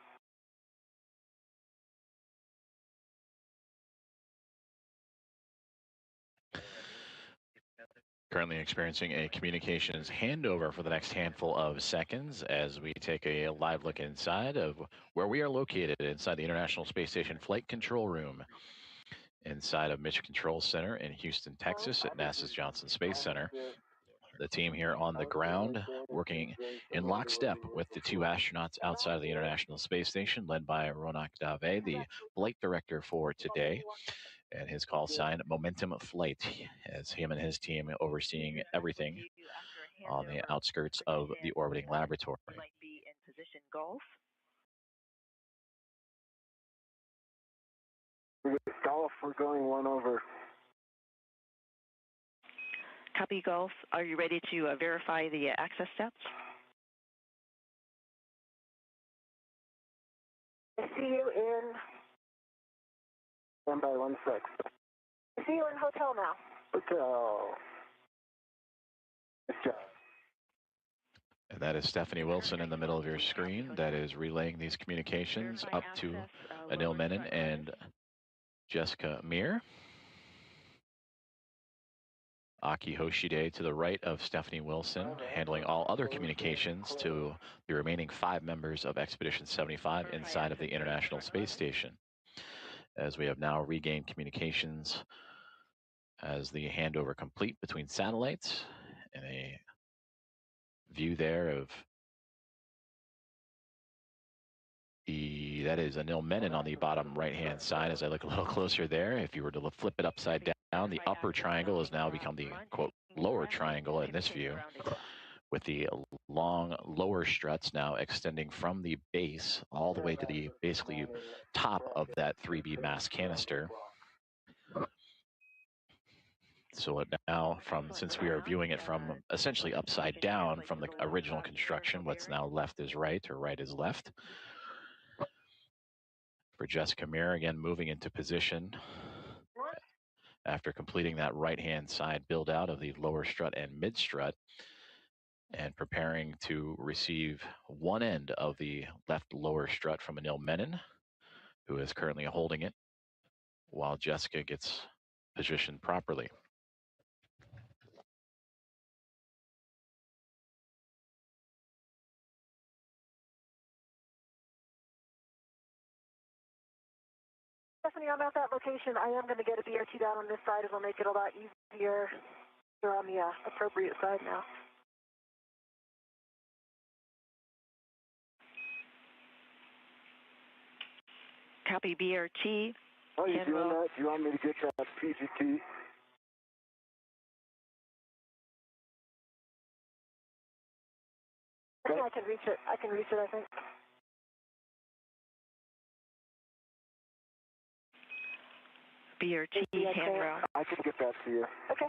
Currently experiencing a communications handover for the next handful of seconds as we take a live look inside of where we are located inside the International Space Station Flight Control Room inside of Mission Control Center in Houston, Texas at NASA's Johnson Space Center. The team here on the ground working in lockstep with the two astronauts outside of the International Space Station, led by Ronak Dave, the flight director for today, and his call sign Momentum Flight, as him and his team overseeing everything on the outskirts of the orbiting laboratory. Might be in position golf. Golf, we're going one over. Copy, Golf. Are you ready to verify the access steps? I see you in Stand by 1 sec. See you in hotel now. Hotel. Good job. And that is Stephanie Wilson in the middle of your screen. That is relaying these communications up to Anil Menon and Jessica Meir. Aki Hoshide to the right of Stephanie Wilson, handling all other communications to the remaining 5 members of Expedition 75 inside of the International Space Station. As we have now regained communications as the handover complete between satellites, and a view there of that is Anil Menon on the bottom right-hand side. As I look a little closer there, if you were to flip it upside down, the upper triangle has now become the, quote, lower triangle in this view, with the long lower struts now extending from the base all the way to the basically top of that 3B mass canister. So now, since we are viewing it from essentially upside down from the original construction, what's now left is right, or right is left. For Jessica Meir, again, moving into position after completing that right-hand side build out of the lower strut and mid strut, and preparing to receive one end of the left lower strut from Anil Menon, who is currently holding it, while Jessica gets positioned properly. Stephanie, I'm at that location. I am going to get a BRT down on this side. It'll make it a lot easier. You're on the appropriate side now. Copy BRT. How are you doing that? Do you want me to get that PGT? I can reach it. I can reach it, I think. BRT handrail. I can get that to you. Okay.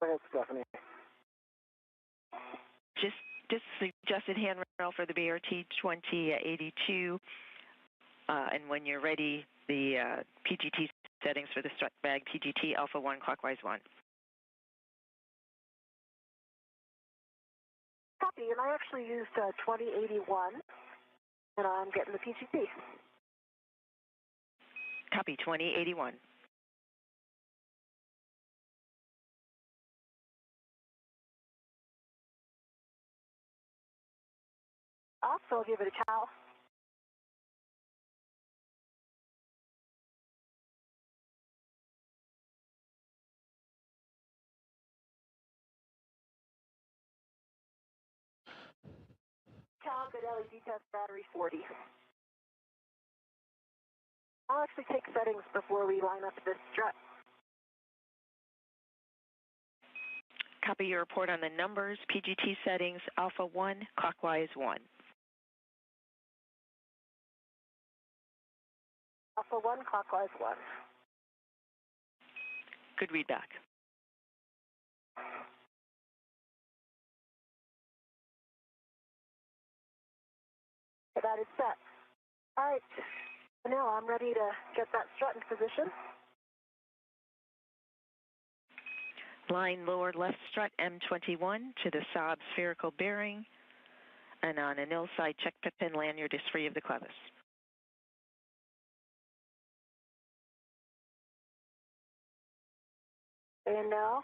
Go ahead, Stephanie. Just suggested handrail for the BRT 2082. And when you're ready, the PGT settings for the strut bag PGT Alpha 1 clockwise 1. Copy, and I actually used 2081, and I'm getting the PGT. Copy 2081. Also, I'll give it a cow. Cal, good LED test battery 40. I'll actually take settings before we line up this strut. Copy your report on the numbers, PGT settings, Alpha 1, clockwise 1. Alpha 1, clockwise 1. Good readback. That is set. All right, now I'm ready to get that strut in position. Line lower left strut M21 to the Saab spherical bearing, and on an ill side check pin lanyard is free of the clevis. And now?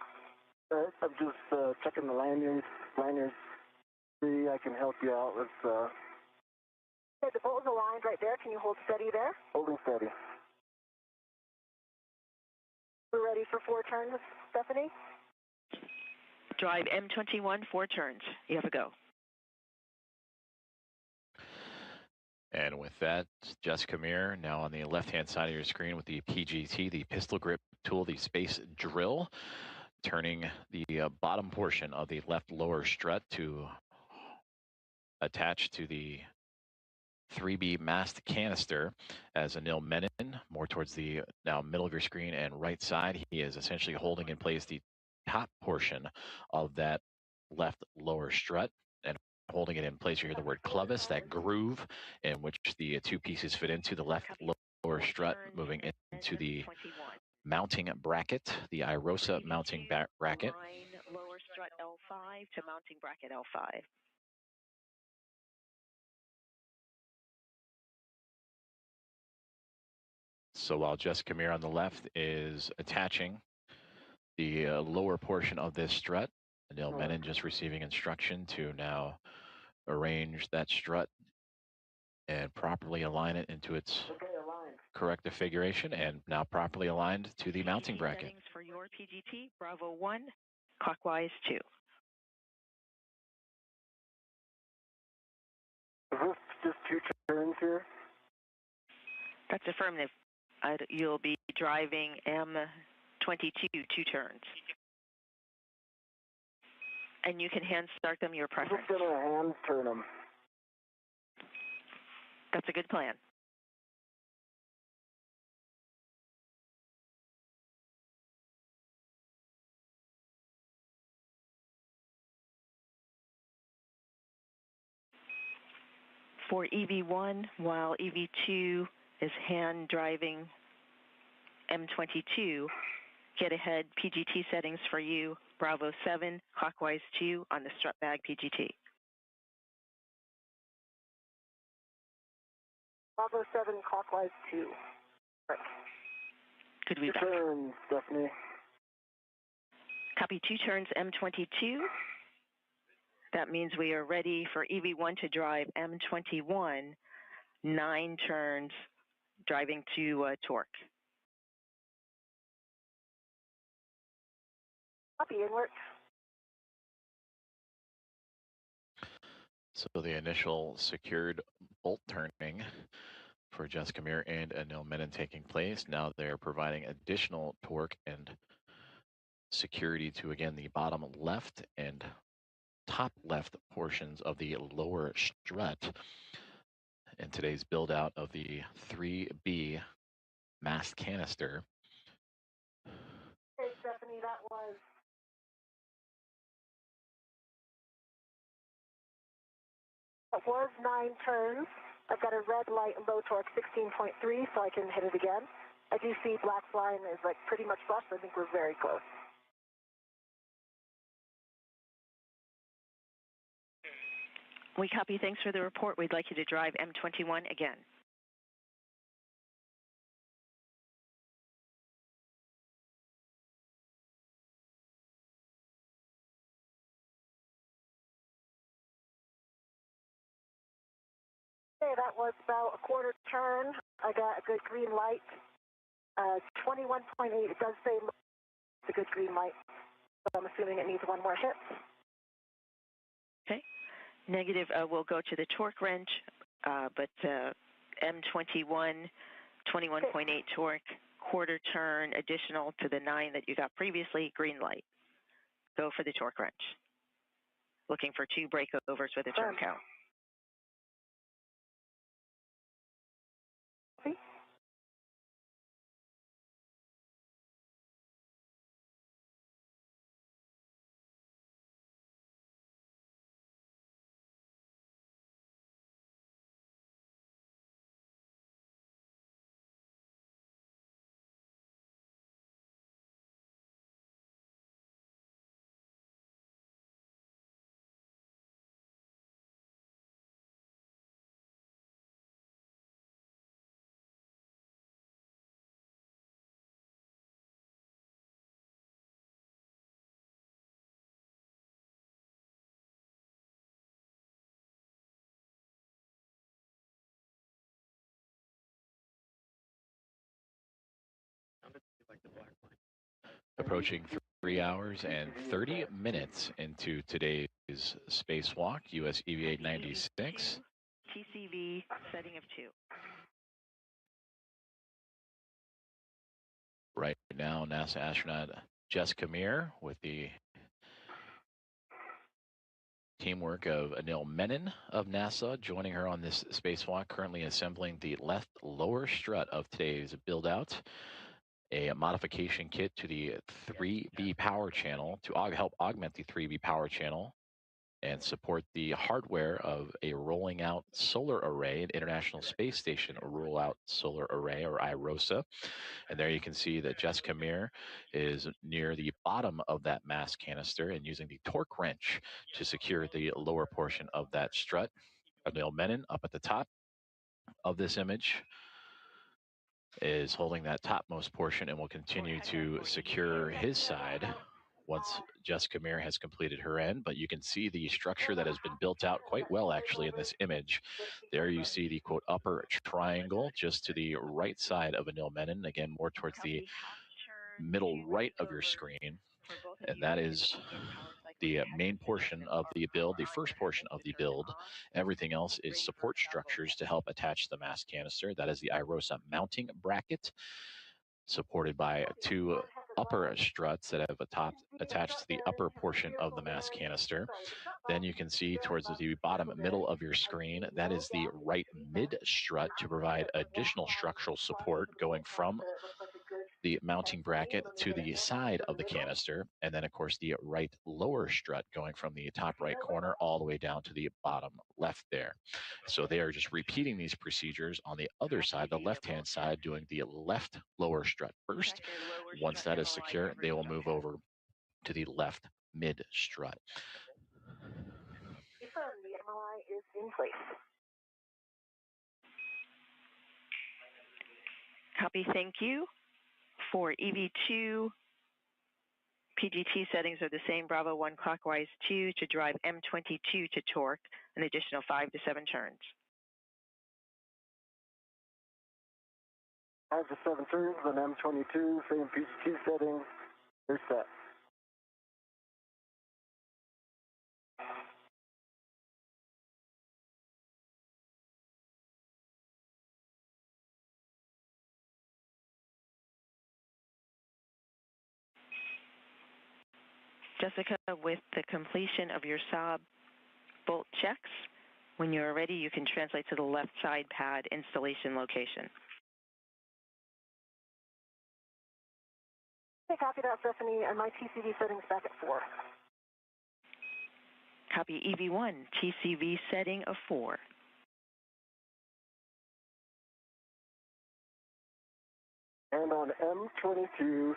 I'm just checking the lanyard. See, I can help you out with... Okay, the bolt is aligned right there. Can you hold steady there? Holding steady. We're ready for 4 turns, Stephanie? Drive M21, 4 turns. You have a go. And with that, Jessica Meir now on the left-hand side of your screen with the PGT, the pistol grip tool, the space drill, turning the bottom portion of the left lower strut to attach to the 3B mast canister as Anil Menon, more towards the now middle of your screen and right side. He is essentially holding in place the top portion of that left lower strut. And holding it in place. You hear the word clevis, that groove in which the two pieces fit into. The left lower strut moving into the mounting bracket, the IROSA mounting bracket. Lower strut L5 to mounting bracket L5. So while Jessica Meir on the left is attaching the lower portion of this strut, Anil Menon just receiving instruction to now arrange that strut and properly align it into its correct configuration, and now properly aligned to the mounting bracket. Settings for your PGT, Bravo 1, clockwise 2. Is this just 2 turns here? That's affirmative. You'll be driving M22 2 turns. And you can hand start them your preference. I'm just going to hand turn them. That's a good plan. For EV1, while EV2 is hand driving M22, get ahead PGT settings for you, Bravo 7, clockwise 2 on the strut bag PGT. Bravo 7, clockwise 2. Right. Good to be back. Turn, Stephanie. Copy 2 turns M22. That means we are ready for EV1 to drive M21, 9 turns, driving to torque. Copy, inward. So the initial secured bolt turning for Jessica Meir and Anil Menon taking place. Now they're providing additional torque and security to, again, the bottom left and top left portions of the lower strut in today's build out of the 3B mast canister. Okay, Stephanie, that was It was 9 turns. I've got a red light, low torque 16.3, so I can hit it again. I do see black line is like pretty much flush. I think we're very close. We copy. Thanks for the report. We'd like you to drive M21 again. Okay, that was about a quarter turn. I got a good green light. 21.8, it does say it's a good green light. So I'm assuming it needs one more hit. Okay. Negative, we'll go to the torque wrench, but M21, 21.8 torque, quarter turn, additional to the 9 that you got previously, green light. Go for the torque wrench. Looking for 2 breakovers with a turn count. Approaching 3 hours and 30 minutes into today's spacewalk, US EV 896. TCV setting of 2. Right now, NASA astronaut Jessica Meir with the teamwork of Anil Menon of NASA joining her on this spacewalk, currently assembling the left lower strut of today's build out. A modification kit to the 3B power channel to help augment the 3B power channel and support the hardware of a rolling out solar array, an International Space Station rollout solar array, or IROSA. And there you can see that Jessica Meir is near the bottom of that mass canister and using the torque wrench to secure the lower portion of that strut. Anil Menon up at the top of this image is holding that topmost portion and will continue to secure his side once Jessica Meir has completed her end. But you can see the structure that has been built out quite well actually in this image. There you see the quote upper triangle just to the right side of Anil Menon, again more towards the middle right of your screen. And that is the main portion of the build, the first portion of the build. Everything else is support structures to help attach the mass canister. That is the IROSA mounting bracket, supported by two upper struts that have attached to the upper portion of the mass canister. Then you can see towards the bottom middle of your screen, that is the right mid strut to provide additional structural support going from the mounting bracket to the side of the canister, and then of course the right lower strut going from the top right corner all the way down to the bottom left there. So they are just repeating these procedures on the other side, the left-hand side, doing the left lower strut first. Once that is secure, they will move over to the left mid strut. Confirm the MOI is in place. Copy, thank you. For EV2, PGT settings are the same, Bravo 1 clockwise 2 to drive M22 to torque, an additional 5 to 7 turns. 5 to 7 turns on M22, same PGT settings, they're set. Jessica, with the completion of your Saab bolt checks, when you're ready, you can translate to the left side pad installation location. Okay, copy that, Stephanie, and my TCV settings back at 4. Copy EV1, TCV setting of 4. And on M22,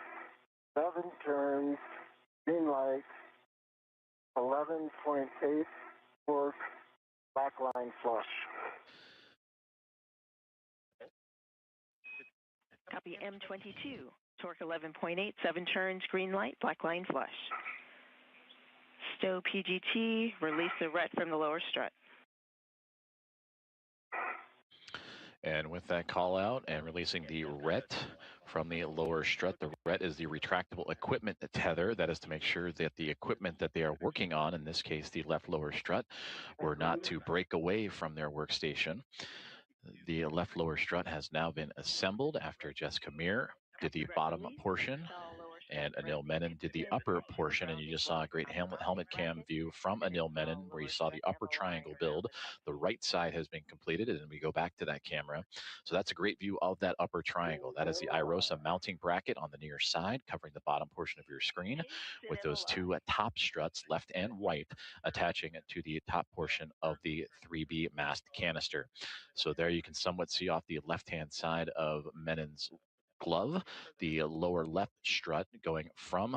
7 turns, green light, 11.8 torque, backline flush. Copy M22, torque 11.8, 7 turns, green light, black line flush. Stow PGT, release the ret from the lower strut. And with that call out and releasing the ret from the lower strut, the ret is the retractable equipment tether. That is to make sure that the equipment that they are working on, in this case the left lower strut, were not to break away from their workstation. The left lower strut has now been assembled after Jessica Meir did the bottom portion, and Anil Menon did the upper portion, and you just saw a great helmet cam view from Anil Menon where you saw the upper triangle build. The right side has been completed, and we go back to that camera. So that's a great view of that upper triangle. That is the IROSA mounting bracket on the near side, covering the bottom portion of your screen, with those two top struts, left and right, attaching to the top portion of the 3B mast canister. So there you can somewhat see off the left-hand side of Menon's glove, the lower left strut going from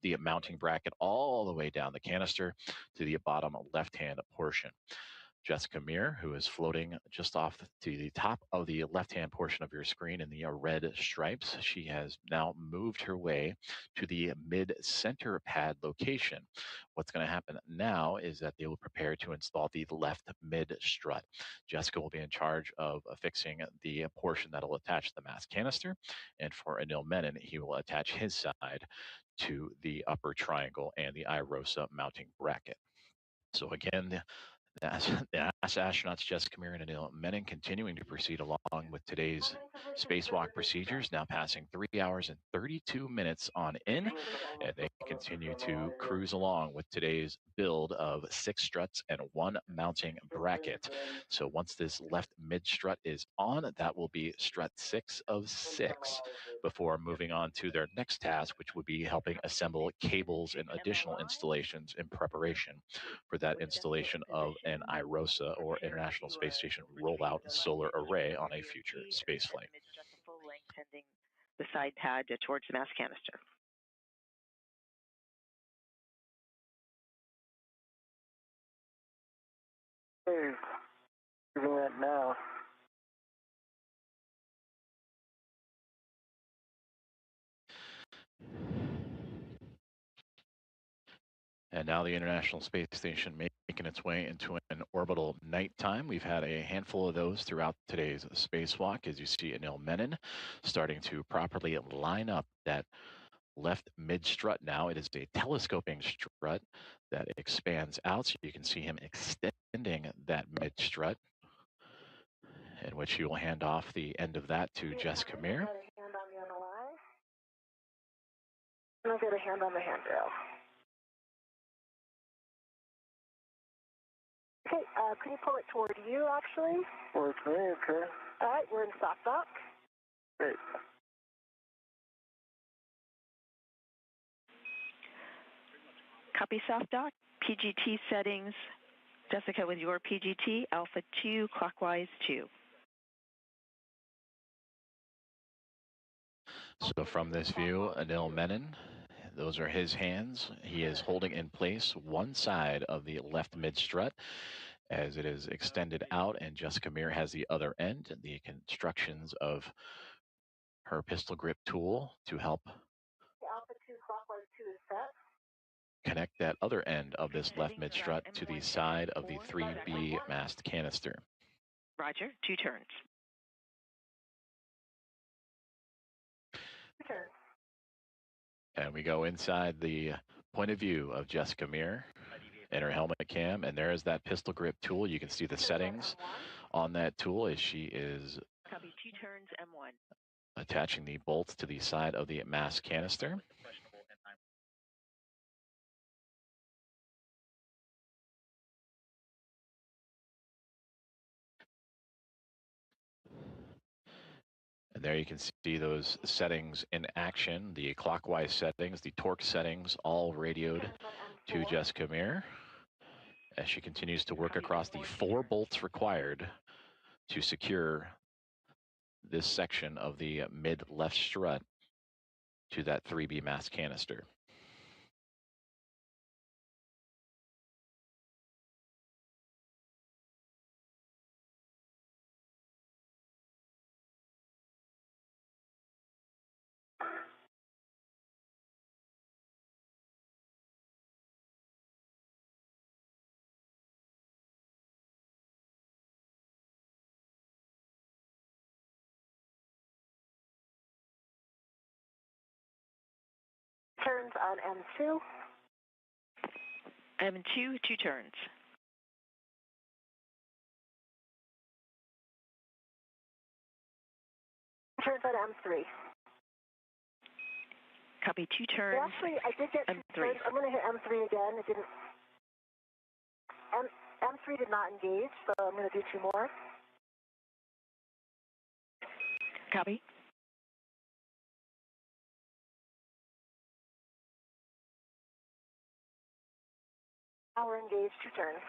the mounting bracket all the way down the canister to the bottom left-hand portion. Jessica Meir, who is floating just off to the top of the left-hand portion of your screen in the red stripes, she has now moved her way to the mid-center pad location. What's going to happen now is that they will prepare to install the left mid strut. Jessica will be in charge of affixing the portion that will attach the mass canister, and for Anil Menon, he will attach his side to the upper triangle and the IROSA mounting bracket. So again, the NASA astronauts Jessica Meir and Anil Menon continuing to proceed along with today's spacewalk procedures, now passing 3 hours and 32 minutes on in, and they continue continue to cruise along with today's build of 6 struts and 1 mounting bracket. So once this left mid strut is on, that will be strut 6 of 6 before moving on to their next task, which would be helping assemble cables and additional installations in preparation for that installation of an IROSA, or International Space Station Rollout Solar Array, on a future spaceflight. Full length heading the side pad towards the mass canister. Hey, doing that now. And now the International Space Station making its way into an orbital nighttime. We've had a handful of those throughout today's spacewalk. As you see, Anil Menon starting to properly line up that left mid strut now. It is a telescoping strut that expands out, so you can see him extending that mid strut, in which he will hand off the end of that to Jessica Meir. And I'll get a hand on the handrail. Okay, can you pull it toward you, actually? Towards me, okay. All right, we're in soft dock. Great. Copy soft dock. PGT settings. Jessica, with your PGT, alpha 2, clockwise 2. So from this view, Anil Menon, those are his hands. He is holding in place one side of the left mid strut as it is extended out, and Jessica Meir has the other end. The constructions of her pistol grip tool to help Alpha 2, clockwise 2 is set. connect that other end of this left mid strut to the side of the 3B mast canister. Roger, 2 turns. 2 turns. And we go inside the point of view of Jessica Meir in her helmet cam, and there is that pistol grip tool. You can see the settings on that tool as she is Copy 2 turns, M1. attaching the bolts to the side of the mass canister. And there you can see those settings in action, the clockwise settings, the torque settings, all radioed to Jessica Meir as she continues to work across the 4 bolts required to secure this section of the mid left strut to that 3B mass canister. Turns on M2. M2, 2 turns. Turns on M3. Copy 2 turns. Well, actually, I did get 2 M3. turns. I'm going to hit M3 again. It didn't. M3 did not engage, so I'm going to do 2 more. Copy. Now we're engaged, 2 turns.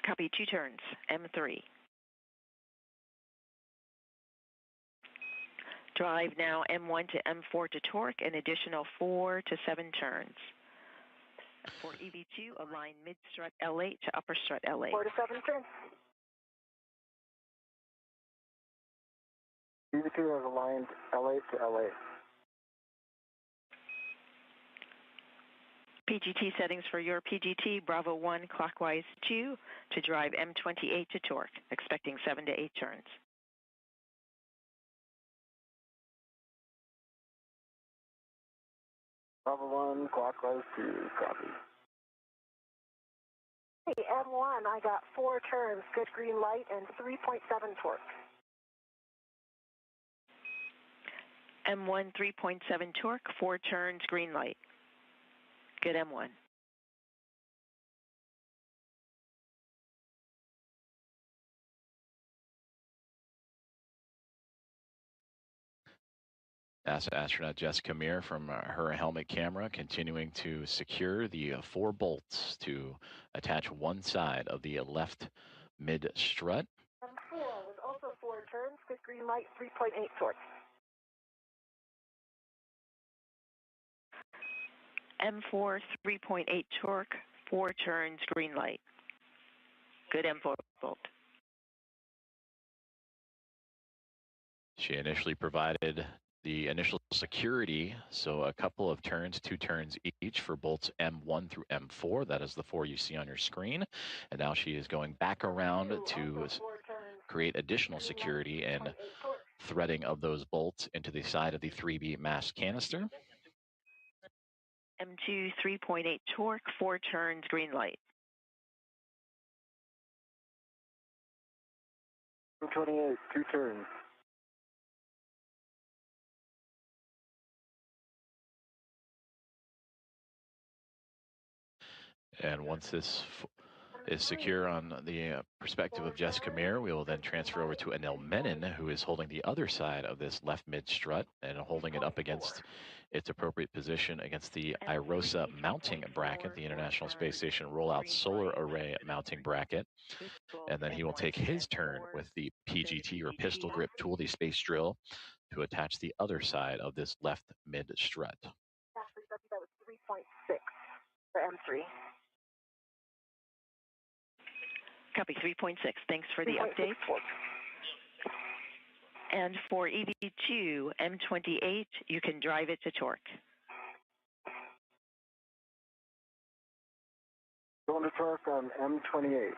Copy 2 turns, M3. Drive now M1 to M4 to torque, an additional 4 to 7 turns. For EV2, align mid-strut L8 to upper strut L8. 4 to 7 turns. EV2 has aligned L8 to L8. PGT settings for your PGT, Bravo 1 clockwise 2 to drive M28 to torque, expecting 7 to 8 turns. Bravo 1 clockwise 2, copy. Hey, M1, I got 4 turns, good green light, and 3.7 torque. M1 3.7 torque, 4 turns, green light. Good M1. NASA astronaut Jessica Meir from her helmet camera continuing to secure the 4 bolts to attach one side of the left mid strut. M4 with also 4 turns, good green light, 3.8 torque. M4 3.8 torque, 4 turns, green light. Good M4 bolt. She initially provided the initial security, so a couple of turns, 2 turns each for bolts M1 through M4. That is the 4 you see on your screen. And now she is going back around to create additional security and threading of those bolts into the side of the 3B mass canister. M2 3.8 torque, 4 turns, green light. 28, 2 turns. And once this is secure on the perspective of Jessica Meir, we will then transfer over to Anil Menon, who is holding the other side of this left mid strut and holding it up against its appropriate position against the IROSA mounting bracket, the International Space Station Rollout Solar Array mounting bracket. And then he will take his turn with the PGT or pistol grip tool, the space drill, to attach the other side of this left mid strut. Actually, that was 3.6 for M3. Copy 3.6. Thanks for the update. And for EV2 M28, you can drive it to torque. Going to torque on M28.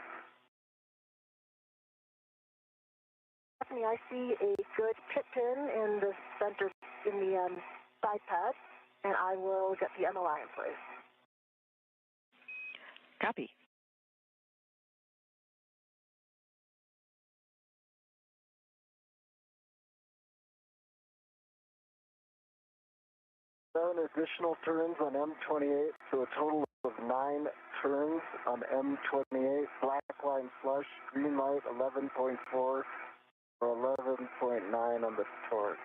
Stephanie, I see a good pit pin in the center, in the side pad, and I will get the MLI in place. Copy. Seven additional turns on M28, so a total of 9 turns on M28. Black line flush, green light 11.4 or 11.9 on the torque.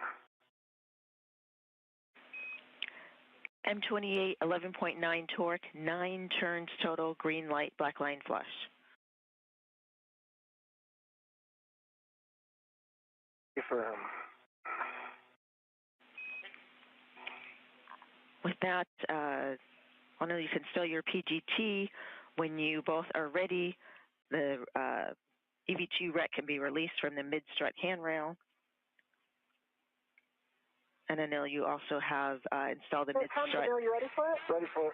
M28, 11.9 torque, 9 turns total, green light, black line flush. Affirm. With that, I know you can still your PGT. When you both are ready, the EV2 rec can be released from the mid-strut handrail. And Anil, you also have installed the mid-strut. Anil, you ready for it? Ready for it.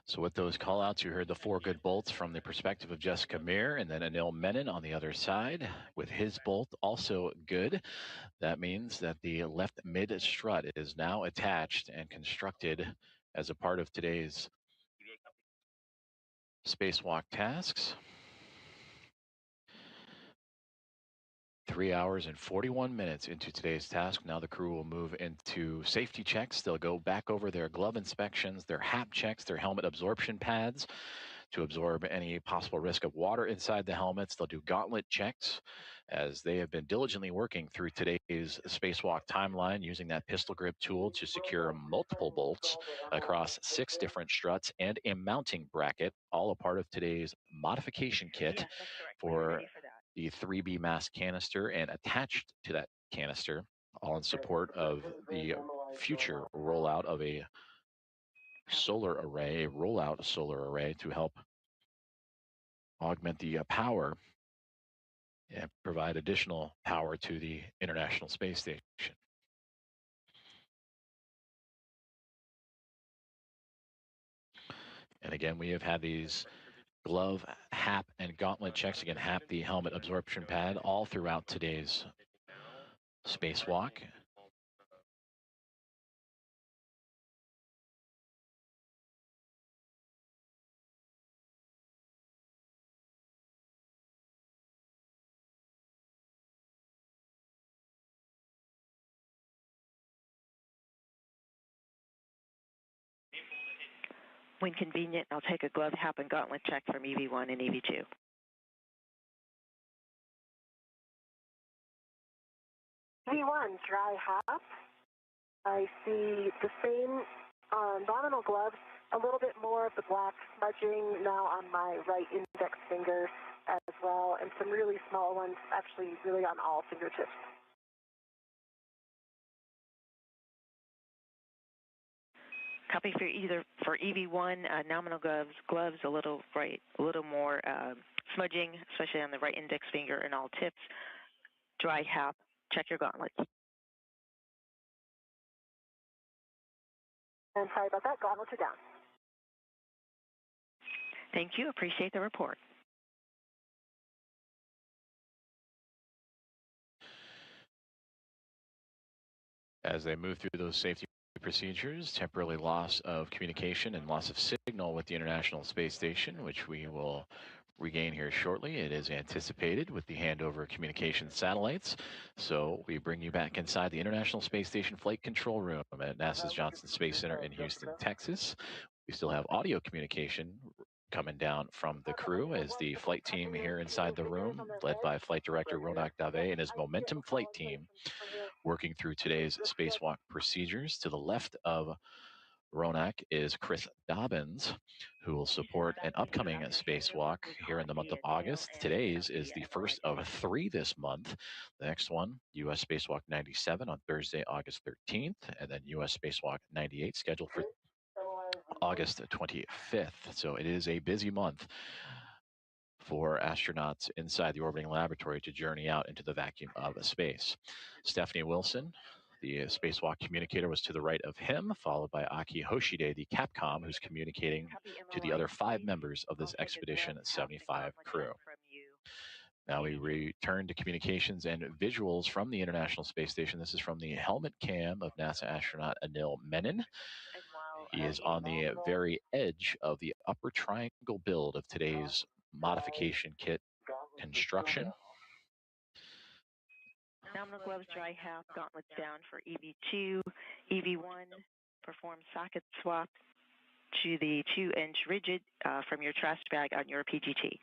So with those call-outs, you heard the 4 good bolts from the perspective of Jessica Meir, and then Anil Menon on the other side with his bolt also good. That means that the left mid strut is now attached and constructed as a part of today's spacewalk tasks. 3 hours and 41 minutes into today's task. Now the crew will move into safety checks. They'll go back over their glove inspections, their HAP checks, their helmet absorption pads to absorb any possible risk of water inside the helmets. They'll do gauntlet checks as they have been diligently working through today's spacewalk timeline using that pistol grip tool to secure multiple bolts across 6 different struts and a mounting bracket, all a part of today's modification kit for the 3B mass canister, and attached to that canister, all in support of the future rollout of a solar array, a rollout solar array to help augment the power and provide additional power to the International Space Station. And again, we have had these glove, HAP, and gauntlet checks. Again, HAP, the helmet absorption pad, all throughout today's spacewalk. When convenient, I'll take a glove, hap, and gauntlet check from EV1 and EV2. EV1, dry hap. I see the same nominal gloves, a little bit more of the black smudging now on my right index finger as well, and some really small ones actually really on all fingertips. Copy for EV1, nominal gloves a little more smudging, especially on the right index finger and all tips. Dry hap, check your gauntlets. And sorry about that, gauntlets are down. Thank you, appreciate the report. As they move through those safety procedures, temporary loss of communication and loss of signal with the International Space Station, which we will regain here shortly. It is anticipated with the handover of communication satellites. So we bring you back inside the International Space Station Flight Control Room at NASA's Johnson Space Center in Houston, Texas. We still have audio communication coming down from the crew as the flight team here inside the room, led by Flight Director Ronak Dave and his Momentum flight team, working through today's spacewalk procedures. To the left of Ronak is Chris Dobbins, who will support an upcoming spacewalk here in the month of August. Today's is the first of 3 this month. The next one, U.S. Spacewalk 97 on Thursday, August 13th, and then U.S. Spacewalk 98 scheduled for August 25th. So it is a busy month for astronauts inside the orbiting laboratory to journey out into the vacuum of space. Stephanie Wilson, the spacewalk communicator, was to the right of him, followed by Aki Hoshide, the Capcom, who's communicating to the other 5 members of this Expedition 75 crew. Now we return to communications and visuals from the International Space Station. This is from the helmet cam of NASA astronaut Anil Menon. He is on the very edge of the upper triangle build of today's modification kit construction. Nominal gloves, dry half, gauntlets down for EV2. EV1, perform socket swap to the 2-inch rigid from your trash bag on your PGT.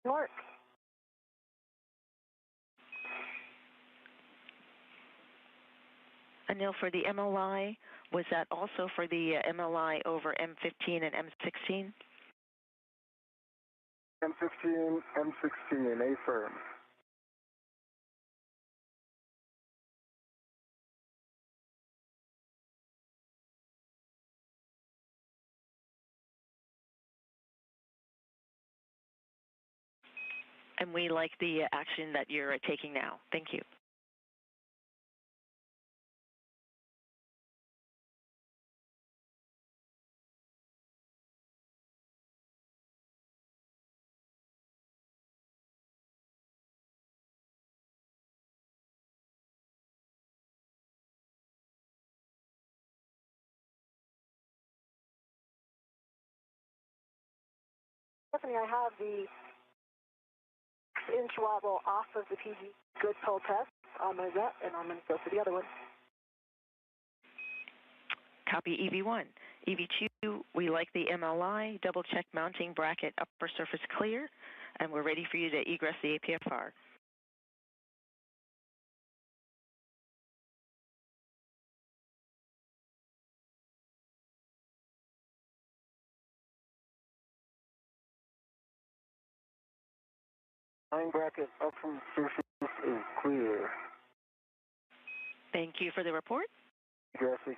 Work. Anil, for the MLI, was that also for the MLI over M15 and M16? M15, M16, A firm. And we like the action that you're taking now. Thank you. Stephanie, I have the inch wobble off of the PG good pull test on my jet, and I'm going to go for the other one. Copy EV1. EV2, we like the MLI, double check mounting bracket upper surface clear, and we're ready for you to egress the APFR. Mounting bracket up from surface is clear. Thank you for the report. Jesse.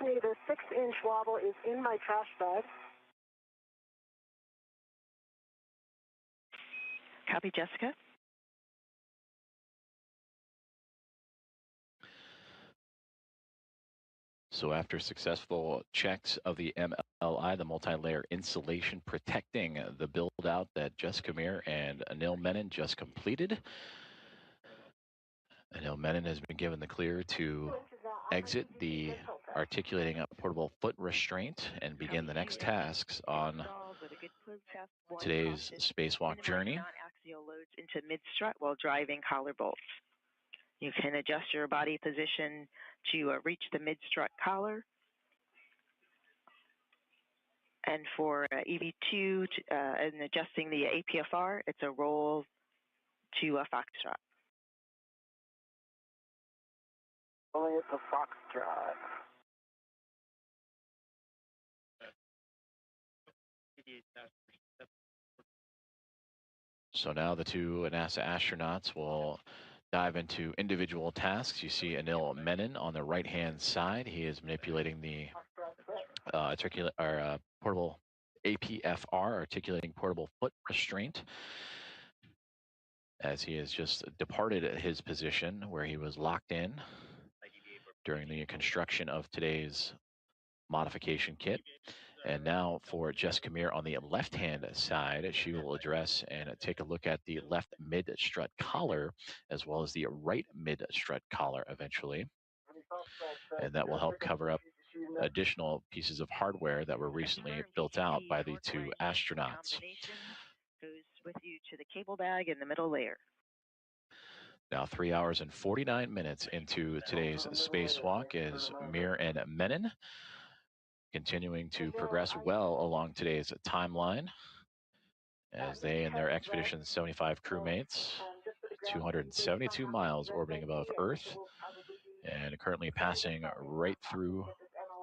The 6-inch wobble is in my trash bag. Copy, Jessica. So after successful checks of the MLI, the multi-layer insulation protecting the build-out that Jessica Meir and Anil Menon just completed, Anil Menon has been given the clear to exit the articulating a portable foot restraint and begin the next tasks on today's spacewalk journey. Non-axial loads into mid-strut while driving collar bolts. You can adjust your body position to reach the mid-strut collar. And for EV2 and adjusting the APFR, it's a roll to a foxtrot. Rolling it to foxtrot. So now the two NASA astronauts will dive into individual tasks. You see Anil Menon on the right-hand side. He is manipulating the portable APFR, articulating portable foot restraint, as he has just departed his position where he was locked in during the construction of today's modification kit. And now for Jessica Meir on the left-hand side, she will address and take a look at the left mid-strut collar, as well as the right mid-strut collar eventually. And that will help cover up additional pieces of hardware that were recently built out by the two astronauts. Goes with you to the cable bag in the middle layer. Now 3 hours and 49 minutes into today's spacewalk is Meir and Menon continuing to progress well along today's timeline as they and their Expedition 75 crewmates, 272 miles orbiting above Earth and currently passing right through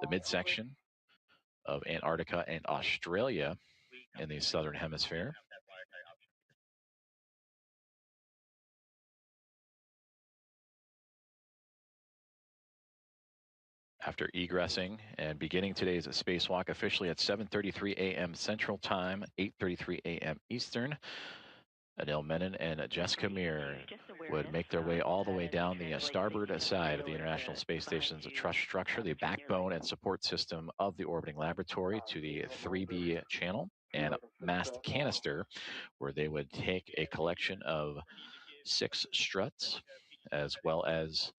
the midsection of Antarctica and Australia in the southern hemisphere. After egressing and beginning today's spacewalk officially at 7:33 a.m. Central Time, 8:33 a.m. Eastern, Anil Menon and Jessica Meir would make their way all the way down the starboard side of the International Space Station's truss structure, the backbone and support system of the orbiting laboratory, to the 3B channel and mast canister, where they would take a collection of 6 struts, as well as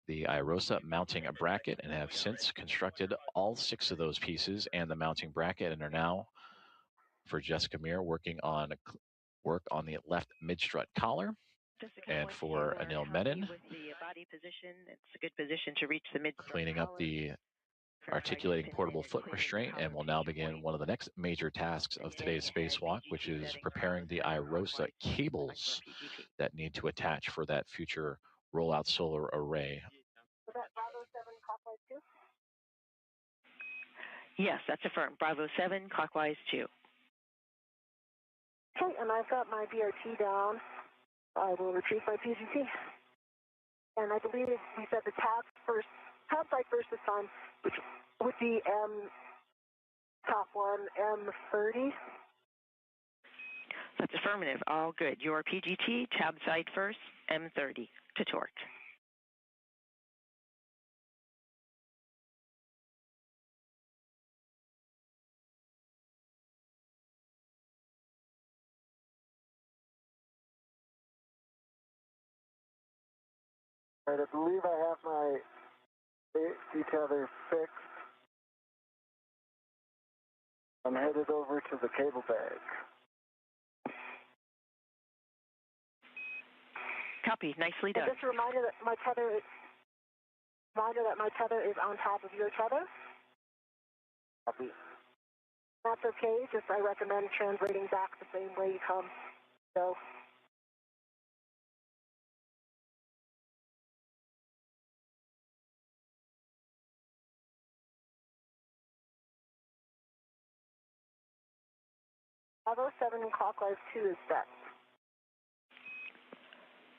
the IROSA mounting bracket, and have since constructed all 6 of those pieces and the mounting bracket, and are now, for Jessica Meir, working on work on the left mid-strut collar. And for Anil Menon, with the body position, it's a good position to reach the mid-strut cleaning up the articulating portable foot restraint, and will now begin one of the next major tasks of today's spacewalk, which is preparing the IROSA cables that need to attach for that future rollout solar array. Yes, that's affirmed. Bravo 7, clockwise 2. Okay, and I've got my BRT down. I will retrieve my PGT. And I believe we said the tab side first this time, which would be top one, M30. That's affirmative. All good. Your PGT, tab side first, M30 to torque. All right, I believe I have my detailer fixed. I'm headed over to the cable bag. Copy. Nicely done. And just a reminder that my tether is on top of your tether. Copy. That's okay. Just I recommend translating back the same way you come. So. Bravo 7 and clockwise 2 is set.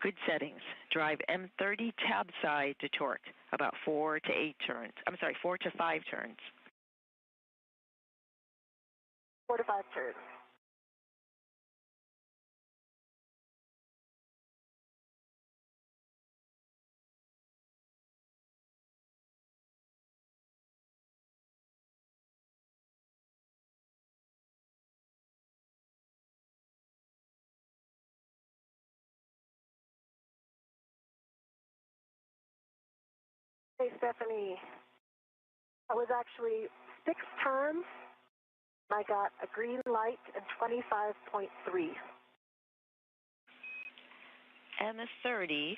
Good settings. Drive M30 tab side to torque, about 4 to 8 turns. I'm sorry, 4 to 5 turns. 4 to 5 turns. Hey, Stephanie. I was actually 6 turns. I got a green light and 25.3. M30,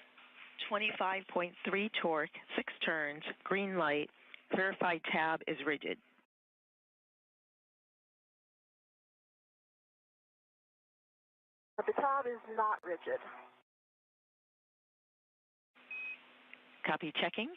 25.3 torque, 6 turns, green light, verified tab is rigid. But the tab is not rigid. Copy checking.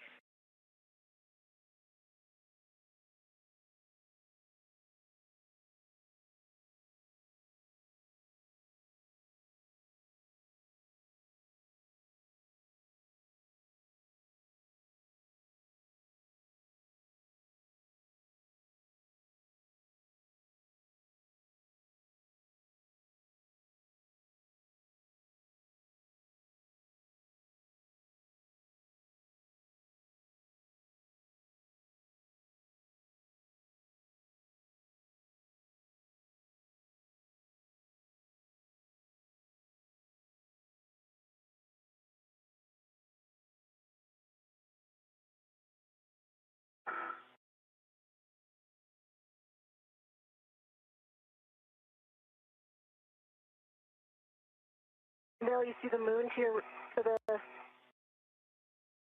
Bill, you see the moon here to the,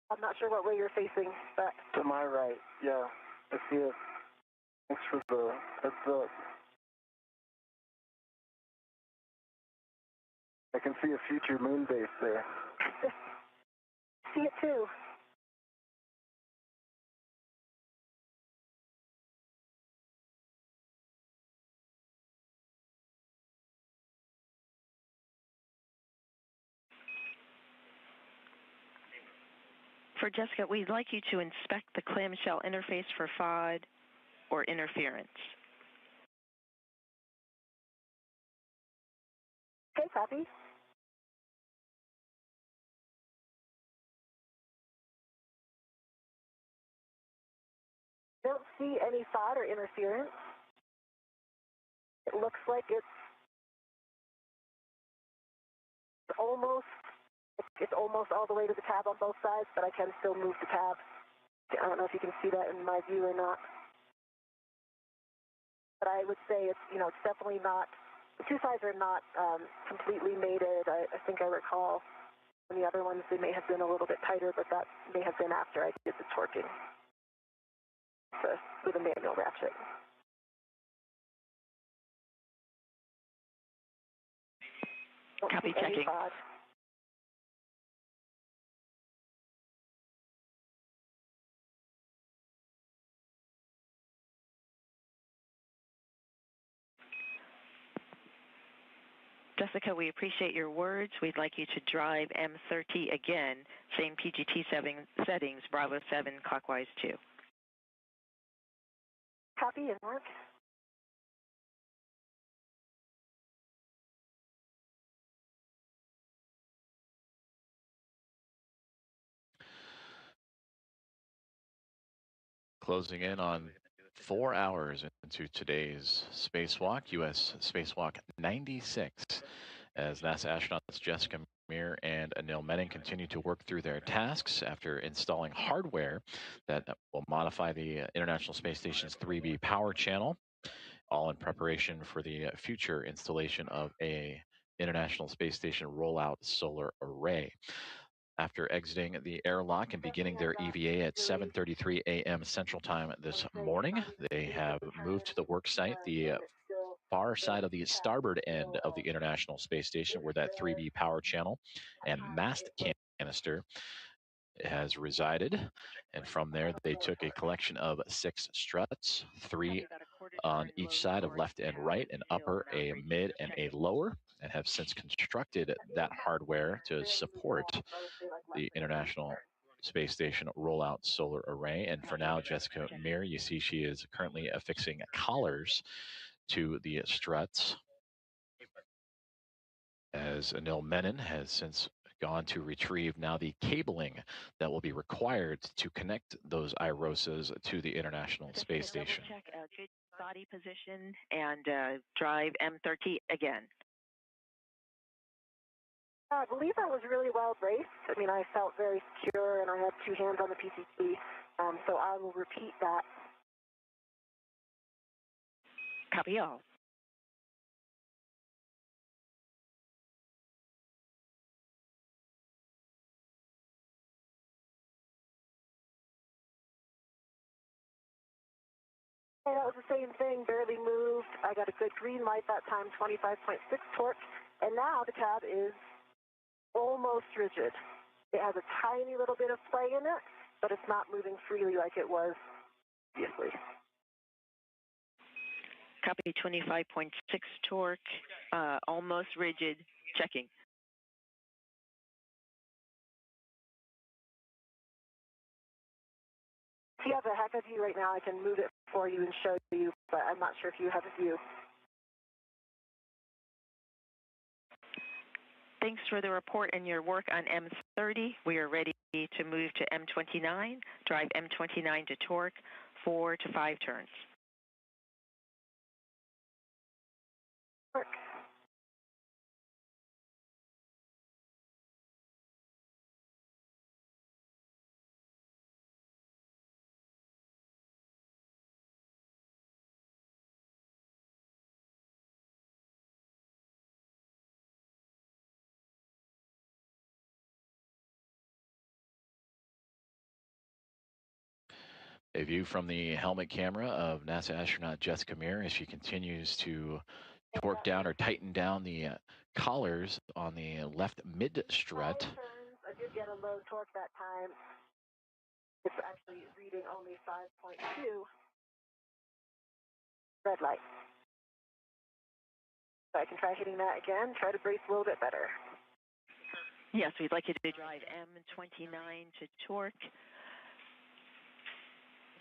I'm not sure what way you're facing, but. To my right, yeah, I see it. Thanks for the heads up. I can see a future moon base there. See it too. For Jessica, we'd like you to inspect the clamshell interface for FOD or interference. Okay, copy. Don't see any FOD or interference. It looks like it's almost all the way to the tab on both sides, but I can still move the tab. I don't know if you can see that in my view or not. But I would say it's, it's definitely not, the two sides are not completely mated. I think I recall in the other ones they may have been a little bit tighter, but that may have been after I did the torquing with a manual ratchet. Copy checking. Jessica, we appreciate your words. We'd like you to drive M30 again, same PGT settings, Bravo 7, clockwise 2. Copy and mark. Closing in on 4 hours into today's spacewalk, U.S. Spacewalk 96, as NASA astronauts Jessica Meir and Anil Menon continue to work through their tasks after installing hardware that will modify the International Space Station's 3B power channel, all in preparation for the future installation of a International Space Station rollout solar array. After exiting the airlock and beginning their EVA at 7:33 a.m. Central Time this morning, they have moved to the work site, the far side of the starboard end of the International Space Station, where that 3B power channel and mast canister has resided. And from there, they took a collection of 6 struts, 3 on each side of left and right, an upper, a mid, and a lower, and have since constructed that hardware to support the International Space Station rollout solar array. And for now, Jessica Meir, you see she is currently affixing collars to the struts, as Anil Menon has since gone to retrieve now the cabling that will be required to connect those IROSAs to the International Space Station. Check a good body position and drive M30 again. I believe I was really well braced. I mean, I felt very secure, and I had two hands on the PCC, so I will repeat that. Copy all. Hey, that was the same thing, barely moved. I got a good green light that time, 25.6 torque, and now the cab is almost rigid. It has a tiny little bit of play in it, but it's not moving freely like it was previously. Copy 25.6 torque, almost rigid, checking. If you have a heck of view right now, I can move it for you and show you, but I'm not sure if you have a view. Thanks for the report and your work on M30. We are ready to move to M29, drive M29 to torque, 4 to 5 turns. Torque. A view from the helmet camera of NASA astronaut Jessica Meir as she continues to torque down or tighten down the collars on the left mid strut. I did get a low torque that time. It's actually reading only 5.2. Red light. So I can try hitting that again, try to brace a little bit better. Yes, we'd like you to drive M29 to torque.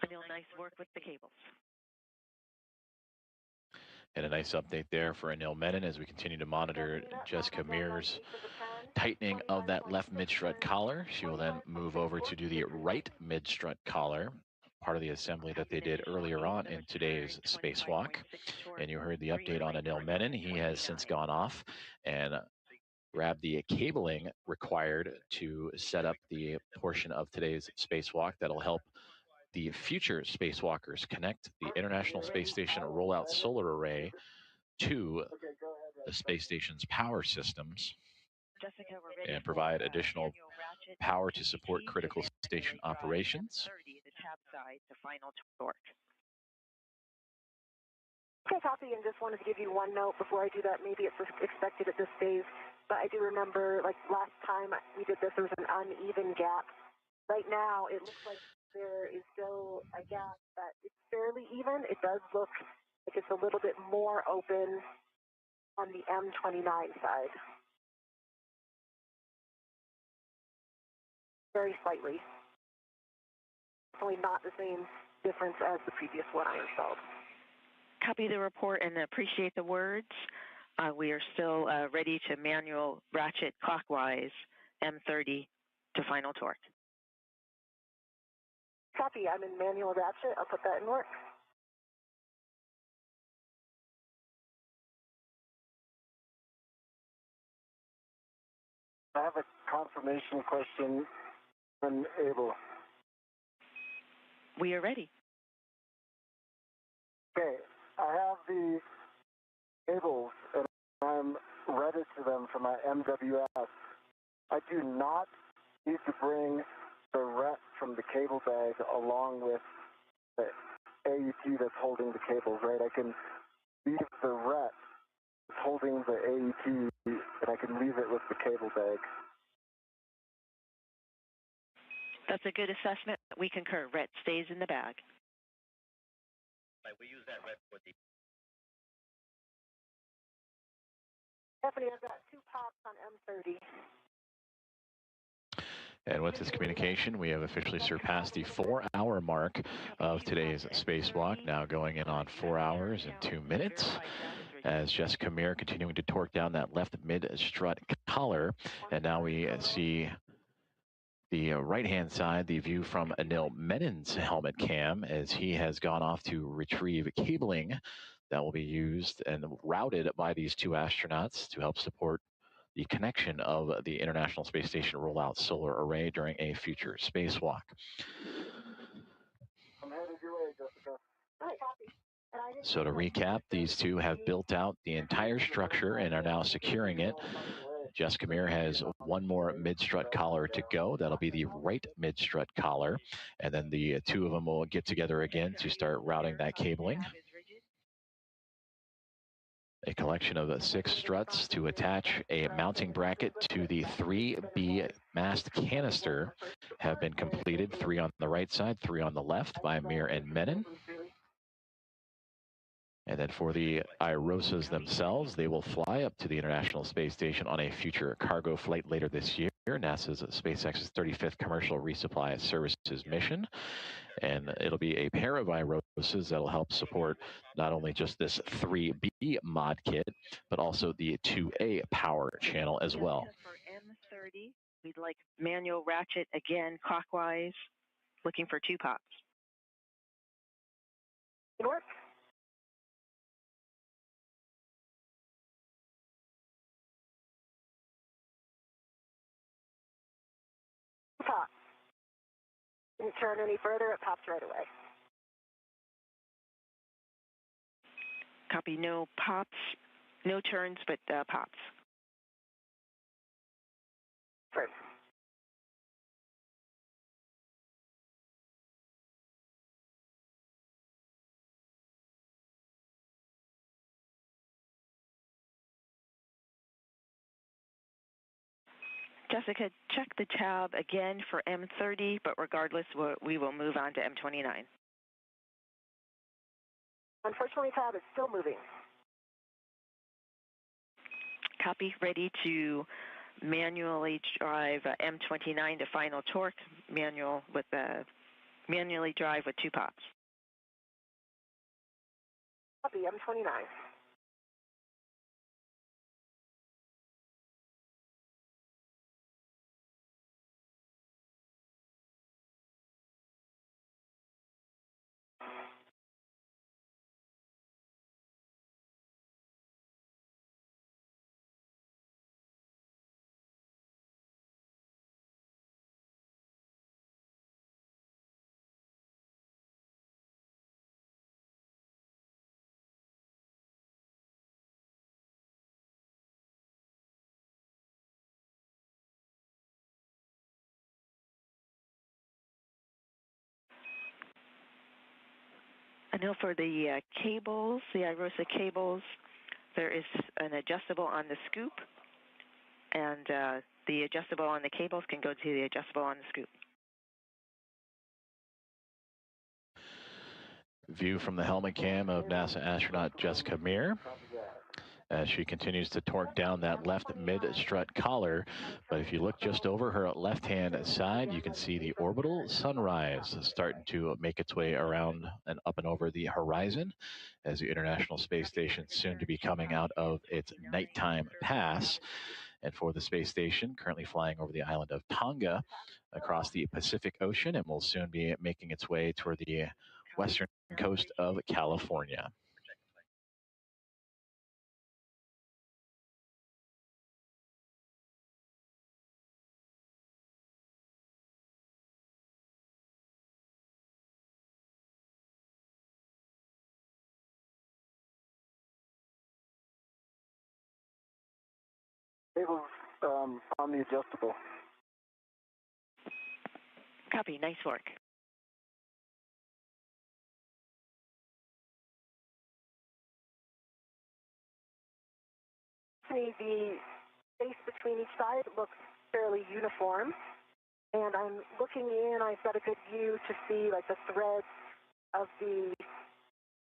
Anil, nice work with the cables. And a nice update there for Anil Menon as we continue to monitor Jessica Meir's tightening of that left mid-strut collar. She will then move over to do the right mid-strut collar, part of the assembly that they did earlier on in today's spacewalk. And you heard the update on Anil Menon. He has since gone off and grabbed the cabling required to set up the portion of today's spacewalk that'll help the future spacewalkers connect the International Space Station rollout solar array to the space station's power systems and provide additional power to support critical station operations. Okay, copy, and just wanted to give you one note before I do that. Maybe it's expected at this phase, but I do remember, like last time we did this, there was an uneven gap. Right now, it looks like there is still a gap, but it's fairly even. It does look like it's a little bit more open on the M29 side. Very slightly. Definitely not the same difference as the previous one I installed. Copy the report and appreciate the words. We are still ready to manual ratchet clockwise M30 to final torque. Copy, I'm in manual ratchet. I'll put that in work. I have a confirmation question when able. We are ready. Okay, I have the cables and I'm ready to them for my MWS. I do not need to bring the ret from the cable bag along with the AET that's holding the cables, right? I can leave the ret holding the AET and I can leave it with the cable bag. That's a good assessment. We concur. Ret stays in the bag. We use that red for the. Stephanie, I've got 2 pops on M30. And with this communication, we have officially surpassed the 4-hour mark of today's spacewalk, now going in on 4 hours and 2 minutes. As Jessica Meir continuing to torque down that left mid-strut collar. And now we see the right-hand side, the view from Anil Menon's helmet cam, as he has gone off to retrieve cabling that will be used and routed by these 2 astronauts to help support the connection of the International Space Station rollout solar array during a future spacewalk. I'm headed your way, Jessica. All right, copy. So to recap, these two have built out the entire structure and are now securing it. Jessica Meir has one more mid-strut collar to go. That'll be the right mid-strut collar. And then the two of them will get together again to start routing that cabling. A collection of 6 struts to attach a mounting bracket to the 3B mast canister have been completed. 3 on the right side, 3 on the left by Meir and Menon. And then for the IROSAs themselves, they will fly up to the International Space Station on a future cargo flight later this year. NASA's SpaceX's 35th Commercial Resupply Services mission. And it'll be a pair of IROSAs that'll help support not only just this 3B mod kit, but also the 2A power channel as well. For M30, we'd like manual ratchet again clockwise, looking for 2 pops. North. Pop. Didn't turn any further, it popped right away. Copy, no pops, no turns, but pops. First. Jessica, check the tab again for M30, but regardless, we will move on to M29. Unfortunately, tab is still moving. Copy, ready to manually drive M29 to final torque, manually drive with 2 pops. Copy, M29. I know for the cables, the IROSA cables, there is an adjustable on the scoop, and the adjustable on the cables can go to the adjustable on the scoop. View from the helmet cam of NASA astronaut Jessica Meir as she continues to torque down that left mid-strut collar. But if you look just over her left-hand side, you can see the orbital sunrise starting to make its way around and up and over the horizon as the International Space Station soon to be coming out of its nighttime pass. And for the space station, currently flying over the island of Tonga across the Pacific Ocean, and will soon be making its way toward the western coast of California. Cables on the adjustable. Copy, nice work. The space between each side looks fairly uniform. And I'm looking in, I've got a good view to see like the threads of the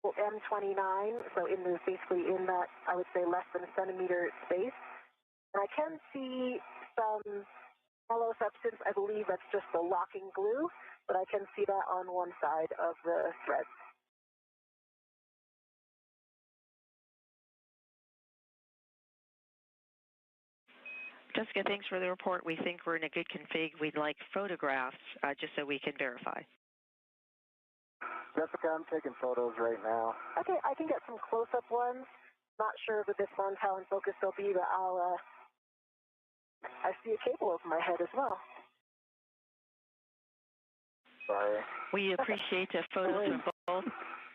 M29, so basically in that, I would say, less than a centimeter space. And I can see some yellow substance. I believe that's just the locking glue, but I can see that on one side of the thread. Jessica, thanks for the report. We think we're in a good config. We'd like photographs just so we can verify. Jessica, I'm taking photos right now. Okay, I can get some close-up ones. Not sure with this one how in focus they'll be, but I'll I see a cable over my head as well. Sorry. We appreciate photos from both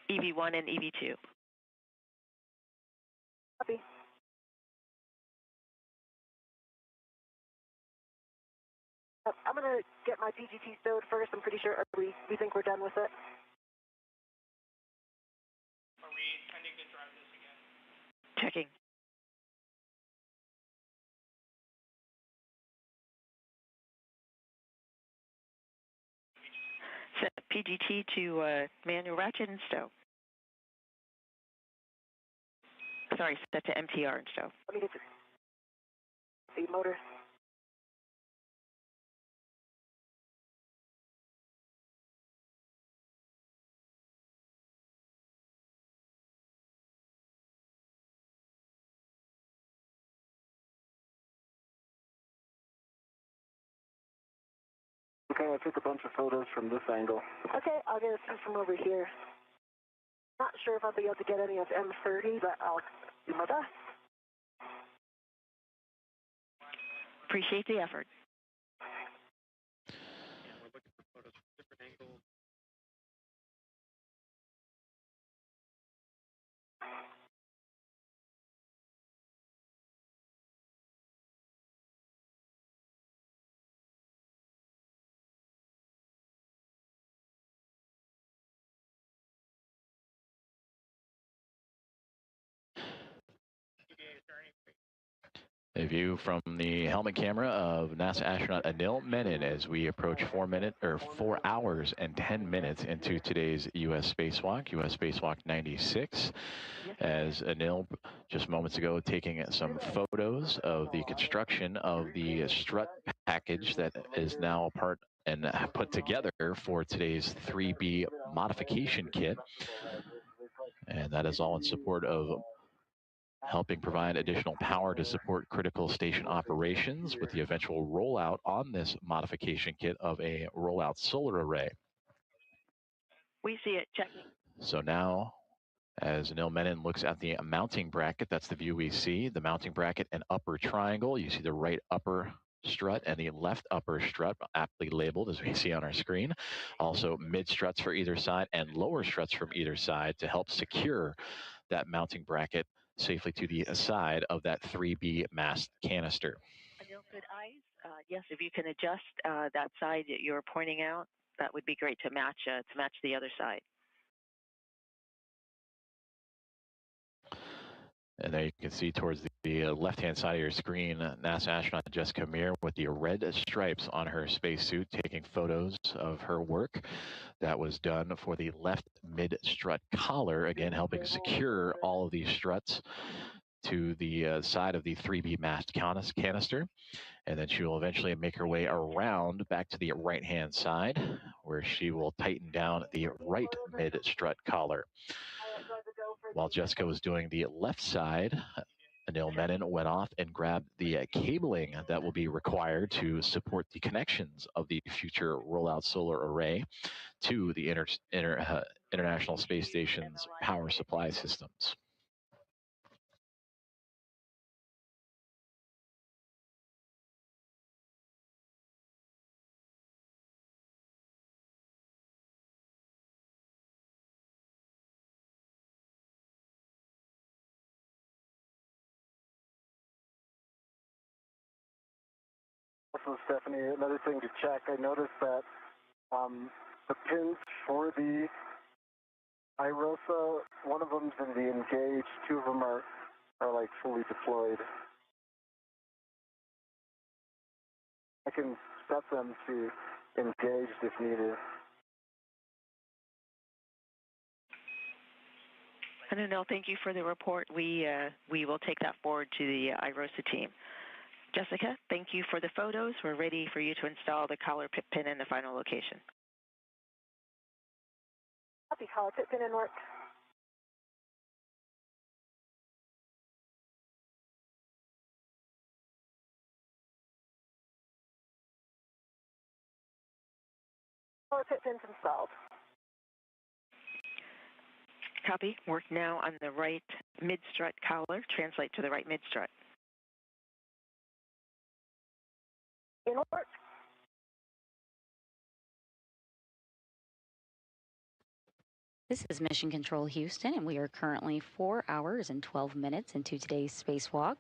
EV1 and EV2. Copy. I'm going to get my PGT stowed first. I'm pretty sure we think we're done with it. Are we intending to drive this again? Checking. Set PGT to manual ratchet and stow. Sorry, set to MTR and stow. Let me get the motor. Okay, I took a bunch of photos from this angle. Okay, I'll get a few from over here. Not sure if I'll be able to get any of M30, but I'll do my best. Appreciate the effort. Yeah, we're looking for photos from different angles. A view from the helmet camera of NASA astronaut Anil Menon as we approach 4 hours and 10 minutes into today's U.S. Spacewalk 96. As Anil just moments ago taking some photos of the construction of the strut package that is now part and put together for today's 3B modification kit. And that is all in support of helping provide additional power to support critical station operations with the eventual rollout on this modification kit of a rollout solar array. We see it. Checking. So now, as Anil Menon looks at the mounting bracket, that's the view we see, the mounting bracket and upper triangle. You see the right upper strut and the left upper strut, aptly labeled as we see on our screen. Also mid struts for either side and lower struts from either side to help secure that mounting bracket safely to the side of that 3B mast canister. Anil, good eyes. Yes, if you can adjust that side that you're pointing out, that would be great to match the other side. And there you can see towards the left-hand side of your screen, NASA astronaut Jessica Meir with the red stripes on her spacesuit taking photos of her work. That was done for the left mid-strut collar, again helping secure all of these struts to the side of the 3B mast canister. And then she will eventually make her way around back to the right-hand side, where she will tighten down the right mid-strut collar. While Jessica was doing the left side, Anil Menon went off and grabbed the cabling that will be required to support the connections of the future rollout solar array to the International Space Station's power supply systems. Also, Stephanie, another thing to check, I noticed that the pins for the IROSA, one of them's in the engage, two of them are like fully deployed. I can set them to engaged if needed. Anil, thank you for the report. We will take that forward to the IROSA team. Jessica, thank you for the photos. We're ready for you to install the collar pin in the final location. Copy, collar pin in work. Collar pin's installed. Copy. Work now on the right mid-strut collar. Translate to the right mid-strut. In order. This is Mission Control Houston, and we are currently 4 hours and 12 minutes into today's spacewalk.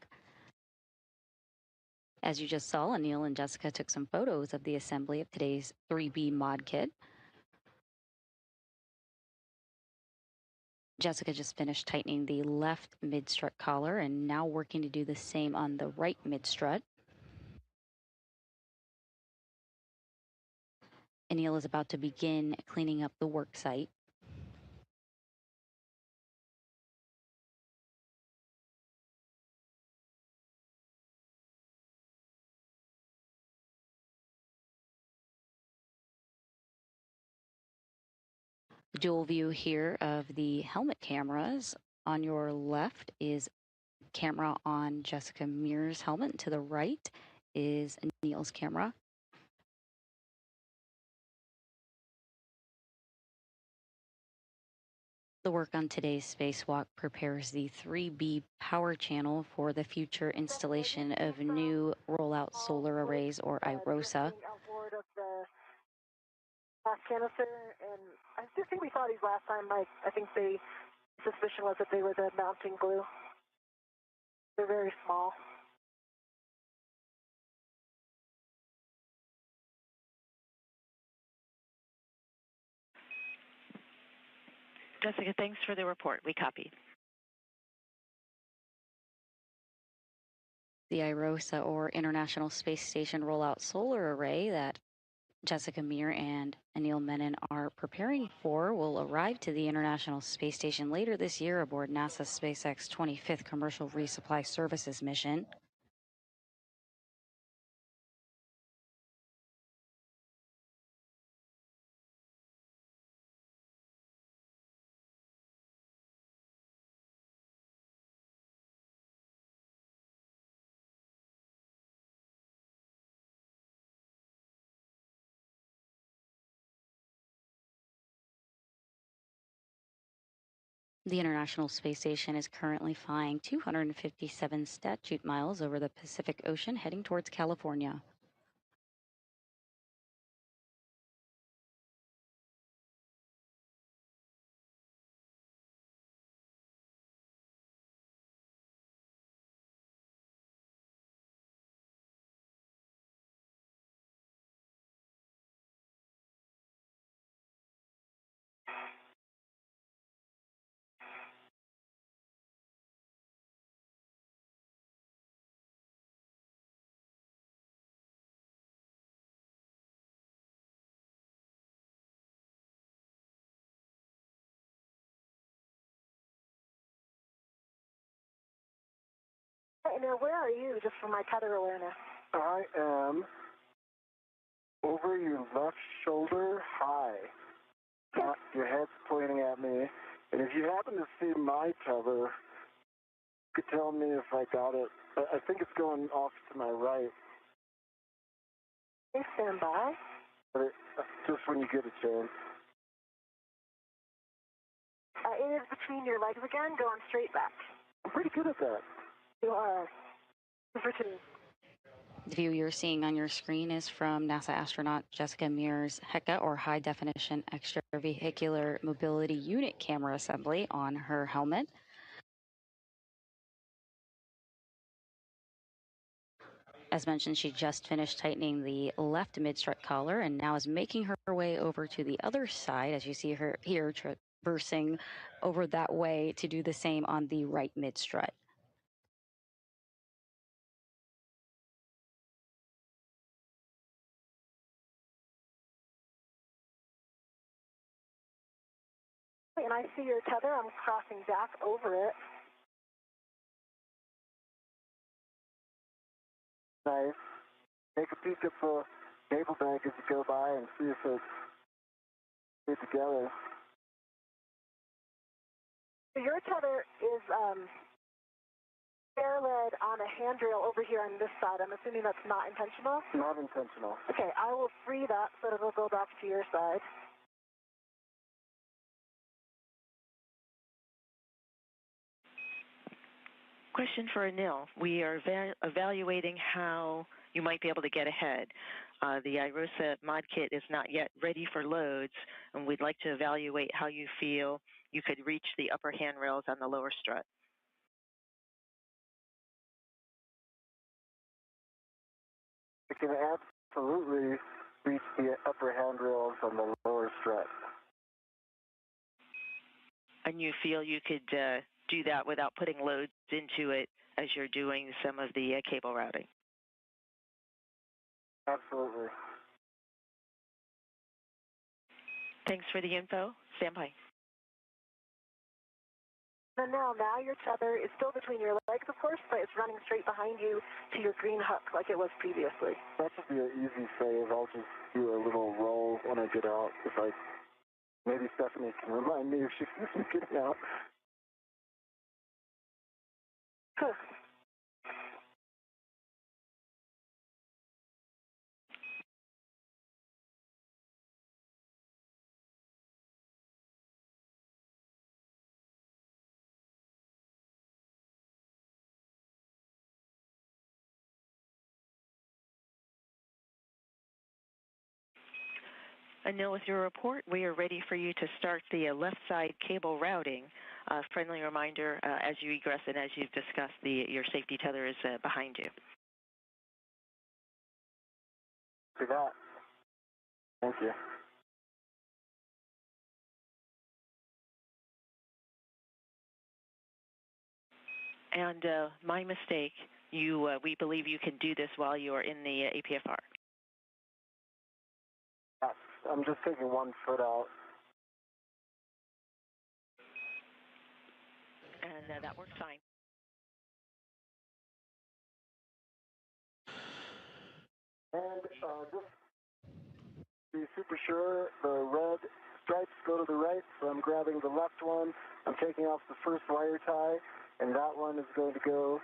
As you just saw, Anil and Jessica took some photos of the assembly of today's 3B mod kit. Jessica just finished tightening the left mid-strut collar and now working to do the same on the right mid-strut. Anil is about to begin cleaning up the work site. Dual view here of the helmet cameras. On your left is camera on Jessica Mears' helmet. To the right is Anil's camera. The work on today's spacewalk prepares the 3B power channel for the future installation of new rollout solar arrays, or IROSA. Canister, and I just think we saw these last time. I think the suspicion was that they were the mounting glue. They're very small. Jessica, thanks for the report. We copy. The IROSA, or International Space Station Rollout Solar Array, that Jessica Meir and Anil Menon are preparing for, will arrive to the International Space Station later this year aboard NASA's SpaceX 25th Commercial Resupply Services mission. The International Space Station is currently flying 257 statute miles over the Pacific Ocean, heading towards California. Hey, now where are you, just for my tether awareness? I am over your left shoulder high. Your head's pointing at me. And if you happen to see my tether, you could tell me if I got it. I think it's going off to my right. Please stand by. But just when you get a chance. It is between your legs again, going straight back. I'm pretty good at that. You are. For two. The view you're seeing on your screen is from NASA astronaut Jessica Mears' HECA, or High Definition Extravehicular Mobility Unit camera assembly on her helmet. As mentioned, she just finished tightening the left mid-strut collar and now is making her way over to the other side, as you see her here traversing over that way to do the same on the right mid-strut. And I see your tether. I'm crossing back over it. Nice. Take a peek at the cable bag as you go by and see if it's fit together. Your tether is air-led on a handrail over here on this side. I'm assuming that's not intentional? Not intentional. Okay, I will free that so that it'll go back to your side. Question for Anil. We are evaluating how you might be able to get ahead. The IROSA mod kit is not yet ready for loads, and we'd like to evaluate how you feel you could reach the upper handrails on the lower strut. I can absolutely reach the upper handrails on the lower strut. And you feel you could do that without putting loads into it as you're doing some of the cable routing? Absolutely. Thanks for the info. Stand by. And now your tether is still between your legs, of course, but it's running straight behind you to your green hook like it was previously. That should be an easy save. I'll just do a little roll when I get out. Maybe Stephanie can remind me if she sees me getting out. Huh. Anil, with your report, we are ready for you to start the left side cable routing. Friendly reminder, as you egress and as you've discussed, your safety tether is behind you. See that. Thank you. And my mistake, we believe you can do this while you are in the APFR. Yes, I'm just taking 1 foot out. And that works fine. And just to be super sure, the red stripes go to the right, so I'm grabbing the left one. I'm taking off the first wire tie, and that one is going to go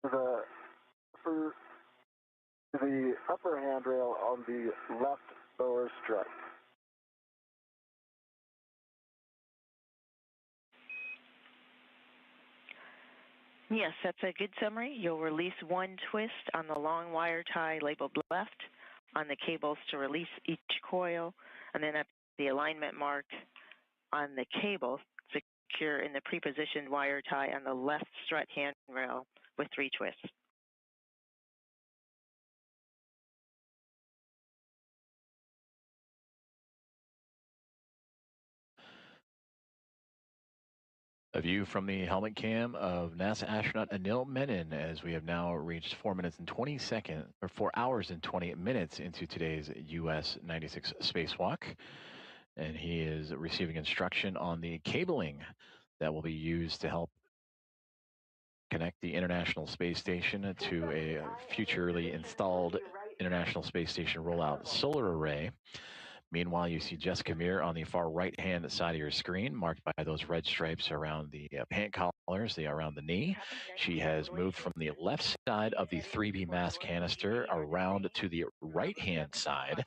to the upper handrail on the left lower strut. Yes, that's a good summary. You'll release 1 twist on the long wire tie labeled left on the cables to release each coil, and then at the alignment mark on the cable, secure in the pre-positioned wire tie on the left strut handrail with 3 twists. A view from the helmet cam of NASA astronaut Anil Menon as we have now reached 4 hours and 20 minutes into today's US 96 spacewalk. And he is receiving instruction on the cabling that will be used to help connect the International Space Station to a futurely installed International Space Station rollout solar array. Meanwhile, you see Jessica Meir on the far right-hand side of your screen, marked by those red stripes around the pant collars, around the knee. She has moved from the left side of the 3B mass canister around to the right-hand side,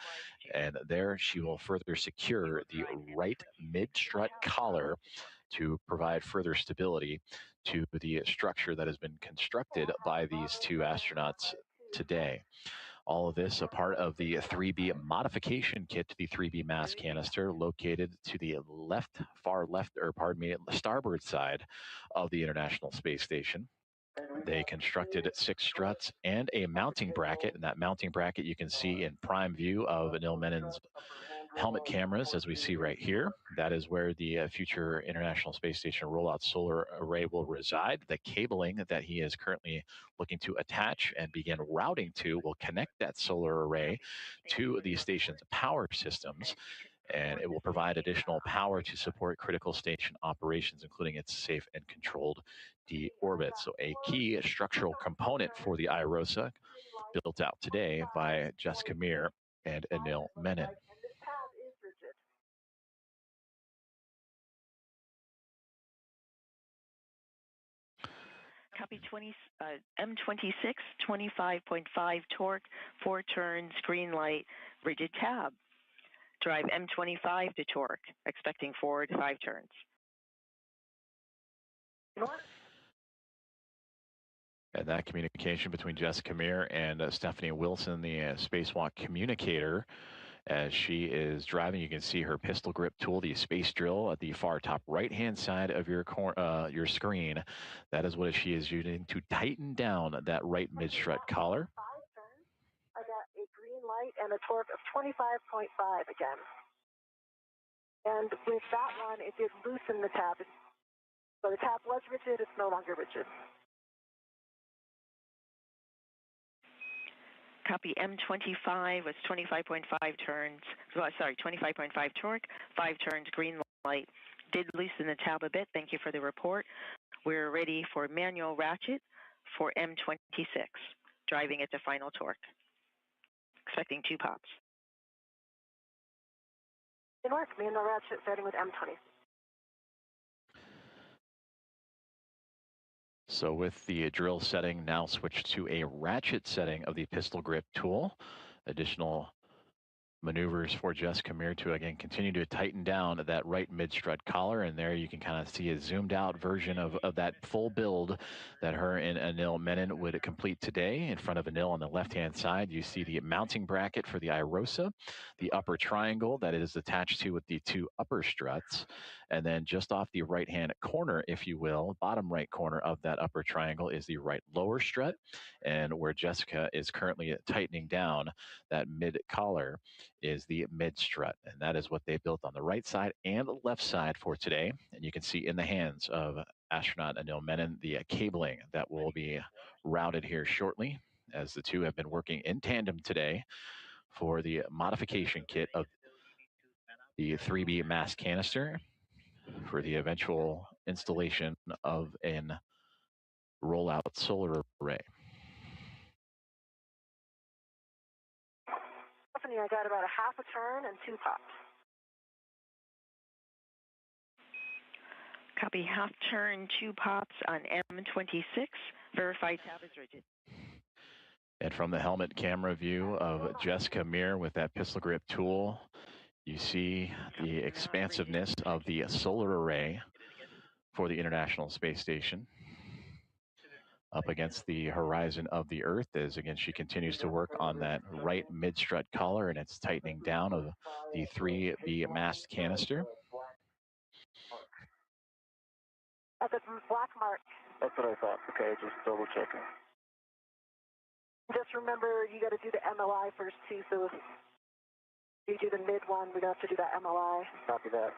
and there she will further secure the right mid-strut collar to provide further stability to the structure that has been constructed by these 2 astronauts today. All of this a part of the 3B modification kit to the 3B mass canister located to the starboard side of the International Space Station. They constructed 6 struts and a mounting bracket, and that mounting bracket you can see in prime view of Anil Menon's helmet cameras, as we see right here. That is where the future International Space Station rollout solar array will reside. The cabling that he is currently looking to attach and begin routing to will connect that solar array to the station's power systems, and it will provide additional power to support critical station operations, including its safe and controlled deorbit. So a key structural component for the IROSA, built out today by Jessica Meir and Anil Menon. Copy M26, 25.5 torque, 4 turns, green light, rigid tab. Drive M25 to torque, expecting 4 to 5 turns. And that communication between Jessica Meir and Stephanie Wilson, the Spacewalk communicator, as she is driving, you can see her pistol grip tool, the space drill, at the far top right-hand side of your screen. That is what she is using to tighten down that right mid-strut collar. I got a green light and a torque of 25.5 again. And with that one, it did loosen the tab. So the tab was rigid, it's no longer rigid. Copy. M25 was 25.5 turns, 25.5 torque, 5 turns, green light. Did loosen the tab a bit. Thank you for the report. We're ready for manual ratchet for M26, driving it to final torque. Expecting 2 pops. It worked. Manual ratchet starting with M20. So with the drill setting now switched to a ratchet setting of the pistol grip tool, additional maneuvers for Jessica Meir to again continue to tighten down that right mid-strut collar, and there you can kind of see a zoomed out version of that full build that her and Anil Menon would complete today. In front of Anil on the left-hand side, you see the mounting bracket for the IROSA, the upper triangle that it is attached to with the 2 upper struts, and then just off the right-hand corner, if you will, bottom right corner of that upper triangle is the right lower strut, and where Jessica is currently tightening down that mid-collar is the mid strut, and that is what they built on the right side and the left side for today. And you can see in the hands of astronaut Anil Menon the cabling that will be routed here shortly, as the two have been working in tandem today for the modification kit of the 3B mass canister for the eventual installation of an rollout solar array. Stephanie, I got about a half a turn and 2 pops. Copy. Half turn, 2 pops on M26. Verified tab is rigid. And from the helmet camera view of Jessica Meir with that pistol grip tool, you see the expansiveness of the solar array for the International Space Station up against the horizon of the Earth, as again she continues to work on that right mid-strut collar, and it's tightening down of the 3B mast canister. That's a black mark. That's what I thought. Okay, just double checking. Just remember, you got to do the MLI first too. So if you do the mid one, we're gonna have to do that MLI. Copy that.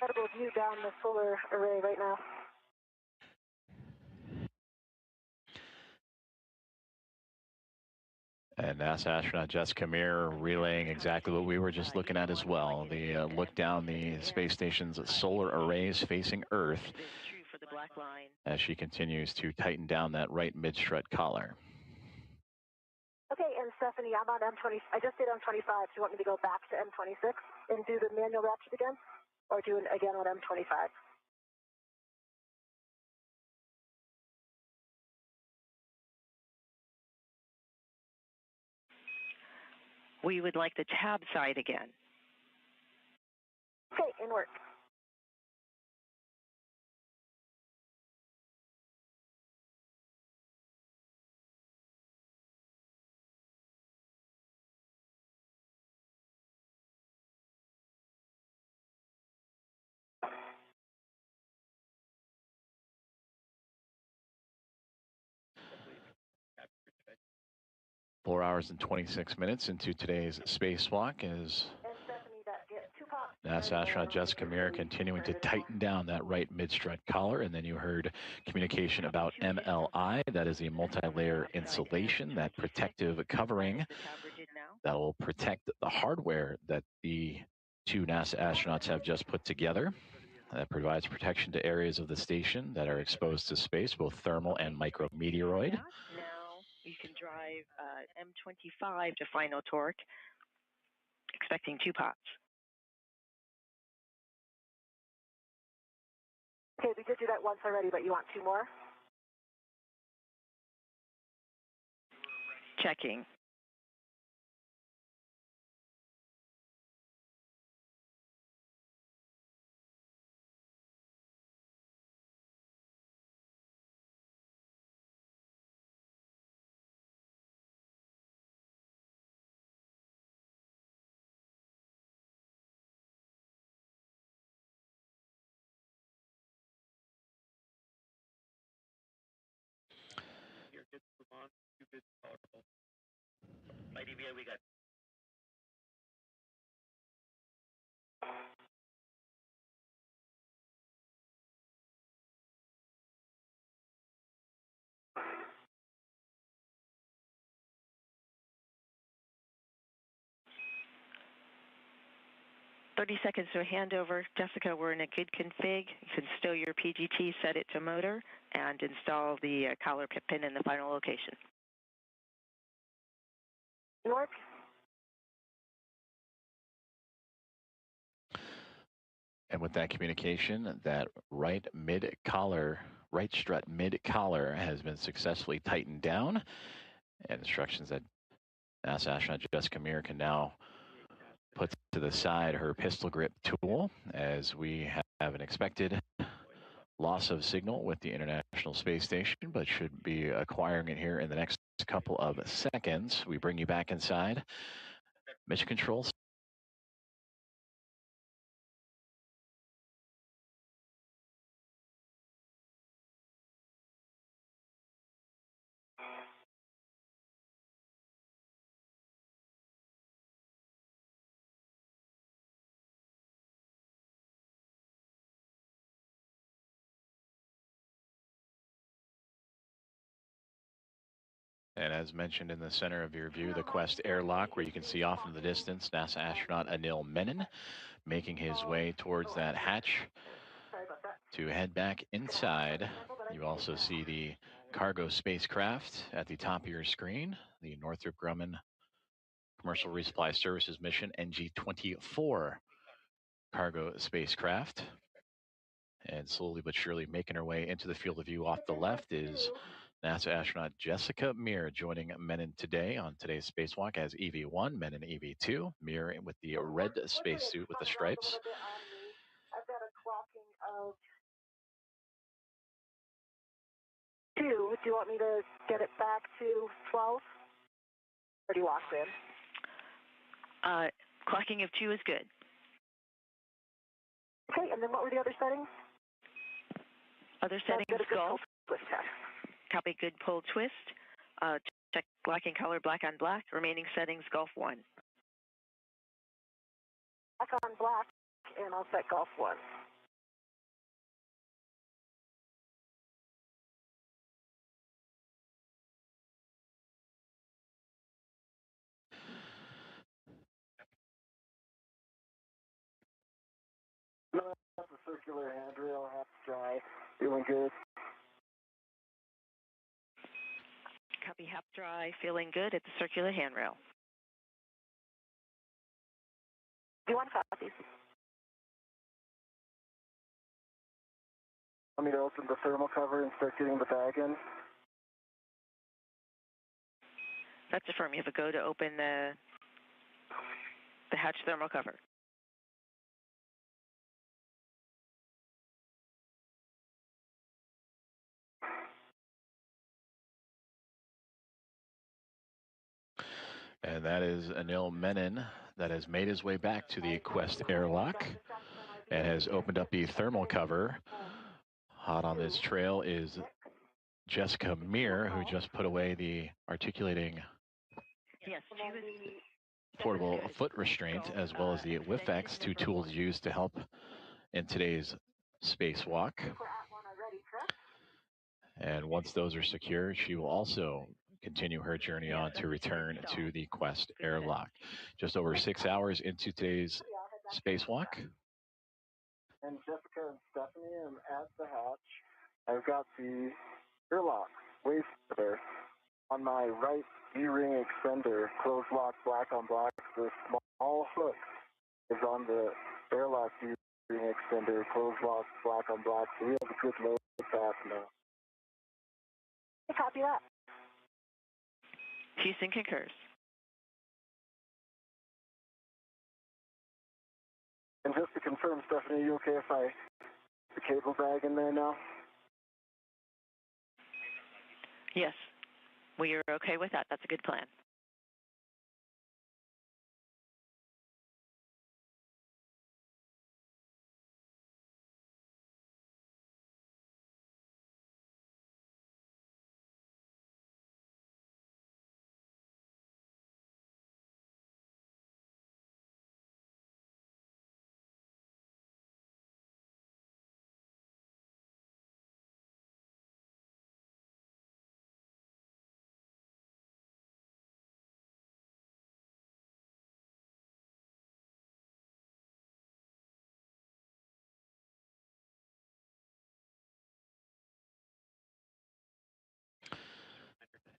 Incredible view down the solar array right now. And NASA astronaut Jessica Meir relaying exactly what we were just looking at as well. The look down the space station's solar arrays facing Earth as she continues to tighten down that right mid-strut collar. Okay, and Stephanie, I'm on M20. I just did M25. Do you want me to go back to M26 and do the manual ratchet again? Or do it again on M25? We would like the tab side again. Okay, in work. Four hours and 26 minutes into today's spacewalk as NASA astronaut Jessica Meir continuing to tighten down that right mid-strut collar. And then you heard communication about MLI. That is the multi-layer insulation, that protective covering that will protect the hardware that the 2 NASA astronauts have just put together. That provides protection to areas of the station that are exposed to space, both thermal and micrometeoroid. Now you can drive M25 to final torque, expecting 2 pops. Okay, we did do that once already, but you want 2 more? Checking. It's tolerable. IDVA, we got 30 seconds to a handover. Jessica, we're in a good config. You can stow your PGT, set it to motor, and install the collar pin in the final location. North. And with that communication, that right strut mid collar has been successfully tightened down, and instructions that NASA astronaut Jessica Meir can now put to the side her pistol grip tool, as we have an expected loss of signal with the International Space Station, but should be acquiring it here in the next couple of seconds. We bring you back inside. Mission Control. And as mentioned in the center of your view, the Quest airlock, where you can see off in the distance NASA astronaut Anil Menon making his way towards that hatch to head back inside. You also see the cargo spacecraft at the top of your screen, the Northrop Grumman Commercial Resupply Services Mission NG-24 cargo spacecraft. And slowly but surely making her way into the field of view off the left is NASA astronaut Jessica Meir, joining Menon today on today's spacewalk as EV1, Menon EV2. Meir with the red spacesuit with the stripes. I've got a clocking of 2. Do you want me to get it back to 12? Or do you lock in? Clocking of 2 is good. Okay, and then what were the other settings? Other settings, Gulf. Twist test. Copy, good pull twist. Check blacking color, black on black. Remaining settings, Gulf 1. Black on black, and I'll set Gulf 1. That's a circular handrail, half dry, feeling good. Copy, half dry, feeling good at the circular handrail. Do you want copies? Want me to open the thermal cover and start getting the bag in? That's affirm. You have a go to open the hatch thermal cover. And that is Anil Menon that has made his way back to the Quest airlock and has opened up the thermal cover. Hot on this trail is Jessica Meir, who just put away the articulating portable foot restraint, as well as the WIFX, 2 tools used to help in today's spacewalk. And once those are secure, she will also continue her journey on to return to the Quest airlock. Just over 6 hours into today's spacewalk. And Jessica and Stephanie, I'm at the hatch. I've got the airlock waist there on my right D-ring extender, closed lock, black on black. The small hook is on the airlock D-ring extender, closed lock, black on black. So we have a good load path now. Copy that. Houston concurs. And just to confirm, Stephanie, are you okay if I put the cable bag in there now? Yes, we are okay with that. That's a good plan.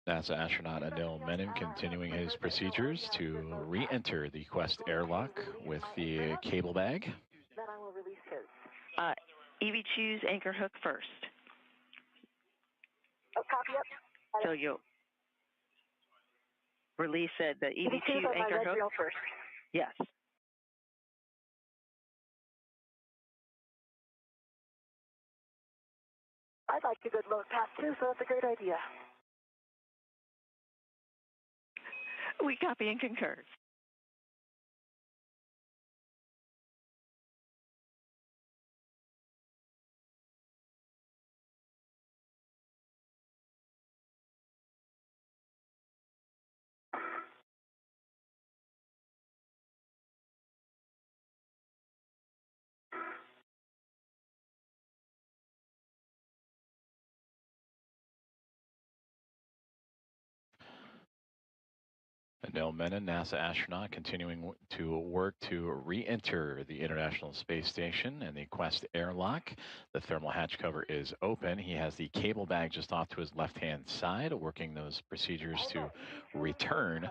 NASA astronaut Anil Menon continuing his procedures to re-enter the Quest airlock with the cable bag. Then I will release his. EV2's anchor hook first. Oh, copy up. So you'll release the EV2 on anchor my red hook. reel first. Yes. I'd like a good load path too, so that's a great idea. We copy and concur. Anil Menon, NASA astronaut, continuing to work to re-enter the International Space Station and the Quest airlock. The thermal hatch cover is open. He has the cable bag just off to his left-hand side, working those procedures to return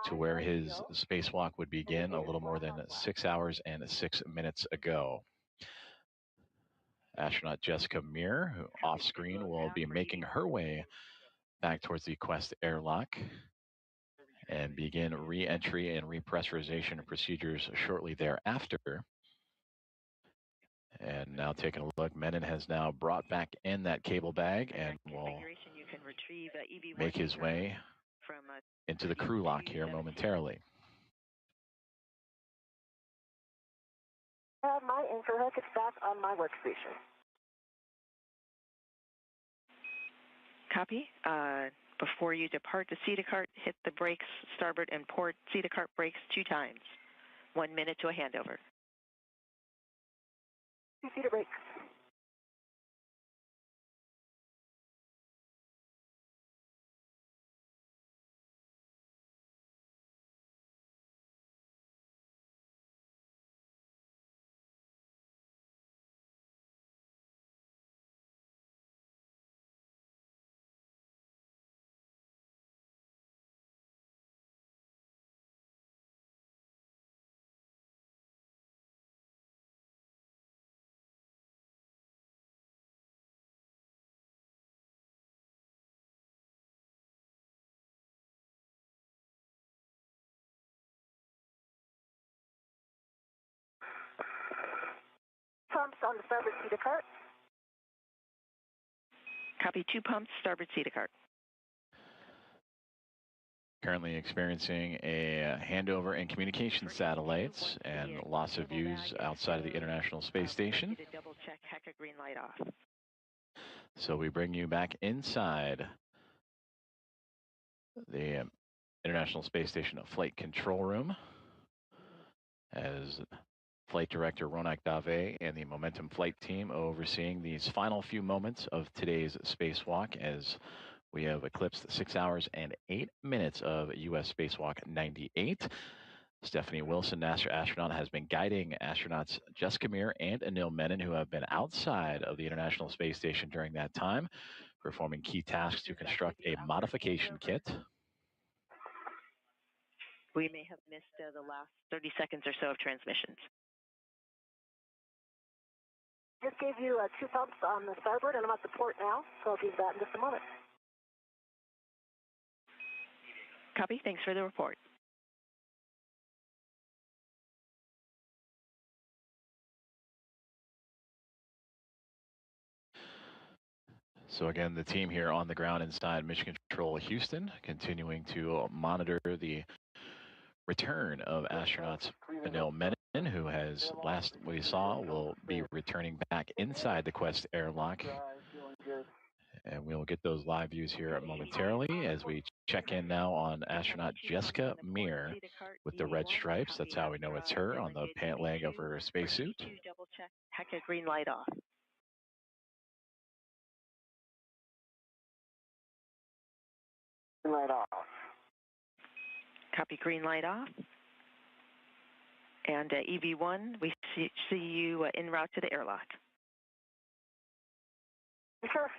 to where his spacewalk would begin a little more than 6 hours and 6 minutes ago. Astronaut Jessica Meir, who off-screen will be making her way back towards the Quest airlock and begin re-entry and repressurization procedures shortly thereafter. And now taking a look, Menon has now brought back in that cable bag and will make his way into the crew lock here momentarily. I have my anchor hook. It's back on my workstation. Copy. Before you depart the Cedar cart, hit the brakes, starboard and port Cedar cart brakes 2 times. 1 minute to a handover. 2 Cedar brakes. Pumps on the starboard Cedar cart. Copy. 2 pumps, starboard Cedar cart. Currently experiencing a handover in communication satellites and loss of views outside of the International Space Station. Double check HECA green light off. So we bring you back inside the International Space Station Flight Control Room as Flight Director Ronak Dave and the Momentum Flight team overseeing these final few moments of today's spacewalk as we have eclipsed 6 hours and 8 minutes of U.S. Spacewalk 98. Stephanie Wilson, NASA astronaut, has been guiding astronauts Jessica Meir and Anil Menon, who have been outside of the International Space Station during that time, performing key tasks to construct a modification kit. We may have missed the last 30 seconds or so of transmissions. Just gave you 2 pumps on the starboard, and I'm at the port now, so I'll give that in just a moment. Copy. Thanks for the report. So again, the team here on the ground inside Mission Control Houston, continuing to monitor the return of astronauts Anil Menon, who has, last we saw, will be returning back inside the Quest airlock. And we'll get those live views here momentarily as we check in now on astronaut Jessica Meir with the red stripes. That's how we know it's her on the pant leg of her spacesuit. Double check HECA green light off. Green light off. Copy. Green light off. And EV1, we see you en route to the airlock. Sure.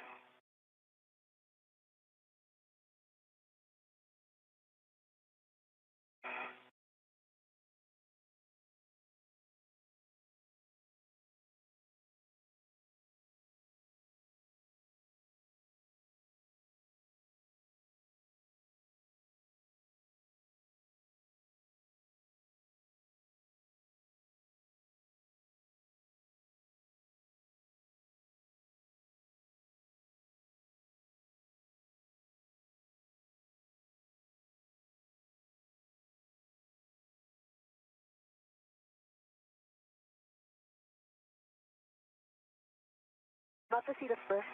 Not to see the first.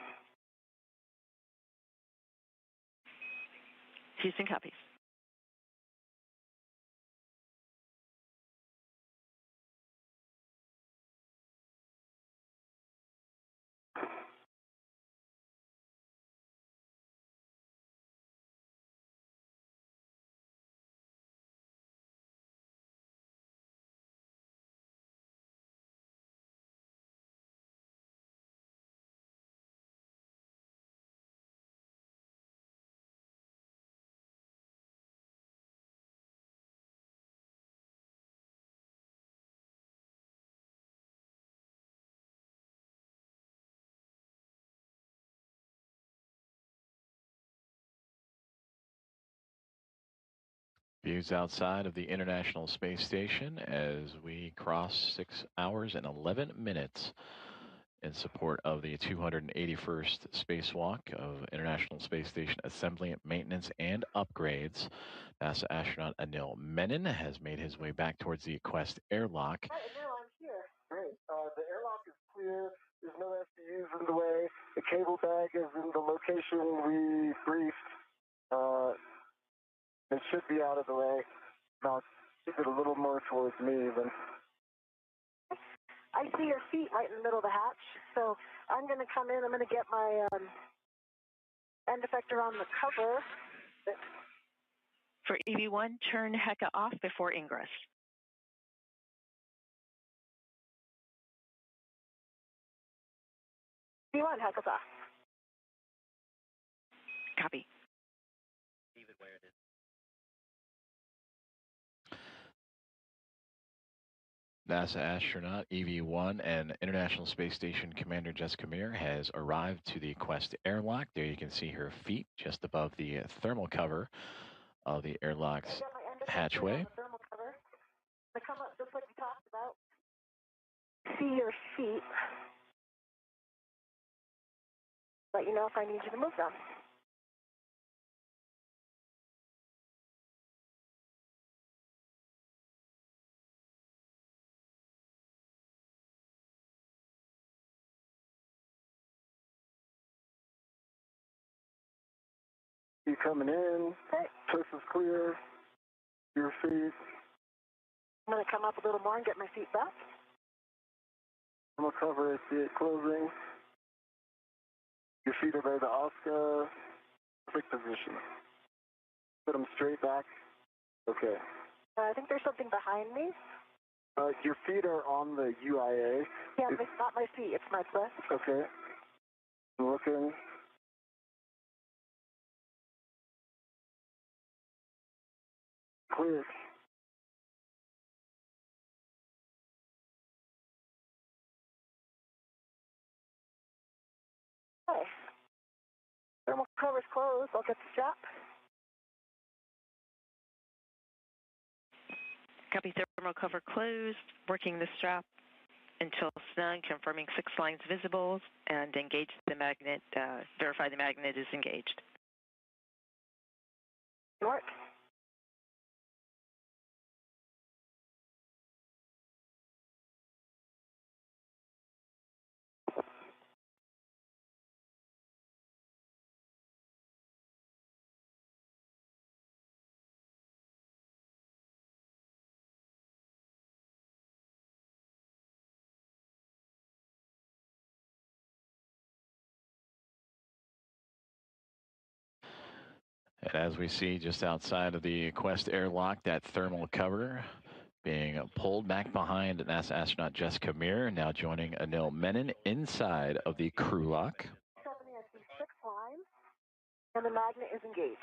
Houston copies. Views outside of the International Space Station as we cross 6 hours and 11 minutes in support of the 281st Spacewalk of International Space Station assembly, maintenance, and upgrades. NASA astronaut Anil Menon has made his way back towards the Quest airlock. Hi, Anil, I'm here. Great. The airlock is clear. There's no SDUs in the way. The cable bag is in the location we briefed. It should be out of the way. Now, keep it a little more towards me even. I see your feet right in the middle of the hatch, so I'm going to come in. I'm going to get my end effector on the cover. For EV1, turn HECA off before ingress. EV1, heck off. Copy. Leave it where it is. NASA astronaut EV1 and International Space Station Commander Jessica Meir has arrived to the Quest airlock. There you can see her feet just above the thermal cover of the airlock's hatchway. Thermal cover. They come up just like we talked about. See your feet. Let you know if I need you to move them. You coming in? Okay. Chest is clear. Your feet. I'm going to come up a little more and get my feet back. I'm going to cover it, see it closing. Your feet are by the Oscar. Perfect position. Put them straight back. Okay. I think there's something behind me. Your feet are on the UIA. Yeah, it's not my feet, it's my foot. Okay. I'm looking. Clear. Okay. Thermal cover's closed. I'll get the strap. Copy. Thermal cover closed. Working the strap until snug, confirming 6 lines visible, and engage the magnet. Verify the magnet is engaged. Work. And as we see just outside of the Quest airlock, that thermal cover being pulled back behind NASA astronaut Jessica Meir, now joining Anil Menon inside of the crew lock. Stephanie, I see 6 lines, and the magnet is engaged.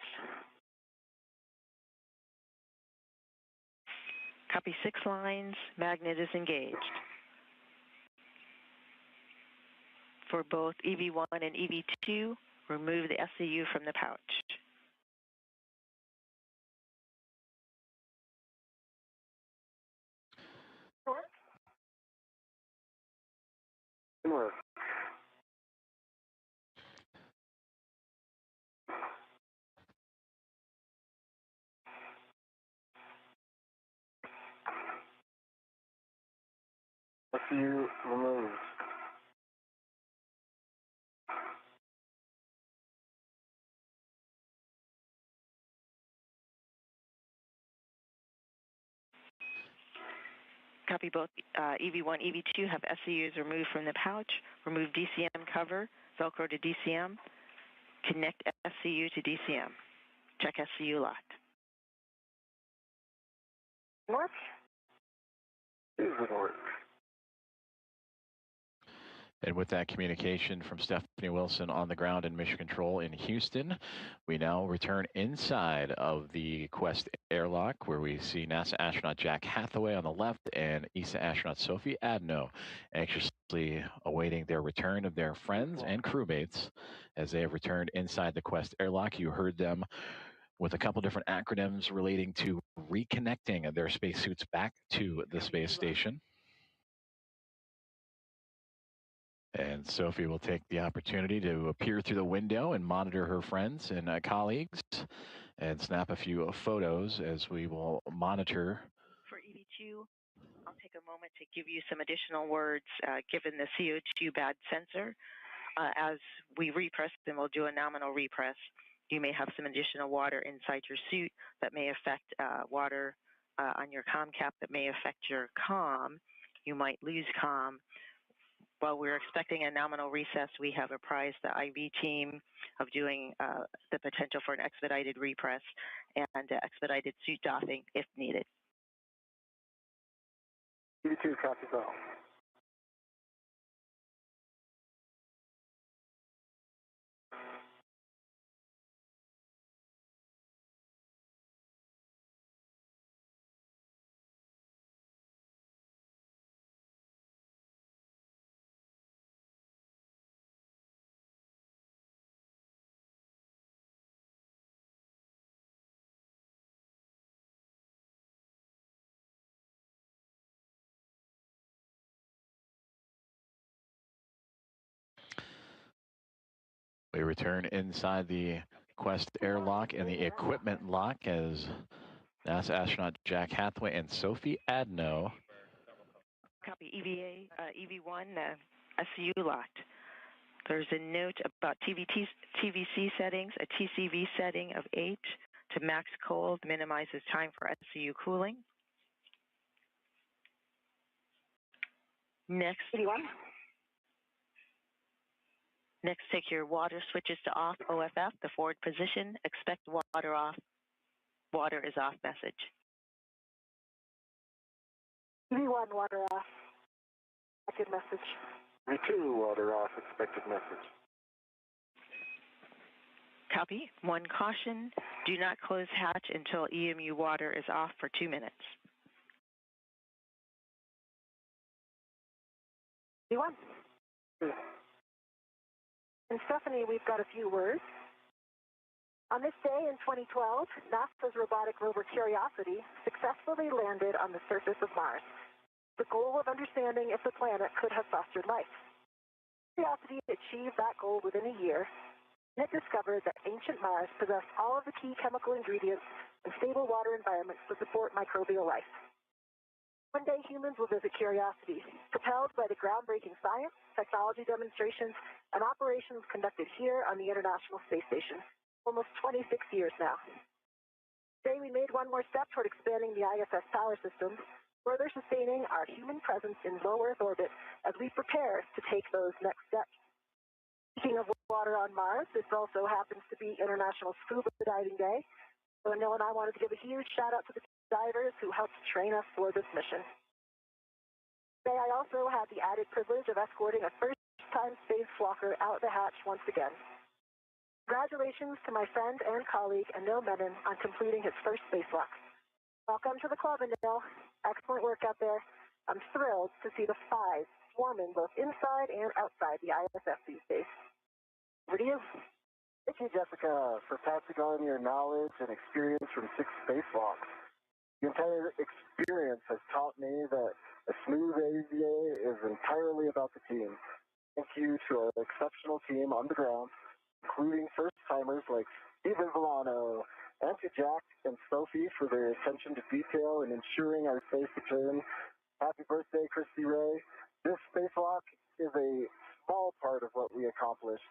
Copy. 6 lines. Magnet is engaged. For both EV1 and EV2, remove the SCU from the pouch. Work. Inward. SU removed. Copy. Both EV1, EV2 have SCUs removed from the pouch. Remove DCM cover, Velcro to DCM. Connect SCU to DCM. Check SCU locked. North. Is it work? And with that communication from Stephanie Wilson on the ground in Mission Control in Houston, we now return inside of the Quest airlock, where we see NASA astronaut Jack Hathaway on the left and ESA astronaut Sophie Adno anxiously awaiting their return of their friends and crewmates as they have returned inside the Quest airlock. You heard them with a couple different acronyms relating to reconnecting their spacesuits back to the space station. And Sophie will take the opportunity to appear through the window and monitor her friends and colleagues and snap a few photos as we will monitor. For EV2, I'll take a moment to give you some additional words given the CO2 bad sensor. As we repress, then we'll do a nominal repress. You may have some additional water inside your suit that may affect water on your comm cap that may affect your comm. You might lose comm. While we're expecting a nominal recess, we have apprised the IV team of doing the potential for an expedited repress and expedited suit doffing if needed. EV2 copies all. We return inside the Quest airlock and the equipment lock as NASA astronaut Jack Hathaway and Sophie Adno. Copy. EV1, SCU locked. There's a note about TVC settings, a TCV setting of 8 to max cold, minimizes time for SCU cooling. Next, take your water switches to off OFF, the forward position. Expect water off. Water is off message. EV1, water off. Expected message. EV2, water off, expected message. Copy. One caution, do not close hatch until EMU water is off for 2 minutes. EV1. And Stephanie, we've got a few words. On this day in 2012, NASA's robotic rover Curiosity successfully landed on the surface of Mars. The goal of understanding if the planet could have fostered life. Curiosity achieved that goal within a year, and it discovered that ancient Mars possessed all of the key chemical ingredients and stable water environments to support microbial life. One day humans will visit Curiosity, propelled by the groundbreaking science, technology demonstrations, and operations conducted here on the International Space Station. Almost 26 years now. Today we made one more step toward expanding the ISS power system, further sustaining our human presence in low Earth orbit as we prepare to take those next steps. Speaking of water on Mars, this also happens to be International Scuba Diving Day, so Neil and I wanted to give a huge shout out to the divers who helped train us for this mission. Today I also had the added privilege of escorting a first-time spacewalker out the hatch once again. Congratulations to my friend and colleague Anil Menon on completing his first spacewalk. Welcome to the club, Anil. Excellent work out there. I'm thrilled to see the 5 swarming both inside and outside the ISS these days. Over to you. Thank you, Jessica, for passing on your knowledge and experience from 6 spacewalks. The entire experience has taught me that a smooth AVA is entirely about the team. Thank you to our exceptional team on the ground, including first-timers like Stephen Villano, and to Jack and Sophie for their attention to detail in ensuring our safe return. Happy birthday, Christy Ray. This spacewalk is a small part of what we accomplished.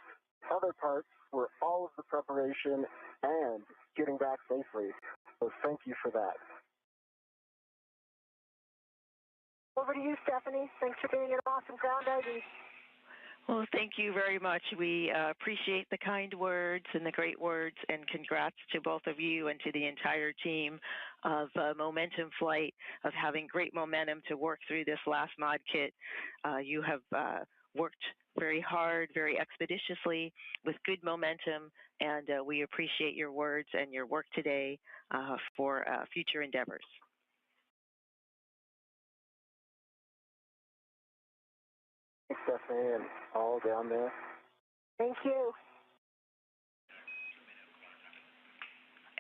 Other parts were all of the preparation and getting back safely. So thank you for that. Over to you, Stephanie. Thanks for being an awesome ground ID. Well, thank you very much. We appreciate the kind words and the great words, and congrats to both of you and to the entire team of Momentum Flight, of having great momentum to work through this last mod kit. You have worked very hard, very expeditiously, with good momentum, and we appreciate your words and your work today for future endeavors. Stephanie and all down there. Thank you.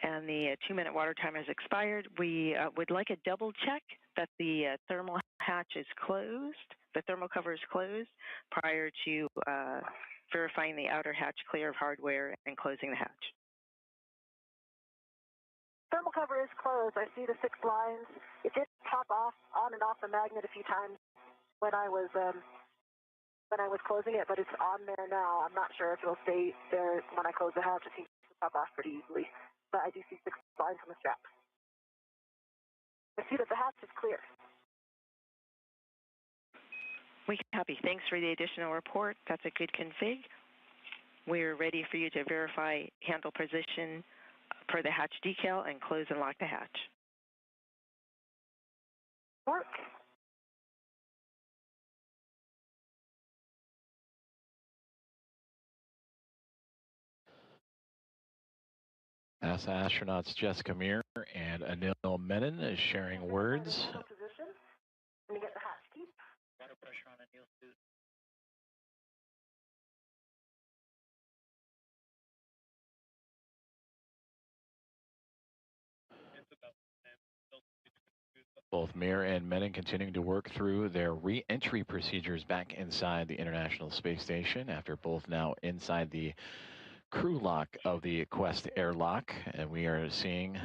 And the 2-minute water time has expired. We would like a double check that the thermal hatch is closed, the thermal cover is closed, prior to verifying the outer hatch clear of hardware and closing the hatch. Thermal cover is closed. I see the 6 lines. It did pop off on and off the magnet a few times when I was closing it, but it's on there now. I'm not sure if it'll stay there when I close the hatch. It seems to pop off pretty easily, but I do see 6 lines on the strap. I see that the hatch is clear. We copy. Thanks for the additional report. That's a good config. We're ready for you to verify handle position per the hatch decal and close and lock the hatch. Work. NASA astronauts Jessica Meir and Anil Menon is sharing words. Position. Let me get the hatch key. Water pressure on Anil's suit. Both Meir and Menon continuing to work through their re-entry procedures back inside the International Space Station after both now inside the crew lock of the Quest airlock. And we are seeing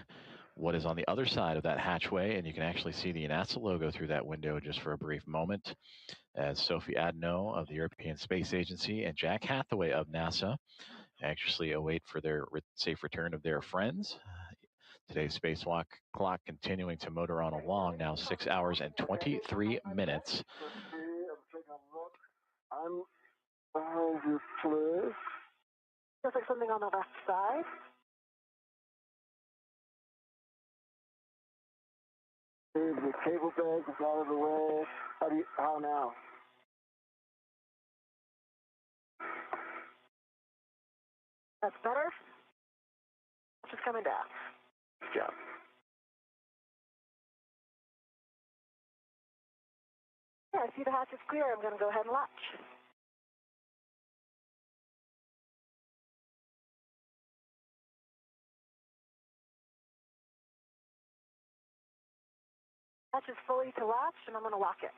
what is on the other side of that hatchway, and you can actually see the NASA logo through that window just for a brief moment, as Sophie Adno of the European Space Agency and Jack Hathaway of NASA anxiously await for their safe return of their friends. Today's spacewalk clock continuing to motor on along, now 6 hours and 23 minutes. I'm behind you, please. Looks like something on the left side. The cable bag is out of the way. How now? That's better. It's just coming down. Good job. Yeah, I see the hatch is clear. I'm going to go ahead and latch. Hatch is fully to latch, and I'm going to lock it.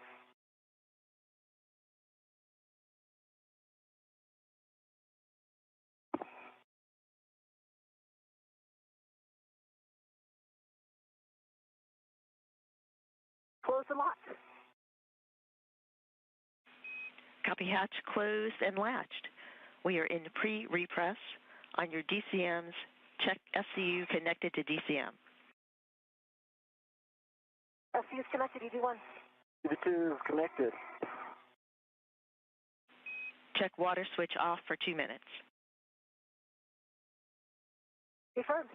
Close and lock. Copy, hatch closed and latched. We are in pre-repress. On your DCMs, check SCU connected to DCM. SCU is connected, EV1. EV2 is connected. Check water switch off for 2 minutes. Confirmed.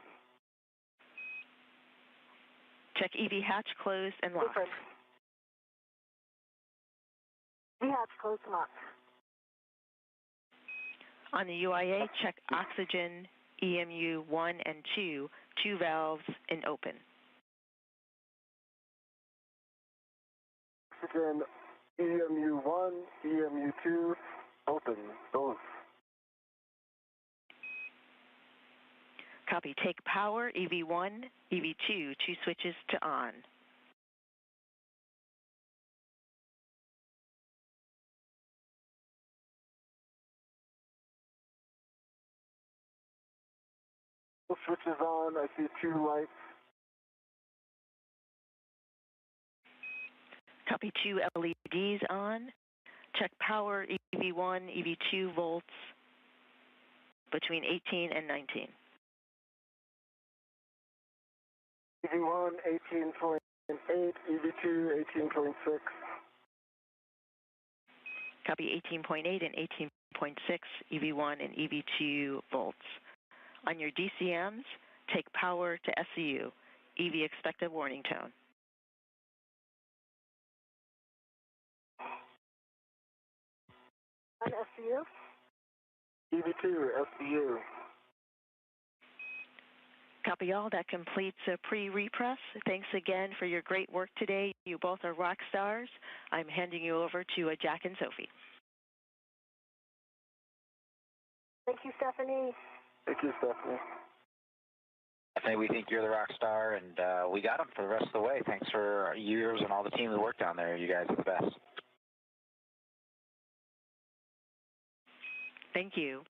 Check EV hatch closed and locked. Confirmed. EV hatch closed and locked. On the UIA, check oxygen, EMU 1 and 2, 2 valves and open. Oxygen, EMU 1, EMU 2, open, both. Copy, take power, EV1, EV2, 2 switches to on. Both switches on, I see 2 lights. Copy, 2 LEDs on. Check power, EV1, EV2 volts between 18 and 19. EV1, 18.8, EV2, 18.6. Copy 18.8 and 18.6 EV1 and EV2 volts. On your DCMs, take power to SCU. EV expected warning tone. On SCU. EV2, SBU. Copy all. That completes a pre-repress. Thanks again for your great work today. You both are rock stars. I'm handing you over to Jack and Sophie. Thank you, Stephanie. Thank you, Stephanie. Stephanie, we think you're the rock star, and we got him for the rest of the way. Thanks for yours and all the team who worked down there. You guys are the best. Thank you.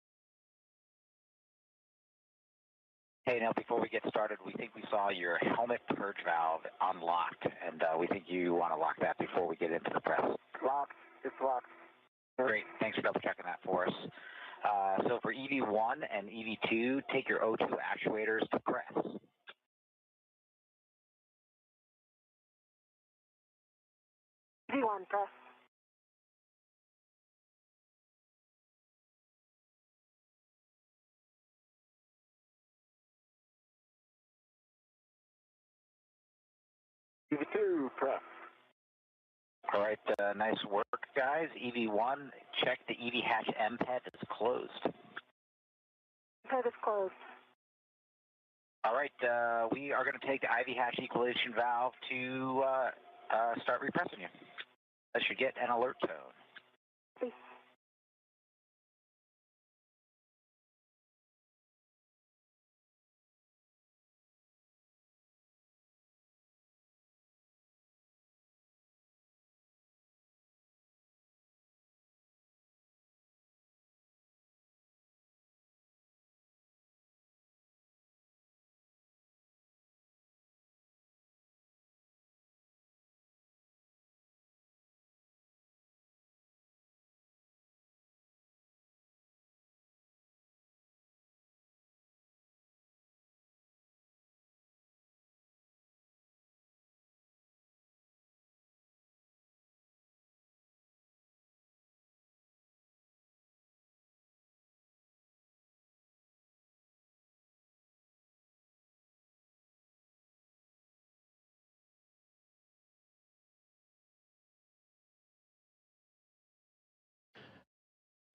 Hey, now before we get started, we think we saw your helmet purge valve unlocked, and we think you want to lock that before we get into the press. Locked. It's locked. Great. Thanks for double checking that for us. So for EV1 and EV2, take your O2 actuators to press. V1, press. EV2, press. All right, nice work, guys. EV1, check the EV hatch MPET is closed. MPET is closed. All right, we are going to take the IV hatch equalization valve to start repressing you. That should get an alert tone. Please.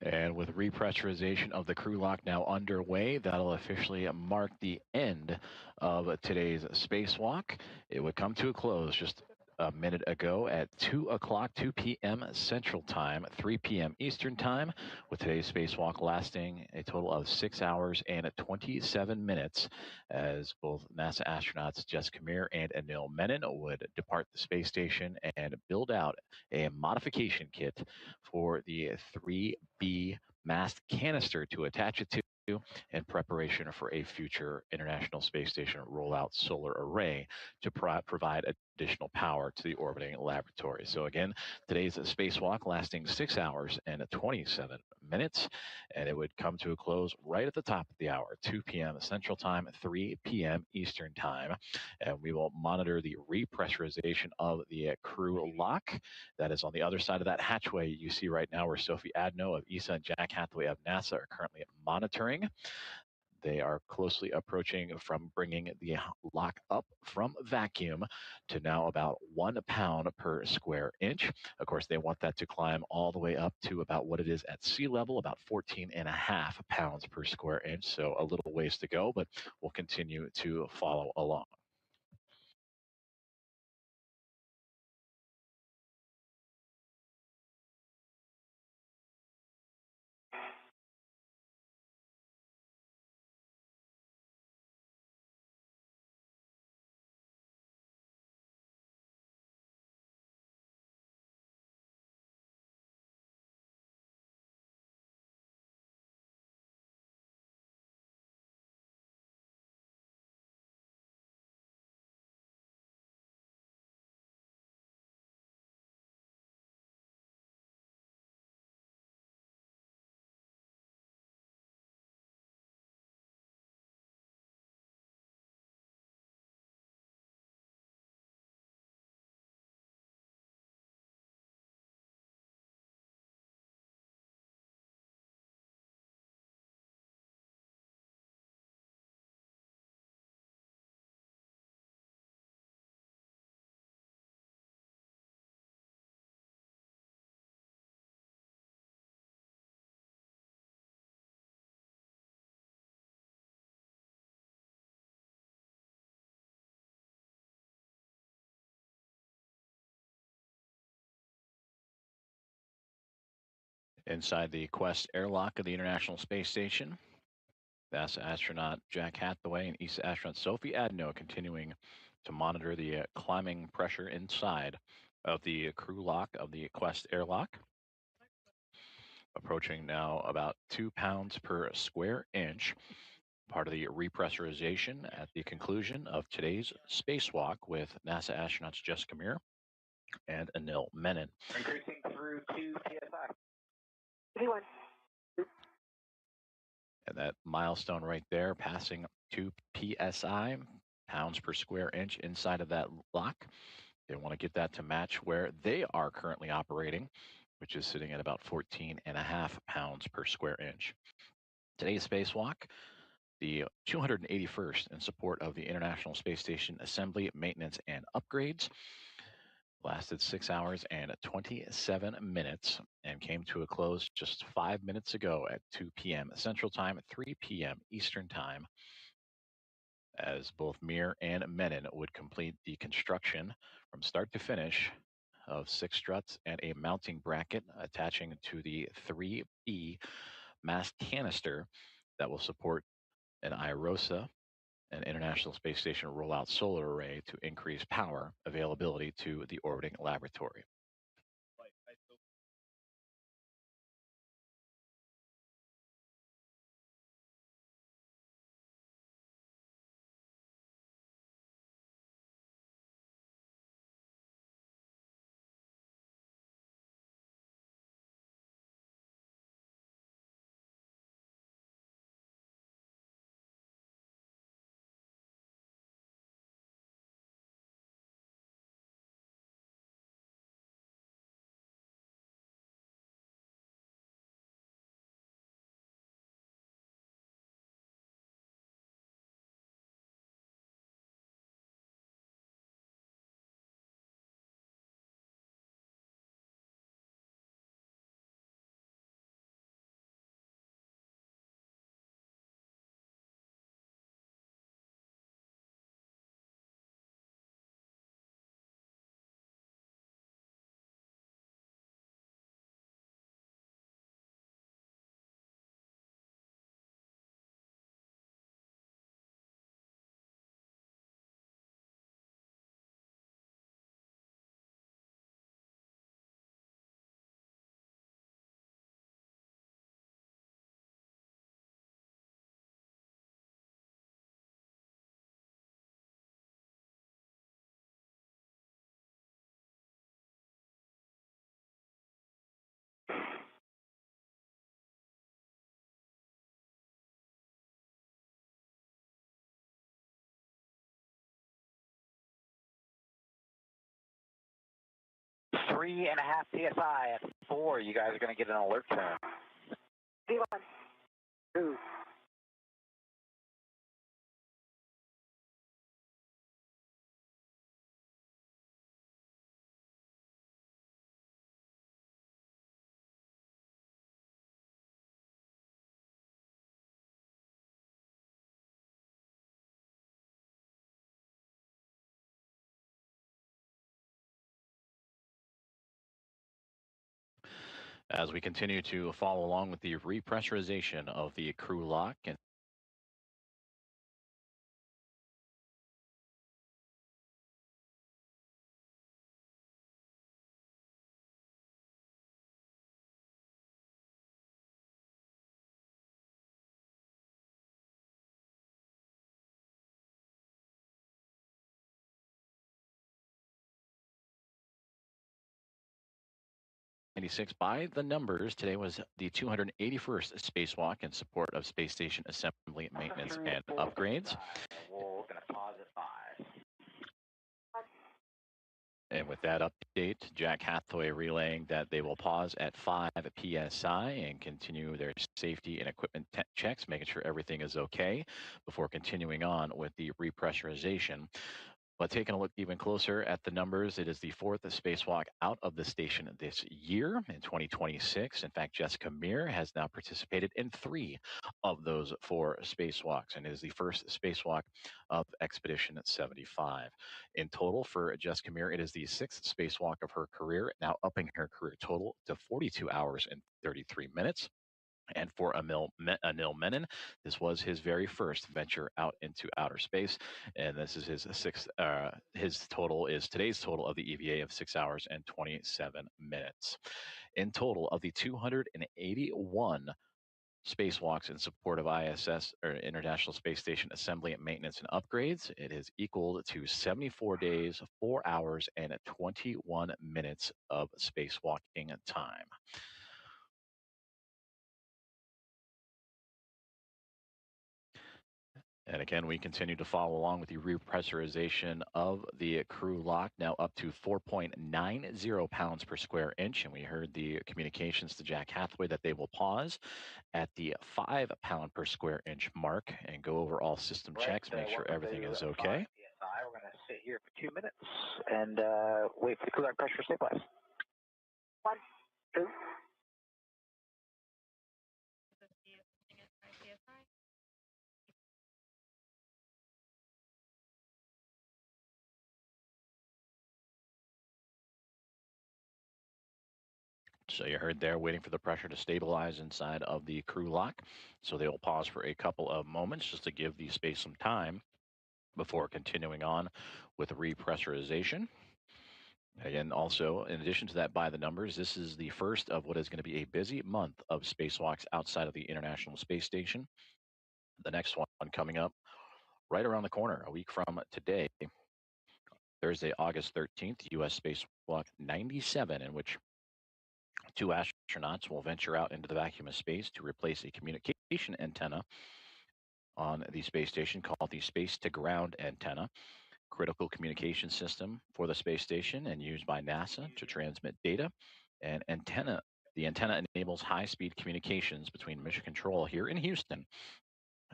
And with repressurization of the crew lock now underway, that'll officially mark the end of today's spacewalk. It would come to a close just a minute ago at 2 o'clock, 2 p.m. Central Time, 3 p.m. Eastern Time, with today's spacewalk lasting a total of 6 hours and 27 minutes, as both NASA astronauts Jessica Meir and Anil Menon would depart the space station and build out a modification kit for the 3B mast canister to attach it to in preparation for a future International Space Station rollout solar array to provide additional power to the orbiting laboratory. So again, today's spacewalk lasting 6 hours and 27 minutes, and it would come to a close right at the top of the hour, 2 p.m. Central Time, 3 p.m. Eastern Time, and we will monitor the repressurization of the crew lock. That is on the other side of that hatchway you see right now, where Sophie Adno of ESA and Jack Hathaway of NASA are currently monitoring. They are closely approaching from bringing the lock up from vacuum to now about 1 pound per square inch. Of course, they want that to climb all the way up to about what it is at sea level, about 14.5 pounds per square inch. So a little ways to go, but we'll continue to follow along. Inside the Quest airlock of the International Space Station, NASA astronaut Jack Hathaway and ESA astronaut Sophie Adno continuing to monitor the climbing pressure inside of the crew lock of the Quest airlock. Approaching now about 2 pounds per square inch, part of the repressurization at the conclusion of today's spacewalk with NASA astronauts Jessica Meir and Anil Menon. Increasing through 2 PSI. V1. And that milestone right there, passing 2 PSI, pounds per square inch inside of that lock. They want to get that to match where they are currently operating, which is sitting at about 14.5 pounds per square inch. Today's spacewalk, the 281st in support of the International Space Station assembly, maintenance, and upgrades, lasted 6 hours and 27 minutes and came to a close just 5 minutes ago at 2 p.m. Central Time, 3 p.m. Eastern Time, as both Meir and Menon would complete the construction from start to finish of 6 struts and a mounting bracket attaching to the 3B mast canister that will support an IROSA, an International Space Station rollout solar array, to increase power availability to the orbiting laboratory. Three and a half PSI at 4. You guys are going to get an alert soon. V1. 2. As we continue to follow along with the repressurization of the crew lock and by the numbers, today was the 281st spacewalk in support of space station assembly, maintenance, and upgrades. We're going to pause at 5. And with that update, Jack Hathaway relaying that they will pause at 5 PSI and continue their safety and equipment checks, making sure everything is okay before continuing on with the repressurization. But taking a look even closer at the numbers, it is the fourth spacewalk out of the station this year in 2026. In fact, Jessica Meir has now participated in 3 of those 4 spacewalks and is the first spacewalk of Expedition 75. In total for Jessica Meir, it is the 6th spacewalk of her career, now upping her career total to 42 hours and 33 minutes. And for Anil Menon, this was his very first venture out into outer space, and this is his 6th. His total is today's total of the EVA of 6 hours and 27 minutes. In total of the 281 spacewalks in support of ISS or International Space Station assembly and maintenance and upgrades, it is equal to 74 days, 4 hours, and 21 minutes of spacewalking time. And again, we continue to follow along with the repressurization of the crew lock, now up to 4.90 pounds per square inch. And we heard the communications to Jack Hathaway that they will pause at the 5 pound per square inch mark and go over all system checks, make sure everything is okay. We're going to sit here for 2 minutes and wait for the crew lock pressure to stabilize. 1, 2. So you heard there waiting for the pressure to stabilize inside of the crew lock. So they will pause for a couple of moments just to give the space some time before continuing on with repressurization. Again, also, in addition to that, by the numbers, this is the first of what is going to be a busy month of spacewalks outside of the International Space Station. The next one coming up right around the corner, a week from today, Thursday, August 13th, U.S. Spacewalk 97, in which 2 astronauts will venture out into the vacuum of space to replace a communication antenna on the space station called the Space-to-Ground Antenna, critical communication system for the space station and used by NASA to transmit data. And the antenna enables high-speed communications between Mission Control here in Houston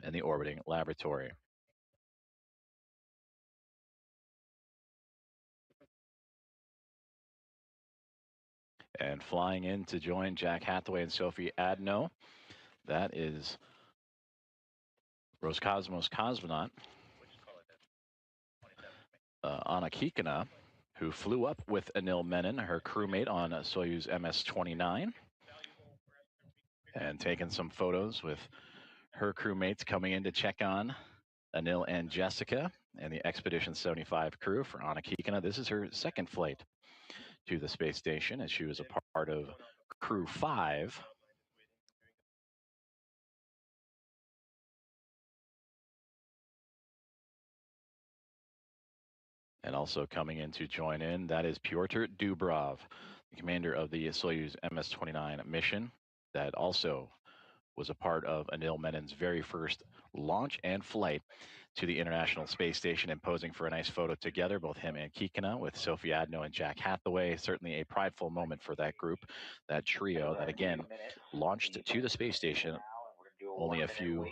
and the orbiting laboratory. And flying in to join Jack Hathaway and Sophie Adno, that is Roscosmos cosmonaut Anna Kikina, who flew up with Anil Menon, her crewmate on Soyuz MS-29, and taking some photos with her crewmates coming in to check on Anil and Jessica and the Expedition 75 crew for Anna Kikina. This is her 2nd flight to the space station, as she was a part of Crew 5. And also coming in to join in, that is Pyotr Dubrov, the commander of the Soyuz MS-29 mission that also was a part of Anil Menon's very first launch and flight to the International Space Station, and posing for a nice photo together, both him and Kikina, with Sophie Adno and Jack Hathaway. Certainly a prideful moment for that group, that trio that, again, launched to the space station only a few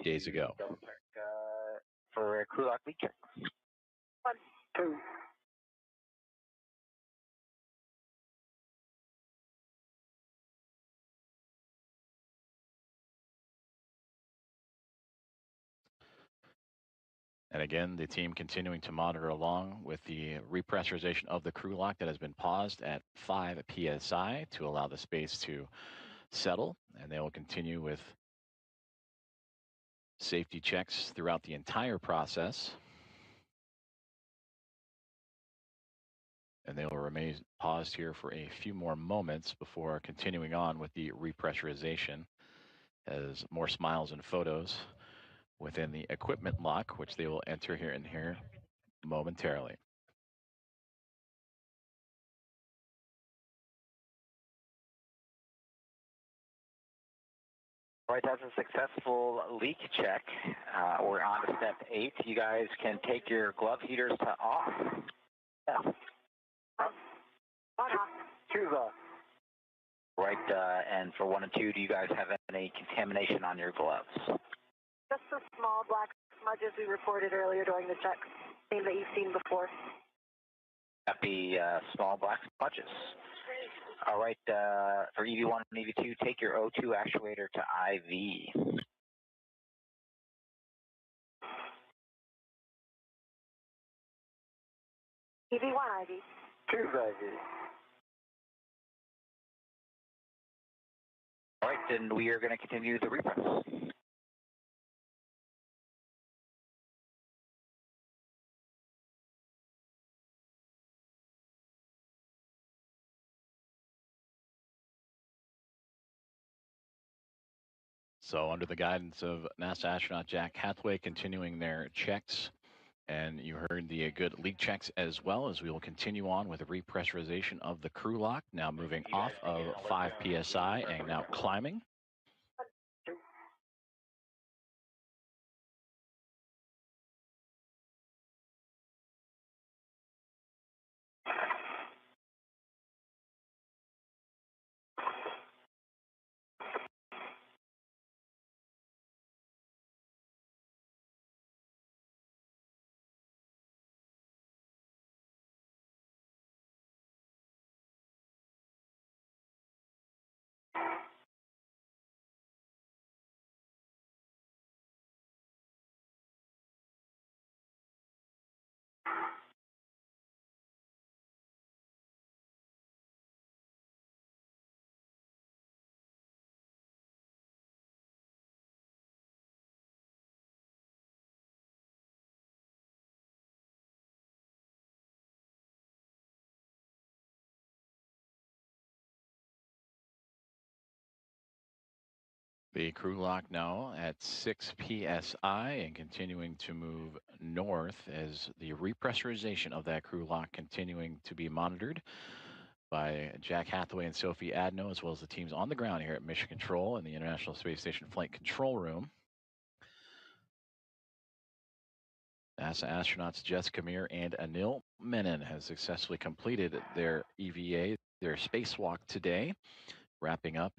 days ago. For a crew lock leak check. 1, 2. And again, the team continuing to monitor along with the repressurization of the crew lock that has been paused at 5 psi to allow the space to settle. And they will continue with safety checks throughout the entire process. And they will remain paused here for a few more moments before continuing on with the repressurization, as more smiles and photos within the equipment lock, which they will enter here momentarily. All right, that's a successful leak check. We're on to step 8. You guys can take your glove heaters to off. Yeah. On off. Shoes off. Right, and for 1 and 2, do you guys have any contamination on your gloves? Just the small black smudges we reported earlier during the check. Same that you've seen before. Got the small black smudges. All right, for EV1 and EV2, take your O2 actuator to IV. EV1 IV. 2's IV. All right, then we are going to continue the repress. So under the guidance of NASA astronaut Jack Hathaway, continuing their checks. And you heard the good leak checks as well, as we will continue on with the repressurization of the crew lock, now moving off of 5 PSI and now climbing. The crew lock now at 6 PSI and continuing to move north as the repressurization of that crew lock continuing to be monitored by Jack Hathaway and Sophie Adno, as well as the teams on the ground here at Mission Control and the International Space Station Flight Control Room. NASA astronauts Jessica Meir and Anil Menon have successfully completed their EVA, their spacewalk today, wrapping up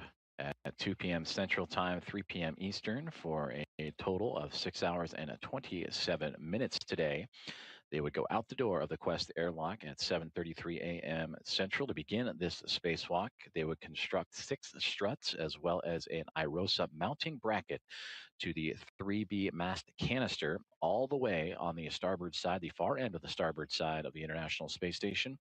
at 2 p.m. Central Time, 3 p.m. Eastern for a total of 6 hours and 27 minutes today. They would go out the door of the Quest airlock at 7:33 a.m. Central to begin this spacewalk. They would construct 6 struts as well as an IROSA mounting bracket to the 3B mast canister all the way on the starboard side, the far end of the starboard side of the International Space Station.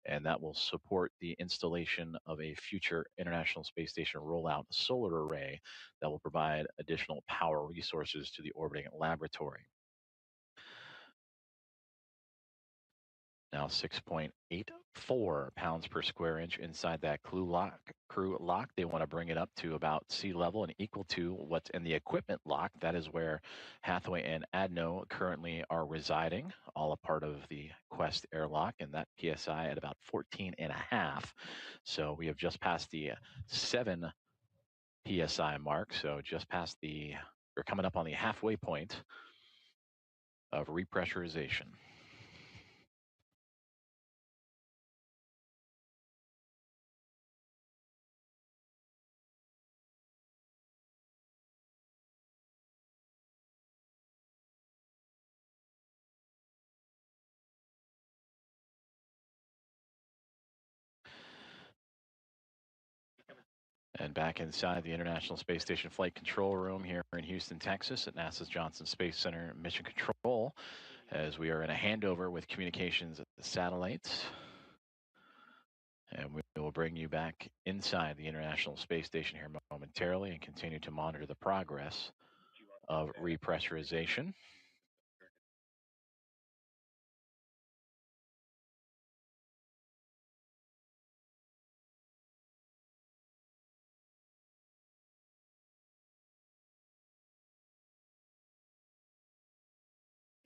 And that will support the installation of a future International Space Station rollout solar array that will provide additional power resources to the orbiting laboratory. Now 6.84 pounds per square inch inside that crew lock. They want to bring it up to about sea level and equal to what's in the equipment lock. That is where Hathaway and Adno currently are residing, all a part of the Quest airlock, and that PSI at about 14.5. So we have just passed the 7 PSI mark. So just past we're coming up on the halfway point of repressurization. And back inside the International Space Station Flight Control Room here in Houston, Texas at NASA's Johnson Space Center Mission Control, as we are in a handover with communications satellites. And we will bring you back inside the International Space Station here momentarily and continue to monitor the progress of repressurization.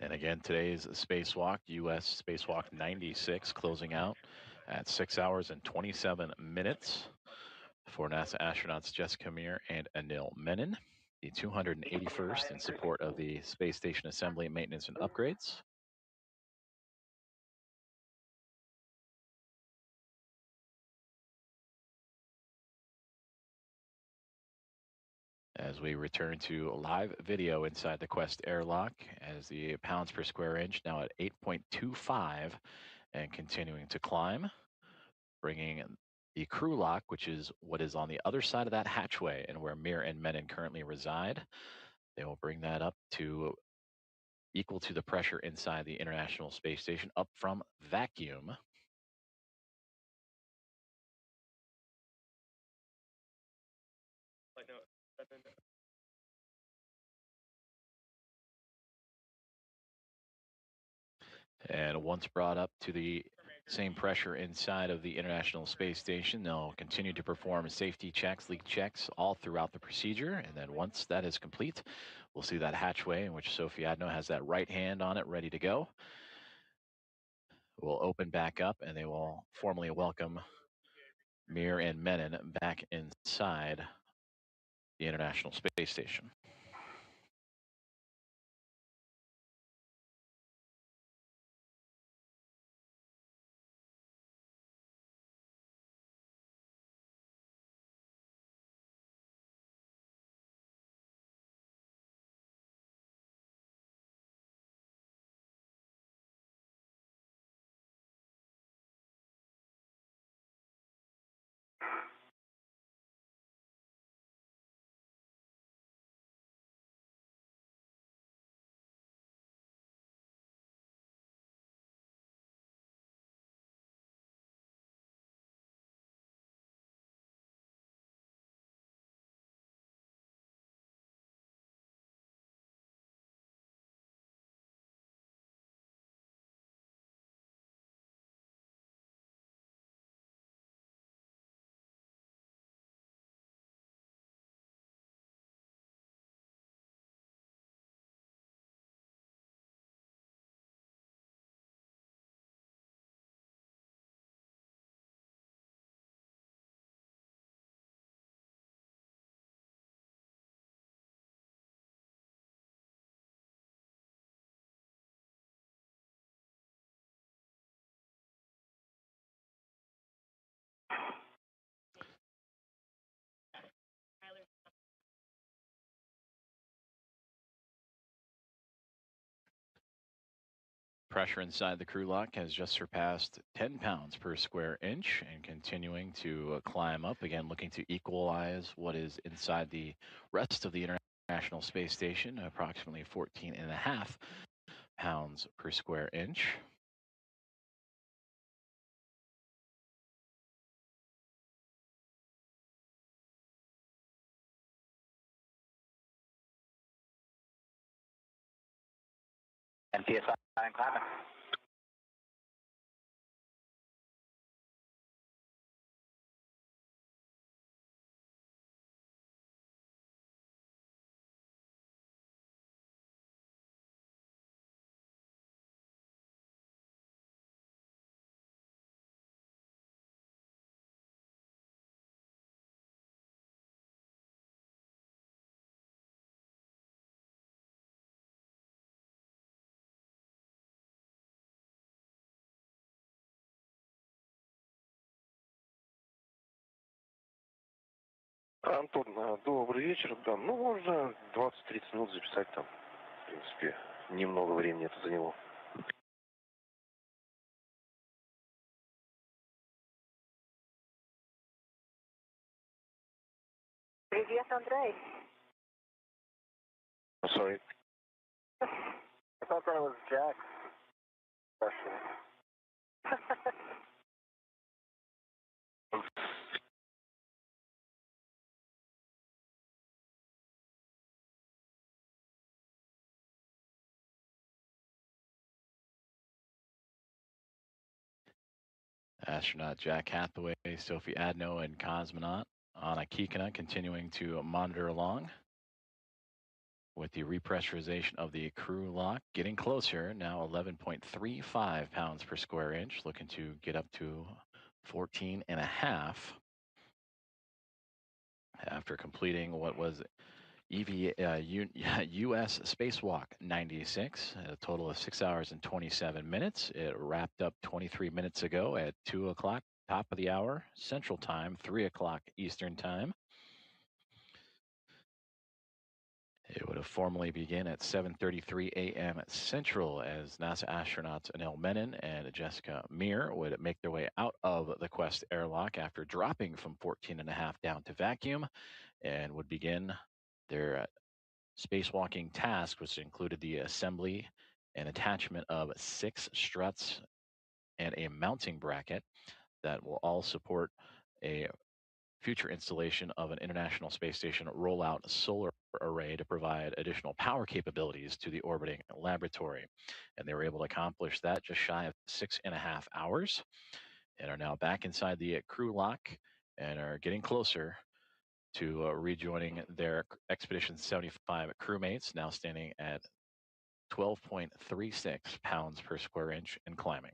And again, today's spacewalk, U.S. Spacewalk 96, closing out at 6 hours and 27 minutes for NASA astronauts Jessica Meir and Anil Menon, the 281st in support of the Space Station Assembly, Maintenance, and Upgrades. As we return to live video inside the Quest airlock, as the pounds per square inch now at 8.25 and continuing to climb, bringing the crew lock, which is what is on the other side of that hatchway and where Mir and Menon currently reside. They will bring that up to equal to the pressure inside the International Space Station up from vacuum. And once brought up to the same pressure inside of the International Space Station, they'll continue to perform safety checks, leak checks all throughout the procedure. And then once that is complete, we'll see that hatchway in which Sophie Adno has that right hand on it ready to go. Will open back up and they will formally welcome Mir and Menon back inside the International Space Station. Pressure inside the crew lock has just surpassed 10 pounds per square inch and continuing to climb up, again looking to equalize what is inside the rest of the International Space Station, approximately 14.5 pounds per square inch. And PSI and climbing. Антон, добрый вечер. Да, ну, можно 20-30 минут записать там. В принципе, немного времени это заняло. Привет, Андрей. Sorry. I thought that was Jack's question. Astronaut Jack Hathaway, Sophie Adno, and cosmonaut Anna Kikina continuing to monitor along with the repressurization of the crew lock getting closer, now 11.35 pounds per square inch, looking to get up to 14.5 after completing what was US Spacewalk 96, a total of 6 hours and 27 minutes. It wrapped up 23 minutes ago at 2 o'clock, top of the hour, Central Time, 3 o'clock Eastern Time. It would have formally begin at 7:33 a.m. Central as NASA astronauts Anil Menon and Jessica Meir would make their way out of the Quest airlock after dropping from 14.5 down to vacuum and would begin their spacewalking task, which included the assembly and attachment of 6 struts and a mounting bracket that will all support a future installation of an International Space Station rollout solar array to provide additional power capabilities to the orbiting laboratory. And they were able to accomplish that just shy of 6.5 hours and are now back inside the crew lock and are getting closer to rejoining their Expedition 75 crewmates, now standing at 12.36 pounds per square inch and climbing.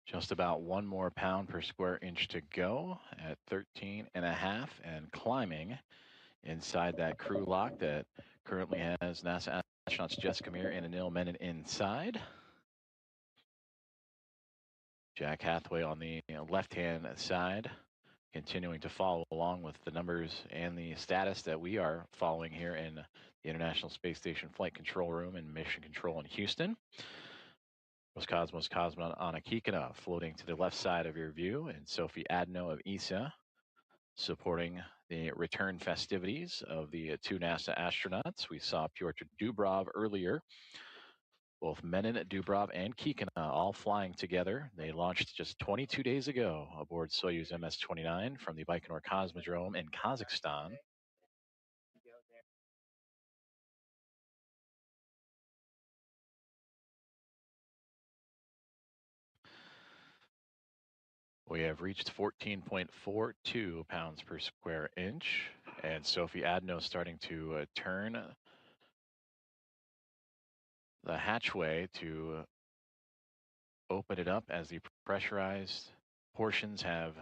Just about 1 more pound per square inch to go at 13.5 and climbing inside that crew lock that currently has NASA astronauts Jessica Meir and Anil Menon inside. Jack Hathaway on the left-hand side, continuing to follow along with the numbers and the status that we are following here in the International Space Station Flight Control Room and Mission Control in Houston. Roscosmos cosmonaut Anna Kikina floating to the left side of your view, and Sophie Adno of ESA supporting the return festivities of the 2 NASA astronauts. We saw Pyotr Dubrov earlier. Both Menon, Dubrov, and Kikina all flying together. They launched just 22 days ago aboard Soyuz MS-29 from the Baikonur Cosmodrome in Kazakhstan. We have reached 14.42 pounds per square inch, and Sophie Adno starting to turn the hatchway to open it up as the pressurized portions have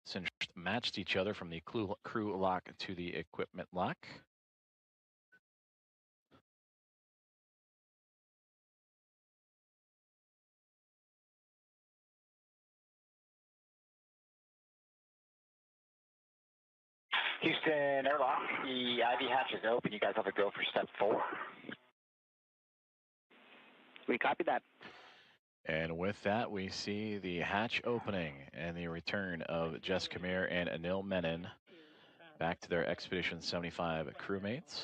since matched each other from the crew lock to the equipment lock. Houston airlock, the IV hatch is open. You guys have to go for step 4. We copy that. And with that, we see the hatch opening and the return of Jessica Meir and Anil Menon back to their Expedition 75 crewmates.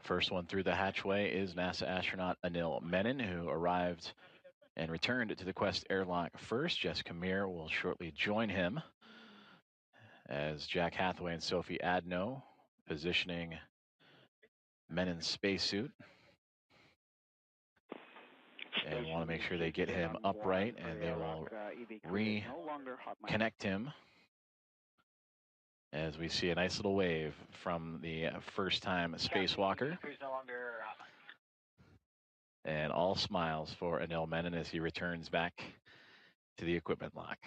First one through the hatchway is NASA astronaut Anil Menon, who arrived and returned to the Quest airlock first. Jessica Meir will shortly join him as Jack Hathaway and Sophie Adno positioning Menin's spacesuit. And want to make sure they get him upright, and they will reconnect him as we see a nice little wave from the first-time spacewalker. And all smiles for Anil Menon as he returns back to the equipment lock.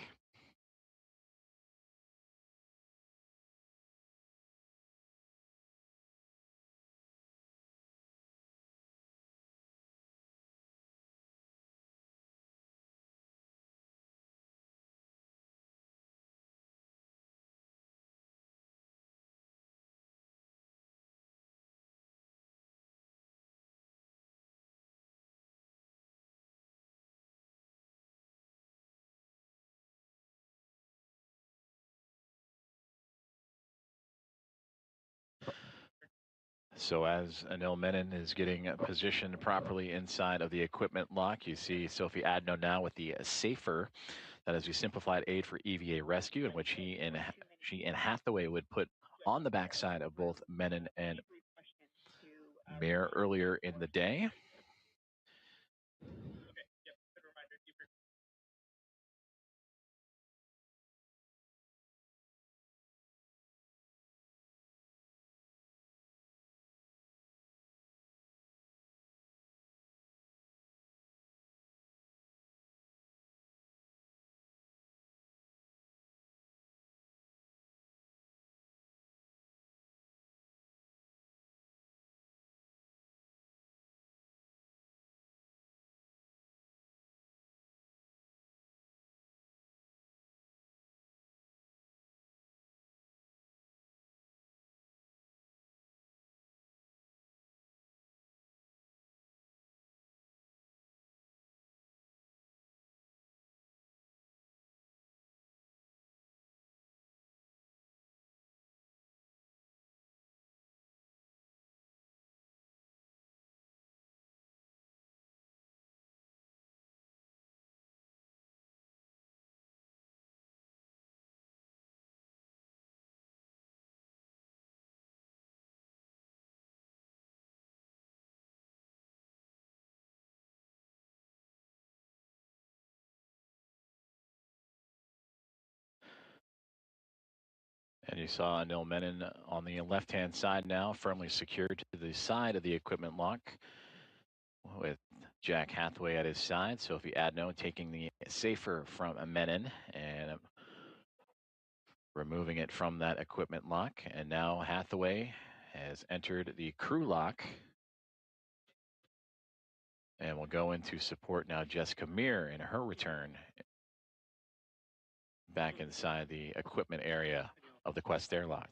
So as Anil Menon is getting positioned properly inside of the equipment lock, you see Sophie Adno now with the safer, that is the simplified aid for EVA rescue, in which she and Hathaway would put on the backside of both Menon and Meir earlier in the day. And you saw Anil Menon on the left-hand side now, firmly secured to the side of the equipment lock, with Jack Hathaway at his side. Sophie Adno taking the safer from Menon and removing it from that equipment lock. And now Hathaway has entered the crew lock and will go into support now Jessica Meir in her return back inside the equipment area of the Quest airlock.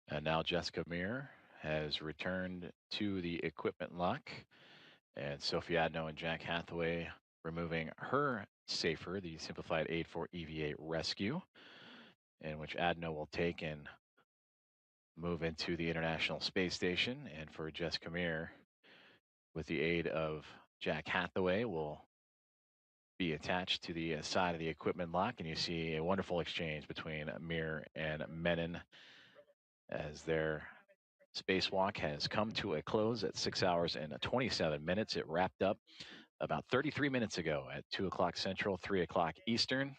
And now Jessica Meir has returned to the equipment lock, and Sophie Adno and Jack Hathaway removing her safer, the simplified aid for EVA rescue. in which Adno will take and move into the International Space Station. And for Jess Camere, with the aid of Jack Hathaway, will be attached to the side of the equipment lock. And you see a wonderful exchange between Mir and Menon as their spacewalk has come to a close at 6 hours and 27 minutes. It wrapped up about 33 minutes ago at 2 o'clock Central, 3 o'clock Eastern.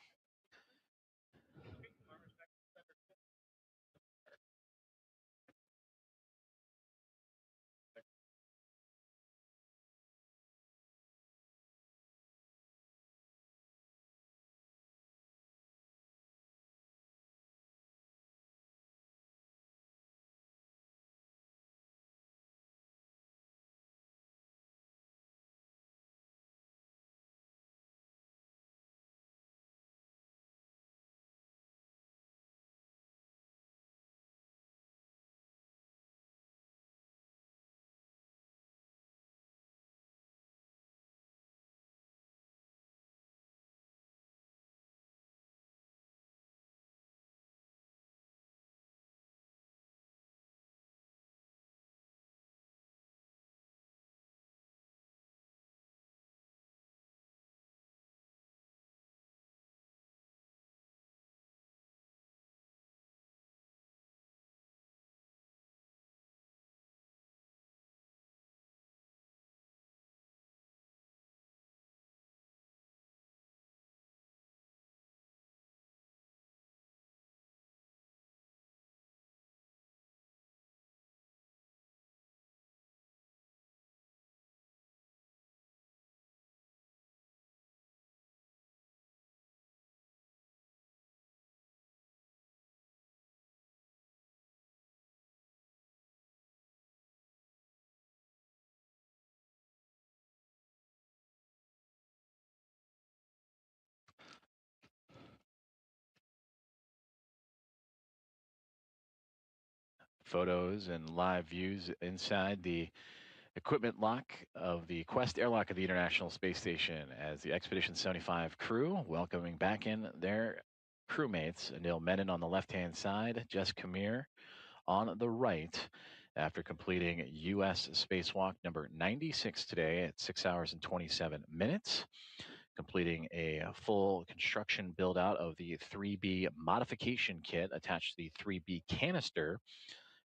Photos and live views inside the equipment lock of the Quest airlock of the International Space Station as the Expedition 75 crew welcoming back in their crewmates. Neil Menon on the left-hand side, Jess Camere on the right after completing U.S. spacewalk number 96 today at 6 hours and 27 minutes, completing a full construction build out of the 3B modification kit attached to the 3B canister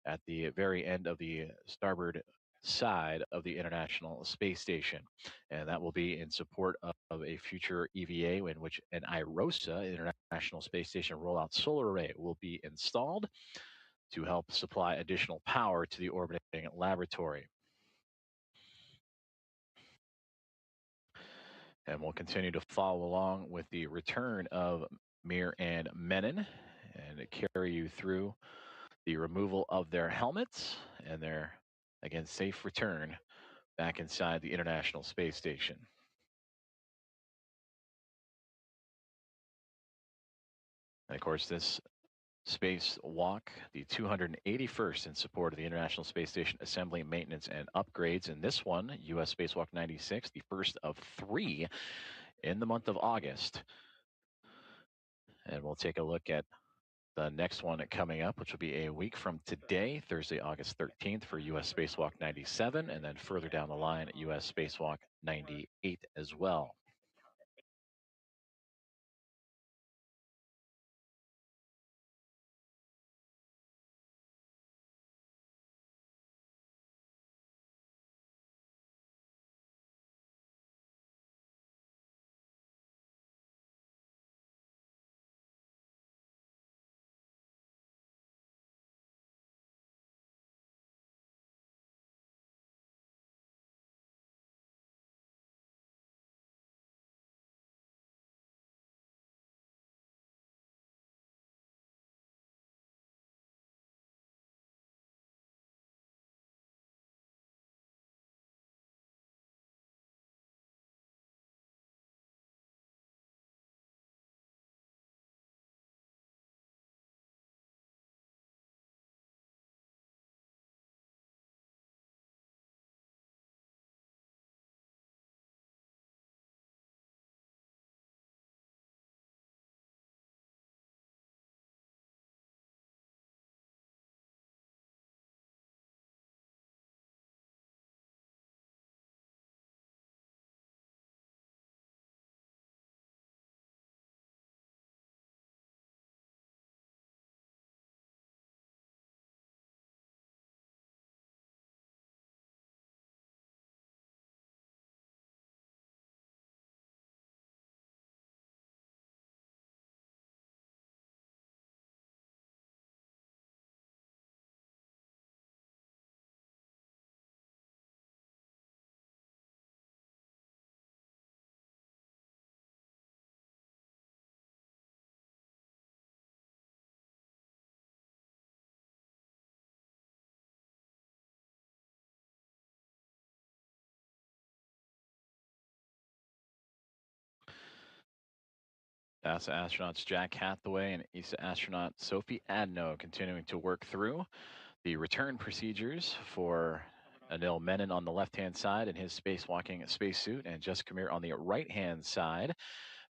at the very end of the starboard side of the International Space Station. And that will be in support of a future EVA in which an IROSA, International Space Station Rollout Solar Array, will be installed to help supply additional power to the orbiting laboratory. And we'll continue to follow along with the return of Mir and Menon and carry you through the removal of their helmets and their, again, safe return back inside the International Space Station. And of course, this spacewalk, the 281st in support of the International Space Station assembly, maintenance, and upgrades. And this one, U.S. Spacewalk 96, the first of 3 in the month of August. And we'll take a look at the next one coming up, which will be a week from today, Thursday, August 13th for U.S. Spacewalk 97, and then further down the line, U.S. Spacewalk 98 as well. NASA astronauts Jack Hathaway and ESA astronaut Sophie Adno continuing to work through the return procedures for Anil Menon on the left-hand side in his spacewalking spacesuit, and Jessica Meir on the right-hand side.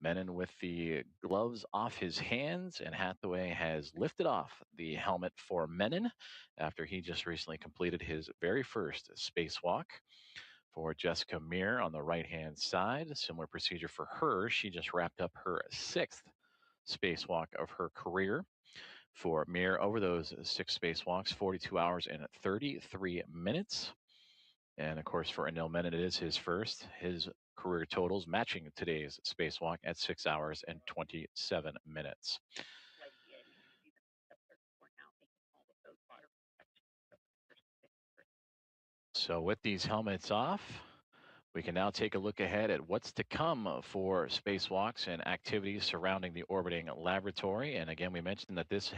Menon with the gloves off his hands, and Hathaway has lifted off the helmet for Menon after he just recently completed his very first spacewalk. For Jessica Meir on the right-hand side, similar procedure for her. She just wrapped up her 6th spacewalk of her career. For Meir, over those 6 spacewalks, 42 hours and 33 minutes. And of course, for Anil Menon, it is his first. His career totals matching today's spacewalk at 6 hours and 27 minutes. So with these helmets off, we can now take a look ahead at what's to come for spacewalks and activities surrounding the orbiting laboratory. And again, we mentioned that this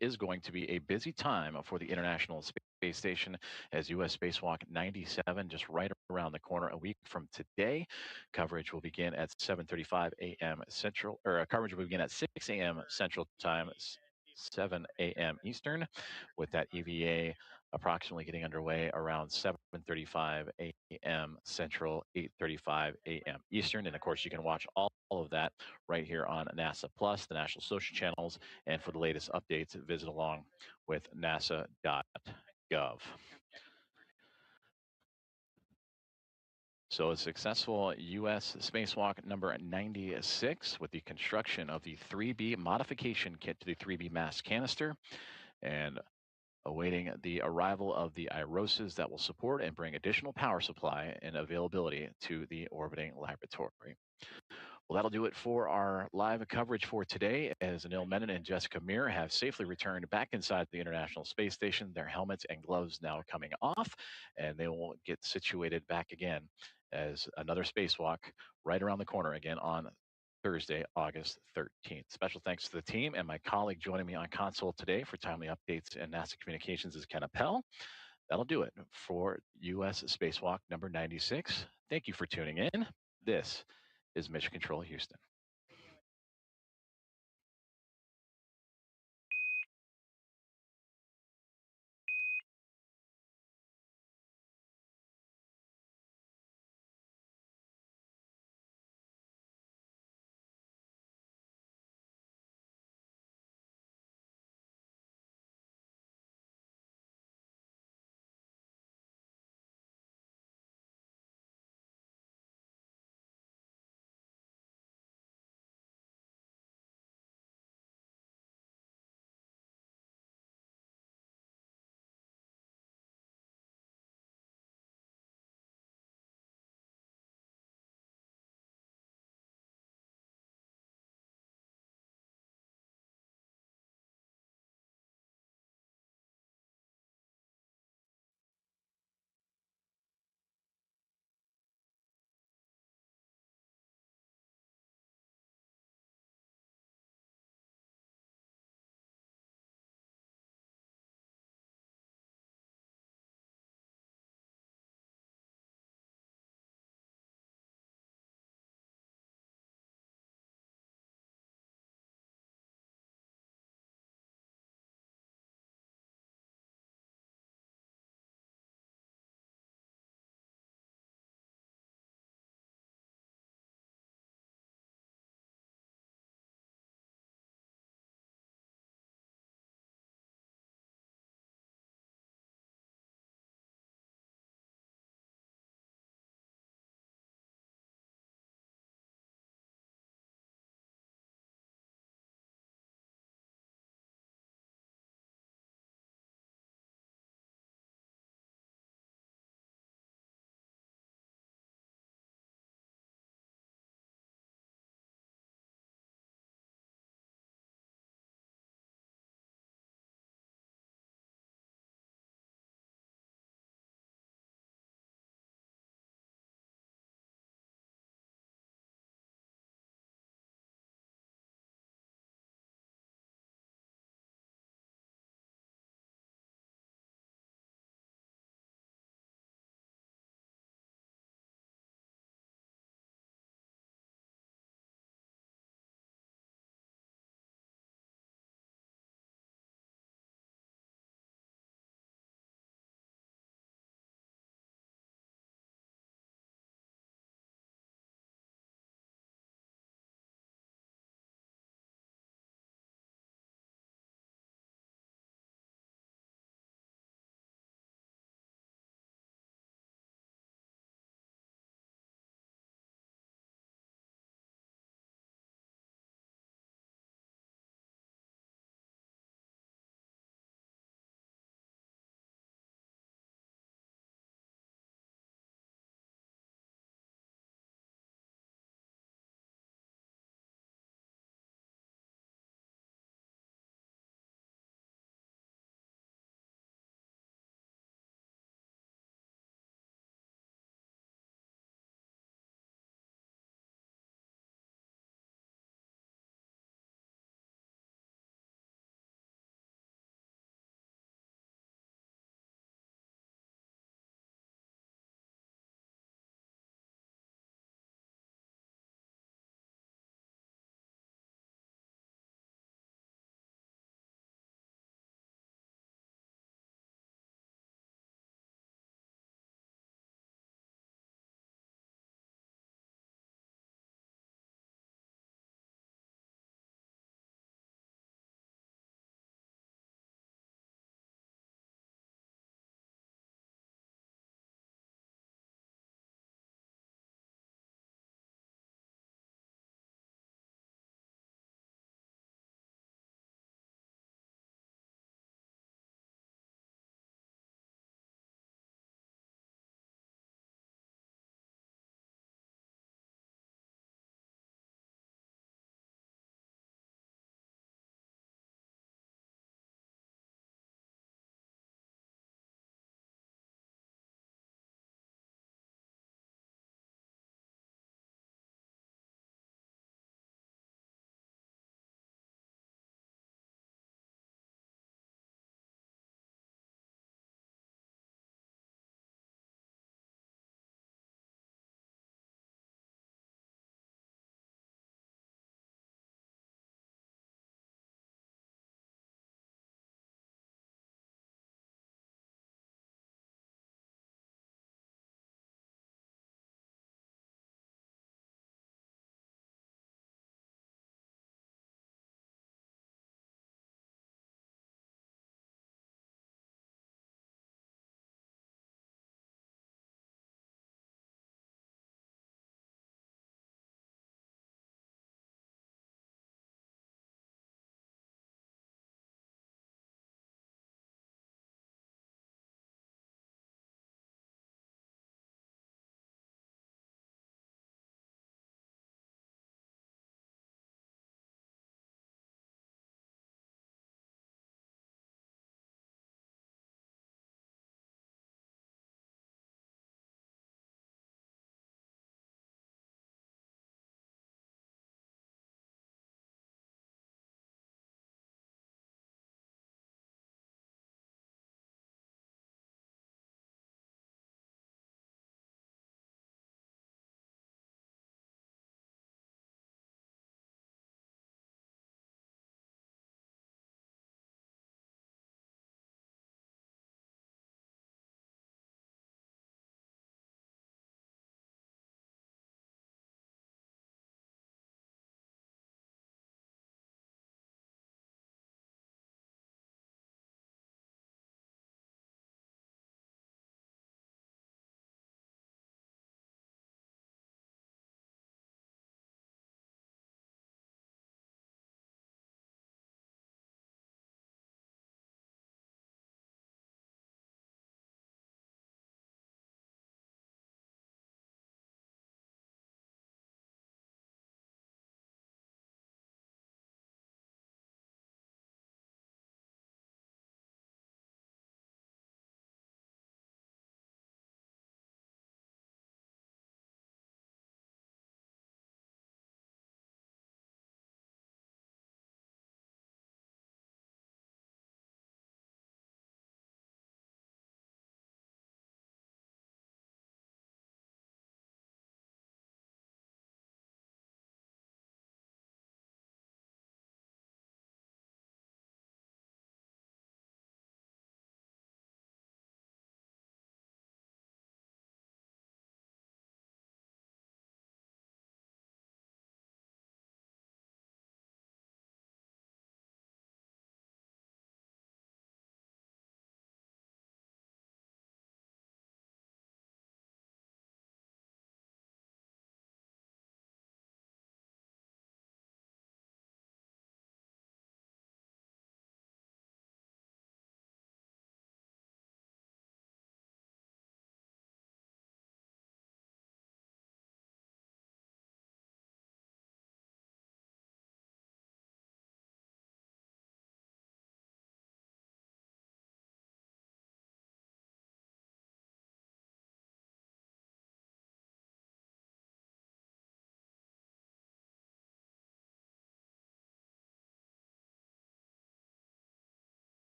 is going to be a busy time for the International Space Station, as U.S. Spacewalk 97 just right around the corner a week from today. Coverage will begin at 7:35 a.m. Central, or coverage will begin at 6 a.m. Central Time, 7 a.m. Eastern, with that EVA approximately getting underway around 7:35 a.m. Central, 8:35 a.m. Eastern. And of course, you can watch all of that right here on NASA Plus, the national social channels. And for the latest updates, visit along with nasa.gov. So a successful U.S. spacewalk number 96 with the construction of the 3B modification kit to the 3B mass canister, and awaiting the arrival of the IROSAs that will support and bring additional power supply and availability to the orbiting laboratory. Well, that'll do it for our live coverage for today, as Anil Menon and Jessica Meir have safely returned back inside the International Space Station. Their helmets and gloves now coming off, and they will get situated back again as another spacewalk right around the corner again on Thursday, August 13th. Special thanks to the team and my colleague joining me on console today for timely updates and NASA Communications is Ken Appel. That'll do it for U.S. Spacewalk number 96. Thank you for tuning in. This is Mission Control Houston.